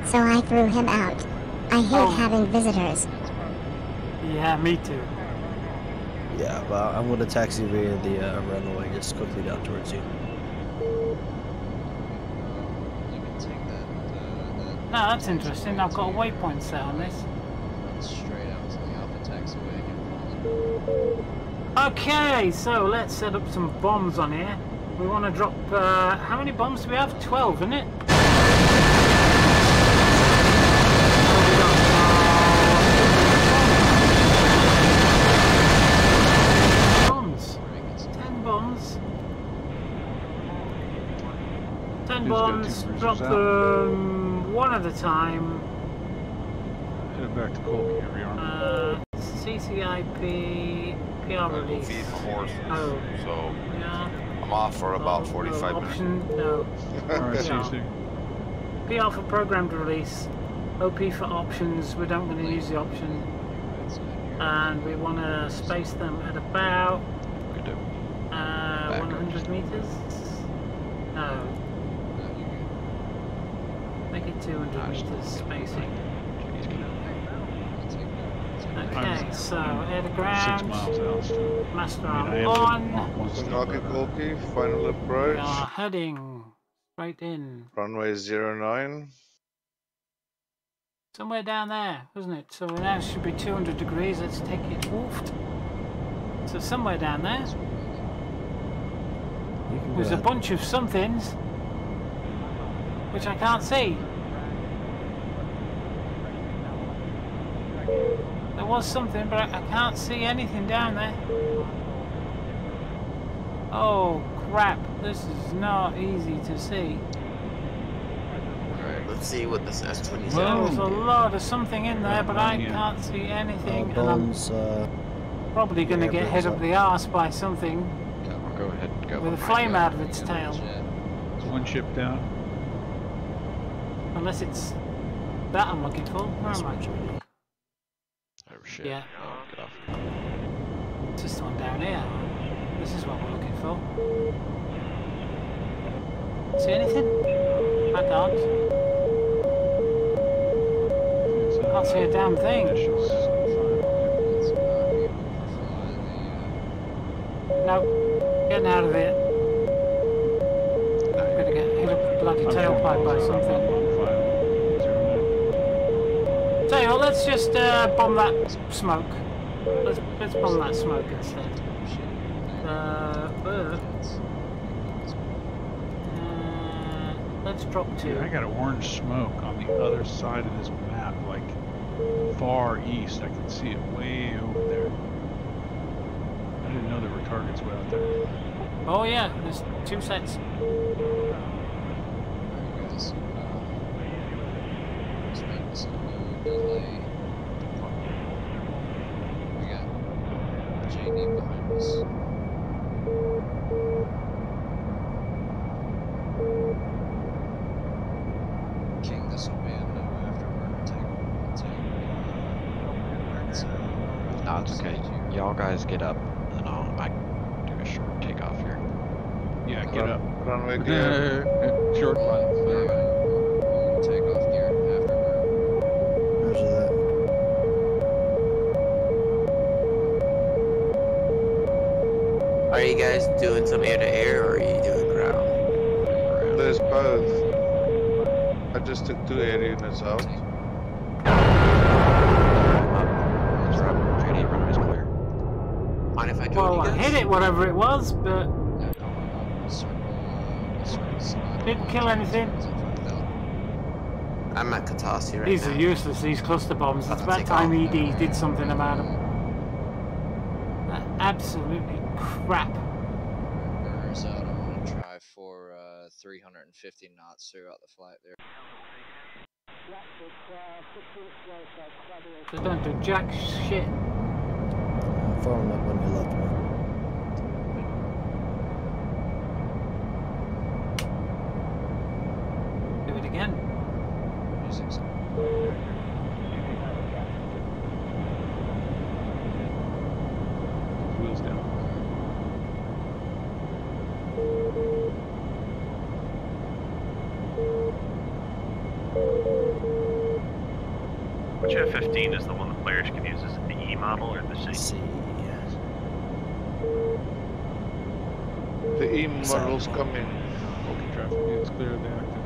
so I threw him out. I hate having visitors. Yeah, me too. Yeah, but I'm gonna taxi via the runway just quickly down towards you. You can take that. No, that's interesting. I've got a waypoint set on this. Run straight out to the Alpha taxiway and Okay, so let's set up some bombs on here. We want to drop, how many bombs do we have? 12, isn't it? Bombs. 10 bombs. 10 bombs, drop them one at a time. Headed back to Colby, rearm. CCIP, PR release. Feed my horses. Oh. So Yeah. I'm off for about 45 option, minutes. No. Alright, see you PR. soon. PR for programmed release. OP for options. We don't want to use the option. And we want to space them at about 100 meters. No. Make it 200 meters spacing. Okay, so air to ground. 6 miles out. Master I arm am on. Naki final We approach. are heading straight in. Runway 09. Somewhere down there, wasn't it? So now it should be 200 degrees. Let's take it off. So somewhere down there. There's a bunch of somethings which I can't see. There was something, but I can't see anything down there. Oh crap, this is not easy to see. Alright, let's see what this S-27 There's a can do. lot of something in there, but I can't see anything. Bones, and I'm probably going to get hit up the arse by something Go ahead and go. with a flame out of its tail. There's one ship down. Unless it's that I'm looking for. Where am I? Oh shit. Yeah. Oh, get off. It's this one down here. This is what we're looking for. See anything? I can't. Can't see a damn thing. No, getting out of it. I'm gonna get hit up the bloody tailpipe by something. Tell you what, let's just bomb that smoke. Let's bomb that smoke instead. Let's drop two. I got orange smoke on the other side of this map, like far east. I can see it way over there. I didn't know there were targets way out there. Oh yeah, there's 2 sets. Guys, let's make this a no delay. We got JD behind us. King, this will be a no afterward. No, it's okay. Y'all guys get up, and I can do a short takeoff here. Yeah, get up. Runway gear. Short one. Takeoff gear afterward. Roger that. Are you guys doing some air to air or are you doing ground? There's both. I just took 2 air units out. Mind if I join Well, you I guys? hit it, whatever it was, but didn't kill anything. I'm at Katasi right These now. are useless, these cluster bombs. It's I'll about take time off. ED did something about them. They're absolutely crap. Burner's out. I'm gonna try for 350 knots throughout the flight there. They don't do jack shit. Following up on your left one. Do it again. Wheels down. Which F-15 is the one the players can use? Is it the E model or the C? The E model's coming. Okay, traffic units clear of the active.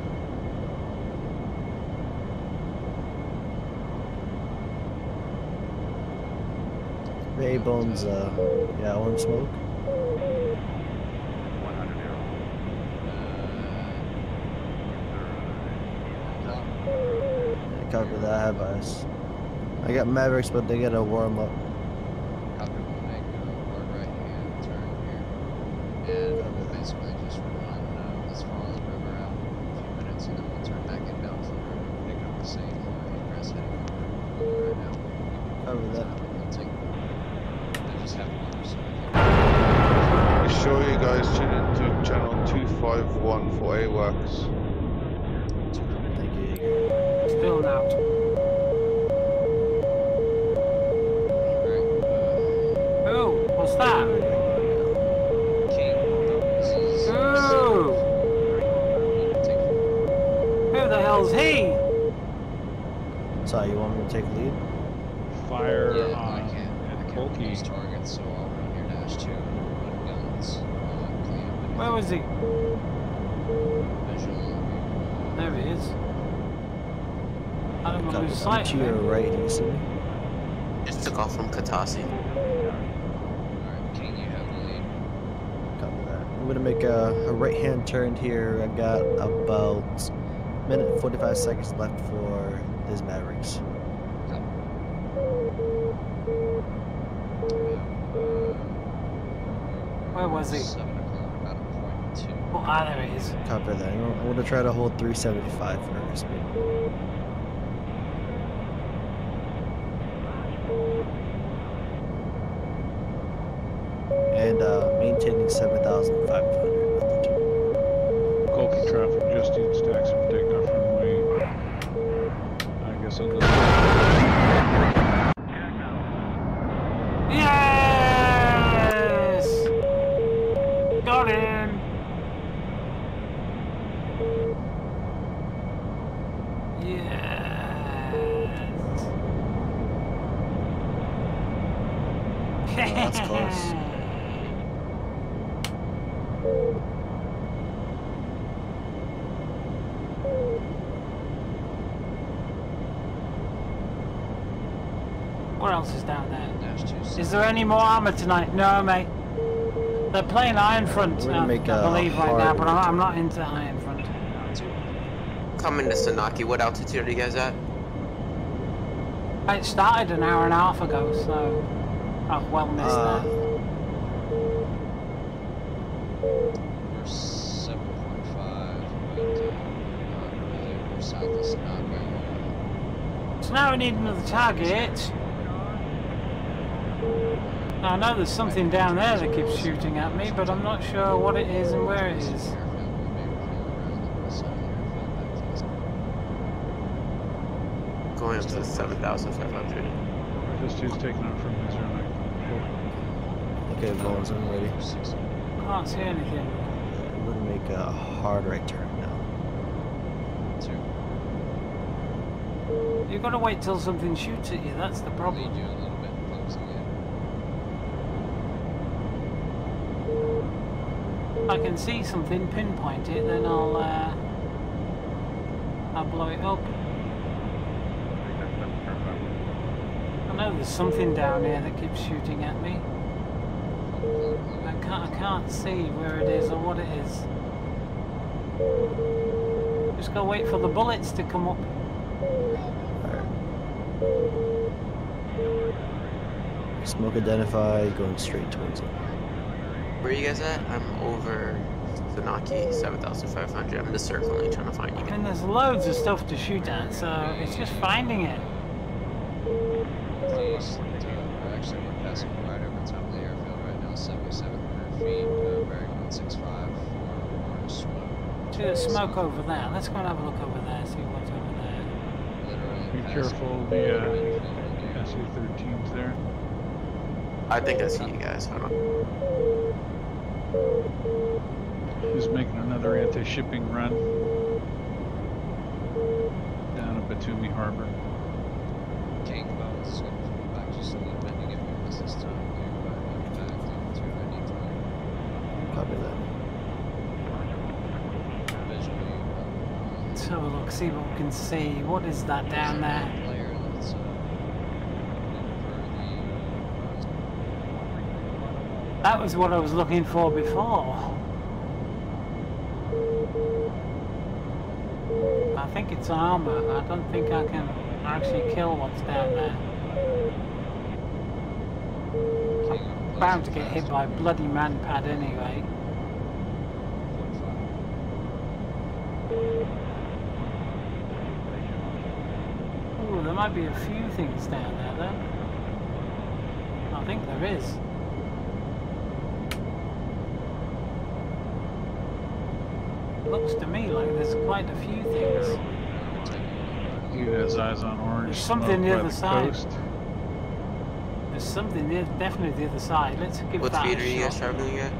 Ray Bones, yeah, orange smoke. Yeah, copy that, have us. I got Mavericks, but they gotta warm up. Copy, we'll make a right hand turn here. And we'll basically just run as far as the river out in a few minutes, and then we'll turn back inbound from the river, pick up the same ingress heading over right now. Cover that. We'll take they just have one, so Be sure you guys tune into channel 251 for AWACS. Thank you. Still out. Oh, what's that? Oh! Who the hell's he? Sorry, you want me to take lead? Fire yeah, on I can't lose targets, so I'll run your dash 2 and run guns. Where was he? Visual. There he is. I don't want to lose I'm sight. to your right, do you see me? Just took off from Katasi. Alright, King, you have the lead. Copy that. I'm gonna make a right-hand turn here. I got about a minute and 45 seconds left for these Mavericks. Where was he? 7 o'clock, about a .2. Oh, there he is. Copy that. I'm gonna try to hold 375 for speed. And maintaining 7,500. Colky traffic just used taxi for takeoff runway. I guess on the. Yes! Got him! Yes! That's close. What else is down there? Dash 2. Is there any more armor tonight? No, mate. They're playing Iron Front, We're gonna I make a believe, right now, hard- but I'm not into Iron Front. Coming to Sanaki, what altitude are you guys at? It started an hour and a half ago, so I've well missed that. So now we need another target. Now I know there's something down there that keeps shooting at me, but I'm not sure what it is and where it is. Going up to 7,500. Just who's taking off from his own. Okay, Bones, I'm ready. Can't see anything. I'm gonna make a hard right turn now. You've got to wait till something shoots at you, that's the problem. If I can see something, pinpoint it, then I'll blow it up. I know there's something down here that keeps shooting at me. I can't see where it is or what it is. Just gotta wait for the bullets to come up. Smoke identified, going straight towards it. Where are you guys at? I'm over Funaki, 7,500. I'm just circling, trying to find you. And there's loads of stuff to shoot at, so it's just finding it. We're actually passing right over the top of the airfield right now, 7,700 feet, bearing 165 for smoke. See the smoke over there. Let's go and have a look over there, see what's over there. Be careful, the SU-13's there. I think I see you guys. Hold on. He's making another anti-shipping run down at Batumi Harbor. King Bones is going to come back just a little bit to get more this time. Back to ID 20. Copy that. Visually, Let's have a look, see what we can see. What is that down there? That was what I was looking for before. I think it's armor. I don't think I can actually kill what's down there. I'm bound to get hit by a bloody manpad anyway. Ooh, there might be a few things down there though. I think there is. Looks to me like there's quite a few things. He has eyes on orange. There's something the other side. Coast. There's something there, definitely the other side. Let's give What that speed a are you guys shot. traveling at?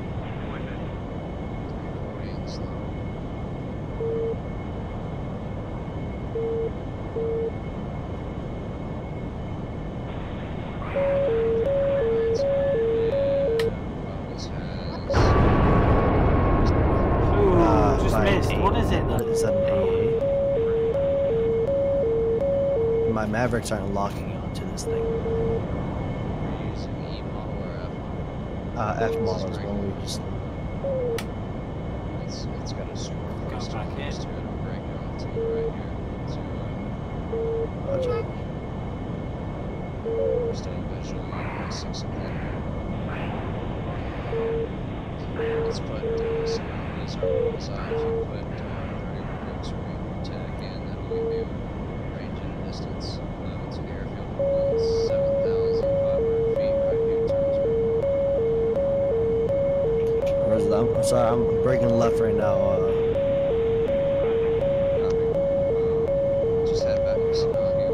Ooh, just missed. What is it? Is that an AA? My Mavericks aren't locking onto this thing. F model is one we just. It's got a super close to it. I'm breaking off to you right here. Roger. We're staying visually at 6 o'clock. Let's put some of these are side. If you put 31 bricks or your tag in, that'll give you range and a distance to the airfield. 7,500 feet right here turns Where's that? I'm sorry, I'm breaking left right now. Just head back to Sonagi.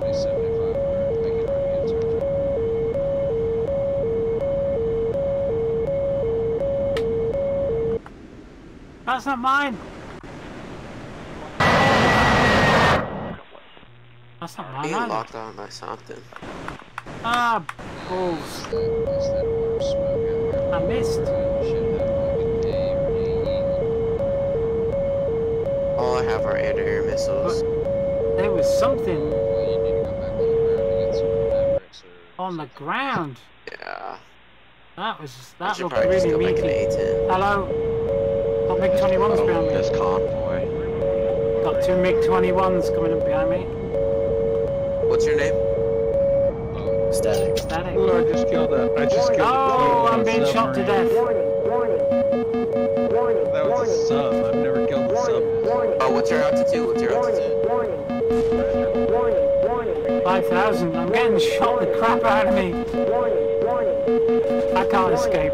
Only 7,500. Make it right hand turn. That's not mine. That's not mine. Being either. locked on by something. Ah, balls. I missed. All I have are air-to-air missiles. There was something on the ground. Yeah. That I should looked probably just really go make an meaty. A-10. Hello. Got MiG-21s behind me. This convoy. Got two MiG-21s coming up behind me. What's your name? Static. Static. Ooh, I just killed that. I just killed Oh, I'm being shot to death. That was a sub. I've never killed a sub. Oh, what What's your altitude? What's your altitude? 5,000. I'm getting shot the crap out of me. I can't escape.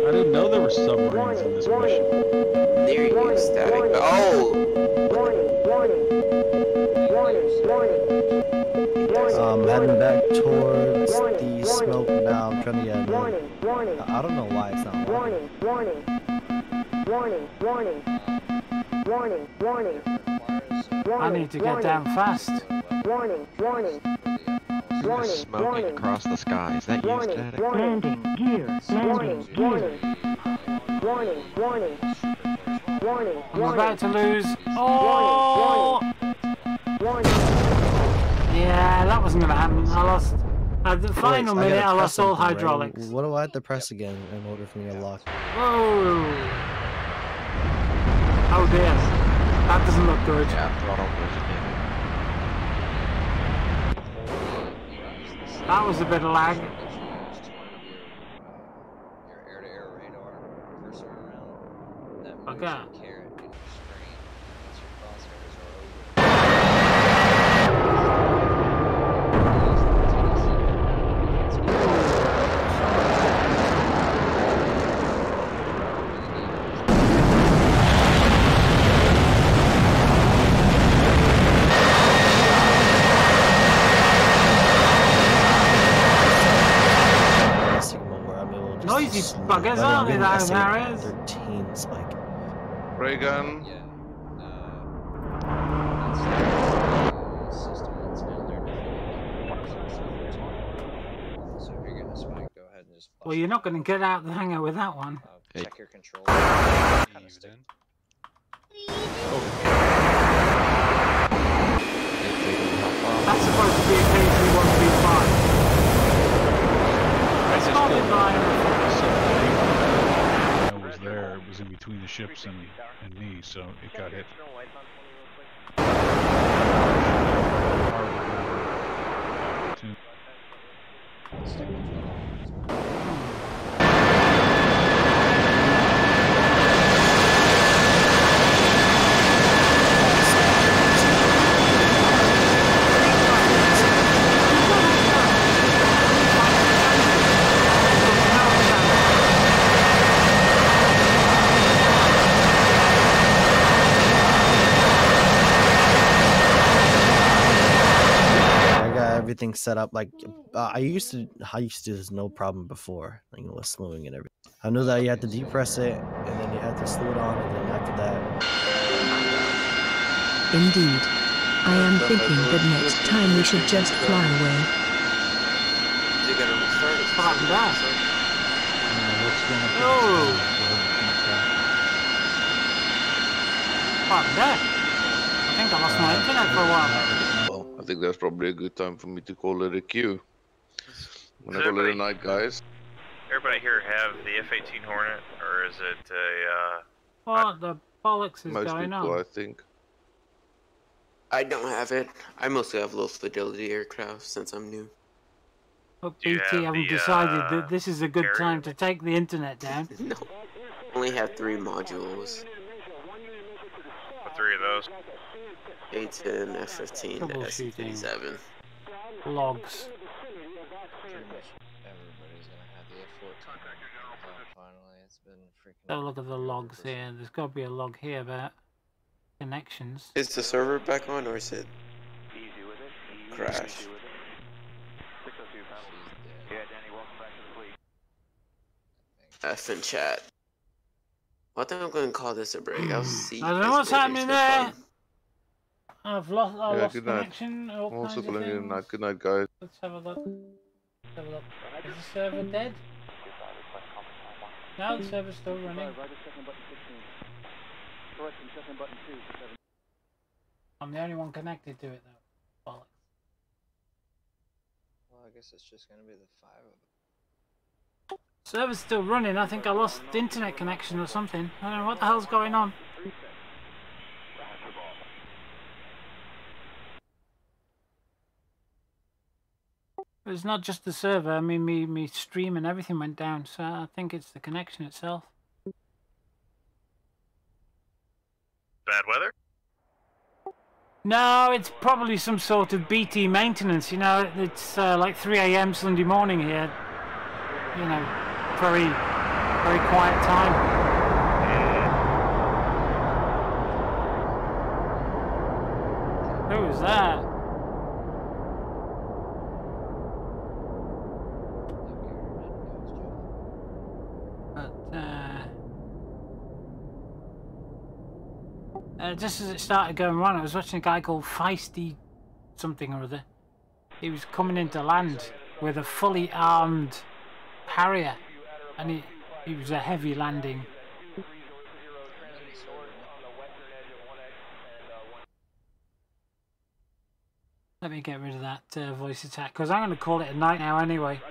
I didn't know there were submarines in this mission. There you go, static. Oh! Heading back towards the smoke now. I'm trying to get I don't know why it's not working. I need to get down fast. Who is smoking across the sky? Is that you, Static? Landing gear. Landing gear. I'm about to lose. Oh! Yeah, that wasn't gonna happen. I lost. At the final minute, I lost all hydraulics. Right? What do I have to press again in order for me to lock? Whoa! Oh dear, that doesn't look good. Yeah, throttle was That was a bit of lag. Your air-to-air radar cursor around. That moves Okay. your carrot in your screen once your crosshairs are over. Noisy buggers, aren't they, those areas? 13 spike. Ray gun. So if you're getting a spike, go ahead and just Well, you're not going to get out the hangar with that one. check your controls. Kind of stick. That's supposed to be a KC-135. I just not killed in line. it was there. It was in between the ships and me, so it got hit. Everything set up like I used to do this no problem before, like it was slowing and everything. I know that you had to depress it and then you had to slow it on, and then after that. Indeed. I am thinking that next time we should just fly away. You gotta restart it. What happened there? What happened there? I think I lost my internet for a while. Well, I think that's probably a good time for me to call it a queue. I'm gonna call it a night, guys. Everybody here have the F-18 Hornet, or is it a, What the bollocks is Most going people, on? I think. I don't have it. I mostly have low fidelity aircraft since I'm new. Hope BT haven't decided that this is a good time to take the internet down. No. Only have 3 modules. what 3 of those? A10, F15, S57. Logs. Pretty much everybody's gonna have the F-14 finally. It's been freaking. Have a look at the logs here. There's got to be a log here about connections. Is the server back on, or is it crash? F in chat. I think I'm going to call this a break. I'll see. I don't know what's happening there. I've lost Good night. connection. I'm also calling it a night. Good night, guys. Let's have a look. Let's have a look. Is the server dead? No, the server's still running. I'm the only one connected to it though. Bollocks. Well, I guess it's just gonna be the 5 of them. Server's still running. I think I lost the internet connection or something. I don't know what the hell's going on. It's not just the server. I mean, me stream and everything went down. So I think it's the connection itself. bad weather? No, it's probably some sort of BT maintenance. You know, it's like 3 a.m. Sunday morning here. You know, very, very quiet time. Who was that? Just as it started going wrong, I was watching a guy called Feisty something or other. He was coming into land with a fully armed Harrier, and he was a heavy landing. Let me get rid of that voice attack, because I'm going to call it a night now anyway.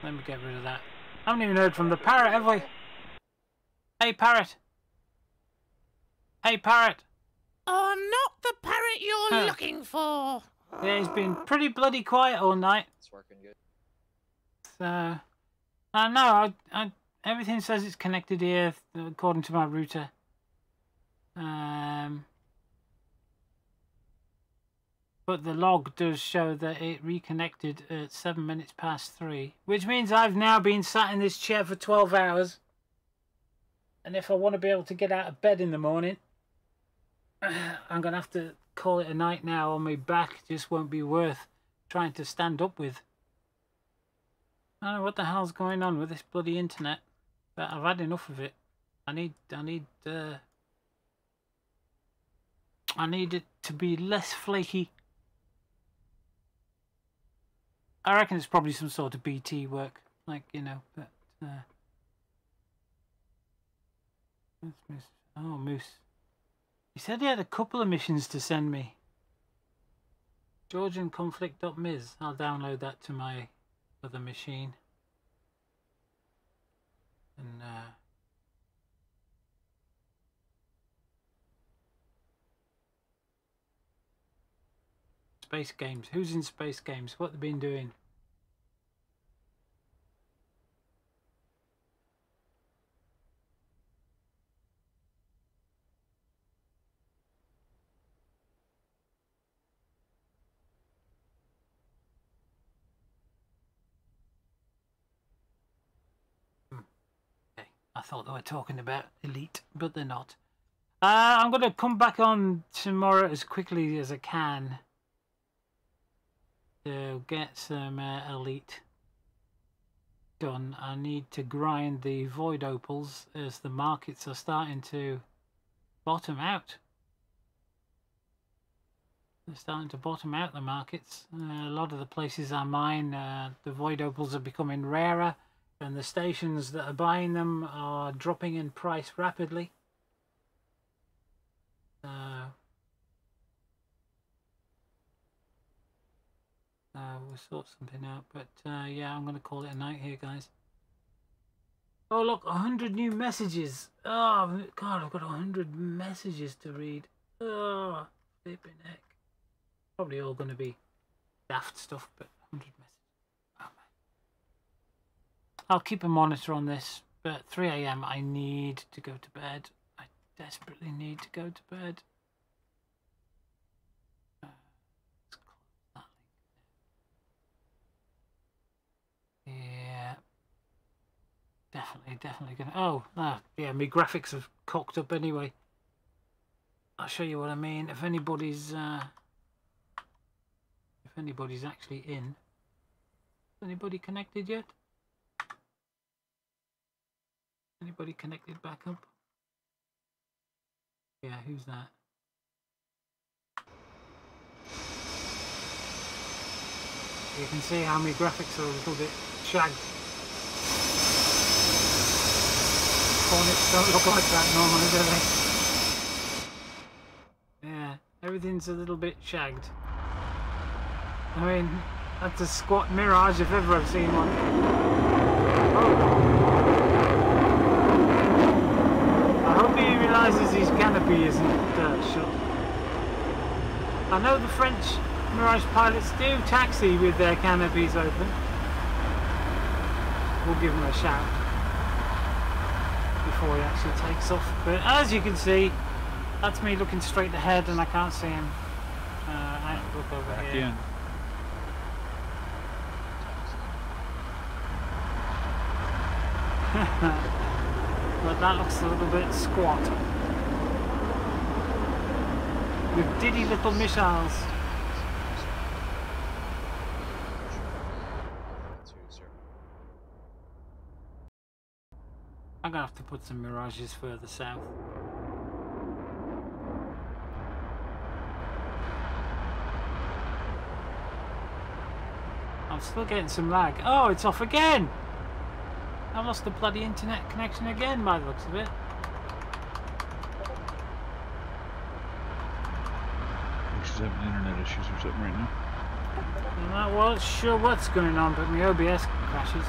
Let me get rid of that. I haven't even heard from the parrot, have we? Hey, parrot. Hey, parrot. Oh, not the parrot you're looking for. Yeah, he's been pretty bloody quiet all night. It's working good. So, no, everything says it's connected here according to my router. But the log does show that it reconnected at 7 minutes past 3, which means I've now been sat in this chair for 12 hours. And if I want to be able to get out of bed in the morning, I'm going to have to call it a night now, or my back just won't be worth trying to stand up with. I don't know what the hell's going on with this bloody internet, but I've had enough of it. I need it to be less flaky. I reckon it's probably some sort of BT work, like, you know, but oh, Moose. He said he had a couple of missions to send me. GeorgianConflict.miz. I'll download that to my other machine. And Space Games. Who's in Space Games? What have they been doing? I thought they were talking about Elite, but they're not. I'm going to come back on tomorrow as quickly as I can to get some Elite done. I need to grind the Void Opals as the markets are starting to bottom out. They're starting to bottom out, the markets. A lot of the places I mine, the Void Opals are becoming rarer. And the stations that are buying them are dropping in price rapidly. We'll sort something out, but yeah, I'm going to call it a night here, guys. Oh, look, 100 new messages. Oh, God, I've got 100 messages to read. Oh, flipping heck. Probably all going to be daft stuff, but 100 messages. I'll keep a monitor on this, but at 3 a.m. I need to go to bed. I desperately need to go to bed. Let's close that link. Yeah. Definitely gonna... Oh, yeah, my graphics have cocked up anyway. I'll show you what I mean. If anybody's actually in. Is anybody connected yet? Anybody connected back up? Yeah, who's that? You can see how my graphics are a little bit shagged. Hornets don't look like that normally, do they? Yeah, everything's a little bit shagged. I mean, that's a squat Mirage if ever I've seen one. Oh. I hope he realises his canopy isn't shut. I know the French Mirage pilots do taxi with their canopies open. We'll give them a shout. before he actually takes off. But as you can see, that's me looking straight ahead and I can't see him. I have to look over Back here. in. But that looks a little bit squat. With diddy little missiles. I'm gonna have to put some mirages further south. I'm still getting some lag. Oh, it's off again! I lost the bloody internet connection again by the looks of it. She's having internet issues or something right now. I'm not well sure what's going on, but my OBS crashes.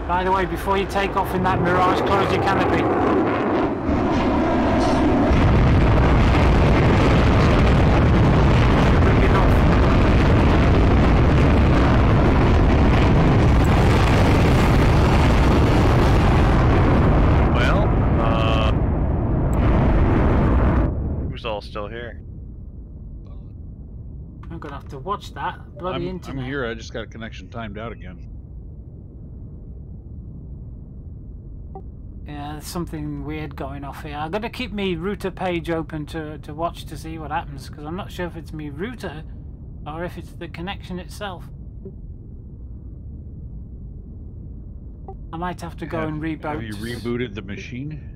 By the way, before you take off in that Mirage, close your canopy. All still here. I'm gonna have to watch that bloody internet. I'm here. I just got a connection timed out again. Yeah, there's something weird going off here. I'm gonna keep me router page open to watch to see what happens, because I'm not sure if it's me router or if it's the connection itself. I might have to go and reboot. Have you rebooted the machine?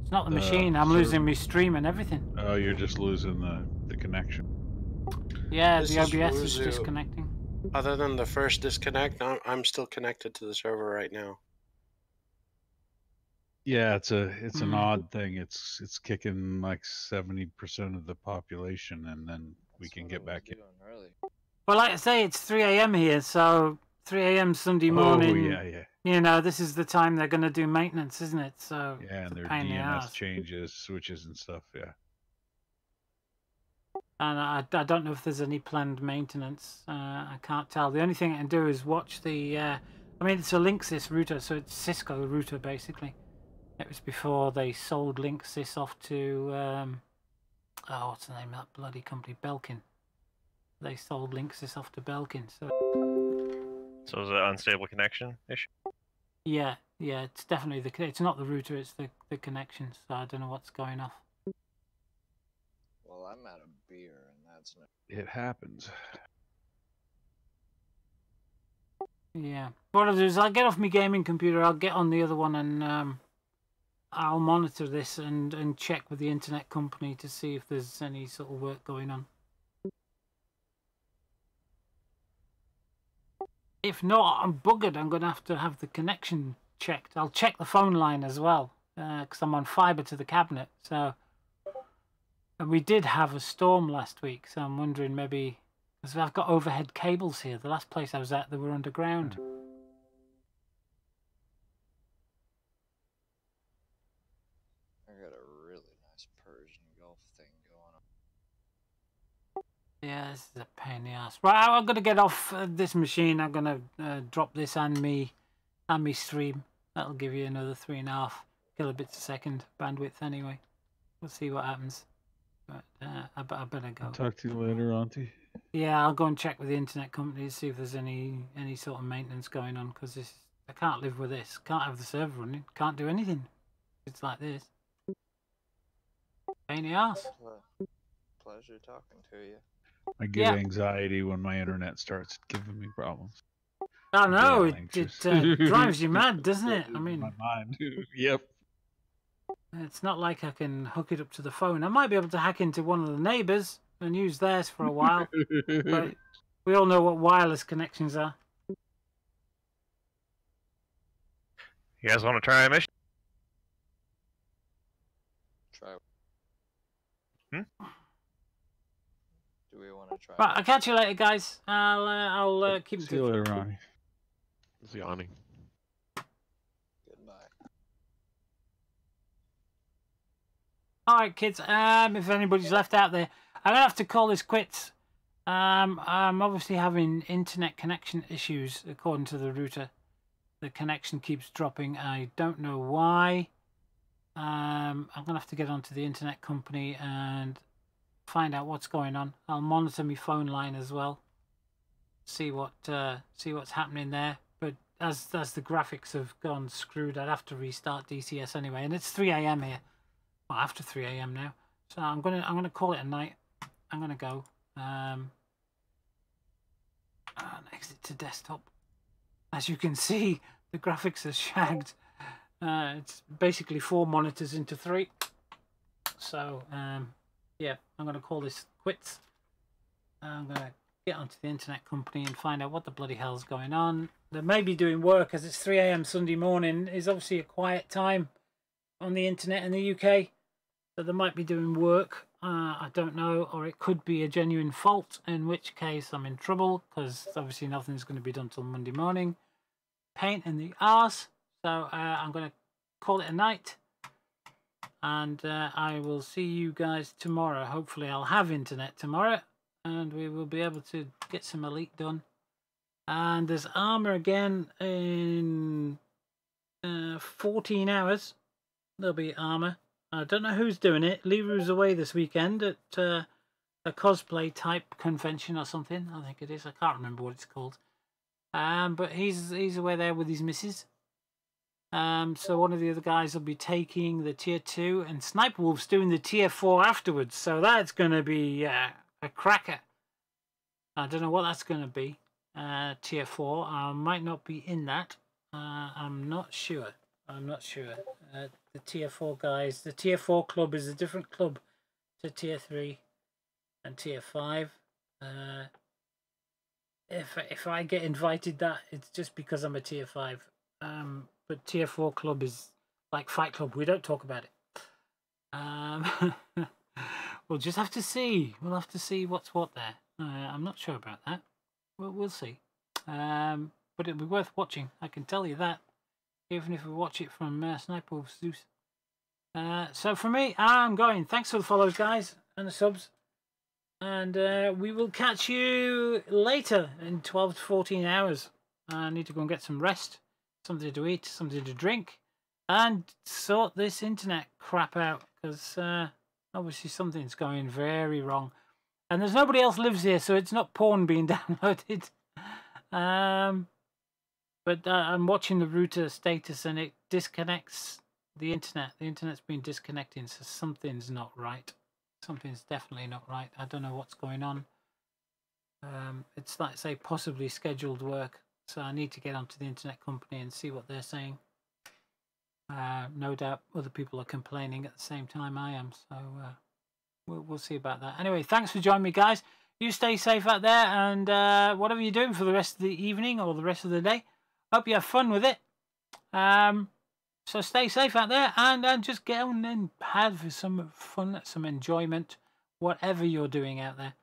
It's not the machine. I'm losing my stream and everything. Oh, you're just losing the connection. Yeah, This the OBS is Wuzu. disconnecting. Other than the first disconnect, I'm still connected to the server right now. Yeah, it's an odd thing. It's kicking like 70% of the population, and then we can get back in. Well, like I say, it's 3 a.m. here, so 3 a.m. Sunday morning. Oh yeah. You know, this is the time they're going to do maintenance, isn't it? So Yeah, and their pain in the DNS arse. changes, switches, and stuff. Yeah. And I don't know if there's any planned maintenance. I can't tell. The only thing I can do is watch the. I mean, it's a Linksys router, so it's Cisco router basically. It was before they sold Linksys off to. Oh, what's the name of that bloody company? Belkin. They sold Linksys off to Belkin. So is it an unstable connection issue? yeah, it's definitely it's not the router, it's the connection. So I don't know what's going off. Well, I'm out of beer, and that's not. It happens. Yeah. What I'll do is I'll get off my gaming computer, I'll get on the other one, and I'll monitor this and check with the internet company to see if there's any sort of work going on. If not, I'm buggered. I'm going to have the connection checked. I'll check the phone line as well, because I'm on fibre to the cabinet. So, and we did have a storm last week, so I'm wondering maybe, because I've got overhead cables here. The last place I was at, they were underground. I got a really nice Persian Gulf thing going on. Yeah, this is a pain in the ass. Right, I'm gonna get off this machine. I'm gonna drop this and me stream. That'll give you another 3.5 kilobits a second bandwidth anyway. We'll see what happens. But I better go. I'll talk to you later, Auntie. Yeah, I'll go and check with the internet company to see if there's any sort of maintenance going on, because I can't live with this. Can't have the server running. Can't do anything. It's like this. Pain in the ass. Pleasure talking to you. I get anxiety when my internet starts giving me problems. I know, it drives you mad, doesn't it? I mean, my mind. Yep. It's not like I can hook it up to the phone. I might be able to hack into one of the neighbours and use theirs for a while. But we all know what wireless connections are. You guys want to try a mission? Try. Do we want to try? Right, I'll catch you later, guys. I'll keep in touch. See you later, Ronnie. See you, Ronnie. Goodbye. All right, kids. If anybody's left out there, I'm gonna have to call this quits. I'm obviously having internet connection issues according to the router. The connection keeps dropping. I don't know why. I'm gonna have to get onto the internet company and find out what's going on. I'll monitor my phone line as well. See what's happening there. But as the graphics have gone screwed, I'd have to restart DCS anyway. And it's 3 AM here. Well, after 3 AM now. So I'm gonna call it a night. I'm gonna go. And exit to desktop. As you can see, the graphics are shagged. It's basically 4 monitors into 3. So yeah, I'm gonna call this quits. I'm gonna get onto the internet company and find out what the bloody hell's going on. They may be doing work, as it's 3 AM Sunday morning. Is obviously a quiet time on the internet in the UK, so they might be doing work. I don't know, or it could be a genuine fault, in which case I'm in trouble, because obviously nothing's going to be done till Monday morning. Pain in the arse. So I'm going to call it a night, and I will see you guys tomorrow. Hopefully I'll have internet tomorrow, and we will be able to get some Elite done. And there's armor again in 14 hours. There'll be armor. I don't know who's doing it. Leroy's away this weekend at a cosplay type convention or something. I think it is. I can't remember what it's called. But he's away there with his missus. So one of the other guys will be taking the tier 2, and Sniper Wolf's doing the tier 4 afterwards. So that's going to be a cracker. I don't know what that's going to be. Tier 4. I might not be in that. I'm not sure. The tier 4 guys. The tier 4 club is a different club to tier 3 and tier 5. If I get invited, that it's just because I'm a tier 5. But tier 4 club is like Fight Club. We don't talk about it. We'll just have to see. We'll have to see what's what there. I'm not sure about that. We'll see. But it'll be worth watching. I can tell you that. Even if we watch it from Sniper Wolf Zeus. So for me, I'm going. Thanks for the follows, guys, and the subs. And we will catch you later in 12 to 14 hours. I need to go and get some rest, something to eat, something to drink, and sort this internet crap out, because obviously something's going very wrong. And there's nobody else lives here, so it's not porn being downloaded. But I'm watching the router status, and it disconnects the internet. The internet's been disconnecting, so something's not right. Something's definitely not right. I don't know what's going on. It's like, say, possibly scheduled work. So I need to get onto the internet company and see what they're saying. No doubt other people are complaining at the same time I am. So we'll see about that. Anyway, thanks for joining me, guys. You stay safe out there, and whatever you're doing for the rest of the evening or the rest of the day, hope you have fun with it. So stay safe out there, and just get on and have some fun, some enjoyment, whatever you're doing out there.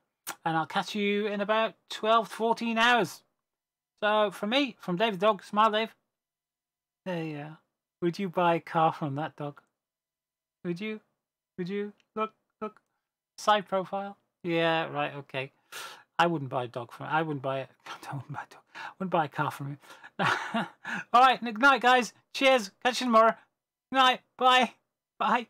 And I'll catch you in about 12 to 14 hours. So from me, from Dave the Dog, Smile Dave. Hey, would you buy a car from that dog? Would you? Would you? Look. Side profile. Yeah, right, okay. I wouldn't buy a dog from him. I wouldn't buy a car from him. Alright, good night, guys. Cheers. Catch you tomorrow. Good night. Bye. Bye.